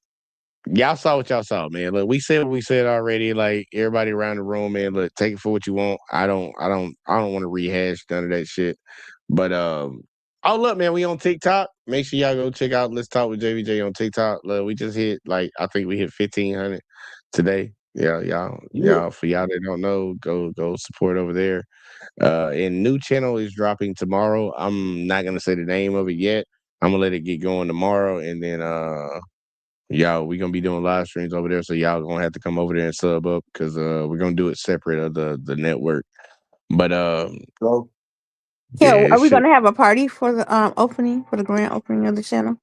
y'all saw what y'all saw, man. Look, we said what we said already. Like everybody around the room, man. Look, take it for what you want. I don't want to rehash none of that shit. But oh look, man, we on TikTok. Make sure y'all go check out Let's Talk with JVJ on TikTok. Look, we just hit I think we hit 1,500 today. Yeah, y'all. For y'all that don't know, go support over there. And new channel is dropping tomorrow. I'm not gonna say the name of it yet. I'm gonna let it get going tomorrow, and then y'all, we're gonna be doing live streams over there, so y'all gonna have to come over there and sub up because we're gonna do it separate of the network. But Yeah, are we shit. gonna have a party for the opening, for the grand opening of the channel?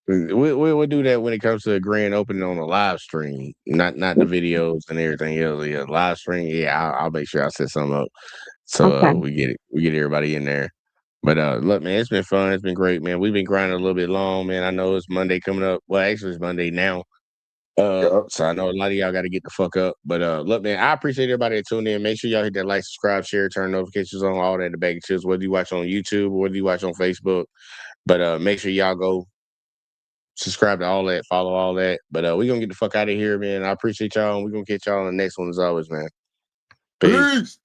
We'll do that when it comes to the grand opening on the live stream, not the videos and everything else. Yeah, live stream. Yeah, I'll make sure I set something up so Okay. we get everybody in there. But look, man, it's been fun. It's been great, man. We've been grinding a little bit long, man. I know it's Monday coming up. Well, actually, it's Monday now. So I know a lot of y'all got to get the fuck up. But look, man, I appreciate everybody that tuned in. Make sure y'all hit that like, subscribe, share, turn notifications on, all that in the bag of chips, whether you watch on YouTube or whether you watch on Facebook. But make sure y'all go subscribe to all that, follow all that. But we're gonna get the fuck out of here, man. I appreciate y'all, and we're gonna catch y'all on the next one as always, man. Peace.